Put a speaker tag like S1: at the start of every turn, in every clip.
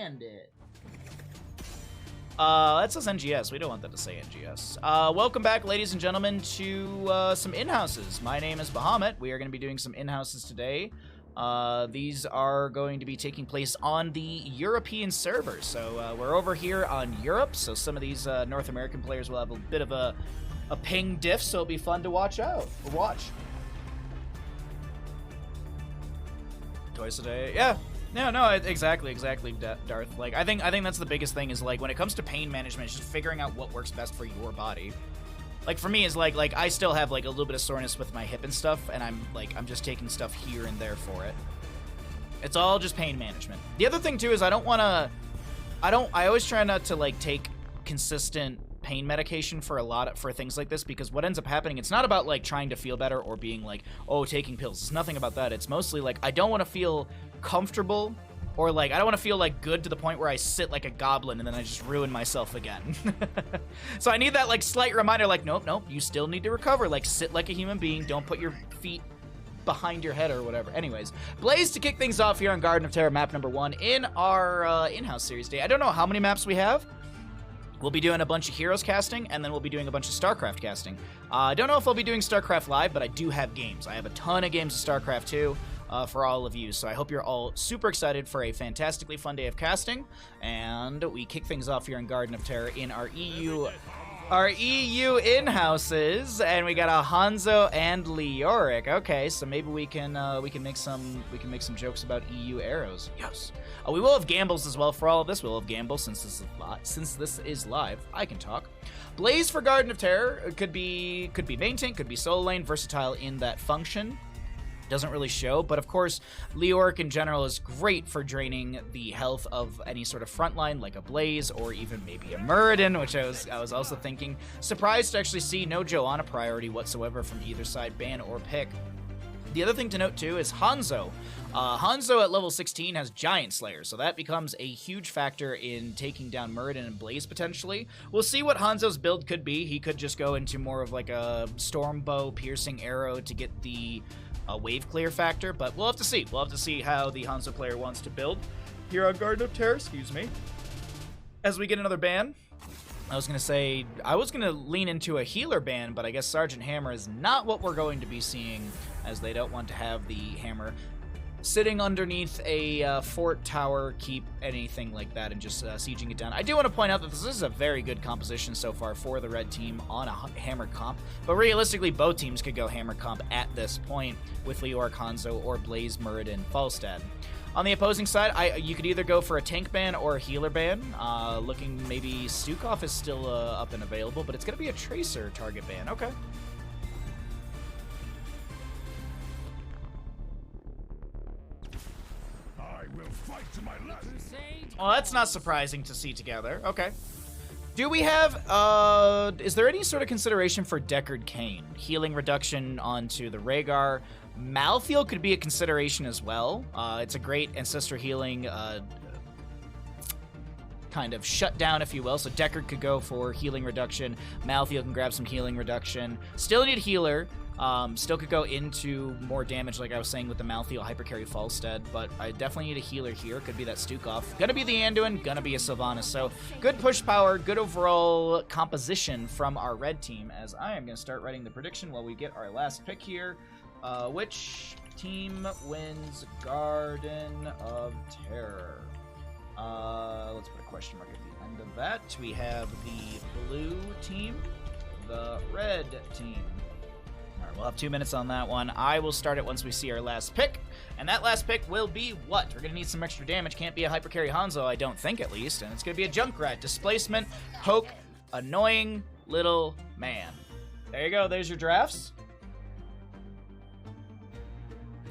S1: land it. That says NGS. We don't want that to say NGS. Welcome back, ladies and gentlemen, to some in-houses. My name is Bahamut. We are going to be doing some in-houses today. These are going to be taking place on the European server. So we're over here on Europe, so some of these North American players will have a bit of a ping diff, so it'll be fun to watch. Twice a day. Yeah. No, exactly, Darth. Like, I think that's the biggest thing is, like, when it comes to pain management, it's just figuring out what works best for your body. Like, for me, is like I still have, like, a little bit of soreness with my hip and stuff, and I'm just taking stuff here and there for it. It's all just pain management. The other thing, too, is I always try not to, like, take consistent pain medication for things like this, because what ends up happening, it's not about, like, trying to feel better or being like, oh, taking pills. It's nothing about that. It's mostly like, I don't want to feel comfortable, or like I don't want to feel like good to the point where I sit like a goblin and then I just ruin myself again. So I need that, like, slight reminder, like, nope, you still need to recover. Like, sit like a human being. Don't put your feet behind your head or whatever. Anyways, Blaze, to kick things off here on Garden of Terror map number 1 in our in-house series day. I don't know how many maps we have. We'll be doing a bunch of Heroes casting, and then we'll be doing a bunch of StarCraft casting. I don't know if I'll be doing StarCraft Live, but I do have games. I have a ton of games of StarCraft 2 for all of you, so I hope you're all super excited for a fantastically fun day of casting, and we kick things off here in Garden of Terror in our EU in-houses, and we got a Hanzo and Leoric. Okay, so maybe we can make some jokes about EU arrows. Yes. We will have gambles as well for all of this. We'll have gambles since this is live. I can talk. Blaze for Garden of Terror could be main tank, could be solo lane, versatile in that function. Doesn't really show, but of course, Leoric in general is great for draining the health of any sort of frontline, like a Blaze or even maybe a Muradin, which I was also thinking. Surprised to actually see no Joanna priority whatsoever from either side, ban or pick. The other thing to note too is Hanzo. Hanzo at level 16 has Giant Slayer, so that becomes a huge factor in taking down Muradin and Blaze potentially. We'll see what Hanzo's build could be. He could just go into more of like a Stormbow piercing arrow to get the wave clear factor, but we'll have to see. We'll have to see how the Hanzo player wants to build here on Garden of Terror, excuse me. As we get another ban, I was going to lean into a healer ban, but I guess Sergeant Hammer is not what we're going to be seeing, as they don't want to have the hammer sitting underneath a fort, tower, keep, anything like that, and just sieging it down. I do want to point out that this is a very good composition so far for the red team on a hammer comp, but realistically, both teams could go hammer comp at this point with Leoric, Hanzo, or Blaze, Muradin, Falstad. On the opposing side, you could either go for a tank ban or a healer ban. Looking maybe Stukov is still up and available, but it's going to be a Tracer target ban. Okay. Well, that's not surprising to see together. Okay. Do we have, is there any sort of consideration for Deckard Cain? Healing reduction onto the Rhaegar. Malthael could be a consideration as well. It's a great ancestor healing kind of shutdown, if you will. So Deckard could go for healing reduction. Malthael can grab some healing reduction. Still need healer. Still could go into more damage, like I was saying with the Malthael Hypercarry Falstad, but I definitely need a healer here. Could be that Stukov. Gonna be the Anduin, gonna be a Sylvanas. So good push power, good overall composition from our red team, as I am gonna start writing the prediction while we get our last pick here. Which team wins Garden of Terror? Let's put a question mark at the end of that. We have the blue team, the red team. All right, we'll have 2 minutes on that one. I will start it once we see our last pick, and that last pick will be what? We're going to need some extra damage. Can't be a Hypercarry Hanzo, I don't think, at least, and it's going to be a Junkrat. Displacement, Poke, Annoying Little Man. There you go. There's your drafts.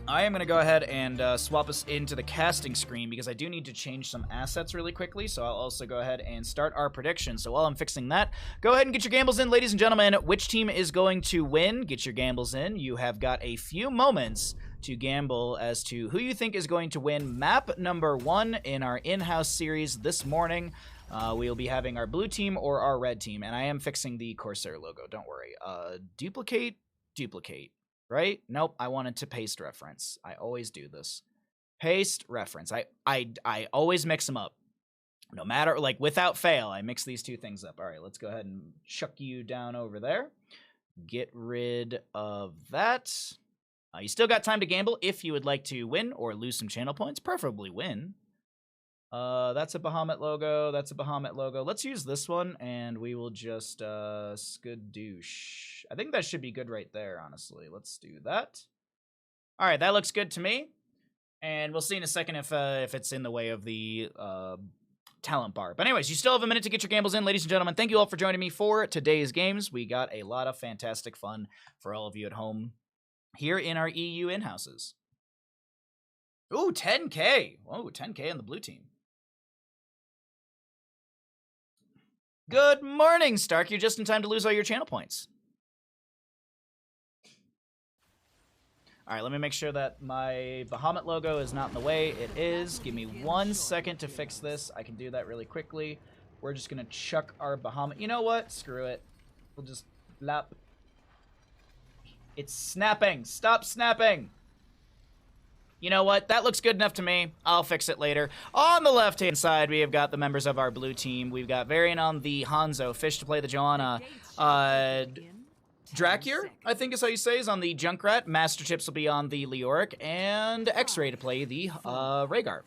S1: I am going to go ahead and swap us into the casting screen because I do need to change some assets really quickly, so I'll also go ahead and start our prediction. So while I'm fixing that, go ahead and get your gambles in, ladies and gentlemen. Which team is going to win? Get your gambles in. You have got a few moments to gamble as to who you think is going to win map number 1 in our in-house series this morning. We'll be having our blue team or our red team, and I am fixing the Corsair logo, don't worry. Duplicate. Right? Nope, I wanted to paste reference. I always do this. Paste reference. I always mix them up. No matter, like, without fail, I mix these two things up. All right, let's go ahead and chuck you down over there. Get rid of that. You still got time to gamble if you would like to win or lose some channel points, preferably win. That's a Bahamut logo. That's a Bahamut logo. Let's use this one, and we will just skadoosh. I think that should be good right there, honestly. Let's do that. All right, that looks good to me. And we'll see in a second if it's in the way of the talent bar. But anyways, you still have a minute to get your gambles in, ladies and gentlemen. Thank you all for joining me for today's games. We got a lot of fantastic fun for all of you at home here in our EU in-houses. Ooh, 10K. Oh, 10K on the blue team. Good morning, Stark. You're just in time to lose all your channel points. All right, let me make sure that my Bahamut logo is not in the way. It is. Give me 1 second to fix this. I can do that really quickly. We're just going to chuck our Bahamut. You know what? Screw it. We'll just flap. It's snapping. Stop snapping. You know what? That looks good enough to me. I'll fix it later. On the left-hand side, we have got the members of our blue team. We've got Varian on the Hanzo, Fish to play the Joanna, Drakier, I think is how you say, is on the Junkrat. Master Chips will be on the Leoric, and X-Ray to play the Rhaegar.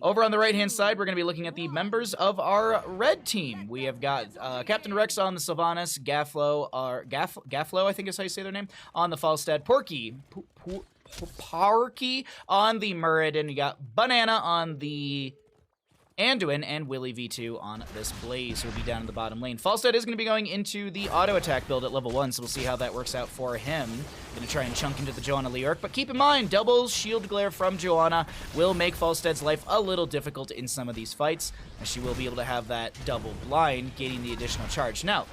S1: Over on the right-hand side, we're going to be looking at the members of our red team. We have got Captain Rex on the Sylvanas, Gafflo, I think is how you say their name, on the Falstad, Porky on the Muradin, you got Banana on the Anduin, and Willy V2 on this Blaze, who will be down in the bottom lane. Falstad is going to be going into the auto attack build at level 1, so we'll see how that works out for him. Going to try and chunk into the Joanna Leoric, but keep in mind, double shield glare from Joanna will make Falstad's life a little difficult in some of these fights, as she will be able to have that double blind, gaining the additional charge. Now,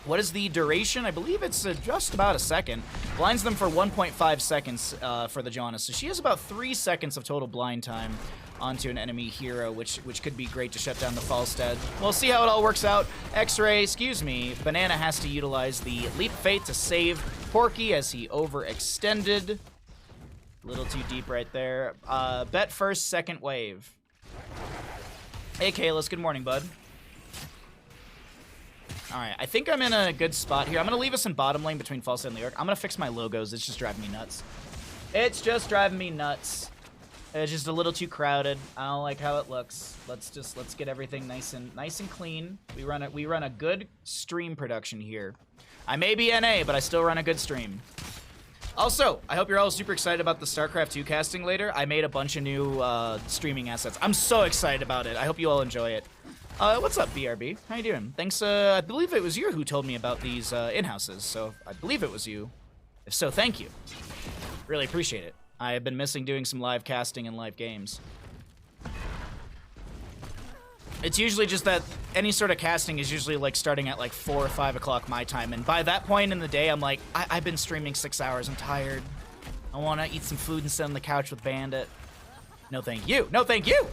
S1: what is the duration? I believe it's just about a second. Blinds them for 1.5 seconds for the Joanna, so she has about 3 seconds of total blind time onto an enemy hero, which could be great to shut down the Falstad. We'll see how it all works out. X-Ray, excuse me, Banana has to utilize the Leap of Fate to save Porky as he overextended. A little too deep right there. Bet first, second wave. Hey, Kalis, good morning, bud. All right, I think I'm in a good spot here. I'm going to leave us in bottom lane between Falstad and Leoric. I'm going to fix my logos. It's just driving me nuts. It's just driving me nuts. It's just a little too crowded. I don't like how it looks. Let's get everything nice and clean. We run a good stream production here. I may be NA, but I still run a good stream. Also, I hope you're all super excited about the StarCraft 2 casting later. I made a bunch of new streaming assets. I'm so excited about it. I hope you all enjoy it. What's up, BRB? How you doing? Thanks. I believe it was you who told me about these in-houses, so I believe it was you. If so, thank you. Really appreciate it. I have been missing doing some live casting and live games. It's usually just that any sort of casting is usually like starting at like 4 or 5 o'clock my time, and by that point in the day, I'm like, I've been streaming 6 hours, I'm tired. I want to eat some food and sit on the couch with Bandit. No thank you. No thank you!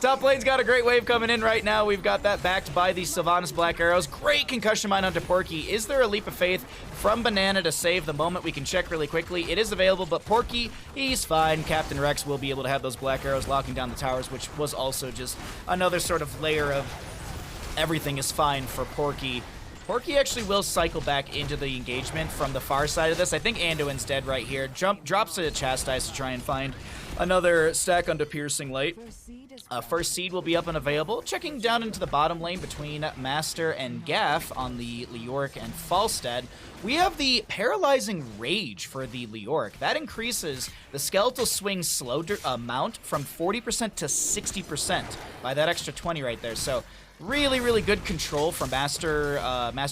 S1: Top lane's got a great wave coming in right now. We've got that backed by the Sylvanas Black Arrows. Great concussion mine onto Porky. Is there a leap of faith from Banana to save the moment? We can check really quickly. It is available, but Porky, he's fine. Captain Rex will be able to have those Black Arrows locking down the towers, which was also just another sort of layer of everything is fine for Porky. Porky actually will cycle back into the engagement from the far side of this. I think Anduin's dead right here. Drops a Chastise to try and find another stack onto Piercing Light. First seed will be up and available. Checking down into the bottom lane between Master and Gaff on the Leoric and Falstad. We have the Paralyzing Rage for the Leoric. That increases the Skeletal Swing slow amount from 40% to 60% by that extra 20 right there. So really, really good control from Master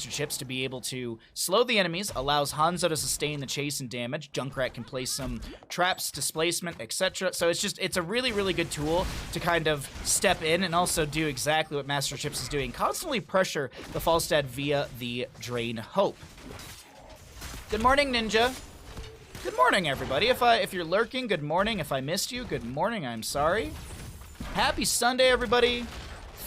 S1: Chips to be able to slow the enemies, allows Hanzo to sustain the chase and damage. Junkrat can place some traps, displacement, etc. So it's a really, really good tool to kind of step in and also do exactly what Master Chips is doing. Constantly pressure the Falstad via the Drain Hope. Good morning, Ninja. Good morning, everybody. If you're lurking, good morning. If I missed you, good morning. I'm sorry. Happy Sunday, everybody.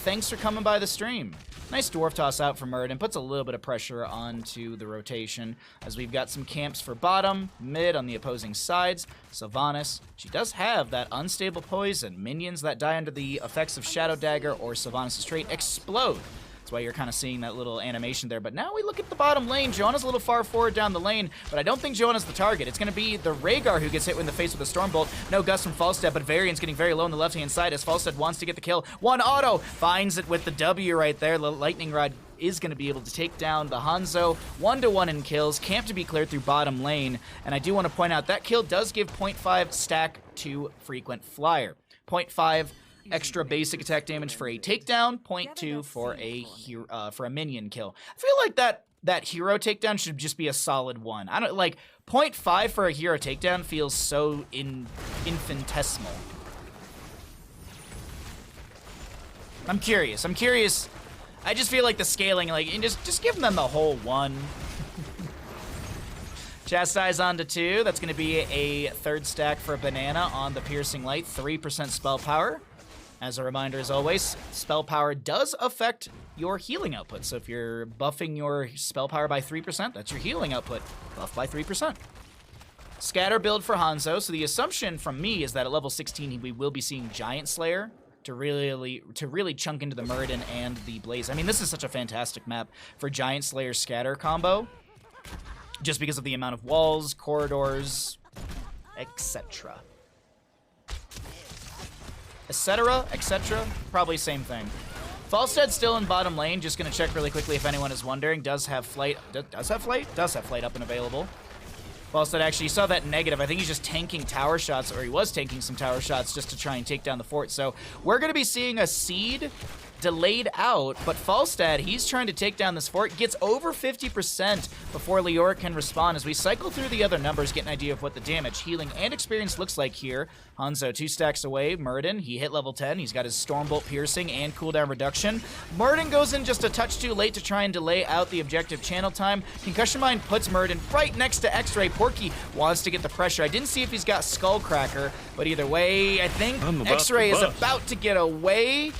S1: Thanks for coming by the stream. Nice Dwarf Toss out from Murden. Puts a little bit of pressure onto the rotation as we've got some camps for bottom, mid on the opposing sides. Sylvanas, she does have that unstable poison. Minions that die under the effects of Shadow Dagger or Sylvanas' trait explode. That's why you're kind of seeing that little animation there. But now we look at the bottom lane. Joanna's a little far forward down the lane, but I don't think Joanna's the target. It's going to be the Rhaegar who gets hit in the face with a Stormbolt. No Gust from Falstad, but Varian's getting very low on the left-hand side as Falstad wants to get the kill. One auto, finds it with the W right there. The Lightning Rod is going to be able to take down the Hanzo. 1-to-1 in kills. Camp to be cleared through bottom lane. And I do want to point out that kill does give 0.5 stack to Frequent Flyer. 0.5 extra basic attack damage for a takedown, 0.2 for a minion kill. I feel like that hero takedown should just be a solid 1. I don't like 0.5 for a hero takedown feels so infinitesimal. I'm curious. I just feel like the scaling, like just give them the whole 1. Chastise onto 2. That's going to be a 3rd stack for Banana on the Piercing Light. 3% spell power. As a reminder, as always, spell power does affect your healing output. So if you're buffing your spell power by 3%, that's your healing output. Buff by 3%. Scatter build for Hanzo. So the assumption from me is that at level 16, we will be seeing Giant Slayer to really chunk into the Muradin and the Blaze. I mean, this is such a fantastic map for Giant Slayer Scatter combo, just because of the amount of walls, corridors, etc. etc. Probably same thing. Falstad's still in bottom lane. Just gonna check really quickly if anyone is wondering. Does have flight. Does have flight up and available. Falstad actually, you saw that negative. I think he's just tanking tower shots, or he was tanking some tower shots just to try and take down the fort. So we're gonna be seeing a seed delayed out, but Falstad, he's trying to take down this fort, gets over 50% before Leoric can respond. As we cycle through the other numbers, get an idea of what the damage, healing, and experience looks like here. Hanzo 2 stacks away. Muradin, he hit level 10. He's got his Stormbolt piercing and cooldown reduction. Muradin goes in just a touch too late to try and delay out the objective channel time. Concussion Mine puts Muradin right next to X-Ray. Porky wants to get the pressure. I didn't see if he's got Skullcracker, but either way, I think X-Ray is about to get away.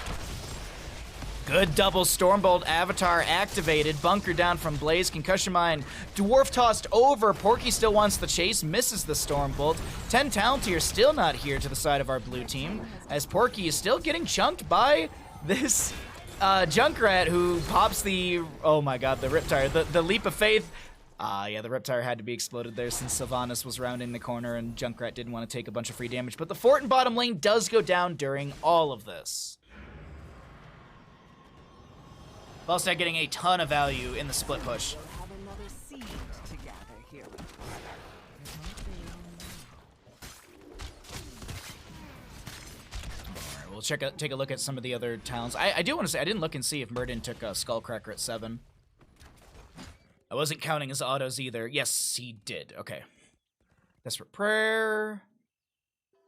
S1: Good double Stormbolt avatar activated. Bunker down from Blaze. Concussion Mine. Dwarf tossed over. Porky still wants the chase. Misses the Stormbolt. 10 talent here still not here to the side of our blue team, as Porky is still getting chunked by this Junkrat who pops the, oh my god, the Riptire. The Leap of Faith. Yeah, the Riptire had to be exploded there since Sylvanas was rounding the corner and Junkrat didn't want to take a bunch of free damage. But the fort in bottom lane does go down during all of this. Falstad getting a ton of value in the split push. Alright, we'll take a look at some of the other talents. I do want to say, I didn't look and see if Muradin took a Skullcracker at 7. I wasn't counting his autos either. Yes, he did. Okay. Desperate Prayer.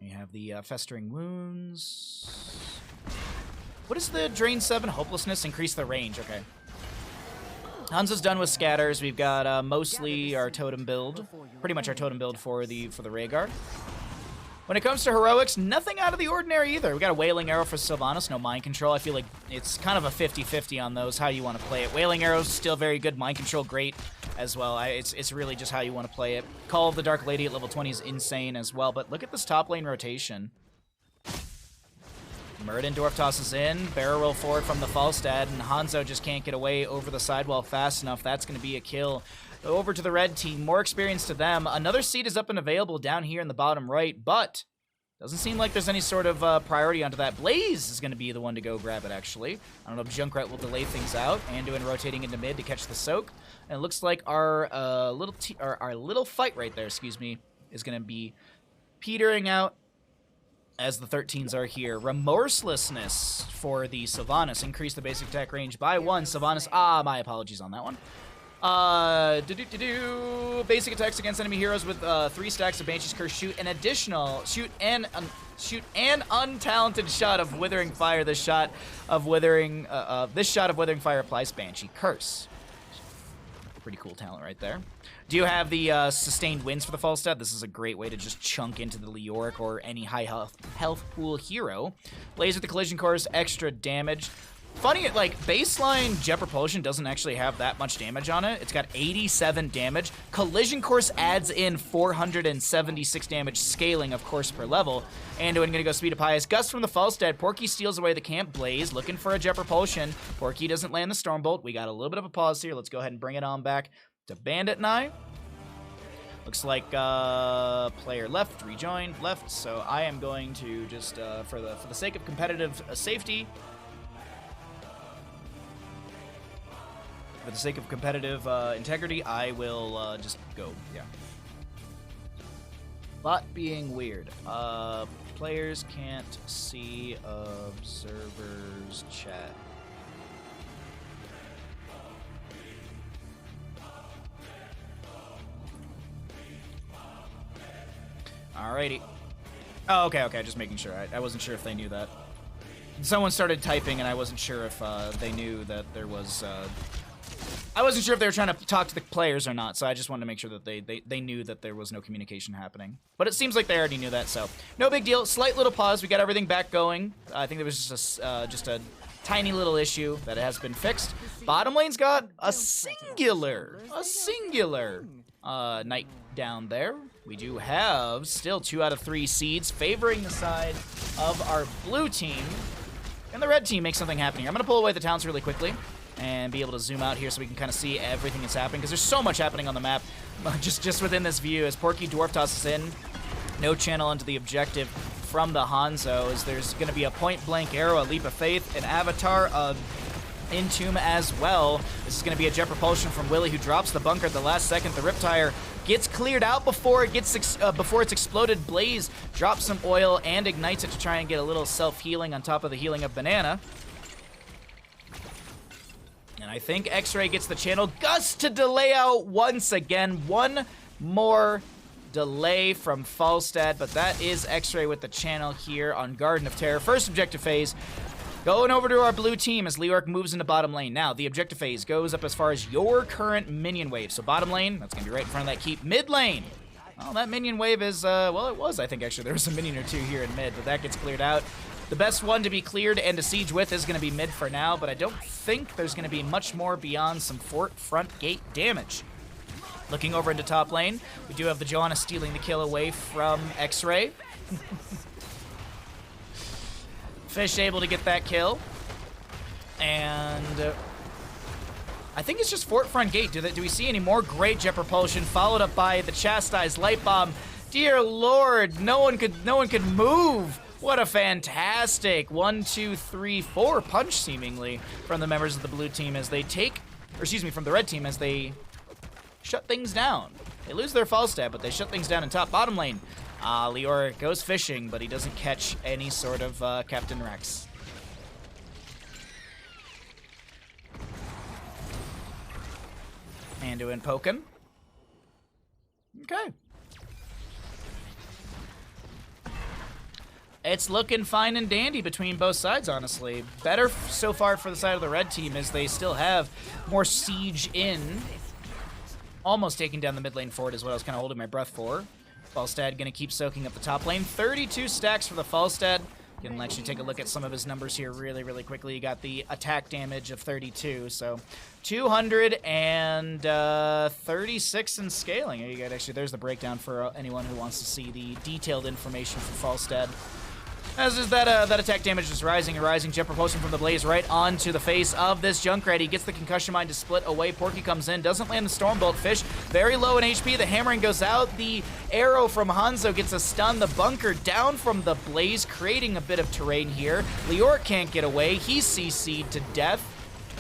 S1: We have the Festering Wounds. What is the Drain 7? Hopelessness? Increase the range. Okay. Hanzo's done with scatters. We've got mostly our totem build. Pretty much our totem build for the Rhaegar. When it comes to heroics, nothing out of the ordinary either. We got a Wailing Arrow for Sylvanas, no Mind Control. I feel like it's kind of a 50-50 on those, how you want to play it. Wailing Arrow's still very good. Mind Control, great as well. It's really just how you want to play it. Call of the Dark Lady at level 20 is insane as well, but look at this top lane rotation. Muradin Dwarf tosses in, barrel roll forward from the Falstad, and Hanzo just can't get away over the sidewall fast enough. That's going to be a kill. Over to the red team, more experience to them. Another seed is up and available down here in the bottom right, but doesn't seem like there's any sort of priority onto that. Blaze is going to be the one to go grab it, actually. I don't know if Junkrat will delay things out. Anduin rotating into mid to catch the soak. And it looks like our little fight right there, excuse me, is going to be petering out as the 13s are here. Remorselessness for the Sylvanas. Increase the basic attack range by 1. Sylvanas, my apologies on that one. Basic attacks against enemy heroes with 3 stacks of Banshee's Curse. Shoot an untalented shot of Withering Fire. This shot of Withering Fire applies Banshee Curse. Pretty cool talent right there. Do you have the sustained wins for the Falstad? This is a great way to just chunk into the Leoric or any high health pool hero. Blaze with the collision course, extra damage. Funny, like, baseline Jet Propulsion doesn't actually have that much damage on it. It's got 87 damage. Collision Course adds in 476 damage, scaling, of course, per level. Anduin gonna go Speed Up Highest. Gust from the Falstad. Porky steals away the camp. Blaze looking for a Jet Propulsion. Porky doesn't land the Stormbolt. We got a little bit of a pause here. Let's go ahead and bring it on back to Bandit and I. Looks like player left, rejoined, left. So I am going to just, for the sake of competitive safety, for the sake of competitive integrity, I will just go, yeah. Bot being weird. Players can't see observers chat. Alrighty. Oh, okay, just making sure. I wasn't sure if they knew that. Someone started typing and I wasn't sure if they knew that there was... I wasn't sure if they were trying to talk to the players or not, so I just wanted to make sure that they knew that there was no communication happening. But it seems like they already knew that, so no big deal. Slight little pause. We got everything back going. I think there was just a tiny little issue that has been fixed. Bottom lane's got a singular knight down there. We do have still 2 out of 3 seeds favoring the side of our blue team. And the red team makes something happen here. I'm going to pull away the towns really quickly and be able to zoom out here so we can kind of see everything that's happening, because there's so much happening on the map just within this view. As Porky Dwarf tosses in, no channel into the objective from the Hanzo, as there's going to be a point-blank arrow, a leap of faith, an avatar, Entomb as well. This is going to be a Jet Propulsion from Willie, who drops the bunker at the last second. The Riptire gets cleared out before it gets before it's exploded. Blaze drops some oil and ignites it to try and get a little self-healing on top of the healing of Banana. And I think X-Ray gets the channel. Gust to delay out once again. One more delay from Falstad, but that is X-Ray with the channel here on Garden of Terror. First objective phase going over to our blue team as Leoric moves into bottom lane. Now, the objective phase goes up as far as your current minion wave. So bottom lane, that's going to be right in front of that keep. Mid lane. Well, that minion wave is, well, it was, I think, actually. There was a minion or two here in mid, but that gets cleared out. The best one to be cleared and to siege with is going to be mid for now, but I don't think there's going to be much more beyond some fort front gate damage. Looking over into top lane, we do have the Johanna stealing the kill away from X-Ray. Fish able to get that kill. And I think it's just fort front gate. Do we see any more great Jet Propulsion followed up by the Chastised Light Bomb? Dear Lord, no one could move. What a fantastic 1, 2, 3, 4 punch, seemingly, from the members of the blue team as they take, or excuse me, from the red team as they shut things down. They lose their Falstad, but they shut things down in top. Bottom lane, Leoric goes fishing, but he doesn't catch any sort of Captain Rex. Anduin poking. Okay. It's looking fine and dandy between both sides, honestly. Better so far for the side of the red team as they still have more siege in. Almost taking down the mid lane forward is what I was kind of holding my breath for. Falstad going to keep soaking up the top lane. 32 stacks for the Falstad. You can actually take a look at some of his numbers here really, really quickly. You got the attack damage of 32, so 236 in scaling. You got actually, there's the breakdown for anyone who wants to see the detailed information for Falstad. As is that attack damage is rising and rising. Jet Propulsion from the Blaze right onto the face of this Junkrat. He gets the Concussion Mine to split away. Porky comes in, doesn't land the Stormbolt. Fish very low in HP. The hammering goes out. The arrow from Hanzo gets a stun. The bunker down from the Blaze, creating a bit of terrain here. Leoric can't get away. He's CC'd to death.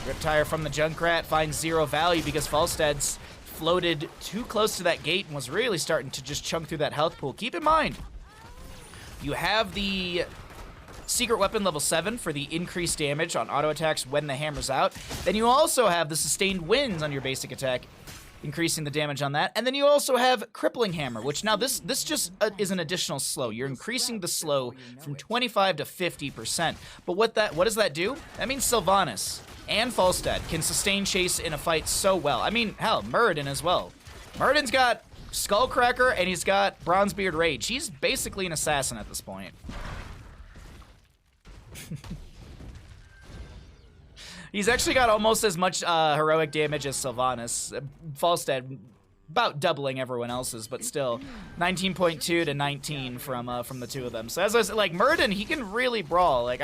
S1: Riptire from the Junkrat finds zero value because Falstad's floated too close to that gate and was really starting to just chunk through that health pool. Keep in mind, you have the secret weapon level 7 for the increased damage on auto attacks when the hammer's out. Then you also have the sustained winds on your basic attack, increasing the damage on that. And then you also have crippling hammer, which now this just is an additional slow. You're increasing the slow from 25 to 50%. But what does that do? That means Sylvanas and Falstad can sustain chase in a fight so well. I mean, hell, Muradin as well. Muradin's got Skullcracker, and he's got Bronzebeard Rage. He's basically an assassin at this point. He's actually got almost as much heroic damage as Sylvanas. Falstead about doubling everyone else's, but still 19.2 to 19 from the two of them. So as I said, like Muradin, he can really brawl. Like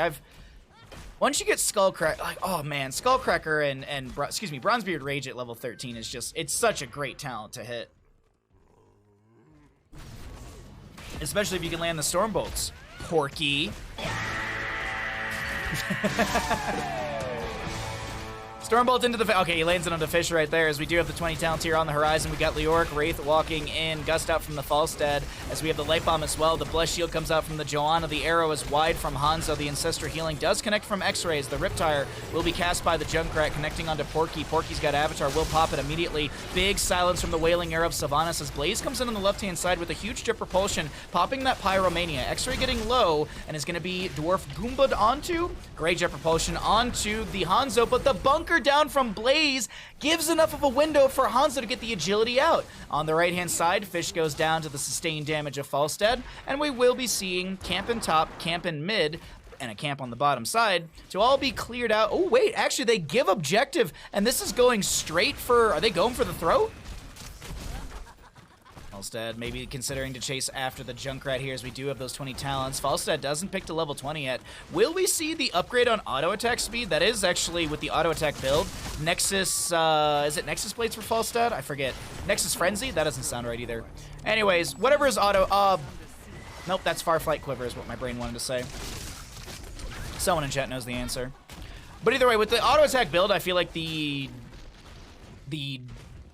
S1: once you get Skullcracker, like oh man, Skullcracker and Bronzebeard Rage at level 13 is just, it's such a great talent to hit. Especially if you can land the Storm Bolts. Porky. Stormbolt into the... Okay, he lands it on the fish right there, as we do have the 20 talents here on the horizon. We got Leoric, Wraith walking in, Gust out from the Falstead, as we have the Light Bomb as well. The Blessed Shield comes out from the Joanna. The arrow is wide from Hanzo. The Ancestor Healing does connect from X-Rays. The Riptire will be cast by the Junkrat, connecting onto Porky. Porky's got Avatar, will pop it immediately. Big silence from the Wailing Arrow of Sylvanas, as Blaze comes in on the left-hand side with a huge Jet Propulsion, popping that Pyromania. X-Ray getting low, and is going to be Dwarf Goomba'd onto. Great Jet Propulsion onto the Hanzo, but the bunker down from Blaze gives enough of a window for Hanzo to get the agility out. On the right-hand side, Fish goes down to the sustained damage of Falstead, and we will be seeing camp in top, camp in mid, and a camp on the bottom side to all be cleared out. Oh, wait, actually, they give objective, and this is going straight for... Are they going for the throat? Falstead maybe considering to chase after the Junkrat here, as we do have those 20 talents. Falstead doesn't pick to level 20 yet. Will we see the upgrade on auto attack speed? That is actually with the auto attack build. Nexus, is it Nexus Blades for Falstead? I forget. Nexus Frenzy? That doesn't sound right either. Anyways, whatever is auto, nope, that's Farflight Quiver is what my brain wanted to say. Someone in chat knows the answer. But either way, with the auto attack build, I feel like the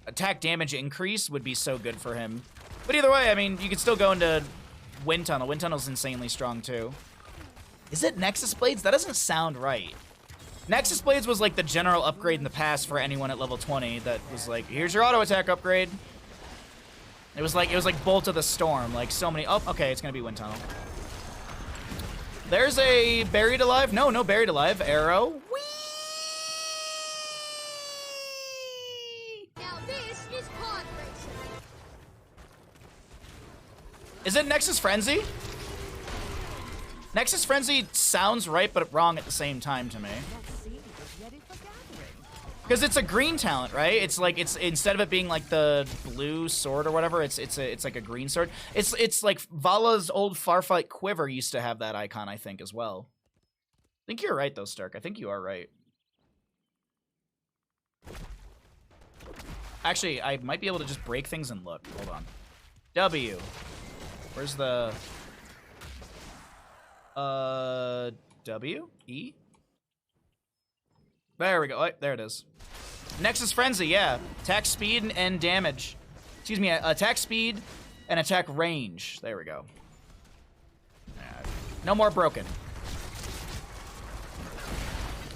S1: attack damage increase would be so good for him. But either way, I mean, you could still go into Wind Tunnel. Wind Tunnel's insanely strong, too. Is it Nexus Blades? That doesn't sound right. Nexus Blades was, like, the general upgrade in the past for anyone at level 20 that was like, here's your auto attack upgrade. It was like Bolt of the Storm. Like, so many... Oh, okay, it's gonna be Wind Tunnel. There's a Buried Alive. No Buried Alive. Arrow. Whee! Is it Nexus Frenzy? Nexus Frenzy sounds right, but wrong at the same time to me. Because it's a green talent, right? It's like, it's instead of it being like the blue sword or whatever, it's like a green sword. It's like Vala's old Farfight Quiver used to have that icon, I think, as well. I think you're right, though, Stark. I think you are right. Actually, I might be able to just break things and look. Hold on. W. Where's the... W? E? There we go. Oh, there it is. Nexus Frenzy, yeah. Attack speed and damage. Excuse me, attack speed and attack range. There we go. No more broken.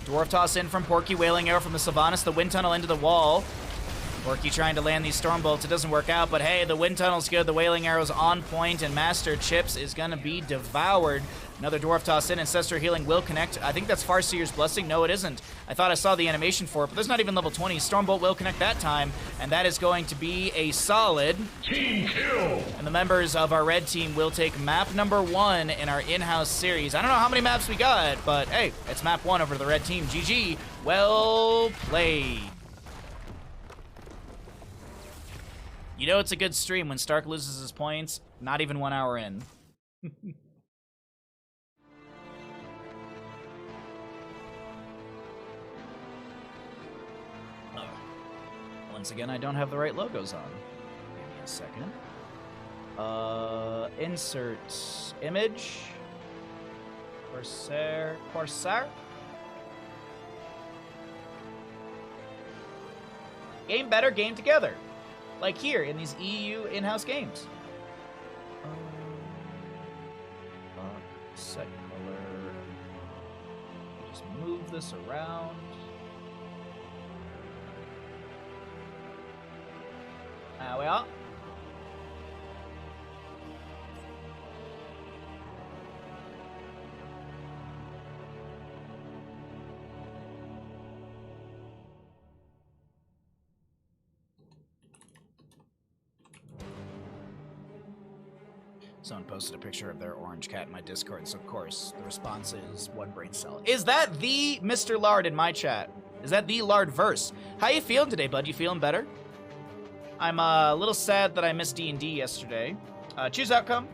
S1: Dwarf Toss in from Porky, Wailing Arrow from the Sylvanas, the Wind Tunnel into the wall. Porky trying to land these Storm Bolts. It doesn't work out, but hey, the Wind Tunnel's good. The Wailing Arrow's on point, and Master Chips is going to be devoured. Another Dwarf Toss in. Ancestor Healing will connect. I think that's Farseer's Blessing. No, it isn't. I thought I saw the animation for it, but there's not even level 20. Stormbolt will connect that time, and that is going to be a solid team kill. And the members of our red team will take map number 1 in our in-house series. I don't know how many maps we got, but hey, it's map 1 over to the red team. GG. Well played. You know it's a good stream when Stark loses his points, not even 1 hour in. Once again, I don't have the right logos on. Give me a second. Insert image. Corsair. Game better, game together. Like here, in these EU in-house games. Set color. Just move this around. There we are. Someone posted a picture of their orange cat in my Discord, so of course the response is one brain cell. Is that the Mr. Lard in my chat? Is that the Lard verse? How you feeling today, bud? You feeling better? I'm a little sad that I missed D&D yesterday. Choose outcome.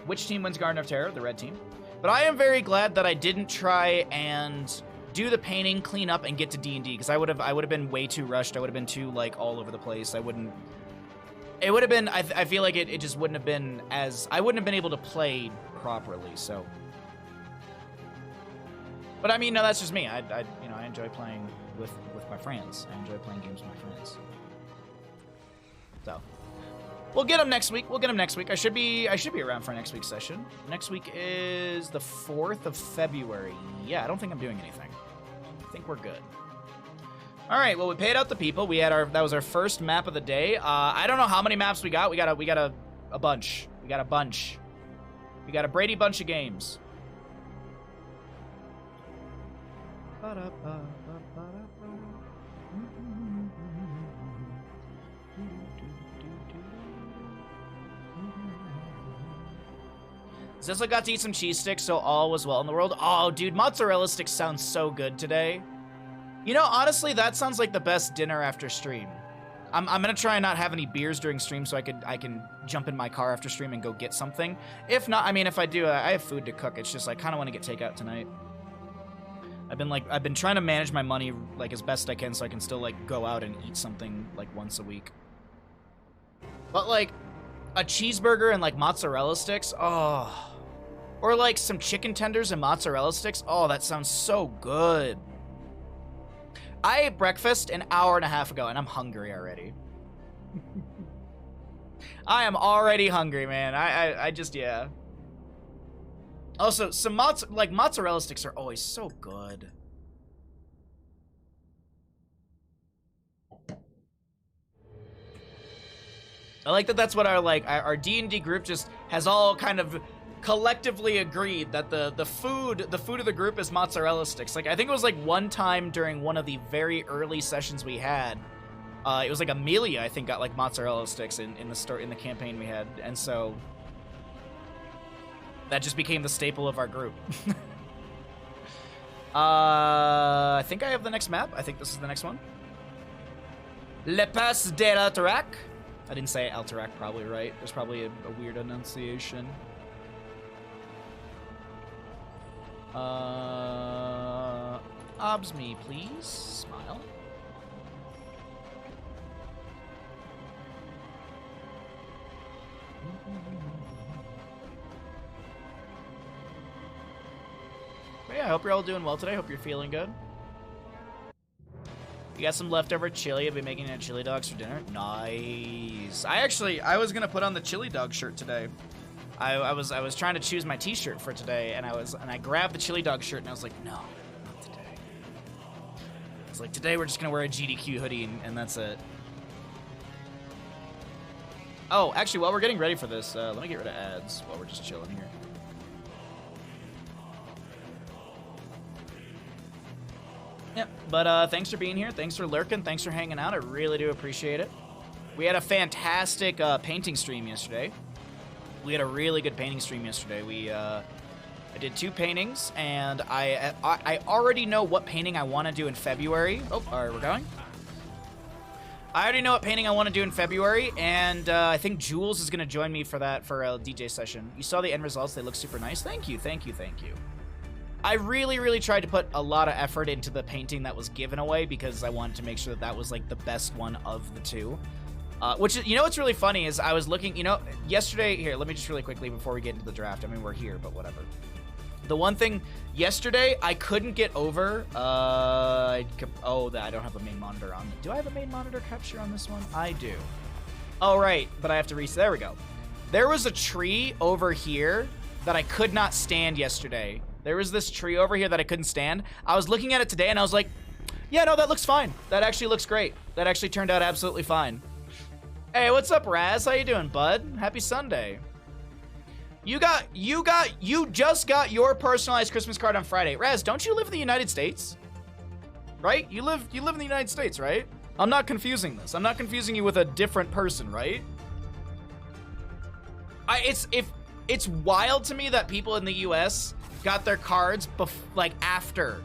S1: Which team wins Garden of Terror? The red team. But I am very glad that I didn't try and do the painting, clean up, and get to D&D, because I would have been way too rushed. I would have been too, like, all over the place. It would have been, I feel like it just wouldn't have been as, I wouldn't have been able to play properly, so. But I mean, no, that's just me. I enjoy playing with my friends. I enjoy playing games with my friends. So. We'll get them next week. I should be around for next week's session. Next week is the 4th of February. Yeah, I don't think I'm doing anything. I think we're good. All right, well, we paid out the people. That was our first map of the day. I don't know how many maps we got. We got a bunch. We got a bunch. We got a Brady bunch of games. Zizzle got to eat some cheese sticks, so all was well in the world. Oh, dude, mozzarella sticks sounds so good today. You know, honestly, that sounds like the best dinner after stream. I'm gonna try and not have any beers during stream so I can jump in my car after stream and go get something. If not, I mean, if I do, I have food to cook. It's just I kind of want to get takeout tonight. I've been trying to manage my money like as best I can so I can still like go out and eat something like once a week. But like a cheeseburger and like mozzarella sticks, oh. Or like some chicken tenders and mozzarella sticks. Oh, that sounds so good. I ate breakfast an hour and a half ago and I'm hungry already. I am already hungry, man. I just, yeah. Also, some mozzarella sticks are always so good. I like that that's what our D&D group just has all kind of collectively agreed that the food of the group is mozzarella sticks. Like I think it was like one time during one of the very early sessions we had, it was like Amelia I think got like mozzarella sticks in the campaign we had, and so that just became the staple of our group. I think I have the next map. I think this is the next one. Le Pas de l'Alterac. I didn't say Alterac probably right. There's probably a weird enunciation. Obs me, please. Smile. But yeah, I hope you're all doing well today. Hope you're feeling good. You got some leftover chili. I've been making chili dogs for dinner. Nice. I was gonna put on the chili dog shirt today. I was trying to choose my t-shirt for today, and I grabbed the chili dog shirt, and I was like, no, not today. I was like, today we're just gonna wear a GDQ hoodie, and that's it. Oh, actually, while we're getting ready for this, let me get rid of ads while we're just chilling here. Yep, but thanks for being here. Thanks for lurking. Thanks for hanging out. I really do appreciate it. We had a fantastic painting stream yesterday. We had a really good painting stream yesterday. I did 2 paintings, and I already know what painting I want to do in February. Oh, all right, we're going. I already know what painting I want to do in February, and I think Jules is going to join me for that, for a DJ session. You saw the end results. They look super nice. Thank you, thank you, thank you. I really, really tried to put a lot of effort into the painting that was given away because I wanted to make sure that that was, like, the best one of the 2. Which, you know what's really funny is I was looking, you know, yesterday, here, let me just really quickly before we get into the draft. I mean, we're here, but whatever. The one thing, yesterday, I couldn't get over, I don't have a main monitor on. Do I have a main monitor capture on this one? I do. Oh, right, but I have to reset. There we go. There was a tree over here that I could not stand yesterday. There was this tree over here that I couldn't stand. I was looking at it today, and I was like, yeah, no, that looks fine. That actually looks great. That actually turned out absolutely fine. Hey, what's up, Raz? How you doing, bud? Happy Sunday. You just got your personalized Christmas card on Friday. Raz, don't you live in the United States? Right? You live in the United States, right? I'm not confusing this. I'm not confusing you with a different person, right? It's wild to me that people in the US got their cards like after.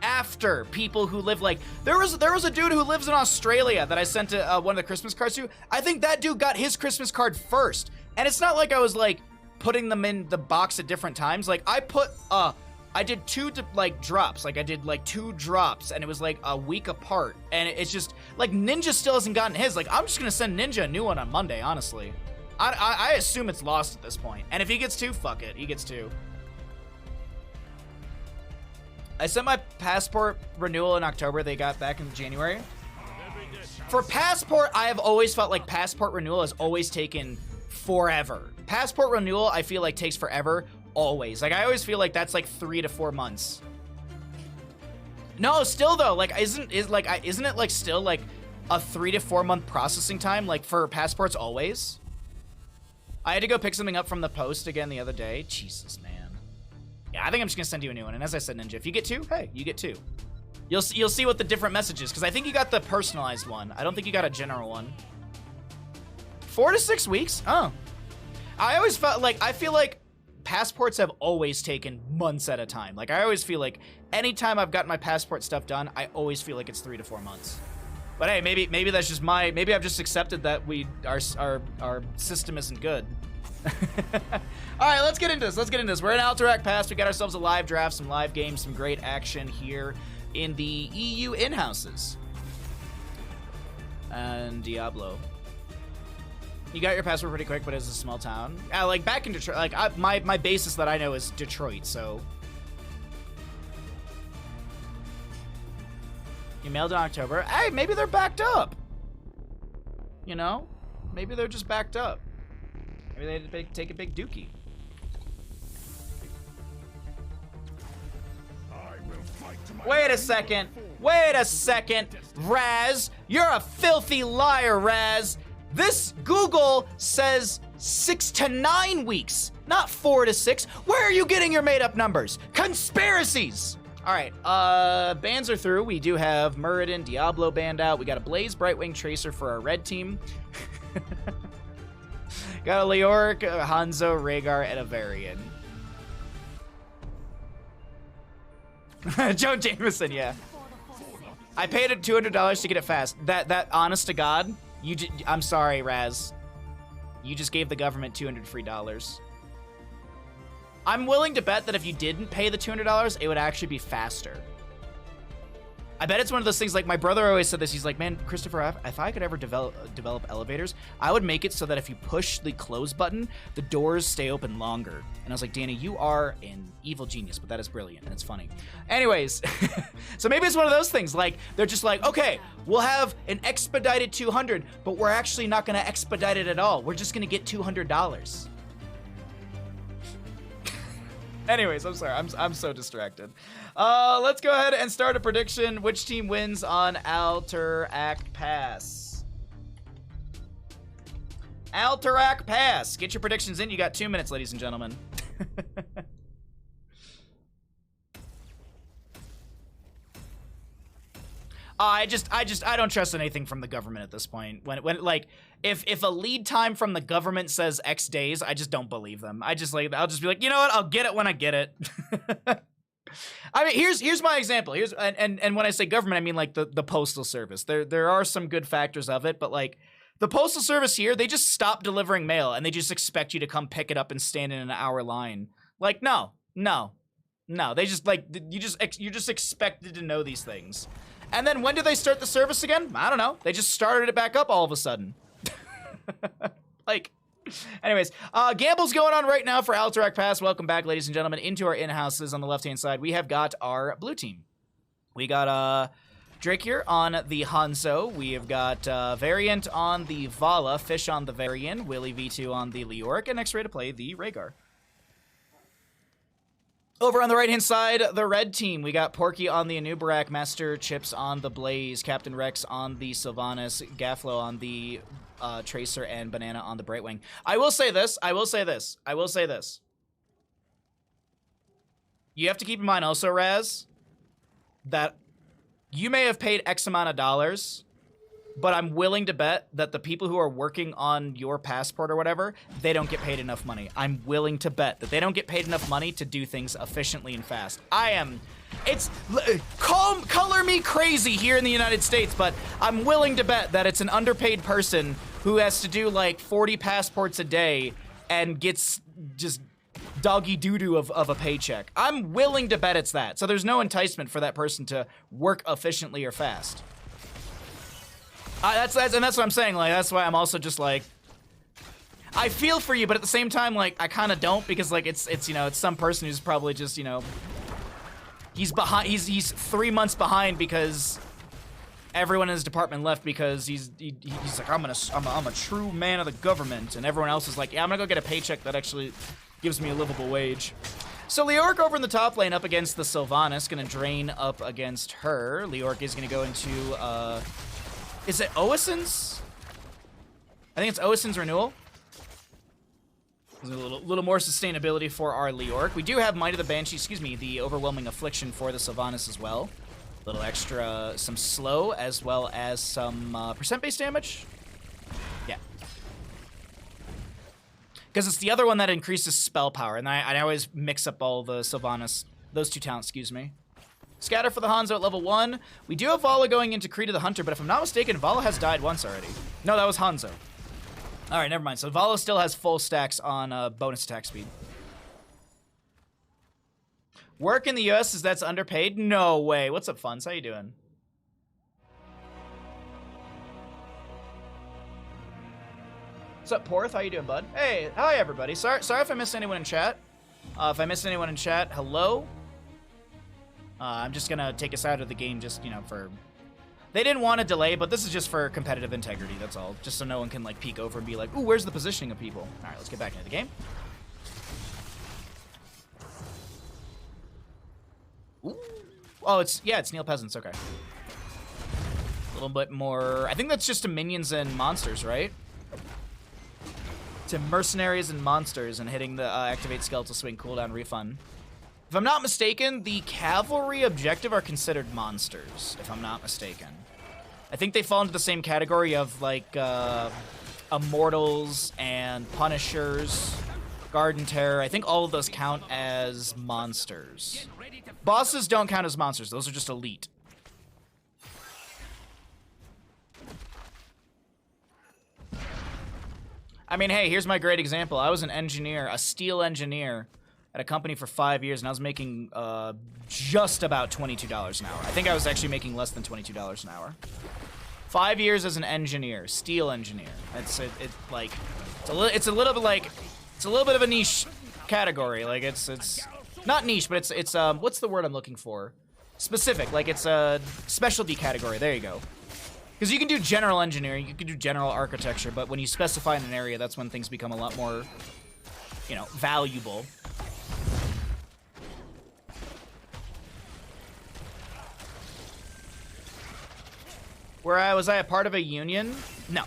S1: after people who live like there was a dude who lives in Australia that I sent to, one of the Christmas cards to. I think that dude got his Christmas card first, and it's not like I was like putting them in the box at different times. Like I did two drops. Like I did like 2 drops, and it was like a week apart. And it's just like Ninja still hasn't gotten his. Like I'm just gonna send Ninja a new one on Monday. Honestly, I assume it's lost at this point. And if he gets 2, fuck it, he gets 2. I sent my passport renewal in October. They got back in January. For passport, I have always felt like passport renewal has always taken forever. Passport renewal, I feel like takes forever. Always. Like, I always feel like that's like 3 to 4 months. No, still though, like, isn't it like still like a 3 to 4 month processing time, like for passports always? I had to go pick something up from the post again the other day. Jesus, man. Yeah, I think I'm just gonna send you a new one. And as I said, Ninja, if you get 2, hey, you get 2. You'll see what the different messages, because I think you got the personalized one. I don't think you got a general one. 4 to 6 weeks? Oh. I always felt like, I feel like passports have always taken months at a time. Like, I always feel like anytime I've gotten my passport stuff done, I always feel like it's 3 to 4 months. But hey, maybe that's just maybe I've just accepted that our system isn't good. All right, let's get into this. We're in Alterac Pass. We got ourselves a live draft, some live games, some great action here in the EU in-houses. And Diablo. You got your passport pretty quick, but it's a small town. Like back in Detroit, like my basis that I know is Detroit, so. You mailed in October. Hey, maybe they're backed up. You know? Maybe they're just backed up. Maybe they had to take a big dookie. Wait a second. Wait a second. Raz, you're a filthy liar, Raz. This Google says 6 to 9 weeks, not 4 to 6. Where are you getting your made-up numbers? Conspiracies! All right, bans are through. We do have Muradin, Diablo banned out. We got a Blaze Brightwing Tracer for our red team. Got a Leoric, Hanzo, Rhaegar, and a Varian. Joe Jameson, yeah. I paid it $200 to get it fast. That honest to God, I'm sorry, Raz. You just gave the government $200 free dollars. I'm willing to bet that if you didn't pay the $200, it would actually be faster. I bet it's one of those things, like my brother always said this. He's like, man, Christopher, if I could ever develop elevators, I would make it so that if you push the close button, the doors stay open longer. And I was like, Danny, you are an evil genius, but that is brilliant and it's funny. Anyways, so maybe it's one of those things. Like, they're just like, okay, we'll have an expedited 200, but we're actually not going to expedite it at all. We're just going to get $200. Anyways, I'm sorry. I'm so distracted. Let's go ahead and start a prediction. Which team wins on Alterac Pass? Alterac Pass. Get your predictions in. You got 2 minutes, ladies and gentlemen. I don't trust anything from the government at this point. When like, if a lead time from the government says X days, I just don't believe them. I'll just be like, you know what? I'll get it when I get it. I mean, here's my example. And when I say government, I mean like the postal service. There are some good factors of it, but like the postal service here, they just stop delivering mail and they just expect you to come pick it up and stand in an hour line. Like, no. They just like, you're just expected to know these things. And then when do they start the service again? I don't know. They just started it back up all of a sudden. Like, anyways, gamble's going on right now for Alterac Pass. Welcome back, ladies and gentlemen, into our in-houses. On the left-hand side, we have got our blue team. We got Drake here on the Hanzo. We have got Variant on the Vala, Fish on the Varian, Willy V2 on the Leoric, and next ready to play the Rhaegar. Over on the right-hand side, the red team, we got Porky on the Anubarak, Master Chips on the Blaze, Captain Rex on the Sylvanas, Gafflo on the Tracer, and Banana on the Brightwing. I will say this. You have to keep in mind also, Raz, that you may have paid X amount of dollars, but I'm willing to bet that the people who are working on your passport or whatever, they don't get paid enough money. I'm willing to bet that they don't get paid enough money to do things efficiently and fast. I am It's color me crazy here in the United States, but I'm willing to bet that it's an underpaid person who has to do like 40 passports a day and gets just doggy doo-doo of a paycheck. I'm willing to bet it's that. So there's no enticement for that person to work efficiently or fast. That's what I'm saying. Like, that's why I'm also just like, I feel for you, but at the same time, like, I kind of don't, because like it's you know, it's some person who's probably just, you know, he's behind. He's 3 months behind because everyone in his department left because he's like, I'm a true man of the government, and everyone else is like, yeah, I'm gonna go get a paycheck that actually gives me a livable wage. So Leoric over in the top lane up against the Sylvanas, gonna drain up against her. Leoric is gonna go into is it Owasson's? I think it's Owasson's renewal. There's a little more sustainability for our Leoric. We do have Might of the Banshee, excuse me, the Overwhelming Affliction for the Sylvanas as well. A little extra, some slow, as well as some percent-based damage. Yeah. Because it's the other one that increases spell power, and I always mix up all the Sylvanas, those two talents, excuse me. Scatter for the Hanzo at level 1. We do have Vala going into Krita the Hunter, but if I'm not mistaken, Vala has died once already. No, that was Hanzo. All right, never mind. So Vala still has full stacks on bonus attack speed. Work in the US is that's underpaid? No way. What's up, Funds? How you doing? What's up, Porth? How you doing, bud? Hey, hi, everybody. Sorry if I missed anyone in chat. If I missed anyone in chat, hello. I'm just gonna take us out of the game just, you know, for... They didn't want a delay, but this is just for competitive integrity, that's all. Just so no one can, like, peek over and be like, ooh, where's the positioning of people? All right, let's get back into the game. Ooh. Oh, it's Neil Peasants, okay. A little bit more... I think that's just to minions and monsters, right? To mercenaries and monsters and hitting the activate skeletal swing cooldown refund. If I'm not mistaken, the cavalry objective are considered monsters, if I'm not mistaken. I think they fall into the same category of, like, Immortals and Punishers, Garden Terror. I think all of those count as monsters. Bosses don't count as monsters. Those are just elite. I mean, hey, here's my great example. I was an engineer, a steel engineer, at a company for 5 years, and I was making just about $22 an hour. I think I was actually making less than $22 an hour. 5 years as an engineer, steel engineer. It's a little bit of a niche category. Like it's not niche, but it's what's the word I'm looking for? Specific. Like it's a specialty category. There you go. Because you can do general engineering, you can do general architecture, but when you specify in an area, that's when things become a lot more, you know, valuable. Was I a part of a union? No.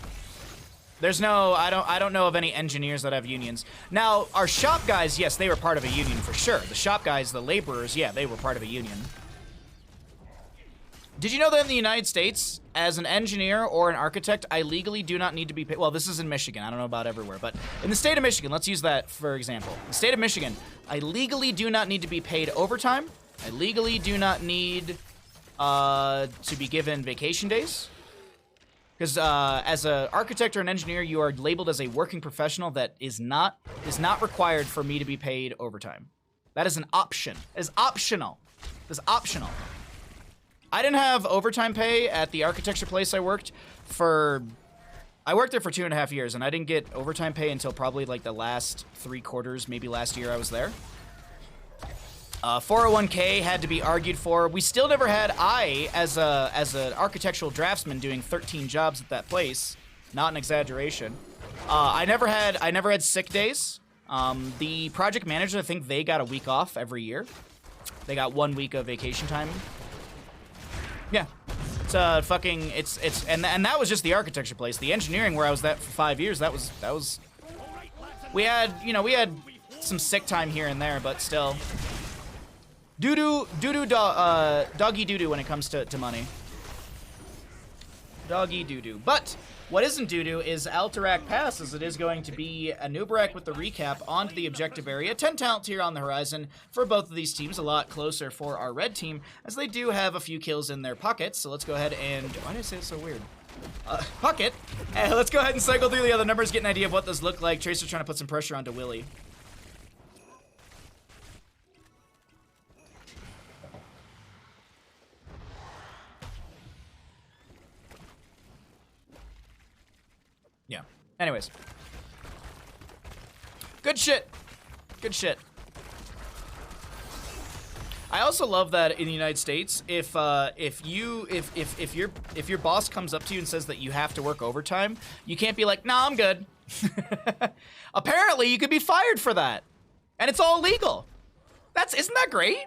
S1: There's no, I don't know of any engineers that have unions. Now, our shop guys, yes, they were part of a union for sure. The shop guys, the laborers, yeah, they were part of a union. Did you know that in the United States, as an engineer or an architect, I legally do not need to be paid? Well, this is in Michigan. I don't know about everywhere, but in the state of Michigan, let's use that for example. The state of Michigan, I legally do not need to be paid overtime. I legally do not need to be given vacation days. Because as an architect or an engineer, you are labeled as a working professional that is not required for me to be paid overtime. That is an option. It is optional. It is optional. I didn't have overtime pay at the architecture place I worked for... I worked there for 2.5 years, and I didn't get overtime pay until probably like the last 3 quarters, maybe last year I was there. 401k had to be argued for. We still never had, as an architectural draftsman doing 13 jobs at that place, not an exaggeration. I never had sick days. The project manager, I think they got a week off every year. They got 1 week of vacation time. Yeah. It's and that was just the architecture place. The engineering where I was at for 5 years, that was we had some sick time here and there, but still. Doggy doo-doo when it comes to money. Doggy doo-doo. But what isn't doo-doo is Alterac Pass, as it is going to be a Nubarak with the recap onto the objective area. 10 talent tier on the horizon for both of these teams. A lot closer for our red team, as they do have a few kills in their pockets. So let's go ahead and... Why did I say it so weird? Pocket. Let's go ahead and cycle through the other numbers, get an idea of what those look like. Tracer trying to put some pressure onto Willie. Yeah. Anyways. Good shit. Good shit. I also love that in the United States, if your boss comes up to you and says that you have to work overtime, you can't be like, "Nah, I'm good." Apparently, you could be fired for that, and it's all legal. Isn't that great?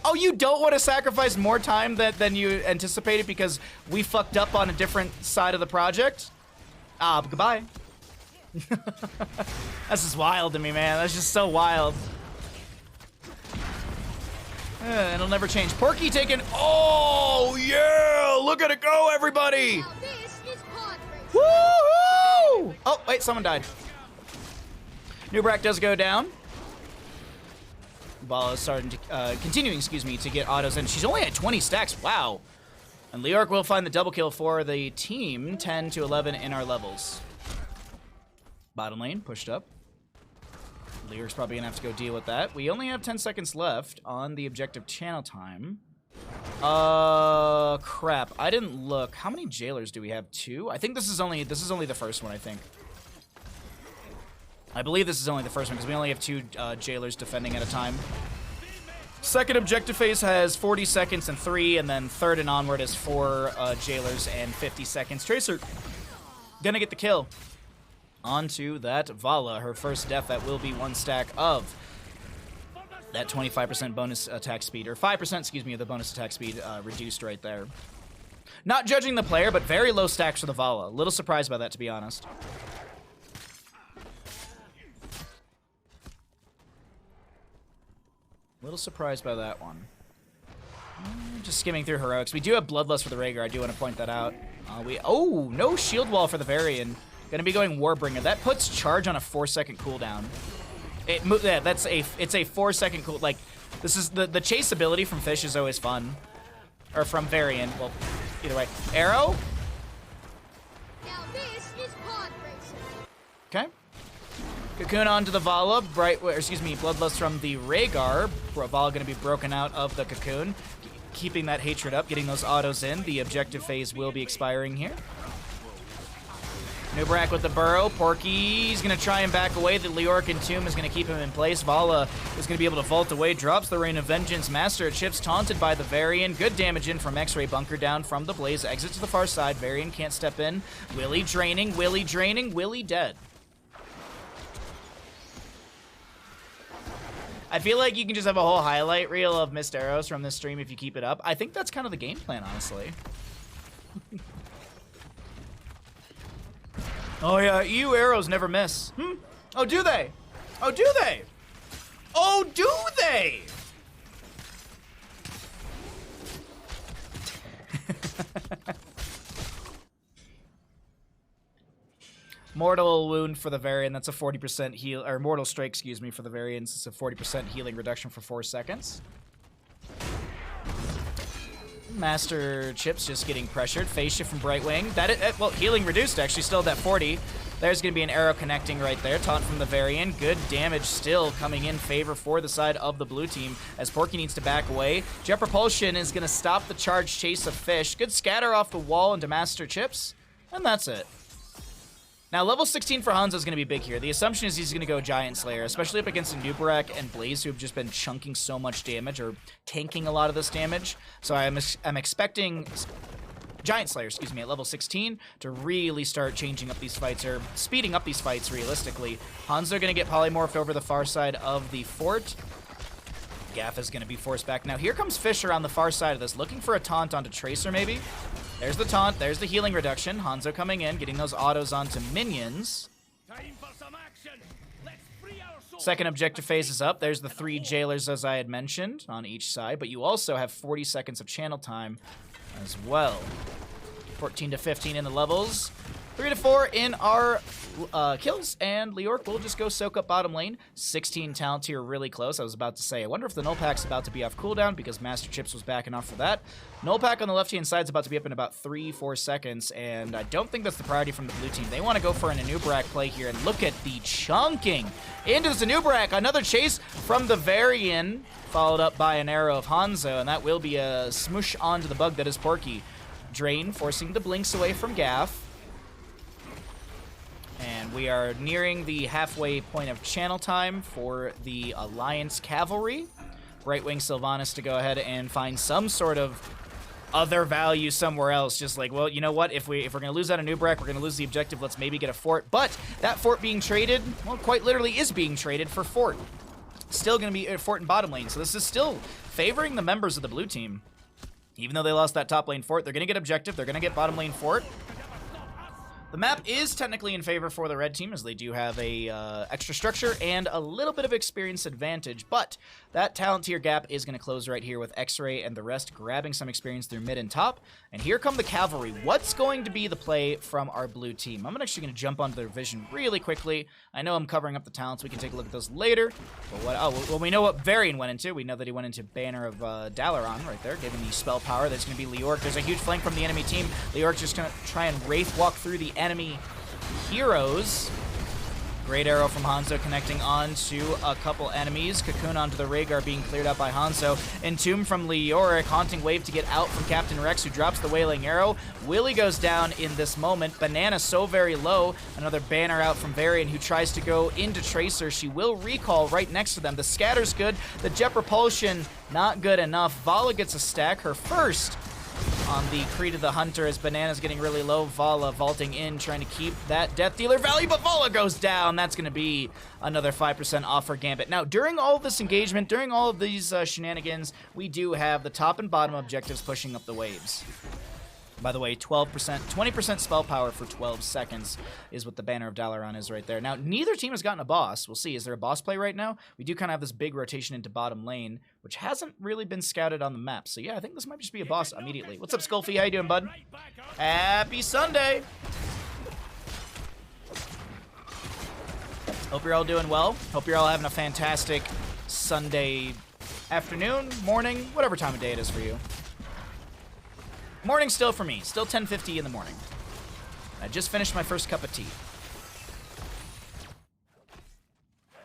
S1: Oh, you don't want to sacrifice more time than you anticipated because we fucked up on a different side of the project? Goodbye. That's just wild to me, man. That's just so wild. It'll never change. Porky taking... Oh, yeah! Look at it go, everybody! Woohoo! Oh, wait, someone died. Nubarak does go down. Ball is starting to... continuing, excuse me, to get autos in. She's only at 20 stacks. Wow. And Leoric will find the double kill for the team. 10 to 11 in our levels. Bottom lane, pushed up. Leoric's probably gonna have to go deal with that. We only have 10 seconds left on the objective channel time. Crap. I didn't look. How many jailers do we have? 2? I think this is only the first one, I think. I believe this is only the first one because we only have 2 jailers defending at a time. Second objective phase has 40 seconds and 3, and then third and onward is 4 jailers and 50 seconds. Tracer gonna get the kill. Onto that Vala, her first death. That will be 1 stack of that 25% bonus attack speed, or 5%, excuse me, of the bonus attack speed reduced right there. Not judging the player, but very low stacks for the Vala. A little surprised by that, to be honest. Little surprised by that one. Just skimming through heroics. We do have Bloodlust for the Rhaegar. I do want to point that out. Oh, no shield wall for the Varian. Gonna be going Warbringer. That puts charge on a 4-second cooldown. It's a 4-second cool. Like, this is the chase ability from Fish is always fun, or from Varian. Well, either way. Arrow.
S2: Now this is pod racing.
S1: Okay. Cocoon onto the Vala. Bloodlust from the Rhaegar. Vala gonna be broken out of the cocoon, keeping that hatred up, getting those autos in. The objective phase will be expiring here. Nubarak with the burrow. Porky's going to try and back away. The Leoric Entomb is going to keep him in place. Vala is going to be able to vault away. Drops the Rain of Vengeance. Master Chips taunted by the Varian. Good damage in from X-Ray. Bunker down from the Blaze. Exit to the far side. Varian can't step in. Willie draining. Willie draining. Willie dead. I feel like you can just have a whole highlight reel of missed arrows from this stream if you keep it up. I think that's kind of the game plan, honestly. Oh yeah, EU arrows never miss. Oh, do they? Oh, do they? Oh, do they? Mortal wound for the Varian. That's a 40% heal, or mortal strike, excuse me, for the Varians. It's a 40% healing reduction for 4 seconds. Master Chips just getting pressured. Phase shift from Brightwing. Well, healing reduced, actually. Still at that 40. There's going to be an arrow connecting right there. Taunt from the Varian. Good damage still coming in favor for the side of the blue team as Porky needs to back away. Jet Propulsion is going to stop the charge chase of Fish. Good scatter off the wall into Master Chips. And that's it. Now, level 16 for Hanzo is going to be big here. The assumption is he's going to go Giant Slayer, especially up against Nubarak and Blaze, who have just been chunking so much damage, or tanking a lot of this damage. So I'm expecting Giant Slayer, excuse me, at level 16 to really start changing up these fights, or speeding up these fights realistically. Hanzo going to get polymorphed over the far side of the fort. Gaff is going to be forced back. Now, here comes Fisher on the far side of this, looking for a taunt onto Tracer, maybe. There's the taunt. There's the healing reduction. Hanzo coming in, getting those autos onto minions.
S2: Time for some action. Let's free our souls.
S1: Second objective phase is up. There's the 3 jailers, as I had mentioned, on each side. But you also have 40 seconds of channel time as well. 14 to 15 in the levels. 3 to 4 in our kills, and Leoric will just go soak up bottom lane. 16 talent here, really close. I was about to say, I wonder if the null pack's about to be off cooldown because Master Chips was backing off for that. Null pack on the left-hand side is about to be up in about 3-4 seconds, and I don't think that's the priority from the blue team. They want to go for an Anub'arak play here, and look at the chunking into the Anub'arak. Another chase from the Varian, followed up by an arrow of Hanzo, and that will be a smoosh onto the bug that is Porky. Drain forcing the blinks away from Gaff. And we are nearing the halfway point of channel time for the Alliance Cavalry. Right Wing Sylvanas to go ahead and find some sort of other value somewhere else. Just like, well, you know what? If we're going to lose that Anub'arak, we're going to lose the objective. Let's maybe get a fort. But that fort being traded, well, quite literally is being traded for fort. Still going to be a fort in bottom lane. So this is still favoring the members of the blue team. Even though they lost that top lane fort, they're going to get objective. They're going to get bottom lane fort. The map is technically in favor for the red team, as they do have a extra structure and a little bit of experience advantage, but that talent tier gap is going to close right here with X-Ray and the rest grabbing some experience through mid and top. And here come the Cavalry. What's going to be the play from our blue team? I'm actually going to jump onto their vision really quickly. I know I'm covering up the talents. We can take a look at those later. But well, we know what Varian went into. We know that he went into Banner of Dalaran right there, giving the spell power. That's going to be Leoric. There's a huge flank from the enemy team. Leoric just going to try and Wraith walk through the enemy heroes. Great arrow from Hanzo connecting on to a couple enemies. Cocoon onto the Rhaegar being cleared out by Hanzo. Entomb from Leoric. Haunting Wave to get out from Captain Rex, who drops the Wailing Arrow. Willie goes down in this moment. Banana so very low. Another banner out from Varian, who tries to go into Tracer. She will recall right next to them. The scatter's good. The Jet Propulsion, not good enough. Vala gets a stack, her first on the Creed of the Hunter, as Banana's getting really low. Vala vaulting in, trying to keep that Death Dealer value, but Vala goes down. That's going to be another 5% off for Gambit. Now, during all of this engagement, during all of these shenanigans, we do have the top and bottom objectives pushing up the waves. By the way, 20% spell power for 12 seconds is what the Banner of Dalaran is right there. Now, neither team has gotten a boss. We'll see. Is there a boss play right now? We do kind of have this big rotation into bottom lane, which hasn't really been scouted on the map. So yeah, I think this might just be a boss immediately. What's up, Skullfy? How you doing, bud? Happy Sunday! Hope you're all doing well. Hope you're all having a fantastic Sunday afternoon, morning, whatever time of day it is for you. Morning still for me. Still 10:50 in the morning. I just finished my first cup of tea.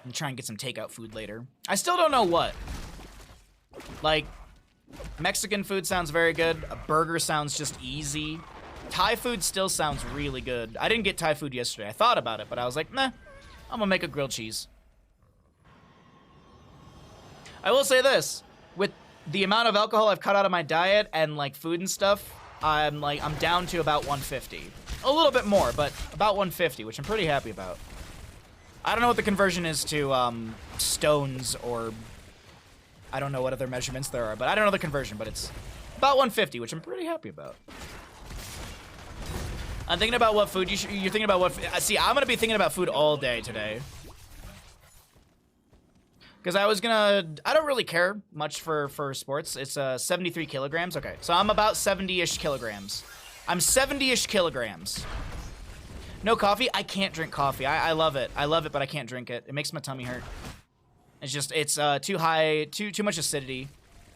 S1: I'm trying to get some takeout food later. I still don't know what. Like, Mexican food sounds very good. A burger sounds just easy. Thai food still sounds really good. I didn't get Thai food yesterday. I thought about it, but I was like, nah, I'm gonna make a grilled cheese. I will say this. With the amount of alcohol I've cut out of my diet and like food and stuff, I'm down to about 150. A little bit more, but about 150, which I'm pretty happy about. I don't know what the conversion is to stones, or I don't know what other measurements there are, but I don't know the conversion, but it's about 150, which I'm pretty happy about. I'm thinking about what food you're thinking about. See, I'm gonna be thinking about food all day today. Because I don't really care much for sports. It's 73 kilograms. Okay, so I'm about 70-ish kilograms. I'm 70-ish kilograms. No coffee? I can't drink coffee. I love it. I love it, but I can't drink it. It makes my tummy hurt. It's just, it's too high, too much acidity.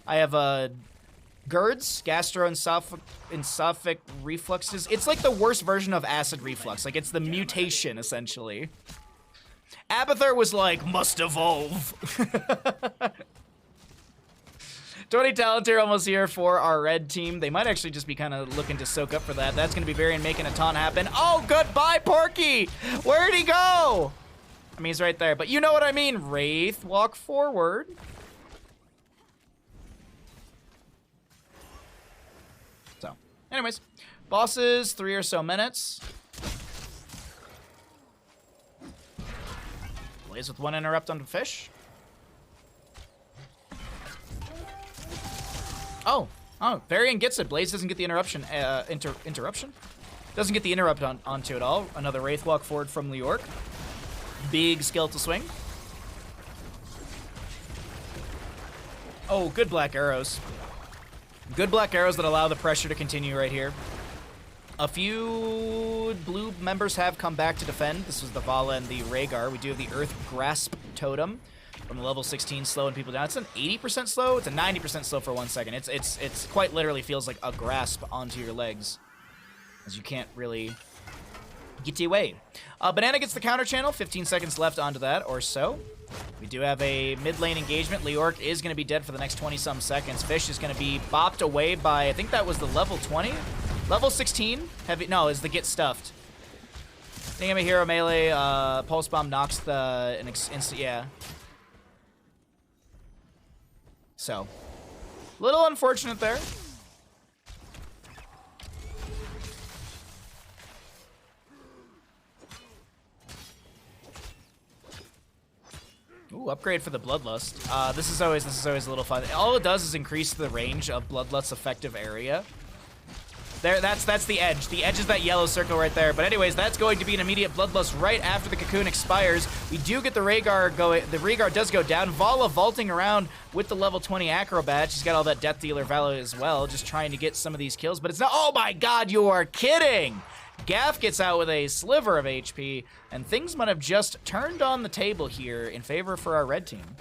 S1: I have GERDs, gastroesophageal refluxes. It's like the worst version of acid reflux. Like, it's the mutation, essentially. Abathur was like, must evolve. 20 talent here almost here for our red team. They might actually just be kind of looking to soak up for that. That's going to be Varian making a taunt happen. Oh, goodbye, Porky. Where'd he go? I mean, he's right there, but you know what I mean. Wraith, walk forward. So, anyways, bosses, 3 or so minutes. Blaze with 1 interrupt on the fish. Oh, Varian gets it. Blaze doesn't get the interruption. Interruption? Doesn't get the interrupt onto it all. Another Wraith walk forward from Leoric. Big skeletal swing. Oh, good black arrows. Good black arrows that allow the pressure to continue right here. A few blue members have come back to defend. This was the Vala and the Rhaegar. We do have the Earth Grasp Totem from the level 16, slowing people down. It's an 80% slow. It's a 90% slow for 1 second. It's quite literally feels like a grasp onto your legs, as you can't really get away. Banana gets the counter channel. 15 seconds left onto that or so. We do have a mid lane engagement. Leoric is going to be dead for the next 20-some seconds. Fish is going to be bopped away by, I think that was the level 20? Level 16? Heavy, no, is the get stuffed. Think I'm a hero melee. Pulse Bomb knocks the instant, yeah. So, little unfortunate there. Ooh, upgrade for the Bloodlust. This is always a little fun. All it does is increase the range of Bloodlust's effective area. There, that's the edge. The edge is that yellow circle right there. But anyways, that's going to be an immediate Bloodlust right after the cocoon expires. We do get the Rhaegar going. The Rhaegar does go down. Vala vaulting around with the level 20 acrobat. She's got all that death dealer value as well, just trying to get some of these kills. But it's not. Oh my God, you are kidding! Gaff gets out with a sliver of HP, and things might have just turned on the table here in favor for our red team.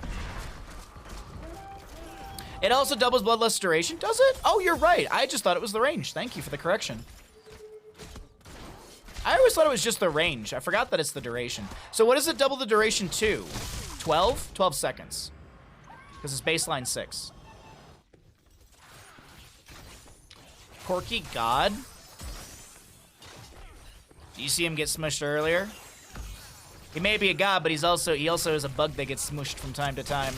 S1: It also doubles Bloodlust duration, does it? Oh, you're right. I just thought it was the range. Thank you for the correction. I always thought it was just the range. I forgot that it's the duration. So what does it double the duration to? 12? 12 seconds. Because it's baseline 6. Porky God? Do you see him get smushed earlier? He may be a god, but he also is a bug that gets smushed from time to time.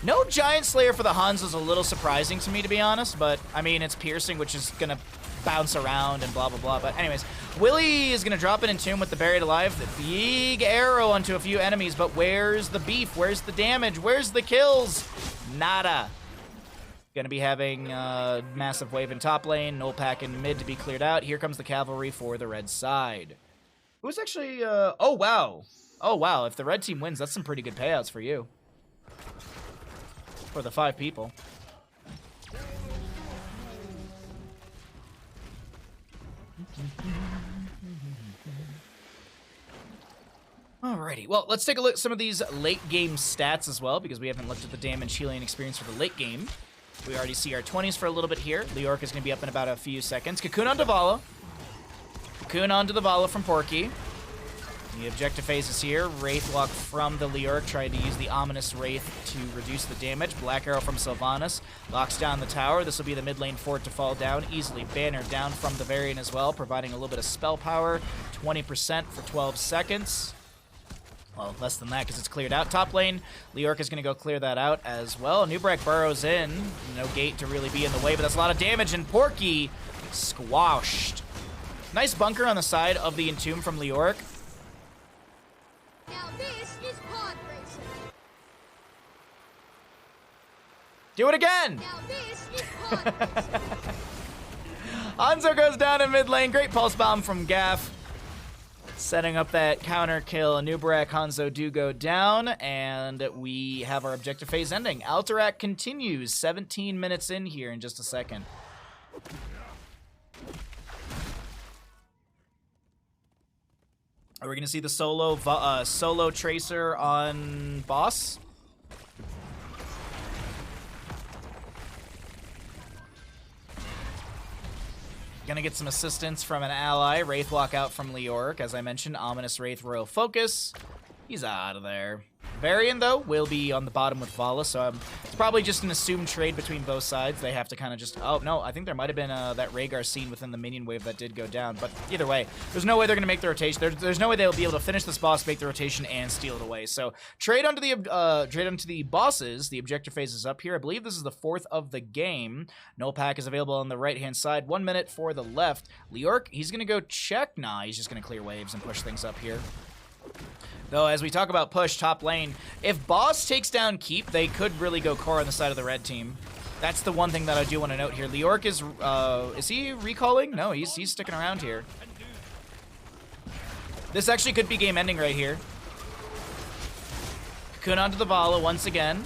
S1: No Giant Slayer for the Huns is a little surprising to me, to be honest, but, I mean, it's piercing, which is gonna bounce around and blah, blah, blah. But anyways, Willie is gonna drop an Entomb with the Buried Alive. The big arrow onto a few enemies, but where's the beef? Where's the damage? Where's the kills? Nada. Gonna be having massive wave in top lane, null pack in mid to be cleared out. Here comes the cavalry for the red side. Who's actually, oh wow. Oh wow, if the red team wins, that's some pretty good payouts for you. For the 5 people. Alrighty, well, let's take a look at some of these late game stats as well, because we haven't looked at the damage healing experience for the late game. We already see our 20s for a little bit here. Leoric is going to be up in about a few seconds. Cocoon onto Vala. Cocoon onto the Vala from Porky. The objective phase is here. Wraithwalk from the Leoric, trying to use the Ominous Wraith to reduce the damage. Black Arrow from Sylvanas locks down the tower. This will be the mid lane fort to fall down. Easily banner down from the Varian as well, providing a little bit of spell power. 20% for 12 seconds. Well, less than that because it's cleared out. Top lane, Leoric is going to go clear that out as well. Nubrak burrows in. No gate to really be in the way, but that's a lot of damage, and Porky squashed. Nice bunker on the side of the Entomb from Leoric.
S3: Now this is pod racing.
S1: Do it again!
S3: Now this is pod racing.
S1: Hanzo goes down in mid lane. Great pulse bomb from Gaff. Setting up that counter kill. Nubarak, Hanzo do go down, and we have our objective phase ending. Alterac continues. 17 minutes in here in just a second. Are we going to see the solo Tracer on boss? Gonna get some assistance from an ally. Wraithwalk out from Leoric. As I mentioned, Ominous Wraith, Royal Focus. He's out of there. Varian, though, will be on the bottom with Vala, so it's probably just an assumed trade between both sides. They have to kind of just... Oh, no, I think there might have been that Rhaegar scene within the minion wave that did go down. But either way, there's no way they're going to make the rotation. There's no way they'll be able to finish this boss, make the rotation, and steal it away. So trade onto the bosses. The objective phase is up here. I believe this is the 4th of the game. Null pack is available on the right-hand side. 1 minute for the left. Leoric, he's going to go check. Nah, he's just going to clear waves and push things up here. Though, as we talk about push top lane, if boss takes down Keep, they could really go core on the side of the red team. That's the one thing that I do want to note here. Leoric is he recalling? No, he's sticking around here. This actually could be game ending right here. Cocoon onto the Vala once again.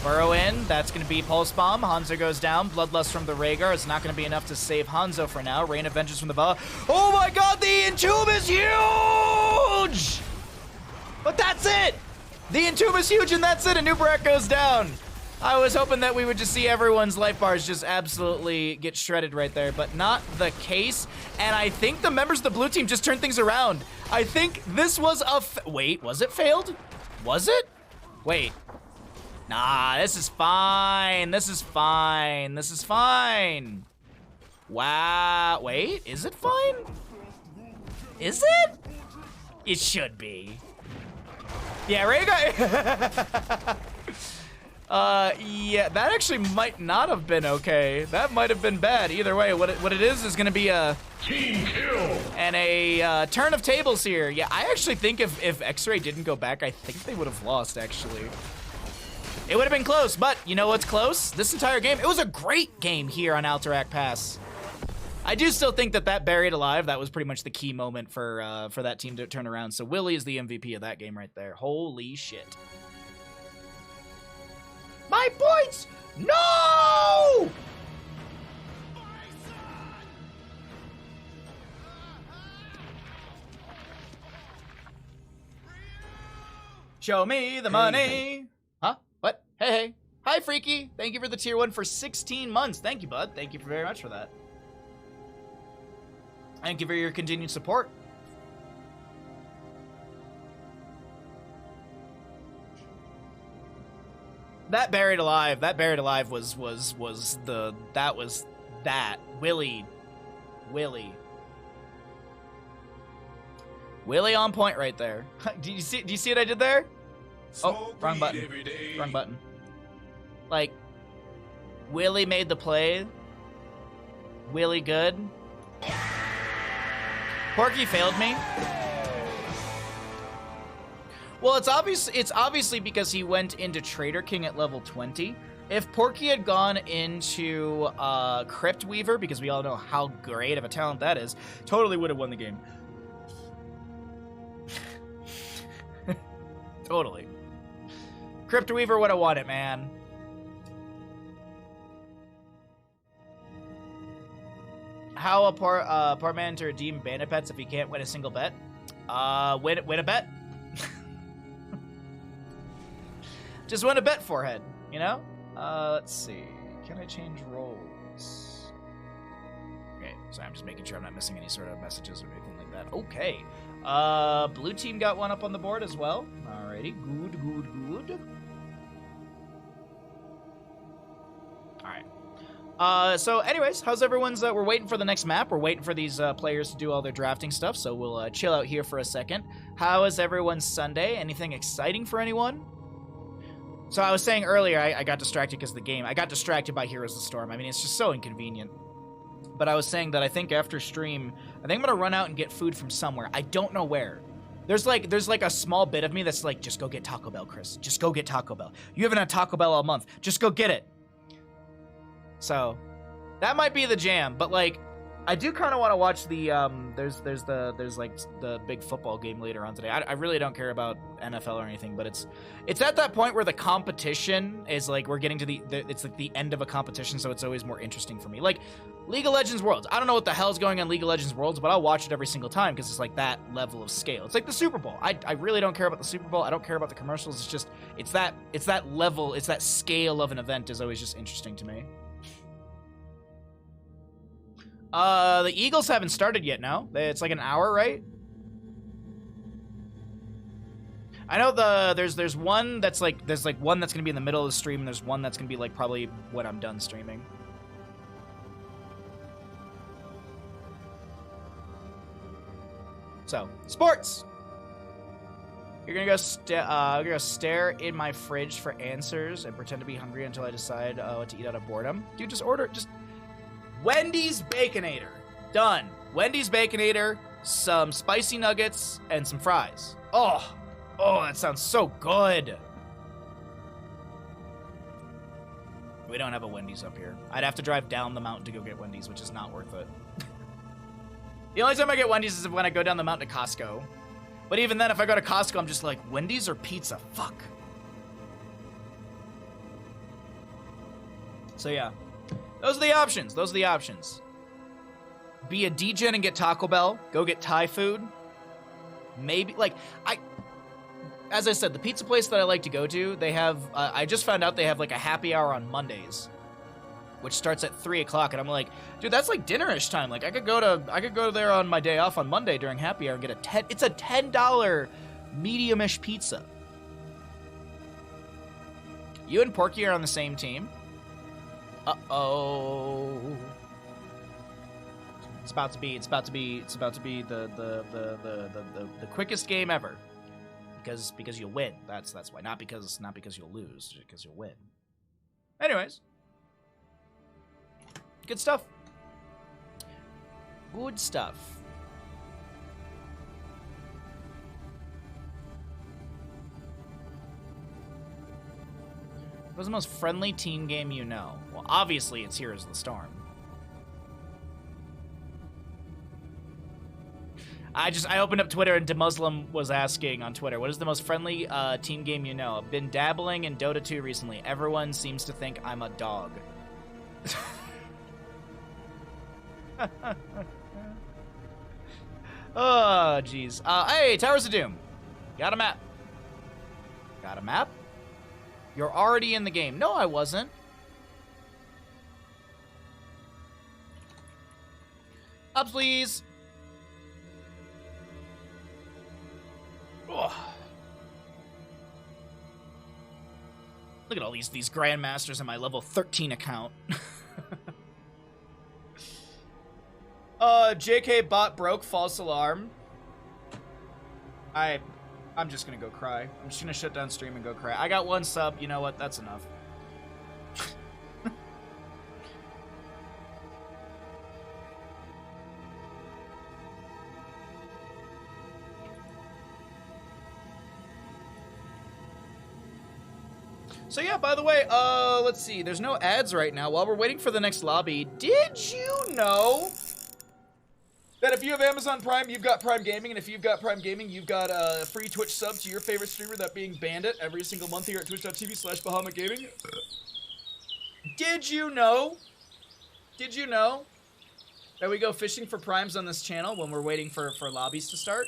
S1: Burrow in. That's going to be Pulse Bomb. Hanzo goes down. Bloodlust from the Rhaegar. It's not going to be enough to save Hanzo for now. Rain of Vengeance from the Vala. Oh my god, the Entomb is huge! But that's it! The Entomb is huge and that's it. Anubarak goes down. I was hoping that we would just see everyone's life bars just absolutely get shredded right there, but not the case. And I think the members of the blue team just turned things around. I think this was a wait, was it failed? Was it? Wait. Nah, this is fine. This is fine. This is fine. Wow. Wait, is it fine? Is it? It should be. Yeah, Rhaegar. Yeah, that actually might not have been okay. That might have been bad. Either way, what it is gonna be a team kill and a turn of tables here. Yeah, I actually think if X-Ray didn't go back, I think they would have lost, actually. It would have been close, but you know what's close? This entire game, it was a great game here on Alterac Pass. I do still think that buried alive, that was pretty much the key moment for that team to turn around. So Willie is the MVP of that game right there. Holy shit. My points! No! Show me the money. Huh? What? Hey, hey. Hi, Freaky. Thank you for the tier 1 for 16 months. Thank you, bud. Thank you very much for that. Thank you for your continued support. That buried alive was that. Willie on point right there. Do you see what I did there? Oh, wrong button. Wrong button. Like, Willie made the play. Willie good. Porky failed me. Well, it's obviously because he went into Trader King at level 20. If Porky had gone into Crypt Weaver, because we all know how great of a talent that is, totally would have won the game. Totally. Crypt Weaver would have won it, man. How a poor man to redeem bandit pets if he can't win a single bet? Win a bet. Just win a bet, forehead, you know? Let's see. Can I change roles? Okay, so I'm just making sure I'm not missing any sort of messages or anything like that. Okay. Blue team got one up on the board as well. Alrighty. Good. Alright. So anyways, how's everyone's, we're waiting for the next map. We're waiting for these players to do all their drafting stuff, so we'll chill out here for a second. How is everyone's Sunday? Anything exciting for anyone? So I was saying earlier, I got distracted because of the game. I got distracted by Heroes of the Storm. I mean, it's just so inconvenient. But I was saying that I think after stream, I think I'm going to run out and get food from somewhere. I don't know where. There's like a small bit of me that's like, just go get Taco Bell, Chris. Just go get Taco Bell. You haven't had Taco Bell all month. Just go get it. So that might be the jam. But like, I do kind of want to watch the, there's like the big football game later on today. I really don't care about NFL or anything, but it's at that point where the competition is like, we're getting to it's like the end of a competition, so it's always more interesting for me. Like, League of Legends Worlds. I don't know what the hell's going on in League of Legends Worlds, but I'll watch it every single time because it's like that level of scale. It's like the Super Bowl. I really don't care about the Super Bowl. I don't care about the commercials. It's just, it's that level, it's that scale of an event is always just interesting to me. The Eagles haven't started yet, no? It's like an hour, right? I know there's one that's like, one that's gonna be in the middle of the stream, and there's one that's gonna be like probably when I'm done streaming. So, sports! You're gonna go stare in my fridge for answers and pretend to be hungry until I decide what to eat out of boredom. Dude, just order, Wendy's Baconator. Done. Wendy's Baconator, some spicy nuggets, and some fries. Oh, that sounds so good. We don't have a Wendy's up here. I'd have to drive down the mountain to go get Wendy's, which is not worth it. The only time I get Wendy's is when I go down the mountain to Costco. But even then, if I go to Costco, I'm just like, Wendy's or pizza? Fuck. So yeah, those are the options. Those are the options. Be a degen and get Taco Bell. Go get Thai food. Maybe, like, as I said, the pizza place that I like to go to, they have, I just found out they have, like, a happy hour on Mondays, which starts at 3 o'clock, and I'm like, dude, that's like dinner-ish time. Like, I could go there on my day off on Monday during happy hour and get it's a $10 medium-ish pizza. You and Porky are on the same team. Uh-oh. It's about to be the quickest game ever. Because you'll win. That's why. Not because you'll lose, because you'll win. Anyways. Good stuff. Good stuff. What's the most friendly team game you know? Well, obviously it's Heroes of the Storm. I opened up Twitter and DeMuslim was asking on Twitter, what is the most friendly team game you know? I've been dabbling in Dota 2 recently. Everyone seems to think I'm a dog. Oh, jeez. Hey, Towers of Doom. Got a map. Got a map? You're already in the game. No, I wasn't. Up, please. Ugh. Look at all these grandmasters in my level 13 account. JK bot broke, false alarm. I'm just gonna go cry. I'm just gonna shut down stream and go cry. I got 1 sub, you know what? That's enough. So yeah, by the way, let's see. There's no ads right now. While we're waiting for the next lobby, did you know that if you have Amazon Prime, you've got Prime Gaming, and if you've got Prime Gaming, you've got a free Twitch sub to your favorite streamer, that being Bandit, every single month here at twitch.tv/Bahamut Gaming? Did you know? Did you know that we go fishing for primes on this channel when we're waiting for lobbies to start?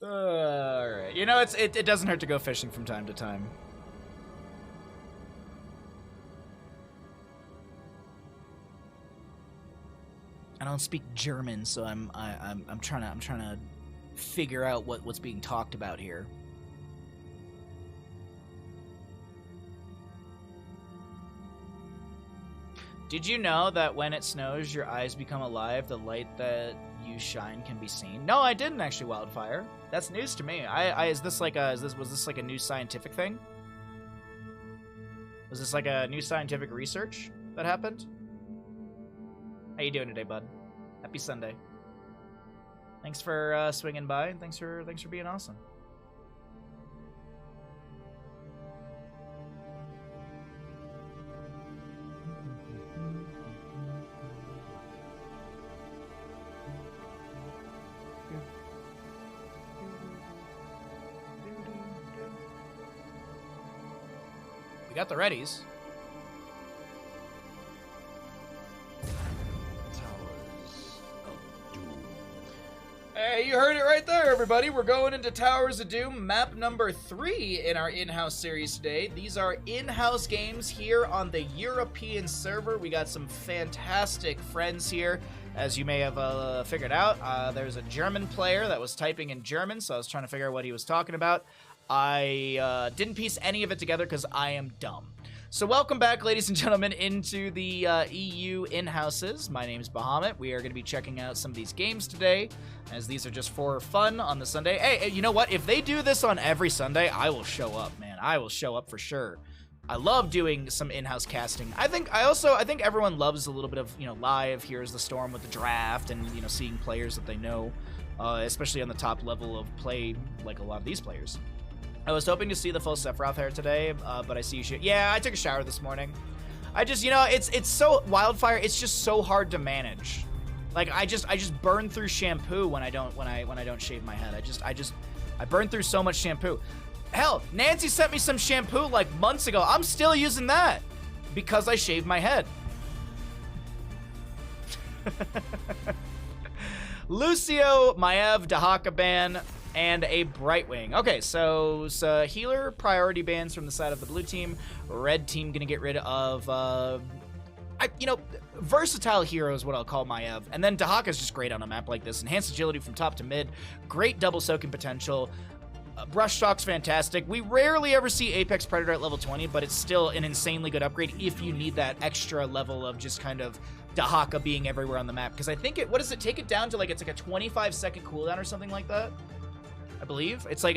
S1: Alright. You know, it doesn't hurt to go fishing from time to time. I don't speak German, so I'm trying to figure out what's being talked about here. Did you know that when it snows, your eyes become alive? The light that you shine can be seen. No, I didn't actually, Wildfire. That's news to me. Was this like a new scientific thing? Was this like a new scientific research that happened? How you doing today, bud? Happy Sunday. Thanks for swinging by, and thanks for being awesome. We got the readies. Hey, you heard it right there, everybody. We're going into Towers of Doom, map number 3 in our in-house series today. These are in-house games here on the European server. We got some fantastic friends here, as you may have figured out. There's a German player that was typing in German, so I was trying to figure out what he was talking about. I didn't piece any of it together because I am dumb. So welcome back, ladies and gentlemen, into the EU in-houses. My name is Bahamut. We are going to be checking out some of these games today, as these are just for fun on the Sunday. Hey, you know what? If they do this on every Sunday, I will show up, man. I will show up for sure. I love doing some in-house casting. I think everyone loves a little bit of, live Here's the Storm with the draft and, seeing players that they know, especially on the top level of play, like a lot of these players. I was hoping to see the full Sephiroth hair today, but I see you should. Yeah, I took a shower this morning. I just, it's so, Wildfire, it's just so hard to manage. Like I just burn through shampoo when I don't shave my head. I burn through so much shampoo. Hell, Nancy sent me some shampoo like months ago. I'm still using that because I shaved my head. Lucio, Maev, Dahaka ban, and a Brightwing. Okay, so healer priority bans from the side of the blue team. Red team gonna get rid of versatile hero is what I'll call Maev. And then Dahaka is just great on a map like this. Enhanced agility from top to mid. Great double soaking potential. Brush Shock's fantastic. We rarely ever see Apex Predator at level 20, but it's still an insanely good upgrade if you need that extra level of just kind of Dahaka being everywhere on the map. Because I think what does it take it down to? Like, it's like a 25-second cooldown or something like that, I believe. It's like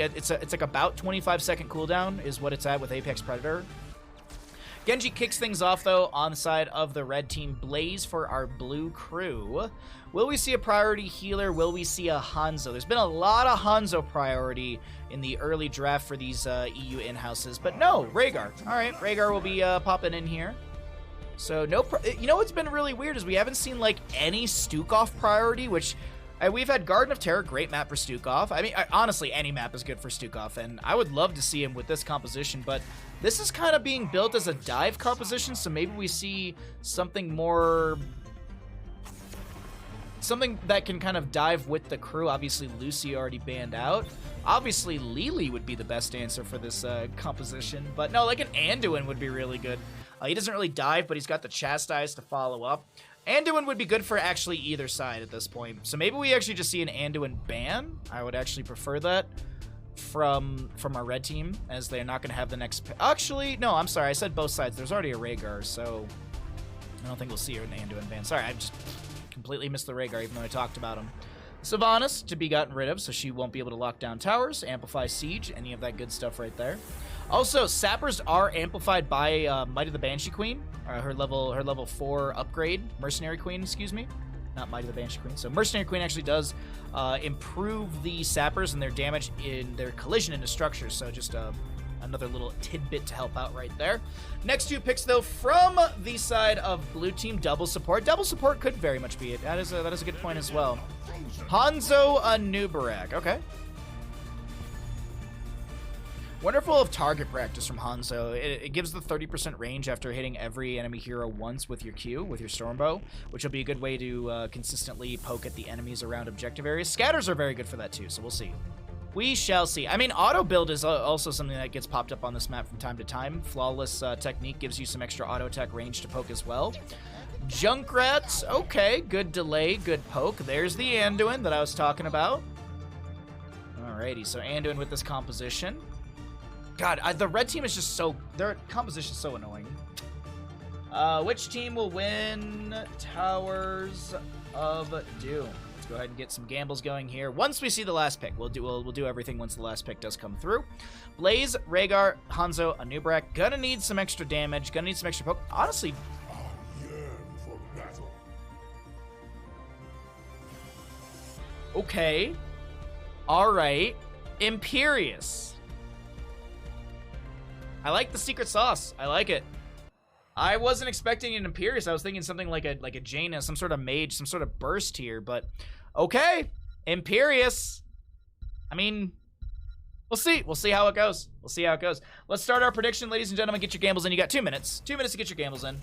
S1: about 25-second cooldown is what it's at with Apex Predator. Genji kicks things off, though, on the side of the red team. Blaze for our blue crew. Will we see a priority healer? Will we see a Hanzo? There's been a lot of Hanzo priority in the early draft for these EU in-houses, but no, Rhaegar. All right, Rhaegar will be popping in here. So no, you know what's been really weird is we haven't seen like any Stukov priority, which we've had Garden of Terror, great map for Stukov. I mean, honestly, any map is good for Stukov, and I would love to see him with this composition, but this is kind of being built as a dive composition, so maybe we see something more... something that can kind of dive with the crew. Obviously, Lucy already banned out. Obviously, Lily would be the best answer for this composition, but no, like an Anduin would be really good. He doesn't really dive, but he's got the Chastise to follow up. Anduin would be good for actually either side at this point. So maybe we actually just see an Anduin ban. I would actually prefer that from our red team, as they're not going to have the next... Actually, no, I'm sorry. I said both sides. There's already a Rhaegar, so I don't think we'll see an Anduin ban. Sorry, I just completely missed the Rhaegar, even though I talked about him. Sylvanas to be gotten rid of, so she won't be able to lock down towers, amplify siege, any of that good stuff right there. Also, sappers are amplified by Might of the Banshee Queen, her level 4 upgrade, Mercenary Queen, excuse me, not Might of the Banshee Queen. So Mercenary Queen actually does improve the sappers and their damage in their collision into structures. So just another little tidbit to help out right there. Next two picks though from the side of blue team, double support. Double support could very much be it. That is a good point as well. Hanzo Anubarak. Okay. Wonderful of target practice from Hanzo. It gives the 30% range after hitting every enemy hero once with your Q, with your Stormbow, which will be a good way to consistently poke at the enemies around objective areas. Scatters are very good for that too, so we'll see. We shall see. I mean, auto build is also something that gets popped up on this map from time to time. Flawless technique gives you some extra auto attack range to poke as well. Junkrats, okay, good delay, good poke. There's the Anduin that I was talking about. Alrighty, so Anduin with this composition. God, the red team is just so... their composition is so annoying. Which team will win Towers of Doom? Let's go ahead and get some gambles going here. Once we see the last pick, we'll do everything once the last pick does come through. Blaze, Rhaegar, Hanzo, Anubarak. Gonna need some extra damage. Gonna need some extra poke. Honestly... okay. Alright. Imperious. I like the secret sauce. I like it. I wasn't expecting an Imperious. I was thinking something like a Jaina, some sort of mage, some sort of burst here, but okay. Imperious. I mean, we'll see. We'll see how it goes. We'll see how it goes. Let's start our prediction, ladies and gentlemen. Get your gambles in. You got 2 minutes. 2 minutes to get your gambles in.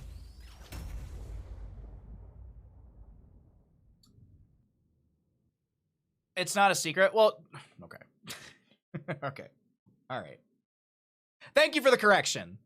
S1: It's not a secret. Well, okay. Okay. All right. Thank you for the correction.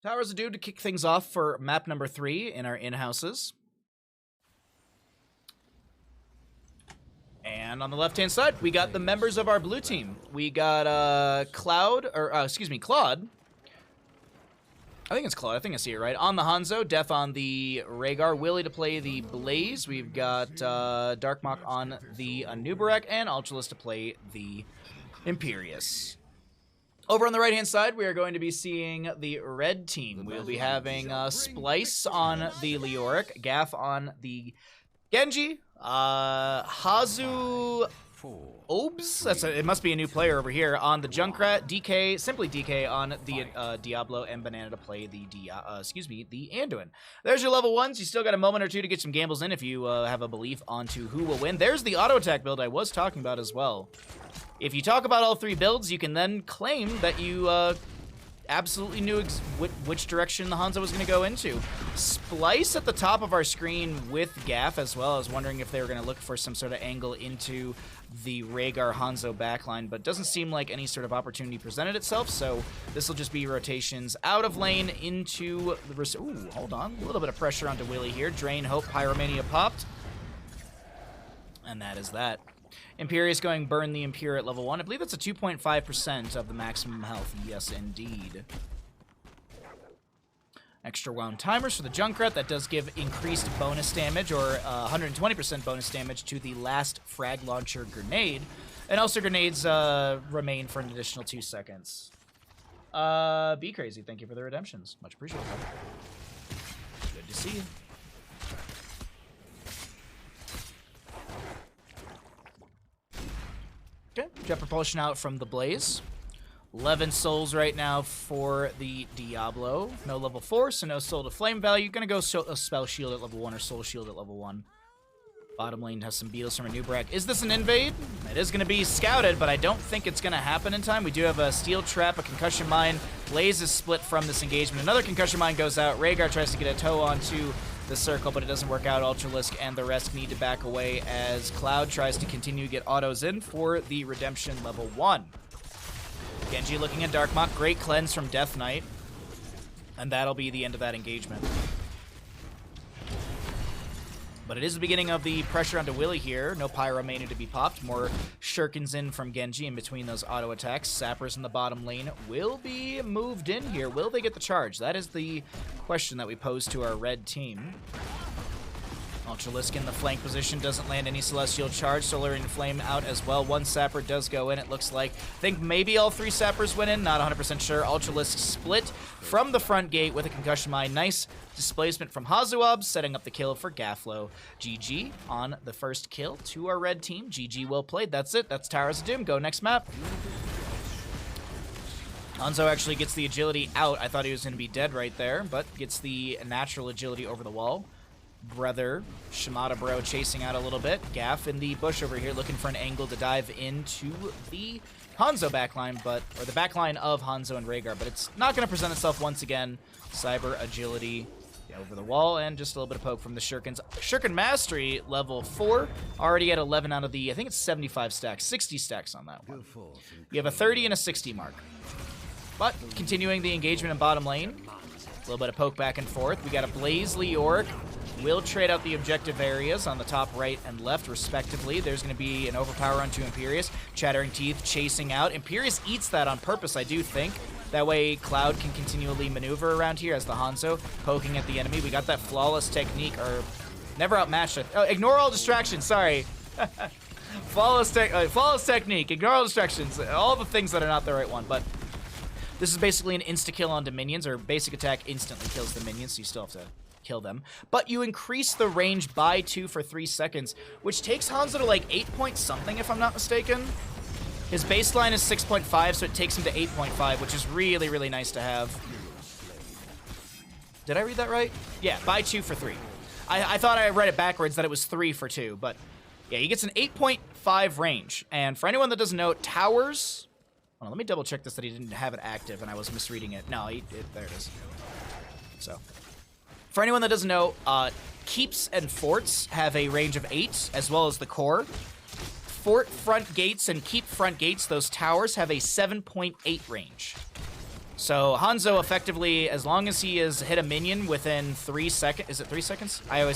S1: Towers of Doom to kick things off for map number 3 in our in-houses. And on the left-hand side, we got the members of our blue team. We got Claude. I think it's Claude. I think I see it right. On the Hanzo, Def on the Rhaegar, Willie to play the Blaze. We've got Darkmok on the Anubarak, and Ultralist to play the Imperious. Over on the right-hand side, we are going to be seeing the red team. We'll be having Splice on the Leoric, Gaff on the Genji, Hazu Obes, it must be a new player over here, on the Junkrat, DK, simply DK on the Diablo, and Banana to play the the Anduin. There's your level 1s. You still got a moment or two to get some gambles in if you have a belief onto who will win. There's the auto attack build I was talking about as well. If you talk about all 3 builds, you can then claim that you absolutely knew which direction the Hanzo was going to go into. Splice at the top of our screen with Gaff as well. I was wondering if they were going to look for some sort of angle into the Rhaegar Hanzo backline, but doesn't seem like any sort of opportunity presented itself, so this will just be rotations out of lane into the... Ooh, hold on. A little bit of pressure onto Willie here. Drain, Hope, Pyromania popped. And that is that. Imperius going burn the Impure at level 1. I believe that's a 2.5% of the maximum health. Yes, indeed. Extra wound timers for the Junkrat. That does give increased bonus damage, or 120% bonus damage to the last frag launcher grenade. And also grenades remain for an additional 2 seconds. Be Crazy, thank you for the redemptions. Much appreciated. Good to see you. Okay, jet propulsion out from the Blaze. 11 souls right now for the Diablo. No level 4, so no soul to flame value. Gonna go a spell shield at level 1 or soul shield at level 1. Bottom lane has some beetles from a new brack. Is this an invade? It is gonna be scouted, but I don't think it's gonna happen in time. We do have a steel trap, a concussion mine. Blaze is split from this engagement. Another concussion mine goes out. Rhaegar tries to get a toe onto the circle, but it doesn't work out. Ultralisk and the rest need to back away as Cloud tries to continue to get autos in for the redemption level 1. Genji looking at Darkmok. Great cleanse from Death Knight. And that'll be the end of that engagement. But it is the beginning of the pressure onto Willie here. No Pyromania to be popped. More shurikens in from Genji in between those auto attacks. Sappers in the bottom lane will be moved in here. Will they get the charge? That is the question that we pose to our red team. Ultralisk in the flank position, doesn't land any Celestial Charge. Solar and Flame out as well. 1 Sapper does go in, it looks like. I think maybe all 3 Sappers went in, not 100% sure. Ultralisk split from the front gate with a Concussion Mine. Nice displacement from Hazuab, setting up the kill for Gafflo. GG on the first kill to our red team. GG, well played. That's it. That's Towers of Doom. Go next map. Hanzo actually gets the agility out. I thought he was going to be dead right there, but gets the natural agility over the wall. Brother, Shimada Bro chasing out a little bit. Gaff in the bush over here looking for an angle to dive into the Hanzo backline, or the backline of Hanzo and Rhaegar, but it's not going to present itself once again. Cyber agility over the wall, and just a little bit of poke from the Shurikens. Shuriken Mastery, level 4, already at 11 out of the, I think it's 75 stacks, 60 stacks on that one. You have a 30 and a 60 mark. But continuing the engagement in bottom lane, a little bit of poke back and forth. We got a Blaze Leoric. Will trade out the objective areas on the top right and left, respectively. There's going to be an overpower onto Imperius. Chattering Teeth chasing out. Imperius eats that on purpose, I do think. That way, Cloud can continually maneuver around here as the Hanzo poking at the enemy. We got that flawless technique, or never outmatched it. Oh, ignore all distractions, sorry. flawless technique, ignore all distractions. All the things that are not the right one, but this is basically an insta-kill onto minions, or basic attack instantly kills the minions, so you still have to kill them. But you increase the range by 2 for 3 seconds, which takes Hanzo to like 8 point something, if I'm not mistaken. His baseline is 6.5, so it takes him to 8.5, which is really, really nice to have. Did I read that right? Yeah, by 2 for 3. I thought I read it backwards, that it was 3 for 2, but yeah, he gets an 8.5 range. And for anyone that doesn't know, towers... Hold on, let me double check this that he didn't have it active and I was misreading it. No, there it is. So... For anyone that doesn't know, keeps and forts have a range of 8, as well as the core. Fort front gates and keep front gates, those towers, have a 7.8 range. So Hanzo effectively, as long as he has hit a minion within 3 seconds, is it 3 seconds? I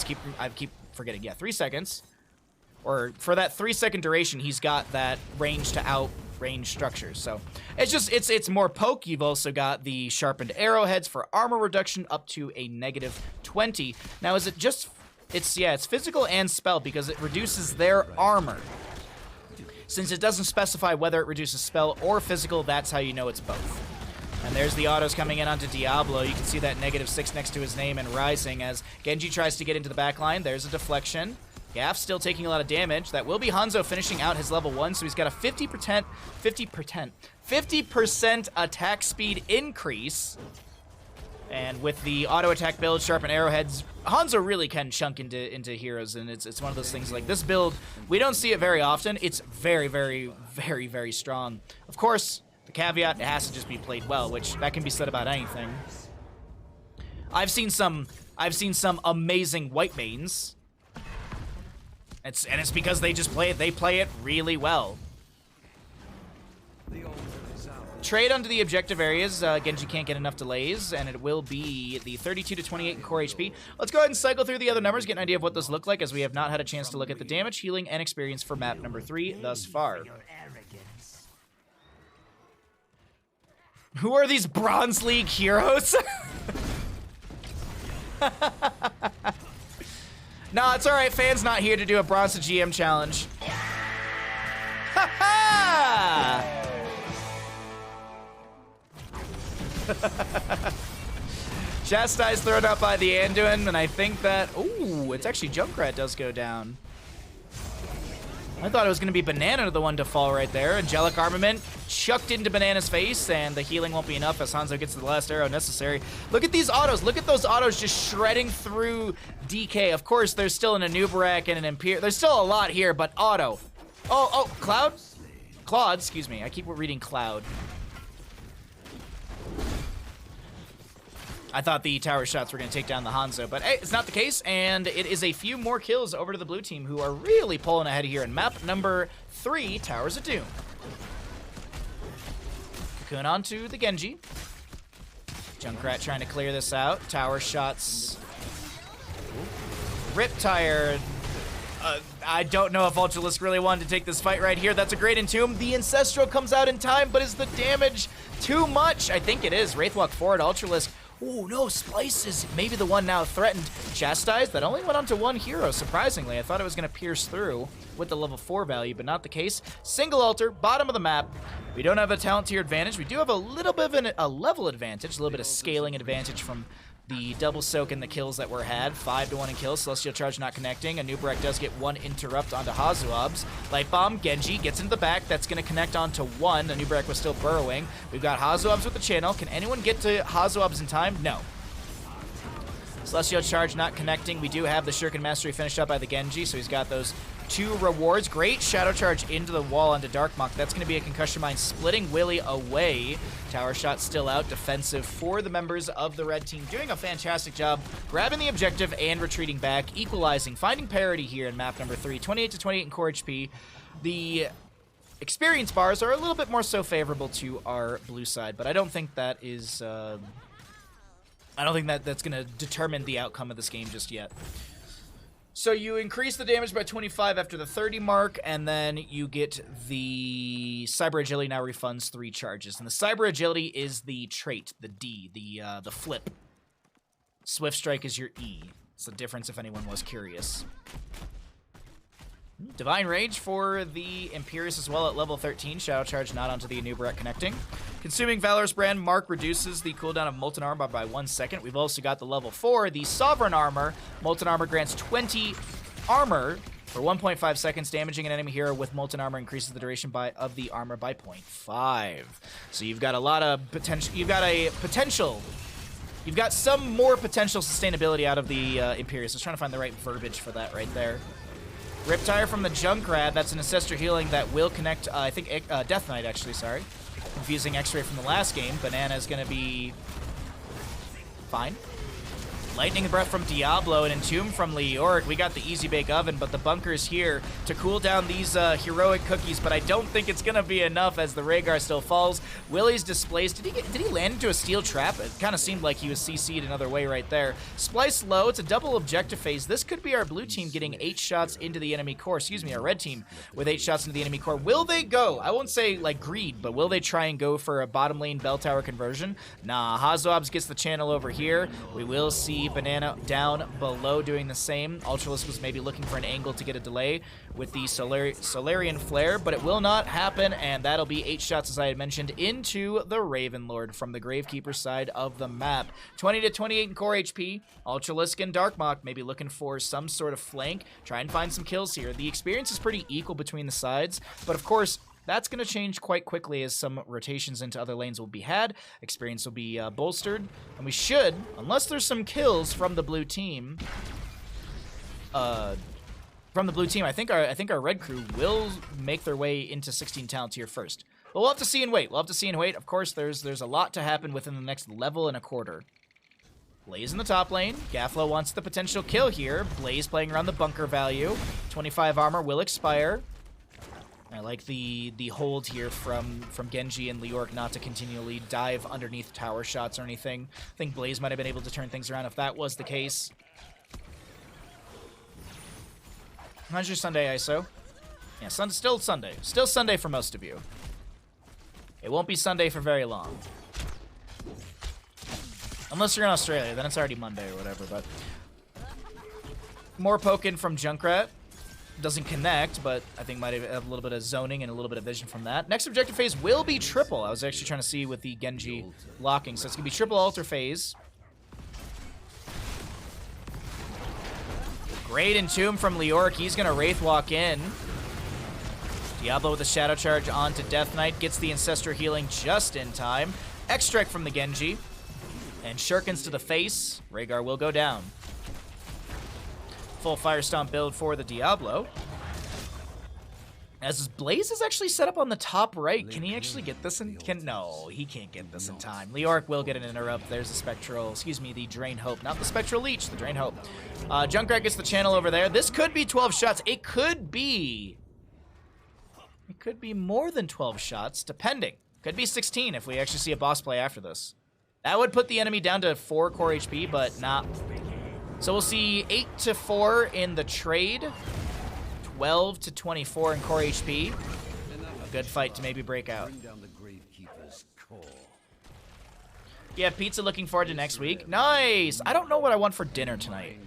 S1: keep forgetting. Yeah, 3 seconds. Or for that 3-second duration, he's got that range to outrange structures. So it's just, it's more poke. You've also got the sharpened arrowheads for armor reduction up to a -20. Now, is it just, it's physical and spell because it reduces their armor. Since it doesn't specify whether it reduces spell or physical, that's how you know it's both. And there's the autos coming in onto Diablo. You can see that -6 next to his name and rising as Genji tries to get into the back line. There's a deflection. Gaff still taking a lot of damage. That will be Hanzo finishing out his level 1, so he's got a 50% attack speed increase. And with the auto attack build, sharpen arrowheads, Hanzo really can chunk into heroes, and it's one of those things like this build, we don't see it very often. It's very, very, very, very strong. Of course, the caveat, it has to just be played well, which that can be said about anything. I've seen some amazing white mains. And it's because they just play it really well. Trade onto the objective areas. Genji can't get enough delays, and it will be the 32 to 28 in core HP. Let's go ahead and cycle through the other numbers, get an idea of what those look like, as we have not had a chance to look at the damage, healing, and experience for map number 3 thus far. Who are these Bronze League heroes? Nah, it's alright. Fan's not here to do a Bronze to GM challenge. Ha ha! Chastise thrown out by the Anduin, and I think that... Ooh, it's actually Junkrat does go down. I thought it was going to be Banana the one to fall right there. Angelic Armament chucked into Banana's face, and the healing won't be enough as Hanzo gets to the last arrow necessary. Look at these autos. Look at those autos just shredding through DK. Of course, there's still an Anubarak and an Imperial. There's still a lot here, but auto. Oh, Cloud? Claude, excuse me. I keep reading Cloud. I thought the tower shots were going to take down the Hanzo, but hey, it's not the case, and it is a few more kills over to the blue team, who are really pulling ahead here in map number 3, Towers of Doom. Cocoon onto the Genji. Junkrat trying to clear this out. Tower shots. Riptire. I don't know if Ultralisk really wanted to take this fight right here. That's a great Entomb. The Ancestral comes out in time, but is the damage too much? I think it is. Wraithwalk forward, Ultralisk. Oh no, Splice is maybe the one now threatened. Chastise, that only went on to one hero, surprisingly. I thought it was going to pierce through with the level 4 value, but not the case. Single altar, bottom of the map. We don't have a talent tier advantage. We do have a little bit of a level advantage, a little bit of scaling advantage from the double soak and the kills that were had. 5-1 in kills. Celestial Charge not connecting. Anubarak does get one interrupt onto Hazuabs. Light Bomb, Genji gets into the back. That's going to connect onto one. Anubarak was still burrowing. We've got Hazuabs with the channel. Can anyone get to Hazuabs in time? No. Celestial Charge not connecting. We do have the Shuriken Mastery finished up by the Genji, so he's got those 2 rewards. Great Shadow Charge into the wall onto Darkmok. That's going to be a Concussion Mine splitting Willy away. Tower shot still out. Defensive for the members of the red team. Doing a fantastic job grabbing the objective and retreating back. Equalizing. Finding parity here in map number 3. 28 to 28 in core HP. The experience bars are a little bit more so favorable to our blue side, but I don't think that is... I don't think that's going to determine the outcome of this game just yet. So you increase the damage by 25 after the 30 mark, and then you get the Cyber Agility now refunds 3 charges. And the Cyber Agility is the trait, the D, the flip. Swift Strike is your E. It's the difference if anyone was curious. Divine Rage for the Imperius as well at level 13. Shadow Charge not onto the Anubarak connecting. Consuming Valorous Brand Mark reduces the cooldown of Molten Armor by 1 second. We've also got the level 4, the Sovereign Armor. Molten Armor grants 20 armor for 1.5 seconds. Damaging an enemy hero with Molten Armor increases the duration of the armor by 0.5. So you've got a lot of potential. You've got some more potential sustainability out of the Imperius. I was trying to find the right verbiage for that right there. Riptire from the Junkrat. That's an Ancestor healing that will connect, I think, Death Knight, actually, sorry. Confusing X-Ray from the last game. Banana is going to be fine. Lightning Breath from Diablo and Entomb from Leoric. We got the Easy Bake Oven, but the bunker's here to cool down these heroic cookies, but I don't think it's going to be enough as the Rhaegar still falls. Willie's displaced. Did he land into a steel trap? It kind of seemed like he was CC'd another way right there. Splice low. It's a double objective phase. This could be our blue team getting 8 shots into the enemy core. Excuse me, our red team with 8 shots into the enemy core. Will they go? I won't say like greed, but will they try and go for a bottom lane bell tower conversion? Nah, Hazuabs gets the channel over here. We will see see Banana down below doing the same. Ultralisk was maybe looking for an angle to get a delay with the Solarian Flare, but it will not happen, and that'll be 8 shots, as I had mentioned, into the Raven Lord from the Gravekeeper side of the map. 20 to 28 in core HP. Ultralisk and Darkmok maybe looking for some sort of flank. Try and find some kills here. The experience is pretty equal between the sides, but of course, that's going to change quite quickly as some rotations into other lanes will be had. Experience will be bolstered. And we should, unless there's some kills from the blue team, I think our red crew will make their way into 16 talent tier first. But we'll have to see and wait. Of course, there's a lot to happen within the next level and a quarter. Blaze in the top lane. Gaflo wants the potential kill here. Blaze playing around the bunker value. 25 armor will expire. I like the hold here from Genji and Leoric not to continually dive underneath tower shots or anything. I think Blaze might have been able to turn things around if that was the case. How's your Sunday, ISO? Yeah, still Sunday. Still Sunday for most of you. It won't be Sunday for very long. Unless you're in Australia, then it's already Monday or whatever, but... More poking from Junkrat. Doesn't connect, but I think might have a little bit of zoning and a little bit of vision from that. Next objective phase will be triple. I was actually trying to see with the Genji locking, so it's going to be triple altar phase. Great entomb from Leoric. He's going to Wraith walk in. Diablo with a Shadow Charge onto Death Knight. Gets the Ancestor healing just in time. Extract from the Genji. And Shurikens to the face. Rhaegar will go down. Full Fire Stomp build for the Diablo. As Blaze is actually set up on the top right. Can he actually get this in? No, he can't get this in time. Leoric will get an interrupt. There's the Spectral, the Drain Hope. Not the Spectral Leech, the Drain Hope. Junkrat gets the channel over there. This could be 12 shots. It could be more than 12 shots, depending. Could be 16 if we actually see a boss play after this. That would put the enemy down to 4 core HP, but not... So we'll see 8 to 4 in the trade, 12 to 24 in core HP. A good fight to maybe break out. Yeah, pizza looking forward to next week. Nice! I don't know what I want for dinner tonight.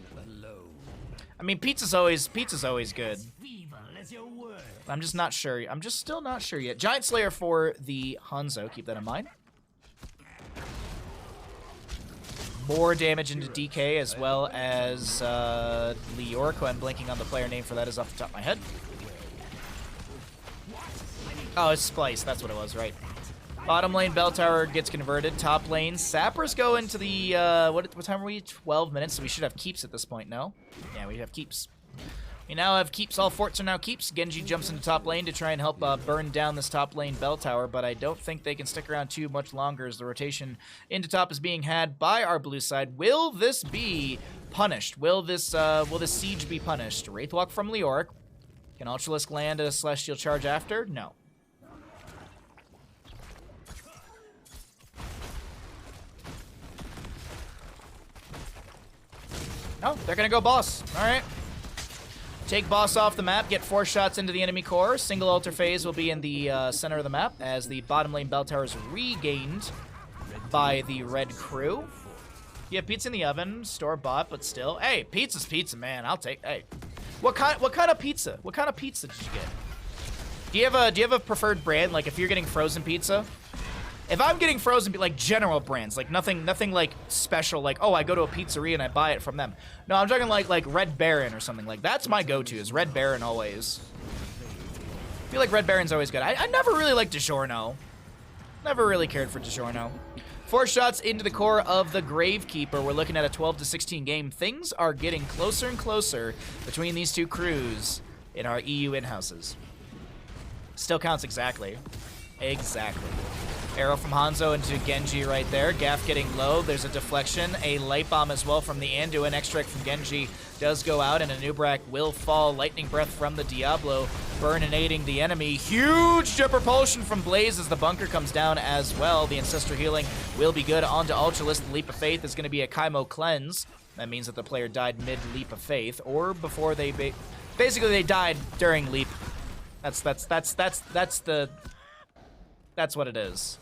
S1: I mean, pizza's always good. I'm just not sure. I'm just still not sure yet. Giant Slayer for the Hanzo, keep that in mind. More damage into DK as well as Leoric, who I'm blanking on the player name for that is off the top of my head. Oh, it's Splice. That's what it was, right. Bottom lane, Bell Tower gets converted. Top lane, Sappers go into the, what time are we? 12 minutes, so we should have keeps at this point, no? Yeah, we have keeps. We now have keeps. All forts are now keeps. Genji jumps into top lane to try and help burn down this top lane Bell Tower, but I don't think they can stick around too much longer as the rotation into top is being had by our blue side. Will this be punished? Will this siege be punished? Wraithwalk from Leoric. Can Ultralisk land a Celestial Charge after? No. No, they're gonna go boss. All right. Take boss off the map, get 4 shots into the enemy core. Single altar phase will be in the center of the map as the bottom lane Bell Tower is regained by the red crew. Yeah, pizza in the oven, store bought, but still. Hey, pizza's pizza, man. I'll take. Hey, what kind of pizza? What kind of pizza did you get? Do you have a preferred brand? Like if you're getting frozen pizza. If I'm getting frozen, like general brands, like nothing like special, like, oh, I go to a pizzeria and I buy it from them. No, I'm talking like Red Baron or something. Like, that's my go-to, is Red Baron always. I feel like Red Baron's always good. I never really liked DiGiorno. Never really cared for DiGiorno. 4 shots into the core of the Gravekeeper. We're looking at a 12 to 16 game. Things are getting closer and closer between these two crews in our EU in-houses. Still counts exactly. Exactly. Arrow from Hanzo into Genji right there. Gaff getting low. There's a deflection. A light bomb as well from the Anduin. Extract from Genji does go out, and a Nubrak will fall. Lightning breath from the Diablo, burninating the enemy. Huge jet propulsion from Blaze as the bunker comes down as well. The Ancestor healing will be good onto Ultralisk. The Leap of Faith is going to be a Kaimo cleanse. That means that the player died mid Leap of Faith, or before they basically they died during Leap. That's what it is.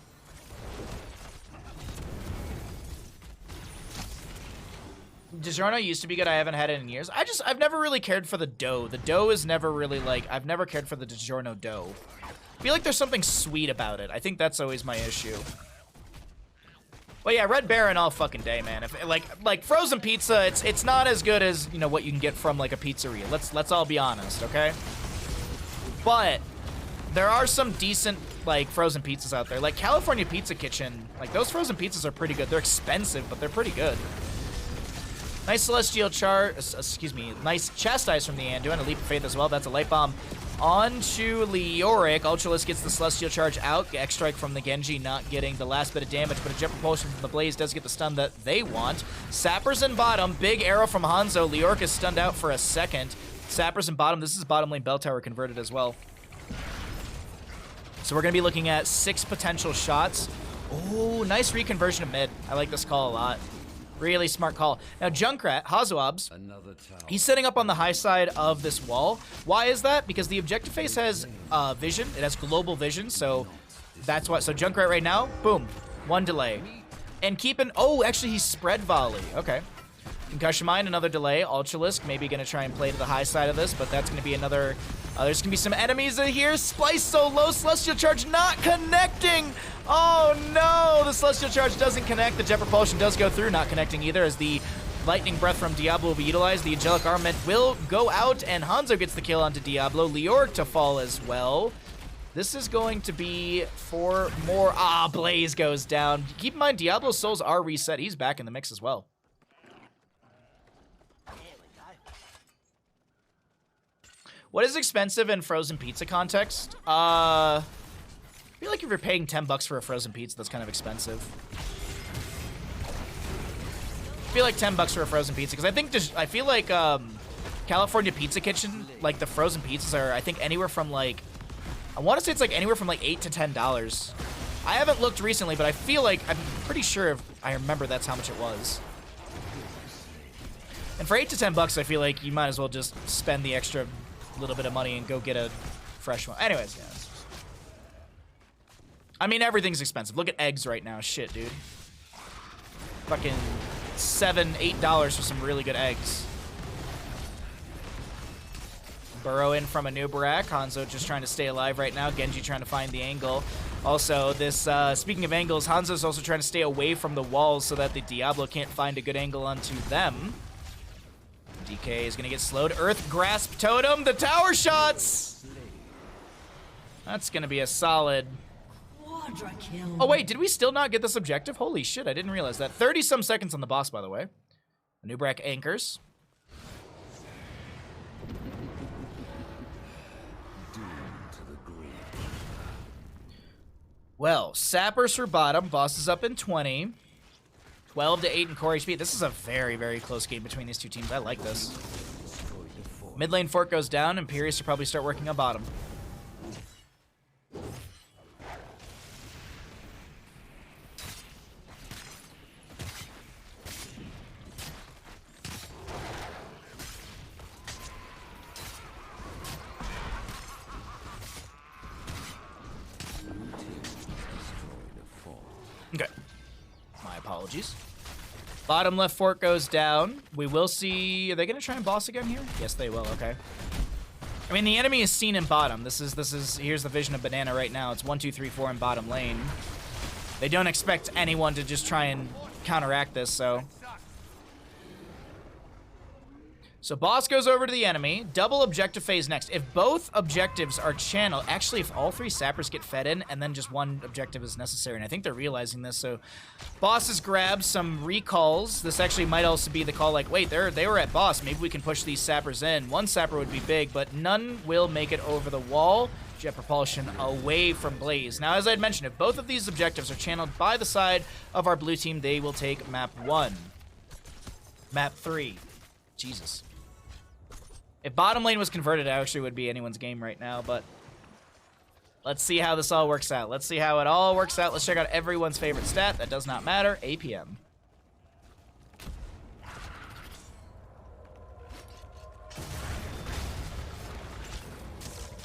S1: DiGiorno used to be good. I haven't had it in years. I've never really cared for the dough. The dough is never really like, I've never cared for the DiGiorno dough. I feel like there's something sweet about it. I think that's always my issue. Well, yeah, Red Baron all fucking day, man. If like frozen pizza, it's not as good as, you know, what you can get from like a pizzeria. Let's all be honest, okay? But there are some decent like frozen pizzas out there. Like California Pizza Kitchen, like those frozen pizzas are pretty good. They're expensive, but they're pretty good. Nice Celestial nice Chastise from the Anduin, a Leap of Faith as well. That's a Light Bomb onto Leoric. Ultralisk gets the Celestial Charge out. X-Strike from the Genji not getting the last bit of damage, but a Jet Propulsion from the Blaze does get the stun that they want. Sappers in bottom. Big arrow from Hanzo. Leoric is stunned out for a second. Sappers in bottom. This is bottom lane Bell Tower converted as well. So we're going to be looking at 6 potential shots. Oh, nice reconversion of mid. I like this call a lot. Really smart call. Now, Junkrat, Hazuabs, he's setting up on the high side of this wall. Why is that? Because the objective phase has vision. It has global vision, so that's why. So Junkrat right now, boom, 1 delay. And keeping, oh, actually he's spread volley. Okay. Concussion Mine, another delay. Ultralisk maybe going to try and play to the high side of this, but that's going to be another... there's going to be some enemies in here. Splice so low. Celestial Charge not connecting. Oh, no. The Celestial Charge doesn't connect. The Jet Propulsion does go through. Not connecting either as the Lightning Breath from Diablo will be utilized. The Angelic Armament will go out, and Hanzo gets the kill onto Diablo. Leoric to fall as well. This is going to be 4 more. Ah, Blaze goes down. Keep in mind, Diablo's souls are reset. He's back in the mix as well. What is expensive in frozen pizza context? I feel like if you're paying $10 for a frozen pizza, that's kind of expensive. I feel like $10 for a frozen pizza because I feel like California Pizza Kitchen, like the frozen pizzas are, I think anywhere from like, I want to say it's like anywhere from like $8 to $10. I haven't looked recently, but I feel like I'm pretty sure I remember that's how much it was. And for $8 to $10, I feel like you might as well just spend the extra little bit of money and go get a fresh one. Anyways, yeah. I mean, everything's expensive. Look at eggs right now. Shit, dude. Fucking $7, $8 for some really good eggs. Burrow in from a new Barak. Hanzo just trying to stay alive right now. Genji trying to find the angle. Also, this, speaking of angles, Hanzo's also trying to stay away from the walls so that the Diablo can't find a good angle onto them. DK is going to get slowed. Earth Grasp Totem. The tower shots! That's going to be a solid... Oh, wait. Did we still not get this objective? Holy shit. I didn't realize that. 30-some seconds on the boss, by the way. Nubrak anchors. Well, Sappers for bottom. Boss is up in 20. 12 to 8 in core HP. This is a very, very close game between these two teams. I like this. Mid lane Fort goes down. Imperius will probably start working on bottom. Okay. My apologies. Bottom left fort goes down. We will see... Are they going to try and boss again here? Yes, they will. Okay. I mean, the enemy is seen in bottom. This is... Here's the vision of Banana right now. It's 1, 2, 3, 4 in bottom lane. They don't expect anyone to just try and counteract this, so... So boss goes over to the enemy. Double objective phase next. If both objectives are channeled, actually if all 3 sappers get fed in and then just 1 objective is necessary, and I think they're realizing this, so bosses grab some recalls. This actually might also be the call like, wait, they were at boss. Maybe we can push these sappers in. 1 sapper would be big, but none will make it over the wall. Jet propulsion away from Blaze. Now, as I had mentioned, if both of these objectives are channeled by the side of our blue team, they will take map 1. Map 3. Jesus. If bottom lane was converted, it actually would be anyone's game right now, but let's see how this all works out. Let's see how it all works out. Let's check out everyone's favorite stat. That does not matter. APM.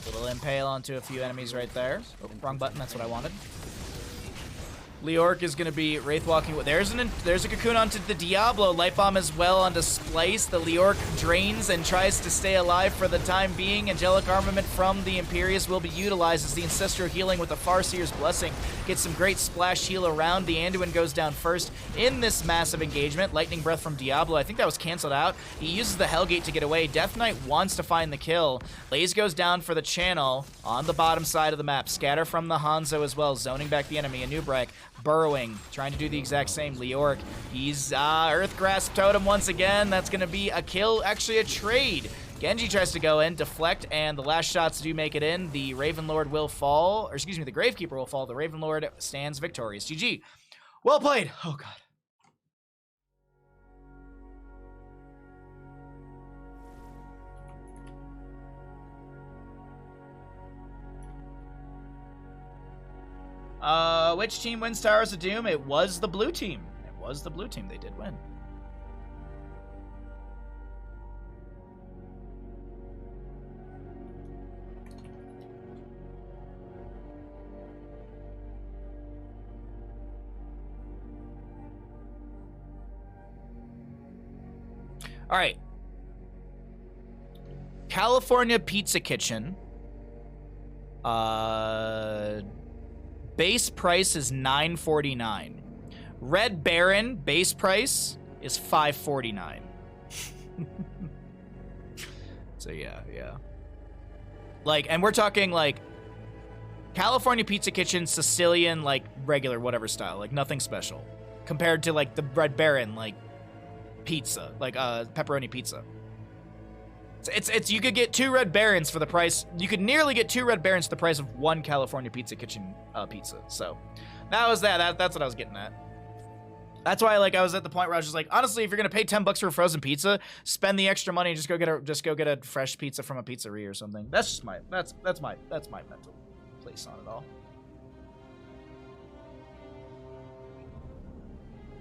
S1: Little impale onto a few enemies right there. Oh, wrong button. That's what I wanted. Leoric is going to be Wraith walking. There's a Cocoon onto the Diablo. Light Bomb as well onto Splice. The Leoric drains and tries to stay alive for the time being. Angelic Armament from the Imperius will be utilized as the Ancestral Healing with the Farseer's Blessing gets some great splash heal around. The Anduin goes down first in this massive engagement. Lightning Breath from Diablo. I think that was canceled out. He uses the Hellgate to get away. Death Knight wants to find the kill. Laze goes down for the channel on the bottom side of the map. Scatter from the Hanzo as well, zoning back the enemy. Anubrek burrowing, trying to do the exact same. Leoric, he's Earth Grasp Totem once again. That's going to be a kill, actually a trade. Genji tries to go in, deflect, and the last shots do make it in. The Raven Lord will fall, or excuse me, the Gravekeeper will fall. The Raven Lord stands victorious. GG. Well played. Oh, God. Which team wins Towers of Doom? It was the blue team. It was the blue team. They did win. All right. California Pizza Kitchen. Base price is $9.49. Red Baron base price is $5.49. So yeah. Like, and we're talking like California Pizza Kitchen, Sicilian, like regular whatever style, like nothing special, compared to like the Red Baron, like pizza, like pepperoni pizza. It's you could get 2 Red Barons for the price. You could nearly get 2 Red Barons for the price of 1 California Pizza Kitchen pizza. So that was that. That's what I was getting at. That's why, like, I was at the point where I was just like, honestly, if you're gonna pay $10 for a frozen pizza, spend the extra money and just go get a fresh pizza from a pizzeria or something. That's just my that's my mental place on it all.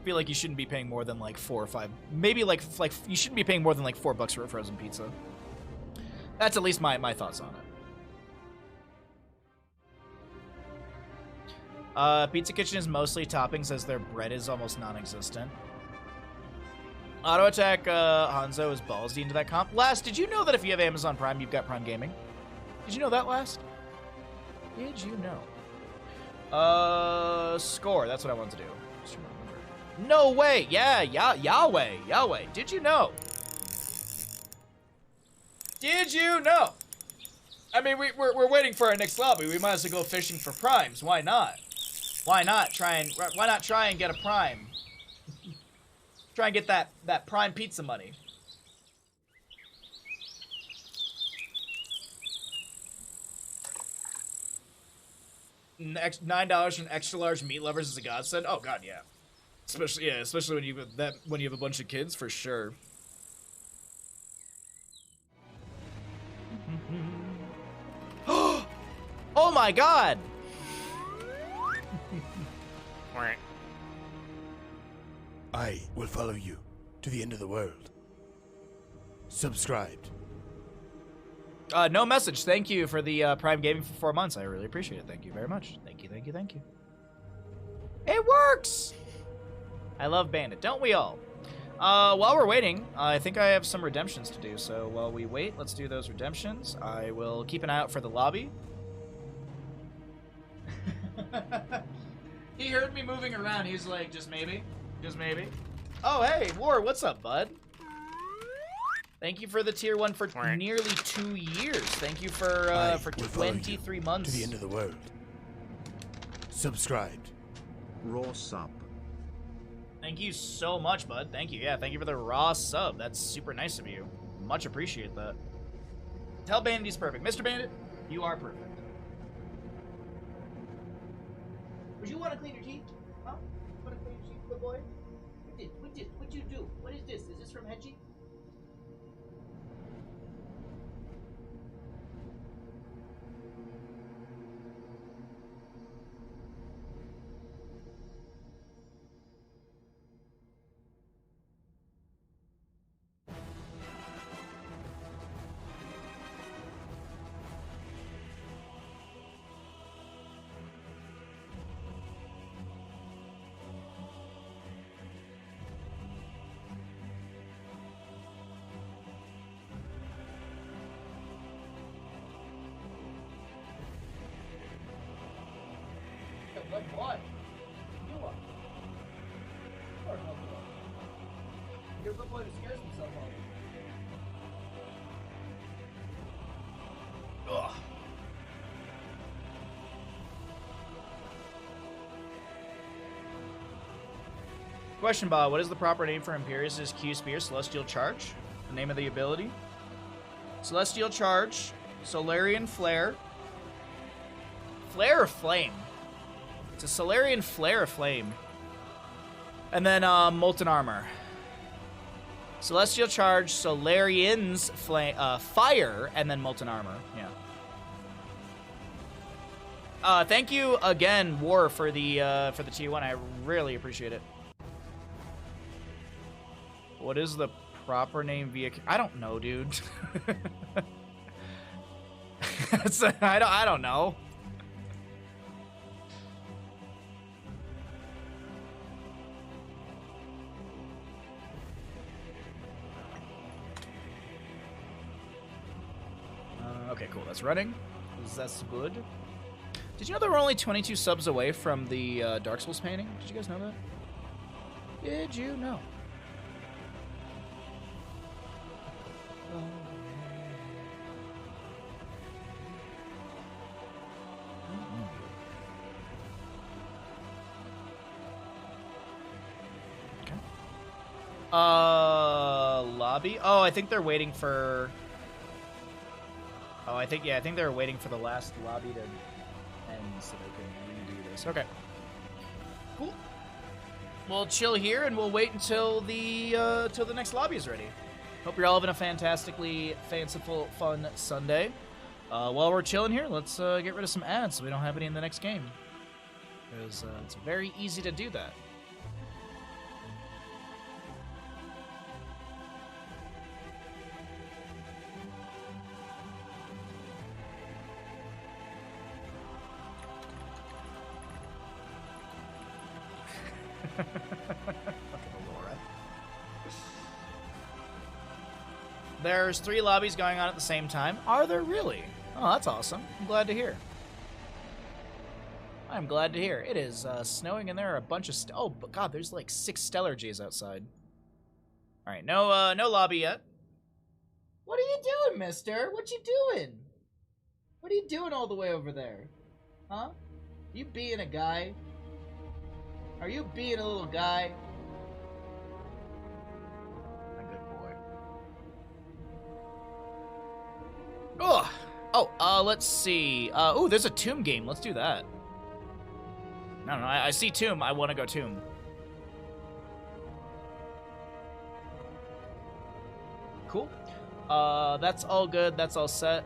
S1: I feel like you shouldn't be paying more than like 4 or 5, maybe like you shouldn't be paying more than like $4 for a frozen pizza. That's at least my thoughts on it. Pizza Kitchen is mostly toppings as their bread is almost non-existent. Auto attack Hanzo is ballsy into that comp. Last, did you know that if you have Amazon Prime, you've got Prime Gaming? Did you know that, Last? Did you know? Score. That's what I wanted to do. Just remember. No way. Yeah, Yahweh. Did you know? Did you know? I mean, we're waiting for our next lobby. We might as well go fishing for primes. Why not? Why not try and get a prime? Try and get that prime pizza money. $9 from extra large meat lovers is a godsend. Oh God, yeah. Especially when you have a bunch of kids, for sure. Oh my God!
S4: I will follow you to the end of the world. Subscribed.
S1: No message. Thank you for the Prime Gaming for 4 months. I really appreciate it. Thank you very much. Thank you. It works! I love Bandit. Don't we all? While we're waiting, I think I have some redemptions to do. So while we wait, let's do those redemptions. I will keep an eye out for the lobby. He heard me moving around. He's like, just maybe. Just maybe. Oh, hey, War, what's up, bud? Thank you for the tier 1 for nearly 2 years. Thank you for 23 months.
S4: To the end of the world. Subscribed.
S5: Raw sub.
S1: Thank you so much, bud. Thank you. Yeah, thank you for the raw sub. That's super nice of you. Much appreciate that. Tell Bandit he's perfect. Mr. Bandit, you are perfect. Would you want to clean your teeth? Huh? Want to clean your teeth, good boy? What you do? What is this? Is this from Hedgie? Like what? You are. You are no boy. You're the boy that scares himself off. Ugh. Question, Bob. What is the proper name for Imperius' Q Spear? Celestial Charge? The name of the ability? Celestial Charge, Solarian Flare. Flare of Flame. It's a Solarian Flare of Flame. And then Molten Armor. Celestial Charge, Solarian's Flame, Fire, and then Molten Armor. Yeah. Thank you again, War, for the T1. I really appreciate it. What is the proper name via... I don't know, dude. I don't know. Okay, cool. That's running. That's good. Did you know there were only 22 subs away from the Dark Souls painting? Did you guys know that? Did you know? Okay. Lobby? Oh, I think they're waiting for... Oh, I think they're waiting for the last lobby to end so they can redo this. Okay. Cool. We'll chill here and we'll wait until the next lobby is ready. Hope you're all having a fantastically fanciful, fun Sunday. While we're chilling here, let's get rid of some ads so we don't have any in the next game. Because it's very easy to do that. There's 3 lobbies going on at the same time. Are there really? Oh, that's awesome. I'm glad to hear. I'm glad to hear. It is snowing and there are a bunch of... oh, God, there's like 6 Stellar Jays outside. All right, no lobby yet. What are you doing, mister? What you doing? What are you doing all the way over there? Huh? You being a guy? Are you being a little guy? A good boy. Ugh. Oh, let's see. Oh, there's a Tomb game. Let's do that. No, I see Tomb. I want to go Tomb. Cool. That's all good. That's all set.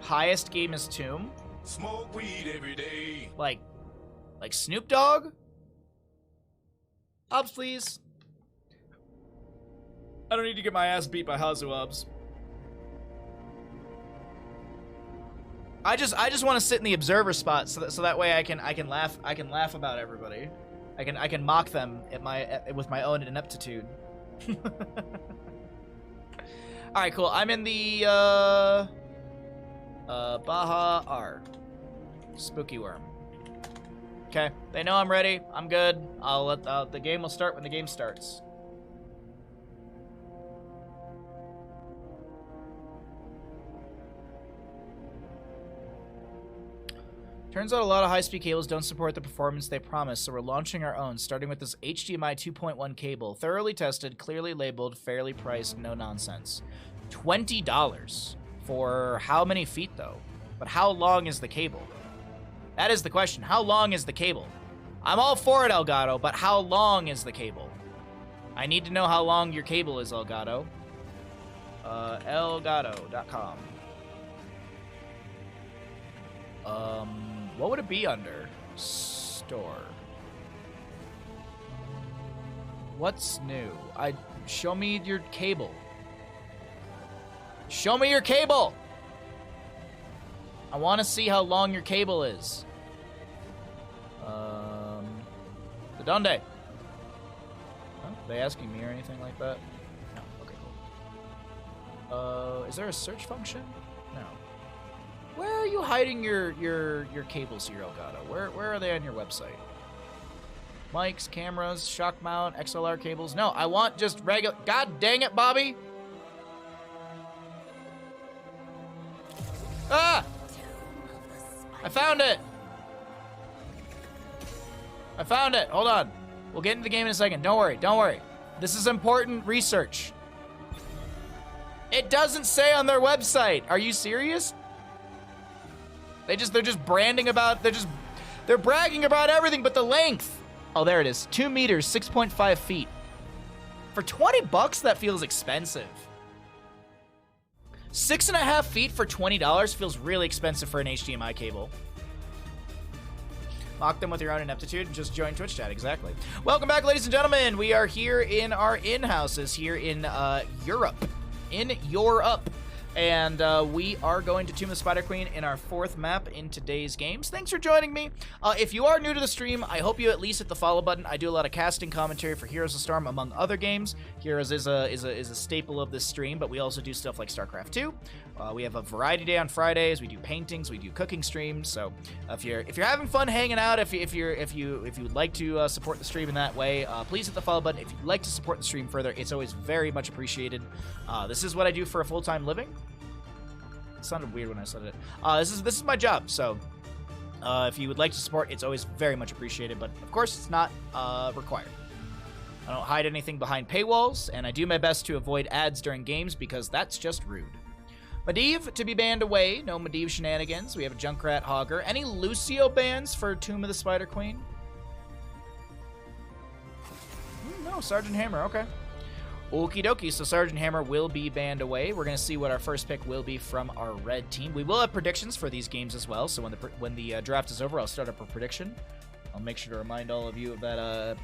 S1: Highest game is Tomb.
S4: Smoke weed every day.
S1: Like Snoop Dogg? Obs, please. I don't need to get my ass beat by Hazu Obs. I just want to sit in the observer spot so that way I can laugh about everybody. I can mock them with my own ineptitude. All right, cool. I'm in the Baha R. Spooky Worm. Okay, they know I'm ready. I'm good. I'll let the game will start when the game starts. Turns out a lot of high-speed cables don't support the performance they promise, so we're launching our own, starting with this HDMI 2.1 cable. Thoroughly tested, clearly labeled, fairly priced, no nonsense. $20 for how many feet, though? But how long is the cable? That is the question. How long is the cable? I'm all for it, Elgato, but how long is the cable? I need to know how long your cable is, Elgato. Elgato.com. What would it be under? Store. What's new? Show me your cable. Show me your cable! I want to see how long your cable is. The Donde. Huh? Are they asking me or anything like that? No. Okay, cool. Is there a search function? No. Where are you hiding your cables here, Elgato? Where are they on your website? Mics, cameras, shock mount, XLR cables. No, I want just regular. God dang it, Bobby! Ah! I found it! I found it. Hold on. We'll get into the game in a second. Don't worry. Don't worry. This is important research. It doesn't say on their website. Are you serious? They're just branding about, they're bragging about everything but the length. Oh, there it is. 2 meters, 6.5 feet. For 20 bucks, that feels expensive. 6.5 feet for $20 feels really expensive for an HDMI cable. Mock them with your own ineptitude and just join Twitch chat, exactly. Welcome back, ladies and gentlemen. We are here in our in-houses here in Europe. In Europe. And we are going to Tomb of the Spider Queen in our 4th map in today's games. Thanks for joining me. If you are new to the stream, I hope you at least hit the follow button. I do a lot of casting commentary for Heroes of Storm, among other games. Heroes is a staple of this stream, but we also do stuff like StarCraft 2. We have a variety day on Fridays. We do paintings. We do cooking streams. So if you're having fun hanging out, if you would like to support the stream in that way, please hit the follow button. If you'd like to support the stream further, it's always very much appreciated. This is what I do for a full-time living. It sounded weird when I said it. This is my job, so if you would like to support, it's always very much appreciated, but of course it's not required. I don't hide anything behind paywalls, and I do my best to avoid ads during games because that's just rude. Medivh to be banned away. No Medivh shenanigans. We have a Junkrat Hogger. Any Lucio bans for Tomb of the Spider Queen? No, Sergeant Hammer. Okay. Okie dokie, so Sergeant Hammer will be banned away. We're going to see what our first pick will be from our red team. We will have predictions for these games as well, so when the draft is over, I'll start up a prediction. I'll make sure to remind all of you of that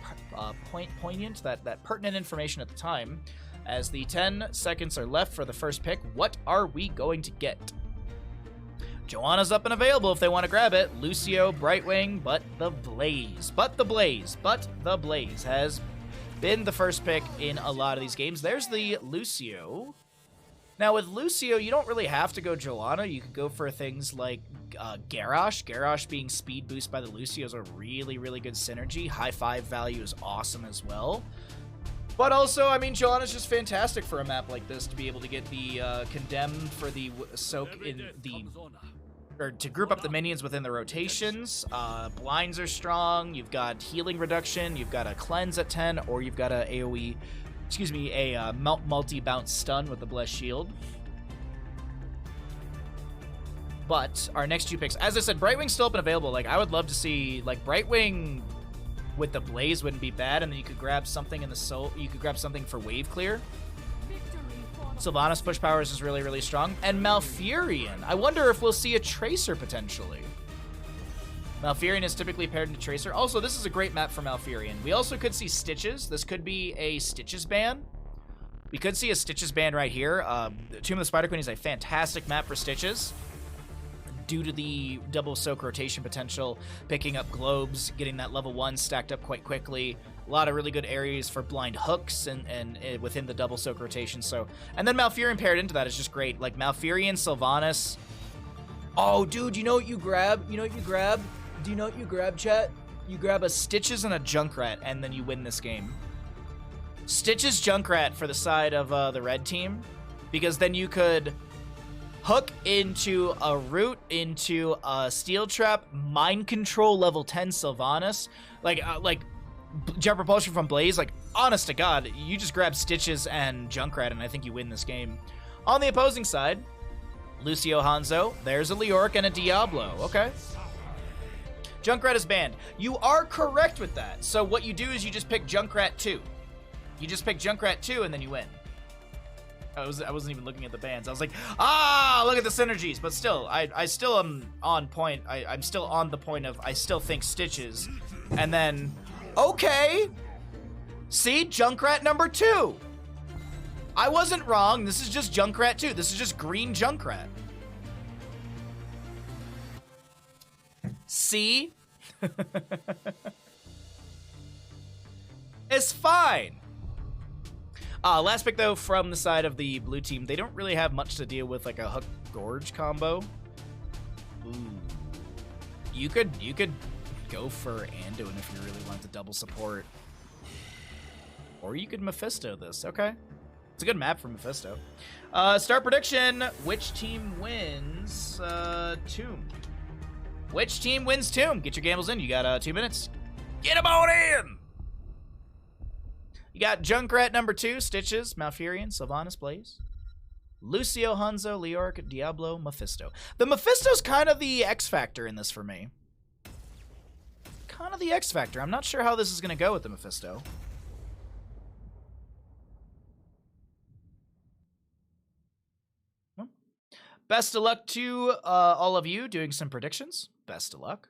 S1: poignant, that pertinent information at the time. As the 10 seconds are left for the first pick, what are we going to get? Joanna's up and available if they want to grab it. Lucio, Brightwing, but the Blaze has been the first pick in a lot of these games. There's the Lucio. Now with Lucio, you don't really have to go Joanna. You could go for things like Garrosh. Garrosh being speed boost by the Lucio is a really, really good synergy. High 5 value is awesome as well. But also, I mean, Joanna's just fantastic for a map like this to be able to get the Condemned for the soak in the... or to group up the minions within the rotations. Blinds are strong. You've got healing reduction. You've got a cleanse at 10, or you've got a AoE, a multi-bounce stun with the Blessed Shield. But our next 2 picks, as I said, Brightwing's still up and available. Like, I would love to see, like, Brightwing with the Blaze wouldn't be bad, and then you could grab something in the soul. You could grab something for wave clear. Sylvanas push powers is really, really strong. And Malfurion. I wonder if we'll see a Tracer potentially. Malfurion is typically paired into Tracer. Also, this is a great map for Malfurion. We also could see Stitches. This could be a Stitches ban. We could see a Stitches ban right here. Tomb of the Spider Queen is a fantastic map for Stitches, due to the double soak rotation potential, picking up globes, getting that level 1 stacked up quite quickly. A lot of really good areas for blind hooks and within the double soak rotation. So, and then Malfurion paired into that is just great. Like Malfurion, Sylvanas. Oh, dude, you know what you grab? You know what you grab? Do you know what you grab, chat? You grab a Stitches and a Junkrat, and then you win this game. Stitches Junkrat for the side of the red team, because then you could hook into a root, into a steel trap, mind control level 10 Sylvanas, like jet propulsion from Blaze. Like, honest to God, you just grab Stitches and Junkrat, and I think you win this game. On the opposing side, Lucio Hanzo. There's a Leoric and a Diablo. Okay. Junkrat is banned. You are correct with that. So what you do is you just pick Junkrat 2. You just pick Junkrat 2, and then you win. I wasn't even looking at the bans. I was like, look at the synergies. But still, I still am on point. I'm still on the point of, I still think Stitches. And then, okay. See, Junkrat number 2. I wasn't wrong. This is just Junkrat 2. This is just green Junkrat. See? It's fine. Last pick, though, from the side of the blue team. They don't really have much to deal with, like a Hook Gorge combo. Ooh. You could go for Anduin if you really wanted to double support. Or you could Mephisto this. Okay. It's a good map for Mephisto. Start prediction. Which team wins Tomb? Which team wins Tomb? Get your gambles in. You got 2 minutes. Get them on in! You got Junkrat number 2, Stitches, Malfurion, Sylvanas, Blaze. Lucio, Hanzo, Leoric, Diablo, Mephisto. The Mephisto's kind of the X factor in this for me. Kind of the X factor. I'm not sure how this is going to go with the Mephisto. Best of luck to all of you doing some predictions. Best of luck.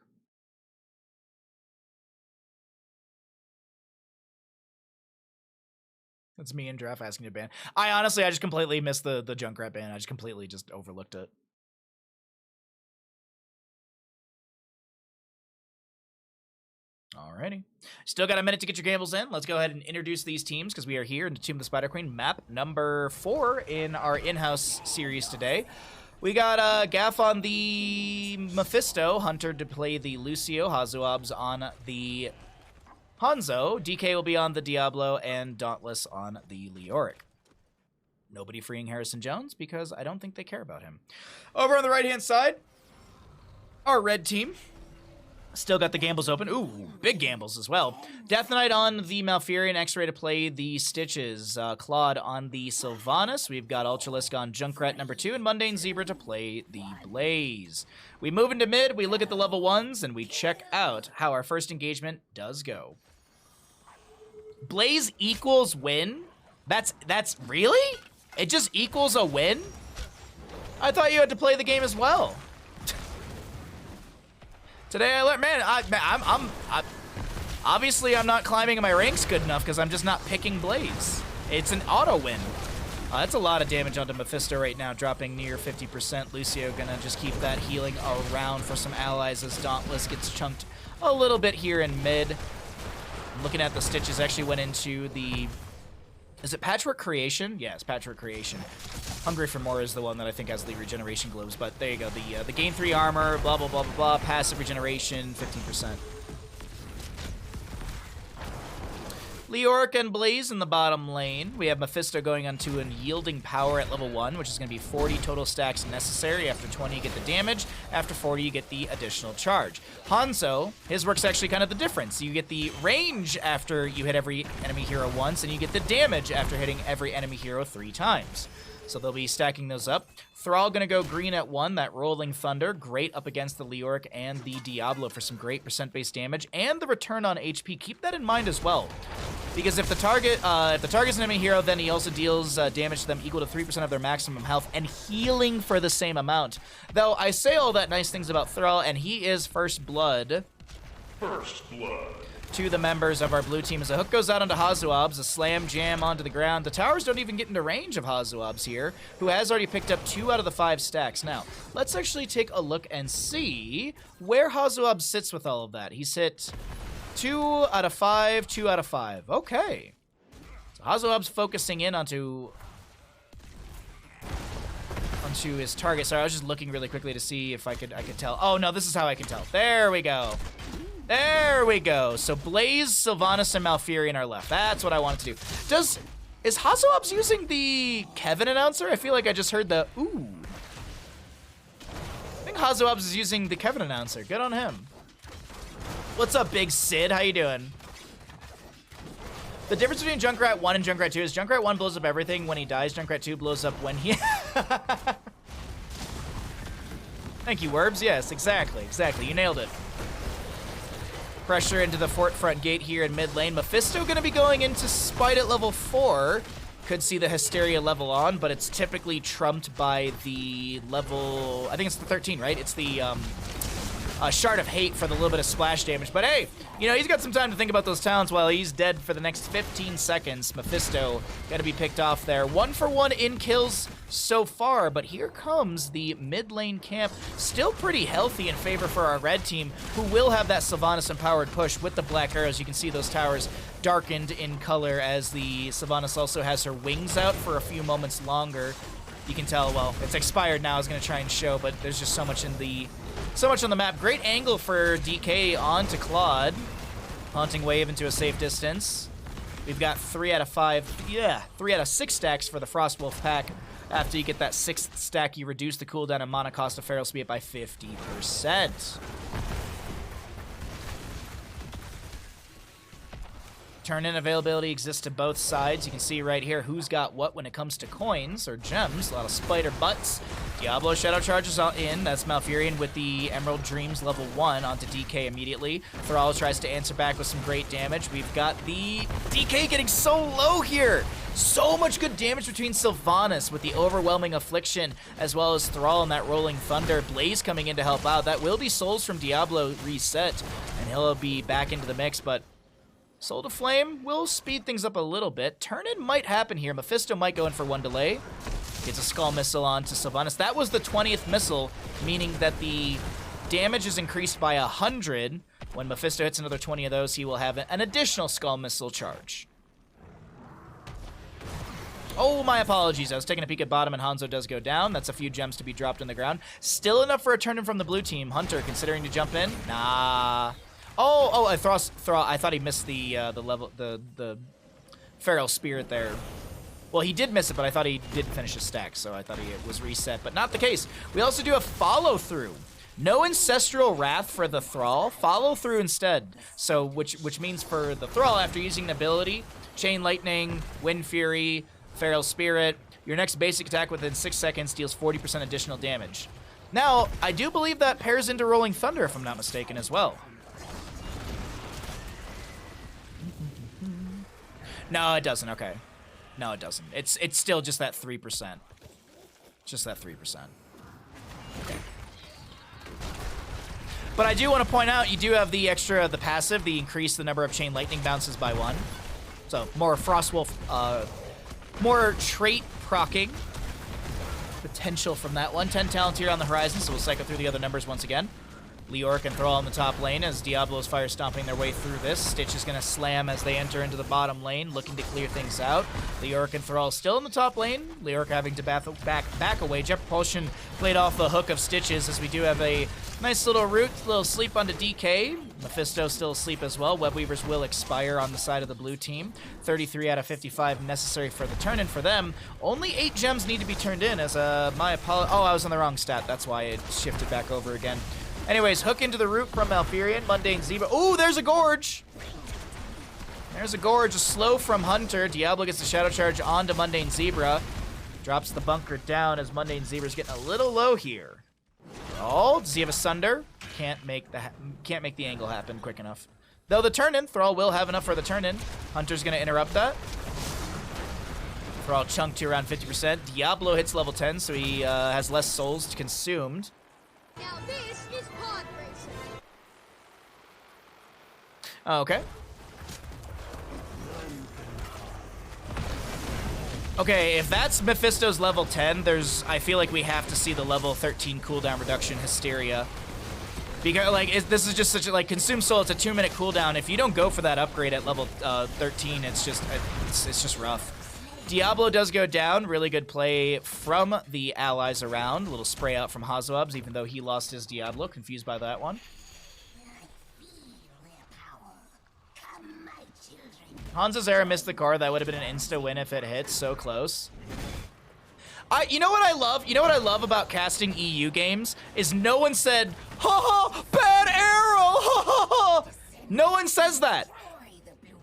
S1: That's me and Draft asking to ban. I just completely missed the Junkrat ban. I just completely just overlooked it. Alrighty. Still got a minute to get your gambles in. Let's go ahead and introduce these teams because we are here in the Tomb of the Spider Queen, map number 4 in our in-house series today. We got Gaff on the Mephisto, Hunter to play the Lucio, Hazuabs on the Hanzo, DK will be on the Diablo, and Dauntless on the Leoric. Nobody freeing Harrison Jones because I don't think they care about him. Over on the right-hand side, our red team. Still got the gambles open. Ooh, big gambles as well. Death Knight on the Malfurion, X-Ray to play the Stitches. Claude on the Sylvanas. We've got Ultralisk on Junkrat number 2, and Mundane Zebra to play the Blaze. We move into mid, we look at the level 1s, and we check out how our first engagement does go. Blaze equals win? That's really? It just equals a win? I thought you had to play the game as well. Today I learned, man, I'm obviously I'm not climbing my ranks good enough because I'm just not picking Blaze. It's an auto win. That's a lot of damage onto Mephisto right now, dropping near 50%. Lucio gonna just keep that healing around for some allies as Dauntless gets chunked a little bit here in mid. Looking at the Stitches, actually went into the... Is it Patchwork Creation? Yeah, it's Patchwork Creation. Hungry for More is the one that I think has the regeneration globes, but there you go. The gain 3 armor, blah, blah, blah, blah, blah. Passive regeneration, 15%. Leoric and Blaze in the bottom lane. We have Mephisto going onto an Yielding Power at level 1, which is going to be 40 total stacks necessary. After 20, you get the damage. After 40, you get the additional charge. Hanzo, his work's actually kind of the difference. You get the range after you hit every enemy hero once, and you get the damage after hitting every enemy hero 3 times. So they'll be stacking those up. Thrall gonna go green at 1, that Rolling Thunder. Great up against the Leoric and the Diablo for some great percent-based damage. And the return on HP, keep that in mind as well. Because if the target's an enemy hero, then he also deals damage to them equal to 3% of their maximum health and healing for the same amount. Though I say all that nice things about Thrall, and he is First Blood.
S2: First blood.
S1: To the members of our blue team as a hook goes out onto Hazuabs, a slam jam onto the ground. The towers don't even get into range of Hazuabs here, who has already picked up 2 out of the 5 stacks. Now, let's actually take a look and see where Hazuabs sits with all of that. He's hit 2 out of 5, 2 out of 5. Okay. So Hazuabs focusing in onto his target. Sorry, I was just looking really quickly to see if I could tell. Oh no, this is how I can tell. There we go. There we go. So Blaze, Sylvanas, and Malfurion are left. That's what I wanted to do. Is Hazuabs using the Kevin announcer? I feel like I just heard the ooh. I think Hazuabs is using the Kevin announcer. Good on him. What's up, Big Sid? How you doing? The difference between Junkrat 1 and Junkrat 2 is Junkrat 1 blows up everything when he dies. Junkrat 2 blows up when he... Thank you, Werbs. Yes, exactly. You nailed it. Pressure into the fort front gate here in mid lane. Mephisto gonna be going into Spite at level 4. Could see the Hysteria level on, but it's typically trumped by the level... I think it's the 13, right? It's the Shard of Hate for the little bit of splash damage. But hey, you know, he's got some time to think about those talents while he's dead for the next 15 seconds. Mephisto gonna be picked off there. 1 for 1 in kills so far, but here comes the mid lane camp. Still pretty healthy in favor for our red team, who will have that Sylvanas empowered push with the black arrows. You can see those towers darkened in color as the Sylvanas also has her wings out for a few moments longer. You can tell, well, it's expired now. I was going to try and show, but there's just so much on the map. Great angle for DK onto Claude. Haunting Wave into a safe distance. We've got 3 out of 6 stacks for the Frostwolf pack. After you get that 6th stack, you reduce the cooldown and mana cost of Feral Speed by 50%. Turn-in availability exists to both sides. You can see right here who's got what when it comes to coins or gems. A lot of spider butts. Diablo Shadow charges in. That's Malfurion with the Emerald Dreams level 1 onto DK immediately. Thrall tries to answer back with some great damage. We've got the DK getting so low here. So much good damage between Sylvanas with the Overwhelming Affliction, as well as Thrall and that Rolling Thunder. Blaze coming in to help out. That will be Souls from Diablo reset, and he'll be back into the mix, but Soul to Flame will speed things up a little bit. Turn-in might happen here. Mephisto might go in for 1 delay. Gets a Skull Missile onto Sylvanas. That was the 20th missile, meaning that the damage is increased by 100. When Mephisto hits another 20 of those, he will have an additional Skull Missile charge. Oh, my apologies. I was taking a peek at bottom, and Hanzo does go down. That's a few gems to be dropped on the ground. Still enough for a turn-in from the blue team. Hunter considering to jump in? Nah. Oh, I thought he missed the Feral Spirit there. Well, he did miss it, but I thought he did finish his stack, so I thought he was reset, but not the case. We also do a follow-through. No Ancestral Wrath for the Thrall. Follow through instead. So, which means for the Thrall, after using an ability, Chain Lightning, Wind Fury, Feral Spirit, your next basic attack within 6 seconds deals 40% additional damage. Now, I do believe that pairs into Rolling Thunder, if I'm not mistaken, as well. No, it doesn't. Okay. No, it doesn't. It's still just that 3%. Just that 3%. Okay. But I do want to point out, you do have the extra, the passive, the increase the number of Chain Lightning bounces by 1. So, more Frostwolf, more trait proccing potential from that one. 10 talent here on the horizon, so we'll cycle through the other numbers once again. Leoric and Thrall in the top lane as Diablo's fire stomping their way through this. Stitch is going to slam as they enter into the bottom lane, looking to clear things out. Leoric and Thrall still in the top lane. Leoric having to back away. Jet Propulsion played off the hook of Stitches as we do have a nice little root, little sleep onto DK. Mephisto still asleep as well. Webweavers will expire on the side of the blue team. 33 out of 55 necessary for the turn-in for them. Only 8 gems need to be turned in as oh, I was on the wrong stat. That's why it shifted back over again. Anyways, hook into the root from Malfurion. Mundane Zebra. Ooh, there's a Gorge. There's a Gorge. A slow from Hunter. Diablo gets the Shadow Charge onto Mundane Zebra. Drops the bunker down as Mundane Zebra's getting a little low here. Thrall, does he have a Sunder? Can't make the angle happen quick enough. Though the turn-in, Thrall will have enough for the turn-in. Hunter's going to interrupt that. Thrall chunked to around 50%. Diablo hits level 10, so he has less souls consumed.
S3: Now this is pod racing.
S1: Okay. Okay, if that's Mephisto's level 10, I feel like we have to see the level 13 cooldown reduction Hysteria. Because, like, this is just such a, like, Consume Soul, it's a 2-minute cooldown. If you don't go for that upgrade at level 13, it's just rough. Diablo does go down. Really good play from the allies around. A little spray out from Hazoabs, even though he lost his Diablo. Confused by that one. Hanzo Zera missed the card. That would have been an insta win if it hit. So close. You know what I love? You know what I love about casting EU games? Is no one said, ha ha, bad arrow, ha ha ha. No one says that.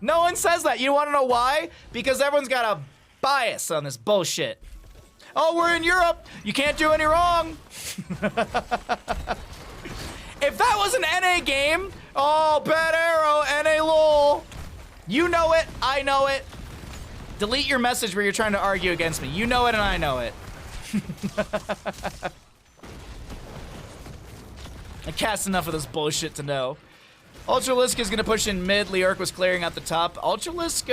S1: No one says that. You want to know why? Because everyone's got a bias on this bullshit. Oh, we're in Europe. You can't do any wrong. If that was an NA game, oh, bad arrow, NA lol. You know it, I know it. Delete your message where you're trying to argue against me. You know it and I know it. I cast enough of this bullshit to know. Ultralisk is going to push in mid. Leoric was clearing out the top. Ultralisk,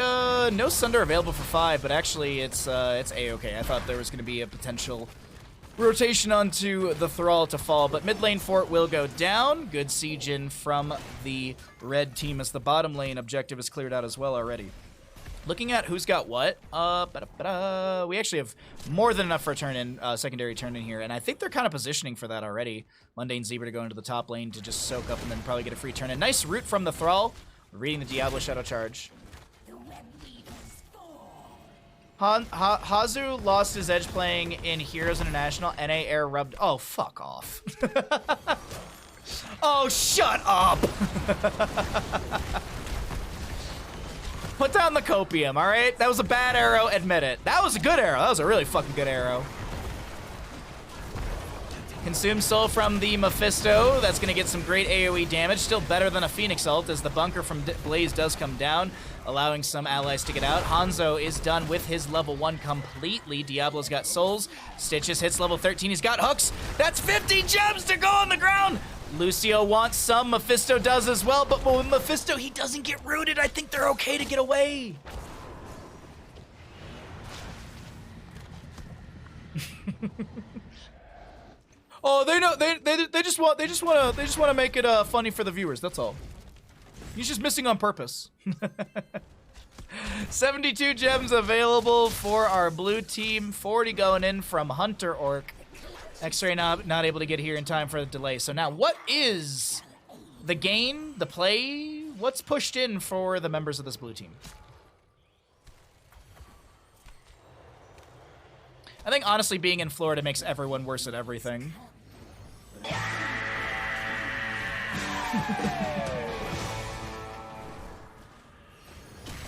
S1: no Sunder available for 5, but actually it's A-okay. I thought there was going to be a potential rotation onto the Thrall to fall, but mid lane fort will go down. Good siege in from the red team as the bottom lane objective is cleared out as well already. Looking at who's got what, we actually have more than enough for a turn-in, secondary turn-in here, and I think they're kind of positioning for that already. Mundane Zebra to go into the top lane to just soak up and then probably get a free turn-in. Nice root from the Thrall. We're reading the Diablo Shadow Charge. Hazu lost his edge playing in Heroes International. NA Air rubbed... Oh, fuck off. Oh, shut up! Put down the copium, all right? That was a bad arrow, admit it. That was a good arrow. That was a really fucking good arrow. Consume Soul from the Mephisto. That's going to get some great AoE damage. Still better than a Phoenix ult as the bunker from Blaze does come down, allowing some allies to get out. Hanzo is done with his level 1 completely. Diablo's got souls. Stitches hits level 13. He's got hooks. That's 50 gems to go on the ground. Lucio wants some. Mephisto does as well, but with Mephisto, he doesn't get rooted. I think they're okay to get away. Oh, they know they just want to make it funny for the viewers. That's all. He's just missing on purpose. 72 gems available for our blue team. 40 going in from Hunter Orc. X-Ray not able to get here in time for the delay. So now, what is the game, the play? What's pushed in for the members of this blue team? I think honestly, being in Florida makes everyone worse at everything.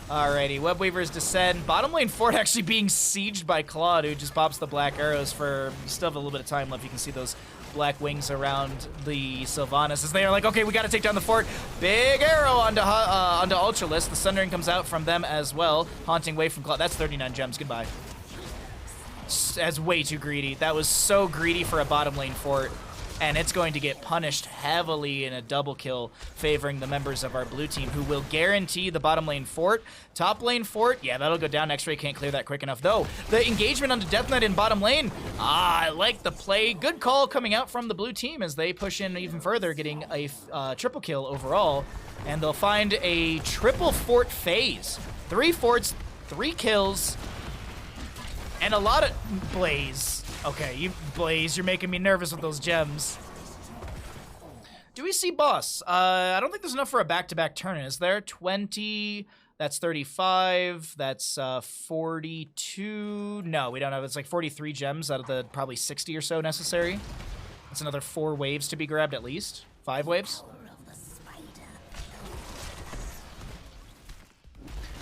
S1: Alrighty, Webweavers descend. Bottom lane Fort actually being sieged by Claude, who just pops the black arrows for... You still have a little bit of time left. You can see those black wings around the Sylvanas as they are like, okay, we got to take down the fort. Big arrow onto Ultralisk. The Sundering comes out from them as well. Haunting Wave from Claude. That's 39 gems. Goodbye. That's way too greedy. That was so greedy for a bottom lane Fort. And it's going to get punished heavily in a double kill, favoring the members of our blue team, who will guarantee the bottom lane Fort. Top lane Fort, yeah, that'll go down. X-Ray can't clear that quick enough, though. The engagement onto Death Knight in bottom lane. I like the play. Good call coming out from the blue team as they push in even further, getting a triple kill overall. And they'll find a triple Fort phase. 3 forts, 3 kills, and a lot of Blaze. Okay, Blaze, you're making me nervous with those gems. Do we see boss? I don't think there's enough for a back-to-back turn, is there? 20, that's 35, that's 42. No, we don't have, it's like 43 gems out of the probably 60 or so necessary. That's another 4 waves to be grabbed at least. 5 waves.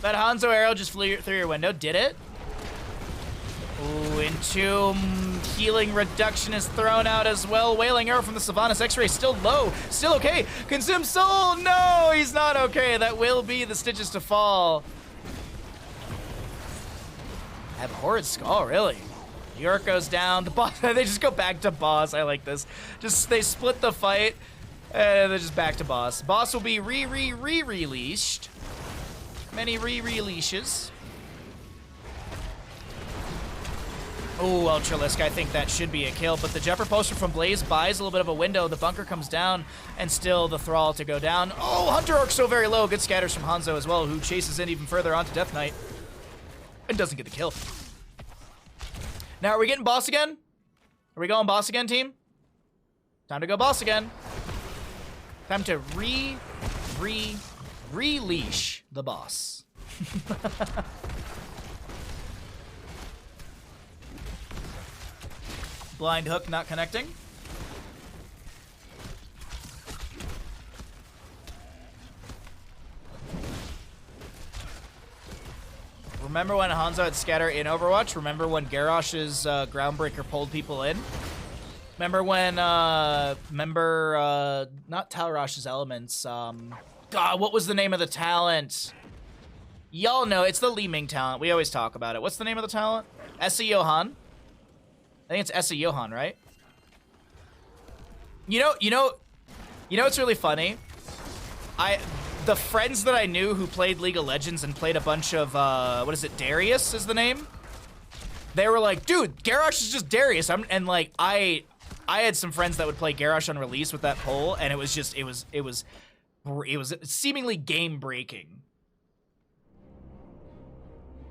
S1: That Hanzo arrow just flew through your window. Did it? Ooh, Entomb. Healing reduction is thrown out as well. Wailing arrow from the Sylvanas. X-Ray still low. Still okay. Consume soul. No, he's not okay. That will be the Stitches to fall. Have a horrid skull, really. New York goes down. The boss. They just go back to boss. I like this. Just they split the fight, and they're just back to boss. Boss will be re-released. Many re-releases. Oh, Ultralisk, I think that should be a kill, but the Jumper Poster from Blaze buys a little bit of a window. The bunker comes down, and still the Thrall to go down. Oh, Hunter Orc so very low. Good scatters from Hanzo as well, who chases in even further onto Death Knight and doesn't get the kill. Now, are we getting boss again? Are we going boss again, team? Time to go boss again. Time to releash the boss. Blind hook not connecting. Remember when Hanzo had scatter in Overwatch? Remember when Garrosh's Groundbreaker pulled people in? Remember when, not Talrosh's Elements, God, what was the name of the talent? Y'all know, it's the Li Ming talent. We always talk about it. What's the name of the talent? Essie Johan? I think it's Essie Johan, right? You know what's really funny? The friends that I knew who played League of Legends and played a bunch of, what is it, Darius is the name? They were like, dude, Garrosh is just Darius. And like, I had some friends that would play Garrosh on release with that poll, and it was just, it was seemingly game breaking.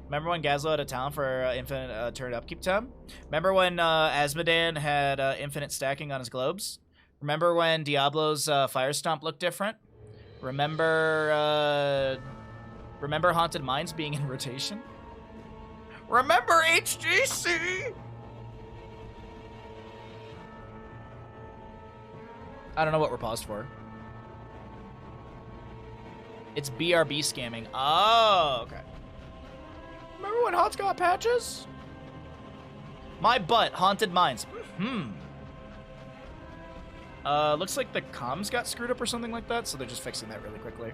S1: Remember when Gazlo had a talent for infinite turret upkeep time? Remember when Asmodan had infinite stacking on his globes? Remember when Diablo's Fire Stomp looked different? Remember Haunted Mines being in rotation? Remember HGC? I don't know what we're paused for. It's BRB scamming. Oh, okay. Remember when Haunts got patches? My butt, Haunted Mines. Looks like the comms got screwed up or something like that, so they're just fixing that really quickly.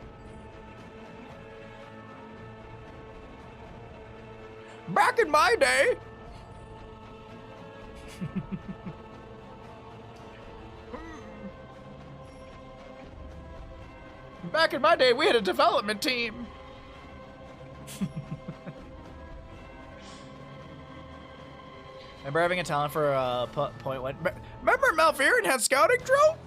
S1: Back in my day! Back in my day, we had a development team. Remember having a talent for point one? Remember Malfurion had scouting drone?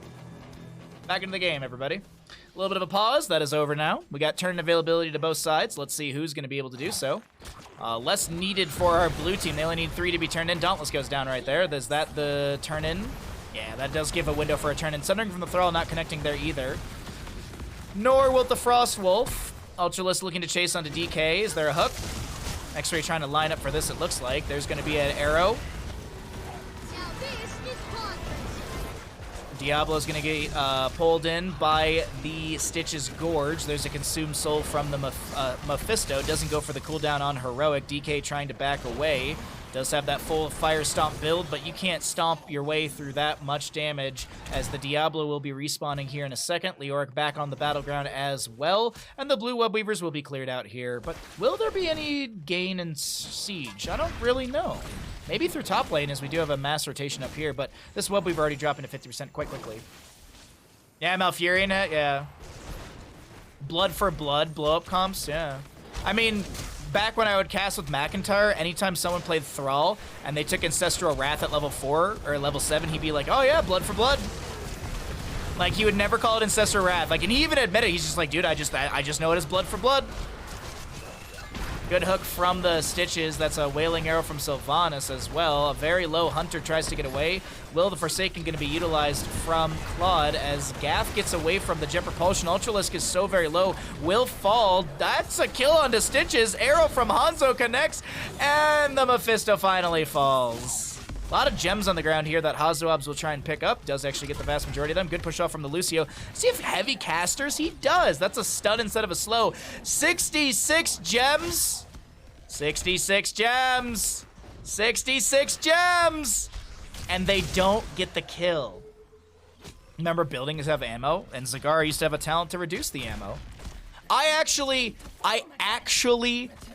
S1: Back into the game, everybody. A little bit of a pause. That is over now. We got turn availability to both sides. Let's see who's going to be able to do so. Less needed for our blue team. They only need 3 to be turned in. Dauntless goes down right there. Is that the turn in? Yeah, that does give a window for a turn in. Sundering from the Thrall not connecting there either. Nor will the Frost Wolf. Ultralisk looking to chase onto DK. Is there a hook? X-Ray trying to line up for this, it looks like. There's going to be an arrow.
S3: Now this is pod racing.
S1: Diablo's going to get pulled in by the Stitch's Gorge. There's a consumed soul from the Mephisto. Doesn't go for the cooldown on Heroic. DK trying to back away. Does have that full Fire Stomp build, but you can't stomp your way through that much damage, as the Diablo will be respawning here in a second. Leoric back on the battleground as well, and the blue Web Weavers will be cleared out here. But will there be any gain in Siege? I don't really know. Maybe through top lane, as we do have a mass rotation up here, but this Web Weaver already dropping to 50% quite quickly. Yeah, Malfurion, yeah. Blood for blood, blow-up comps, yeah. I mean, back when I would cast with McIntyre, anytime someone played Thrall and they took Ancestral Wrath at level 4 or level 7, he'd be like, oh yeah, blood for blood. Like, he would never call it Ancestral Wrath. Like, and he even admitted, he's just like, dude, I just know it as blood for blood. Good hook from the Stitches. That's a Wailing Arrow from Sylvanas as well. A very low Hunter tries to get away. Will the Forsaken going to be utilized from Claude as Gaff gets away from the Jet Propulsion. Ultralisk is so very low. Will fall. That's a kill onto Stitches. Arrow from Hanzo connects, and the Mephisto finally falls. A lot of gems on the ground here that Hazoabs will try and pick up. Does actually get the vast majority of them. Good push off from the Lucio. See if heavy casters? He does. That's a stun instead of a slow. 66 gems. 66 gems. 66 gems. And they don't get the kill. Remember, buildings have ammo, and Zagara used to have a talent to reduce the ammo. I actually,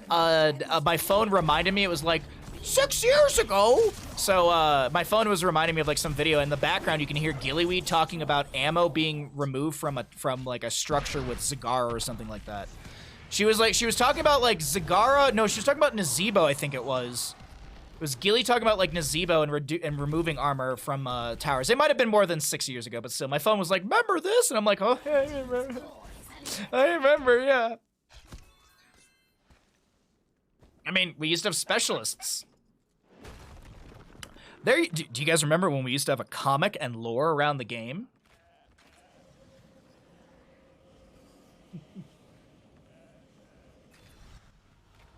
S1: my phone reminded me, it was like, 6 years ago. So my phone was reminding me of like some video. In the background, you can hear Gillyweed talking about ammo being removed from like a structure with Zagara or something like that. She was talking about like Zagara. No, she was talking about Nazebo, I think it was. It was Gilly talking about like Nazebo and removing armor from towers. It might have been more than 6 years ago, but still, my phone was like, remember this? And I'm like, oh, yeah, I remember. I remember, yeah. I mean, we used to have specialists. Do you guys remember when we used to have a comic and lore around the game?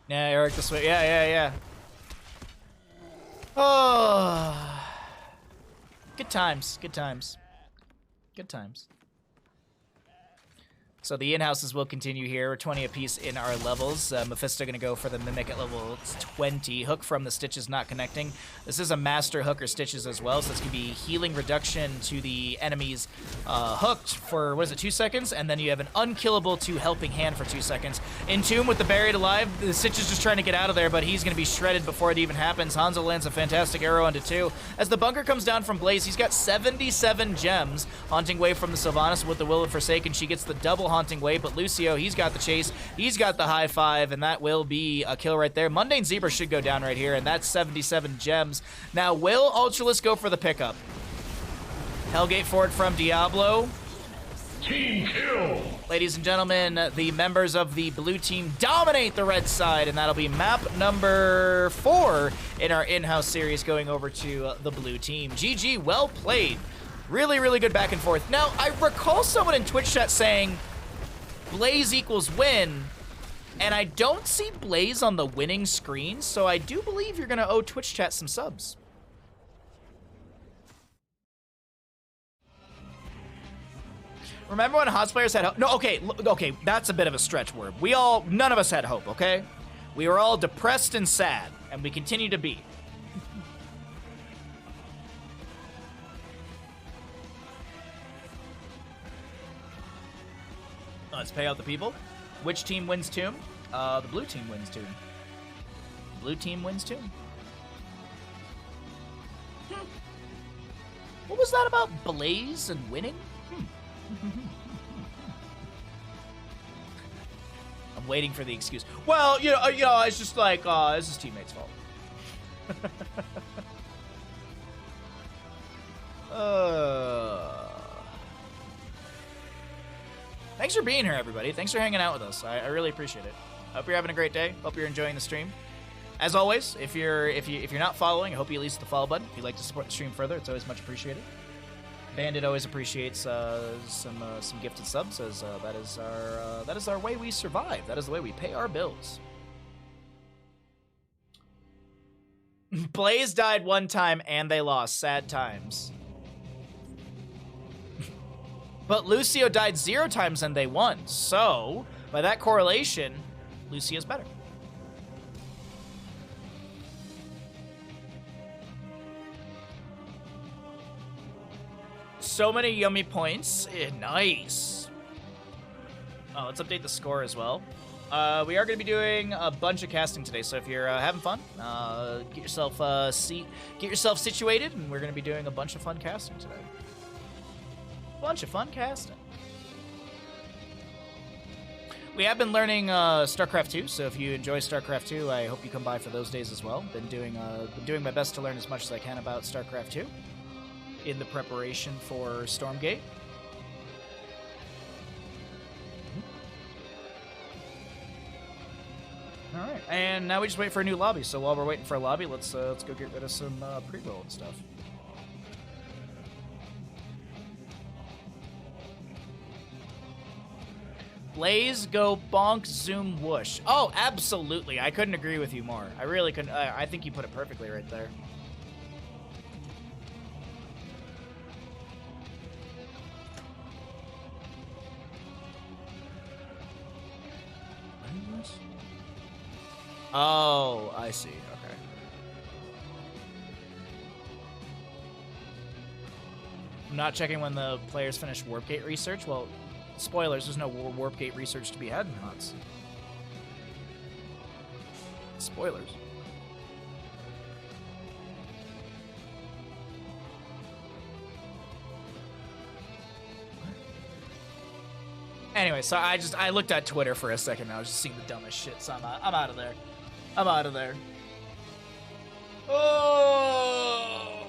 S1: Yeah, Eric this way. Yeah. Oh. Good times. So the in-houses will continue here. 20 apiece in our levels. Mephisto going to go for the Mimic at level 20. Hook from the Stitches not connecting. This is a Master Hook or Stitches as well, so it's going to be healing reduction to the enemies hooked for, what is it, 2 seconds? And then you have an unkillable to helping hand for 2 seconds. Entomb with the Buried Alive. The Stitches just trying to get out of there, but he's going to be shredded before it even happens. Hanzo lands a fantastic arrow onto 2. As the bunker comes down from Blaze, he's got 77 gems. Haunting Wave from the Sylvanas with the Will of Forsaken. She gets the double Haunting Wave, but Lucio, he's got the chase, he's got the high five, and that will be a kill right there. Mundane Zebra should go down right here, and that's 77 gems. Now, will Ultralisk go for the pickup? Hellgate Fort from Diablo.
S2: Team kill!
S1: Ladies and gentlemen, the members of the blue team dominate the red side, and that'll be map number 4 in our in-house series going over to the blue team. GG, well played. Really, really good back and forth. Now, I recall someone in Twitch chat saying Blaze equals win, and I don't see Blaze on the winning screen, so I do believe you're going to owe Twitch chat some subs. Remember when HOTS players had hope? No, okay, okay, that's a bit of a stretch word. None of us had hope, okay? We were all depressed and sad, and we continue to be. Let's pay out the people. Which team wins Tomb? The blue team wins Tomb. Blue team wins Tomb. What was that about Blaze and winning? I'm waiting for the excuse. Well, you know, it's just like, it's his teammate's fault. Thanks for being here, everybody. Thanks for hanging out with us. I really appreciate it. Hope you're having a great day. Hope you're enjoying the stream. As always, if you're not following, I hope you at least hit the follow button. If you'd like to support the stream further, it's always much appreciated. Bandit always appreciates some gifted subs, as that is our way we survive. That is the way we pay our bills. Blaze died one time and they lost. Sad times. But Lucio died 0 times and they won. So by that correlation, Lucio's better. So many yummy points. Nice. Oh, let's update the score as well. We are going to be doing a bunch of casting today, so if you're having fun, get yourself situated, and we're going to be doing a bunch of fun casting today. Bunch of fun casting. We have been learning StarCraft 2, so if you enjoy StarCraft 2, I hope you come by for those days as well. Been doing my best to learn as much as I can about StarCraft 2. In the preparation for Stormgate. All right, and now we just wait for a new lobby. So while we're waiting for a lobby, let's go get rid of some pre-roll and stuff. Blaze, go bonk, zoom, whoosh. Oh, absolutely! I couldn't agree with you more. I really couldn't. I think you put it perfectly right there. Oh, I see. Okay. I'm not checking when the players finish Warp Gate research. Well, spoilers, there's no Warp Gate research to be had in HOTS. Spoilers. Anyway, so I looked at Twitter for a second and I was just seeing the dumbest shit, so I'm out of there. I'm out of there. Oh!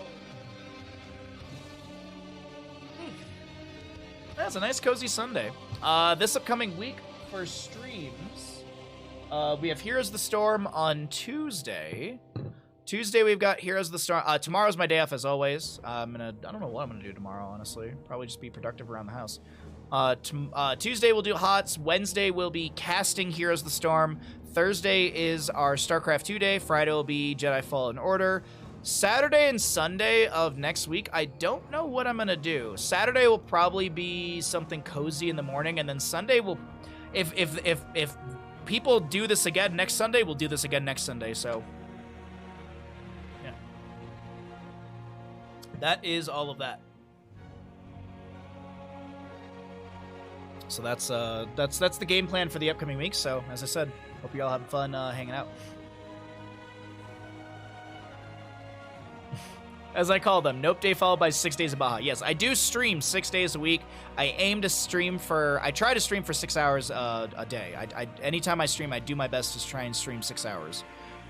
S1: That's a nice cozy Sunday. This upcoming week for streams, we have Heroes of the Storm on Tuesday. Tuesday we've got Heroes of the Storm. Tomorrow's my day off as always. I don't know what I'm gonna do tomorrow, honestly. Probably just be productive around the house. Tuesday we'll do HOTS. Wednesday we'll be casting Heroes of the Storm. Thursday is our StarCraft 2 day. Friday will be Jedi Fallen Order. Saturday and Sunday of next week, I don't know what I'm gonna do. Saturday will probably be something cozy in the morning, and then Sunday will, if people do this again next Sunday, we'll do this again next Sunday. So, yeah, that is all of that. So that's the game plan for the upcoming week. So as I said, hope you all have fun hanging out. As I call them, Nope Day followed by 6 days of Baja. Yes, I do stream 6 days a week. I try to stream for 6 hours a day. Anytime I stream, I do my best to try and stream 6 hours.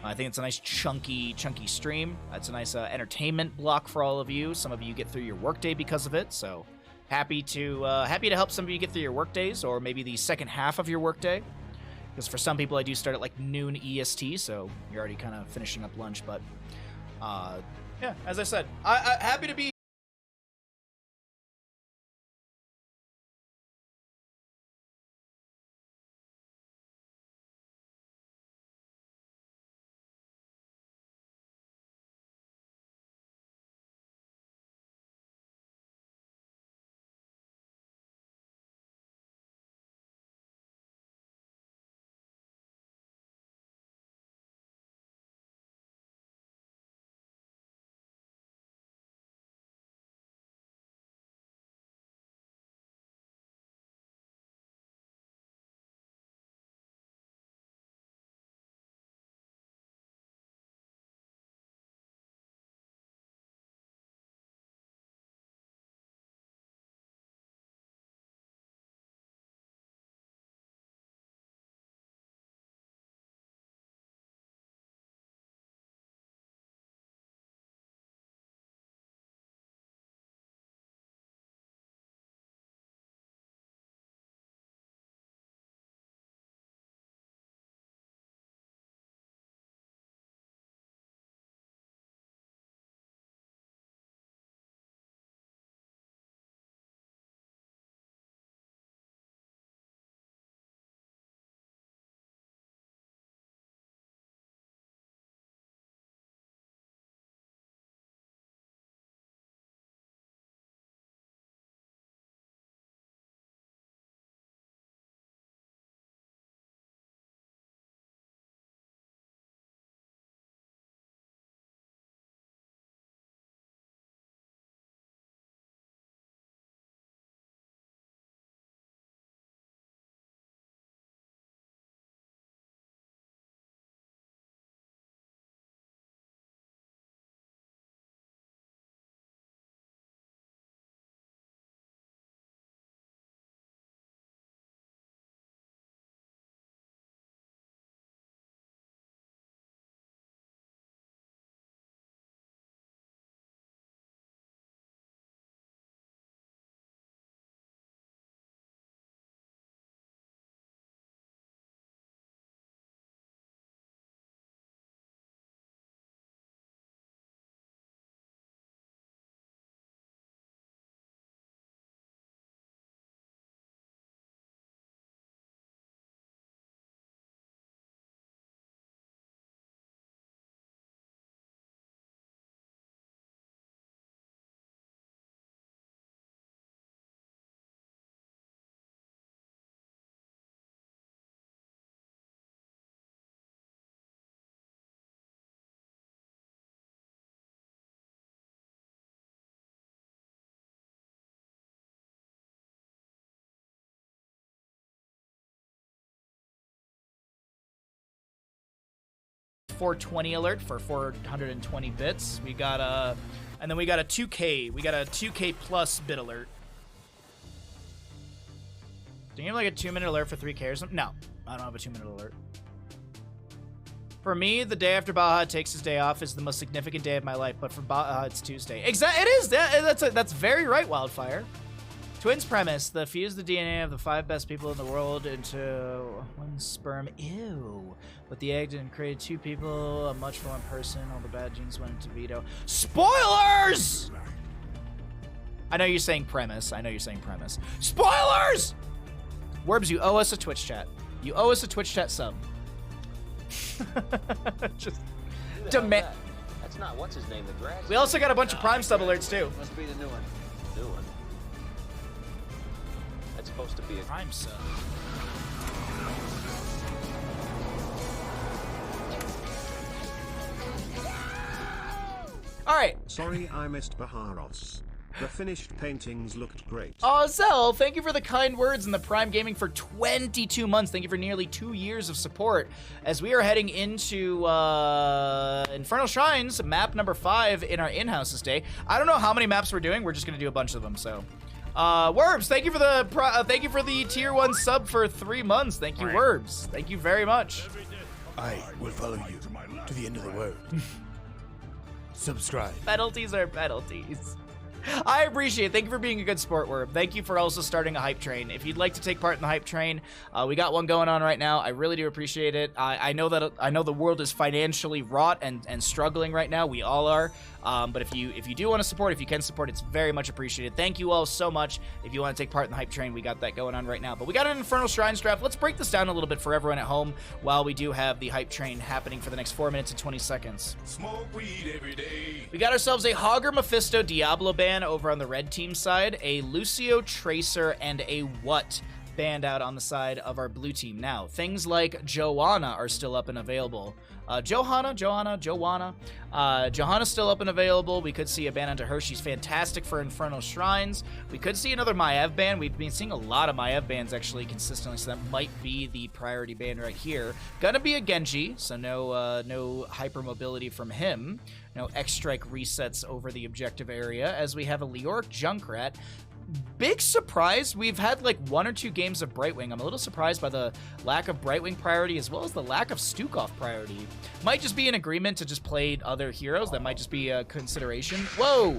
S1: I think it's a nice chunky stream. It's a nice entertainment block for all of you. Some of you get through your workday because of it, so happy to help some of you get through your work days, or maybe the second half of your workday. Because for some people, I do start at like noon EST, so you're already kind of finishing up lunch. But yeah, as I said, I happy to be. .420 alert for 420 bits. We got and then we got a 2K. We got a 2K plus bit alert. Do you have like a 2-minute alert for 3K or something? No, I don't have a 2-minute alert. For me, the day after Baha takes his day off is the most significant day of my life, but for Baha, it's Tuesday. Exactly, it is. That's very right, Wildfire. Twins premise: the fuse the DNA of the 5 best people in the world into one sperm. Ew. But the egg didn't create 2 people, a much for one person. All the bad genes went into Vito. Spoilers! I know you're saying premise. Spoilers! Werbs, you owe us a Twitch chat. You owe us a Twitch chat sub. Just demand.
S5: That's not what's his name. The grass.
S1: We also got a bunch of Prime sub alerts too.
S5: Must be the new one. New one. That's supposed to be a
S1: Prime sub. All right.
S6: Sorry I missed Baharos. The finished paintings looked great.
S1: Zell, thank you for the kind words and the Prime Gaming for 22 months. Thank you for nearly 2 years of support. As we are heading into Infernal Shrines, map number 5 in our in-house this day. I don't know how many maps we're doing. We're just gonna do a bunch of them. So, Werbs, thank you for the tier 1 sub for 3 months. Thank you, Werbs. Thank you very much.
S4: I will follow you to the end of the world. Subscribe.
S1: Penalties are penalties. I appreciate it. Thank you for being a good sport, Werb. Thank you for also starting a hype train. If you'd like to take part in the hype train, we got one going on right now. I really do appreciate it. I know the world is financially wrought and struggling right now. We all are. But if you do want to support, if you can support, it's very much appreciated. Thank you all so much. If you want to take part in the hype train, we got that going on right now. But we got an Infernal Shrines draft. Let's break this down a little bit for everyone at home while we do have the hype train happening for the next 4 minutes and 20 seconds.
S4: Smoke weed every day.
S1: We got ourselves a Hogger Mephisto Diablo ban over on the red team side, a Lucio Tracer, and a What banned out on the side of our blue team. Now, things like Joanna are still up and available. Johanna's still up and available. We could see a ban onto her. She's fantastic for Infernal Shrines. We could see another Maiev ban. We've been seeing a lot of Maiev bans actually consistently, so that might be the priority ban right here. Gonna be a Genji, so no hypermobility from him. No X-Strike resets over the objective area, as we have a Leoric Junkrat. Big surprise, we've had like 1 or 2 games of Brightwing. I'm a little surprised by the lack of Brightwing priority as well as the lack of Stukov priority. Might just be an agreement to just play other heroes. That might just be a consideration. Whoa!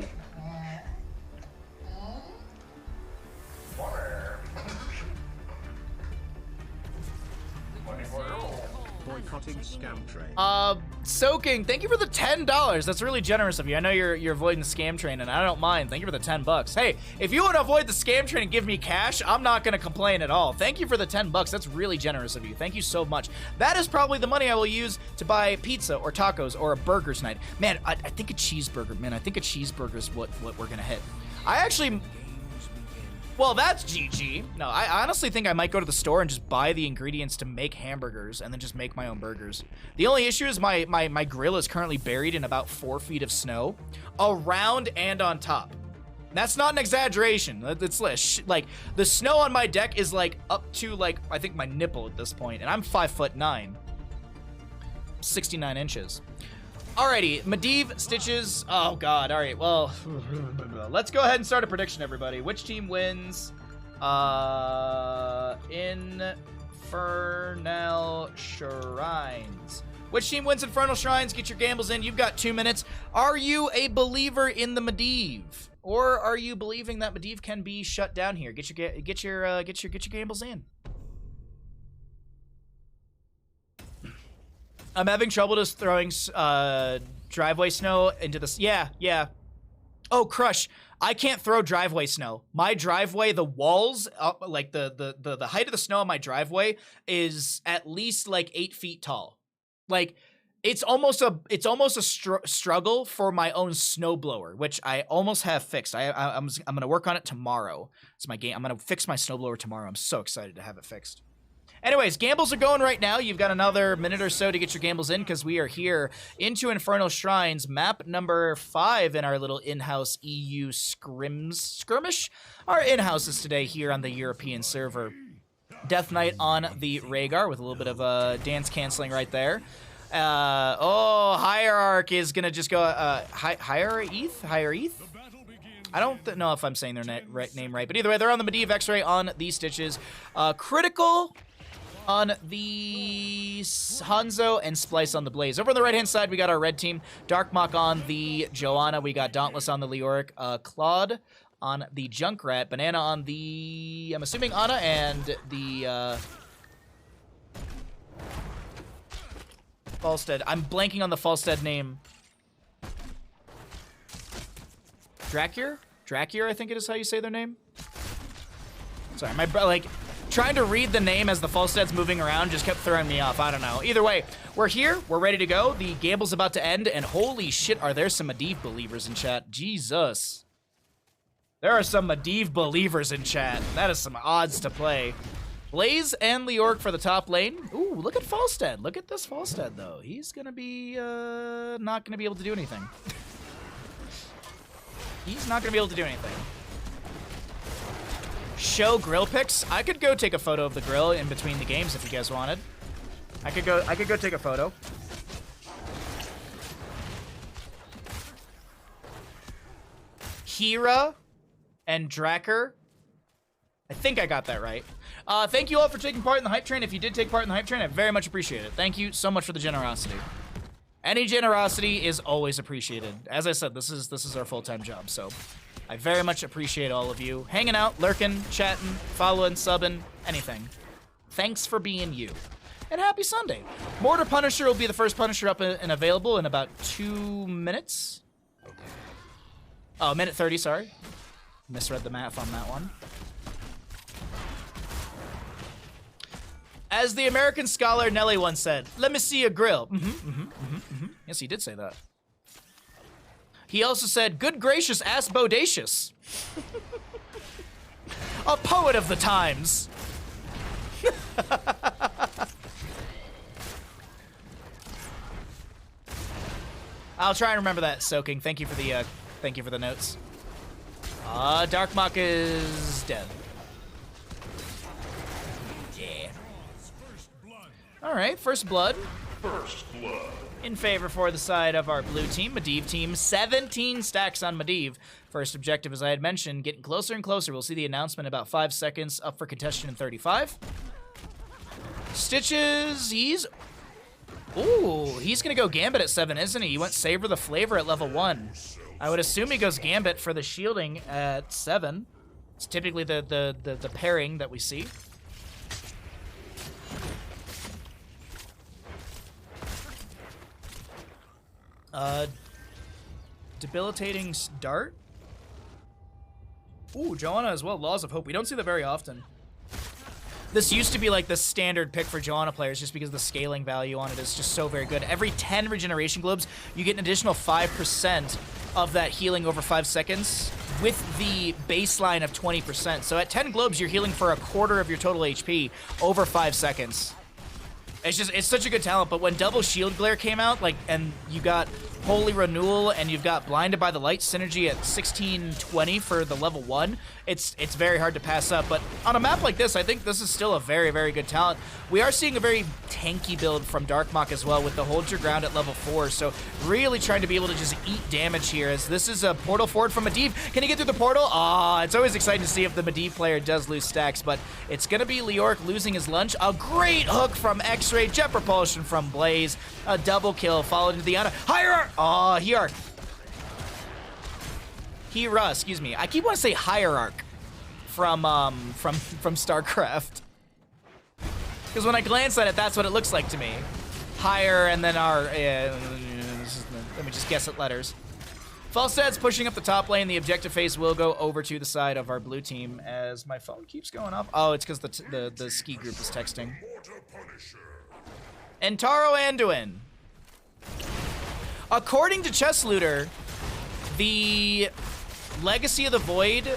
S6: Boycotting scam train.
S1: Soaking, thank you for the $10. That's really generous of you. I know you're avoiding the scam train, and I don't mind. Thank you for the $10. Hey, if you want to avoid the scam train and give me cash, I'm not going to complain at all. Thank you for the $10. That's really generous of you. Thank you so much. That is probably the money I will use to buy pizza or tacos or a burger tonight. Man, I think a cheeseburger. Man, I think a cheeseburger is what we're going to hit. I actually... Well, that's GG. No, I honestly think I might go to the store and just buy the ingredients to make hamburgers and then just make my own burgers. The only issue is my grill is currently buried in about 4 feet of snow, around and on top. That's not an exaggeration. It's like the snow on my deck is like up to like, I think my nipple at this point, and I'm 5'9", 69 inches. Alrighty, Medivh, Stitches. Oh god, alright, well, let's go ahead and start a prediction, everybody. Which team wins? Infernal Shrines. Which team wins Infernal Shrines? Get your gambles in. You've got 2 minutes. Are you a believer in the Medivh? Or are you believing that Medivh can be shut down here? Get your gambles in. I'm having trouble just throwing driveway snow into this. Yeah. Oh, Crush. I can't throw driveway snow. My driveway, the walls, like the height of the snow on my driveway is at least like 8 feet tall. Like it's almost a struggle for my own snowblower, which I almost have fixed. I'm gonna work on it tomorrow. It's my game. I'm gonna fix my snowblower tomorrow. I'm so excited to have it fixed. Anyways, gambles are going right now. You've got another minute or so to get your gambles in because we are here into Infernal Shrines, map number 5 in our little in-house EU skirmish. Our in-houses today here on the European server. Death Knight on the Rhaegar with a little bit of dance canceling right there. Hierarch is going to just go, Hierarch? I don't know if I'm saying their name right, but either way, they're on the Medivh X-Ray on the Stitches. Critical on the Hanzo and Splice on the Blaze. Over on the right-hand side, we got our red team. Darkmok on the Joanna. We got Dauntless on the Leoric. Claude on the Junkrat. Banana on the, I'm assuming, Ana, and the Falstead. I'm blanking on the Falstead name. Drakir? Drakir, I think it is how you say their name. Sorry, trying to read the name as the Falstead's moving around just kept throwing me off. I don't know. Either way, we're here. We're ready to go. The gamble's about to end, and holy shit, are there some Medivh believers in chat. Jesus. There are some Medivh believers in chat. That is some odds to play. Blaze and Leoric for the top lane. Ooh, look at Falstead. Look at this Falstead, though. He's gonna be, not gonna be able to do anything. He's not gonna be able to do anything. Show grill pics. I could go take a photo of the grill in between the games if you guys wanted. I could go take a photo. Hera and Dracker. I think I got that right. Thank you all for taking part in the hype train. If you did take part in the hype train, I very much appreciate it. Thank you so much for the generosity. Any generosity is always appreciated. As I said, this is our full-time job, so I very much appreciate all of you. Hanging out, lurking, chatting, following, subbing, anything. Thanks for being you. And happy Sunday. Mortar Punisher will be the first Punisher up and available in about 2 minutes. Oh, minute 30, sorry. Misread the math on that one. As the American scholar Nelly once said, let me see a grill. Yes, he did say that. He also said, good gracious, ass bodacious. A poet of the times. I'll try and remember that, Soaking. Thank you for the notes. Darkmok is dead. Yeah. All right, first blood. First blood. In favor for the side of our blue team, Medivh team. 17 stacks on Medivh. First objective, as I had mentioned, getting closer and closer. We'll see the announcement in about 5 seconds, up for contestation in 35. Stitches, he's gonna go Gambit at 7, isn't he? He went Savor the Flavor at level 1. I would assume he goes Gambit for the shielding at 7. It's typically the pairing that we see. Debilitating Dart. Ooh, Joanna as well. Laws of Hope. We don't see that very often. This used to be like the standard pick for Joanna players just because the scaling value on it is just so very good. Every 10 regeneration globes, you get an additional 5% of that healing over 5 seconds with the baseline of 20%. So at 10 globes, you're healing for a quarter of your total HP over 5 seconds. It's such a good talent, but when Double Shield Glare came out, and you got Holy Renewal and you've got Blinded by the Light synergy at 1620 for the level 1, it's very hard to pass up. But on a map like this, I think this is still a very, very good talent. We are seeing a very tanky build from Darkmok as well with the Hold Your Ground at level 4, so really trying to be able to just eat damage here as this is a portal forward from Medivh. Can he get through the portal? It's always exciting to see if the Medivh player does lose stacks, but it's going to be Leoric losing his lunch. A great hook from X-Ray, Jet Propulsion from Blaze, a double kill followed into the Ana. Excuse me. I keep wanting to say Hierarch from StarCraft. Because when I glance at it, that's what it looks like to me. Higher and then our... let me just guess at letters. Falstad's pushing up the top lane. The objective phase will go over to the side of our blue team as my phone keeps going off. Oh, it's because the ski group is texting. And Taro Anduin. According to Chess Looter, the Legacy of the Void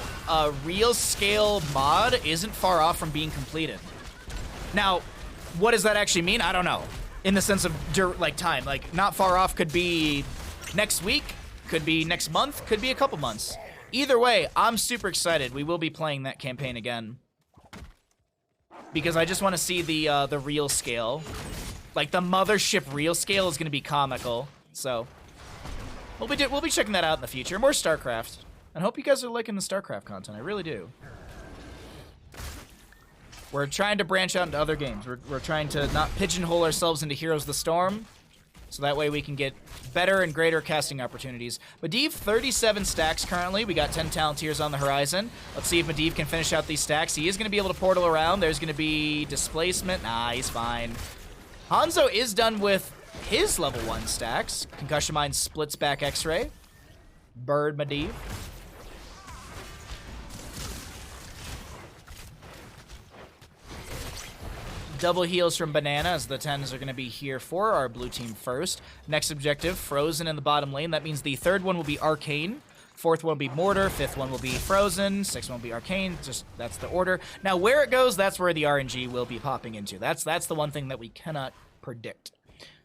S1: real scale mod isn't far off from being completed. Now, what does that actually mean? I don't know. In the sense of time, not far off could be next week, could be next month, could be a couple months. Either way, I'm super excited. We will be playing that campaign again because I just want to see the real scale. Like the mothership real scale is going to be comical. So we'll be checking that out in the future. More StarCraft. And I hope you guys are liking the StarCraft content. I really do. We're trying to branch out into other games. We're trying to not pigeonhole ourselves into Heroes of the Storm, so that way we can get better and greater casting opportunities. Medivh, 37 stacks currently. We got 10 Talontiers on the horizon. Let's see if Medivh can finish out these stacks. He is going to be able to portal around. There's going to be displacement. Nah, he's fine. Hanzo is done with his level 1 stacks. Concussion Mine splits back X-Ray. Bird Medivh. Double heals from Banana as the 10s are going to be here for our blue team first. Next objective, Frozen in the bottom lane. That means the third one will be Arcane. Fourth one will be Mortar. Fifth one will be Frozen. Sixth one will be Arcane. Just that's the order. Now, where it goes, that's where the RNG will be popping into. That's the one thing that we cannot predict.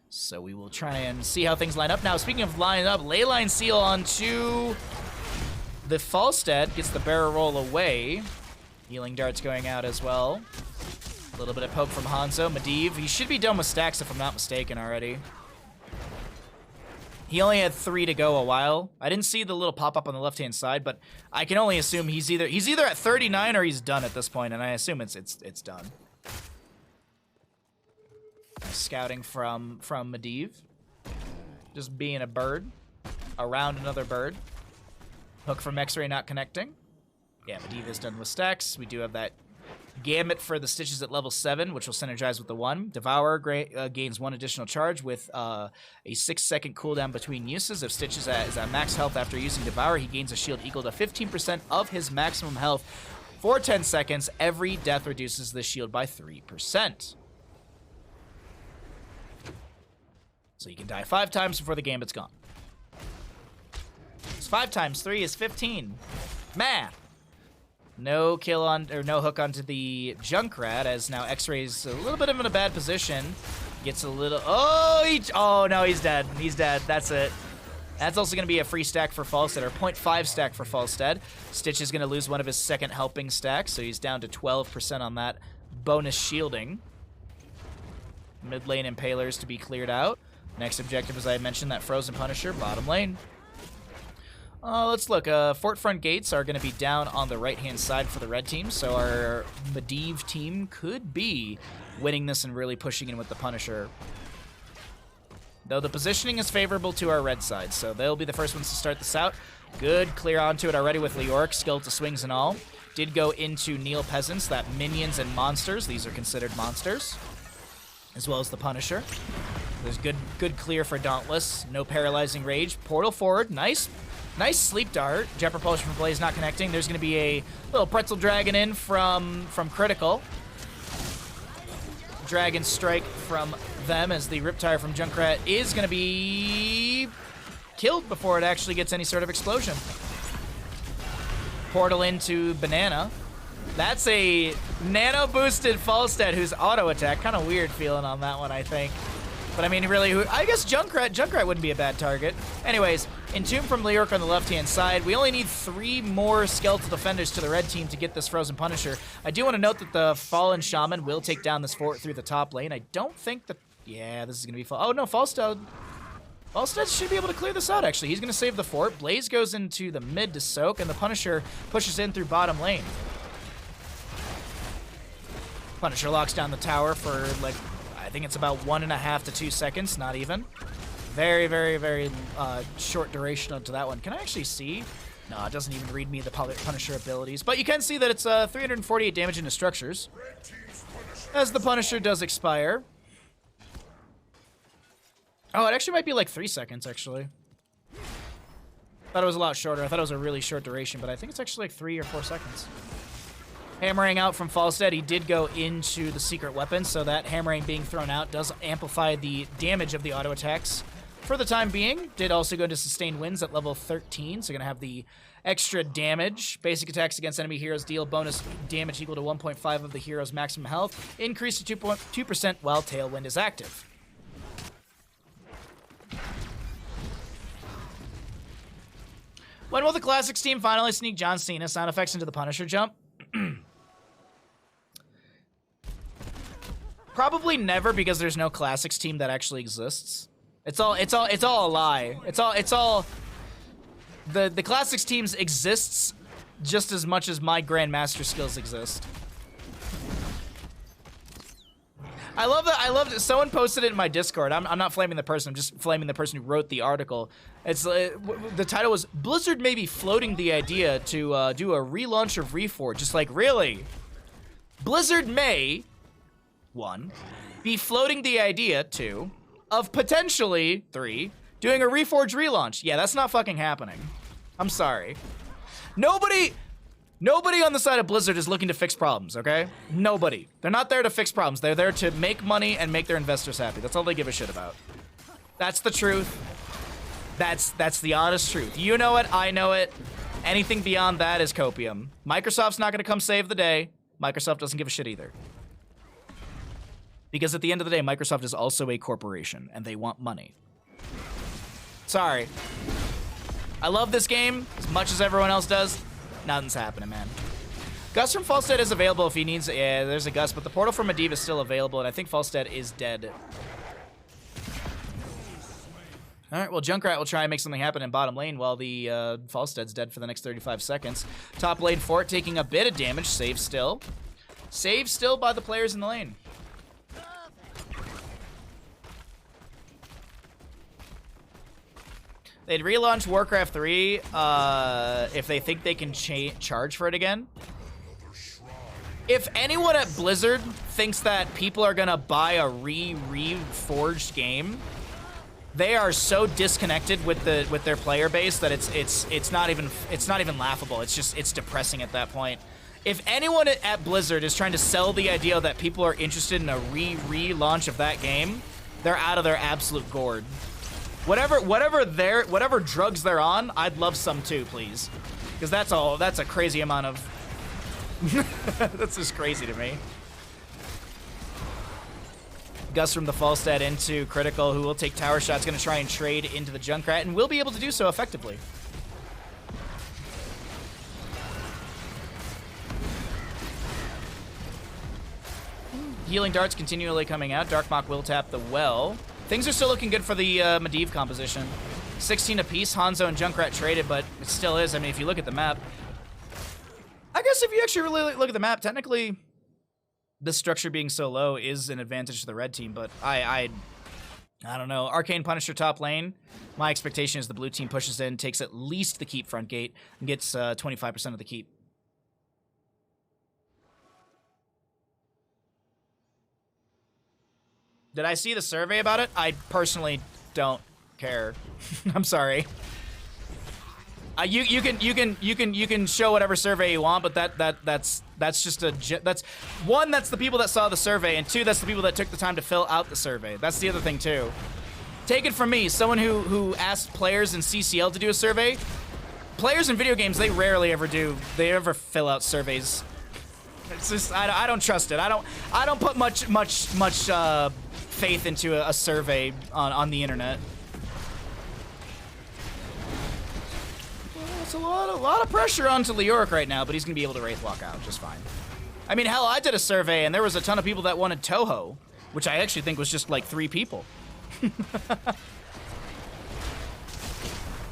S1: So we will try and see how things line up. Now, speaking of lining up, Leyline Seal onto the Falstad. Gets the barrel roll away. Healing darts going out as well. A little bit of poke from Hanzo. Medivh, he should be done with stacks if I'm not mistaken already. He only had 3 to go a while. I didn't see the little pop-up on the left-hand side, but I can only assume he's either at 39 or he's done at this point, and I assume it's done. Scouting from Medivh. Just being a bird. Around another bird. Hook from X-Ray not connecting. Yeah, Medivh's done with stacks. We do have that Gambit for the Stitches at level 7, which will synergize with the 1. Devour gains 1 additional charge with a 6-second cooldown between uses. If Stitches is at max health after using Devour, he gains a shield equal to 15% of his maximum health for 10 seconds. Every death reduces the shield by 3%. So you can die 5 times before the Gambit's gone. 5 times 3 is 15. Math. No kill on, or no hook onto the Junkrat, as now X-Ray's a little bit in a bad position. Gets a little, oh no, he's dead. He's dead, that's it. That's also gonna be a free stack for Falstead, or 0.5 stack for Falstead. Stitch is gonna lose one of his second helping stacks, so he's down to 12% on that bonus shielding. Mid lane Impalers to be cleared out. Next objective, as I mentioned, that Frozen Punisher, bottom lane. Let's look. Fort front gates are going to be down on the right-hand side for the red team, so our Medivh team could be winning this and really pushing in with the Punisher. Though the positioning is favorable to our red side, so they'll be the first ones to start this out. Good clear onto it already with Leoric, skill to swings and all. Did go into Neil Peasants, that minions and monsters. These are considered monsters, as well as the Punisher. There's good clear for Dauntless. No paralyzing rage. Portal forward, nice. Nice sleep dart. Jet propulsion from Blaze not connecting. There's going to be a little pretzel dragon in from Critical. Dragon strike from them, as the Riptire from Junkrat is going to be killed before it actually gets any sort of explosion. Portal into Banana. That's a nano boosted Falstead who's auto attack. Kind of weird feeling on that one, I think. But I mean, really, I guess Junkrat wouldn't be a bad target. Anyways, Entomb from Leoric on the left-hand side. We only need 3 more Skeletal Defenders to the red team to get this Frozen Punisher. I do want to note that the Fallen Shaman will take down this fort through the top lane. I don't think that... Yeah, this is going to be... Oh, no, Falstead should be able to clear this out, actually. He's going to save the fort. Blaze goes into the mid to soak, and the Punisher pushes in through bottom lane. Punisher locks down the tower for, like... I think it's about 1.5 to 2 seconds, not even. Very, very, very short duration onto that one. Can I actually see? No, it doesn't even read me the Punisher abilities. But you can see that it's 348 damage into structures, as the Punisher does expire. Oh, it actually might be like 3 seconds, actually. Thought it was a lot shorter. I thought it was a really short duration, but I think it's actually like 3 or 4 seconds. Hammering out from Falstead. He did go into the secret weapon, so that hammering being thrown out does amplify the damage of the auto attacks for the time being. Did also go into sustained winds at level 13, so going to have the extra damage. Basic attacks against enemy heroes deal bonus damage equal to 1.5 of the hero's maximum health. Increase to 2% while Tailwind is active. When will the Classics team finally sneak John Cena sound effects into the Punisher jump? Probably never, because there's no Classics team that actually exists. It's all a lie. It's all the Classics teams exists just as much as my Grandmaster skills exist. I love that. Someone posted it in my Discord. I'm not flaming the person. I'm just flaming the person who wrote the article. It's the title was Blizzard may be floating the idea to do a relaunch of Reforged. Just like, really? Blizzard may, 1, be floating the idea, 2, of potentially, 3, doing a Reforged relaunch. Yeah, that's not fucking happening. I'm sorry. Nobody on the side of Blizzard is looking to fix problems, okay? Nobody. They're not there to fix problems. They're there to make money and make their investors happy. That's all they give a shit about. That's the truth. That's the honest truth. You know it, I know it. Anything beyond that is copium. Microsoft's not gonna come save the day. Microsoft doesn't give a shit either. Because at the end of the day, Microsoft is also a corporation, and they want money. Sorry. I love this game as much as everyone else does. Nothing's happening, man. Gus from Falstead is available if he needs it. Yeah, there's a Gus, but the portal from Medivh is still available, and I think Falstead is dead. All right, well, Junkrat will try and make something happen in bottom lane while the Falstead's dead for the next 35 seconds. Top lane Fort taking a bit of damage. Save still. Save still by the players in the lane. They'd relaunch Warcraft 3 if they think they can charge for it again. If anyone at Blizzard thinks that people are gonna buy a reforged game, they are so disconnected with their player base that it's not even laughable. It's depressing at that point. If anyone at Blizzard is trying to sell the idea that people are interested in a relaunch of that game, they're out of their absolute gourd. Whatever drugs they're on, I'd love some too, please. Because that's a crazy amount of that's just crazy to me. Gus from the Falstad into Critical, who will take tower shots, gonna try and trade into the Junkrat, and will be able to do so effectively. Healing darts continually coming out. Darkmok will tap the well. Things are still looking good for the Medivh composition. 16 apiece, Hanzo and Junkrat traded, but it still is. I mean, if you look at the map, I guess if you actually really look at the map, technically, this structure being so low is an advantage to the red team, but I don't know. Arcane Punisher top lane. My expectation is the blue team pushes in, takes at least the keep front gate, and gets 25% of the keep. Did I see the survey about it? I personally don't care. I'm sorry. You can show whatever survey you want, but that's just that's the people that saw the survey, and two, that's the people that took the time to fill out the survey. That's the other thing too. Take it from me, someone who asked players in CCL to do a survey. Players in video games, they rarely ever do. They ever fill out surveys. It's just I don't trust it. I don't put much faith into a survey on the internet. It's a lot of pressure onto Leoric right now, but he's gonna be able to Wraith walk out just fine. I mean, hell, I did a survey and there was a ton of people that wanted Toho, which I actually think was just like 3 people. There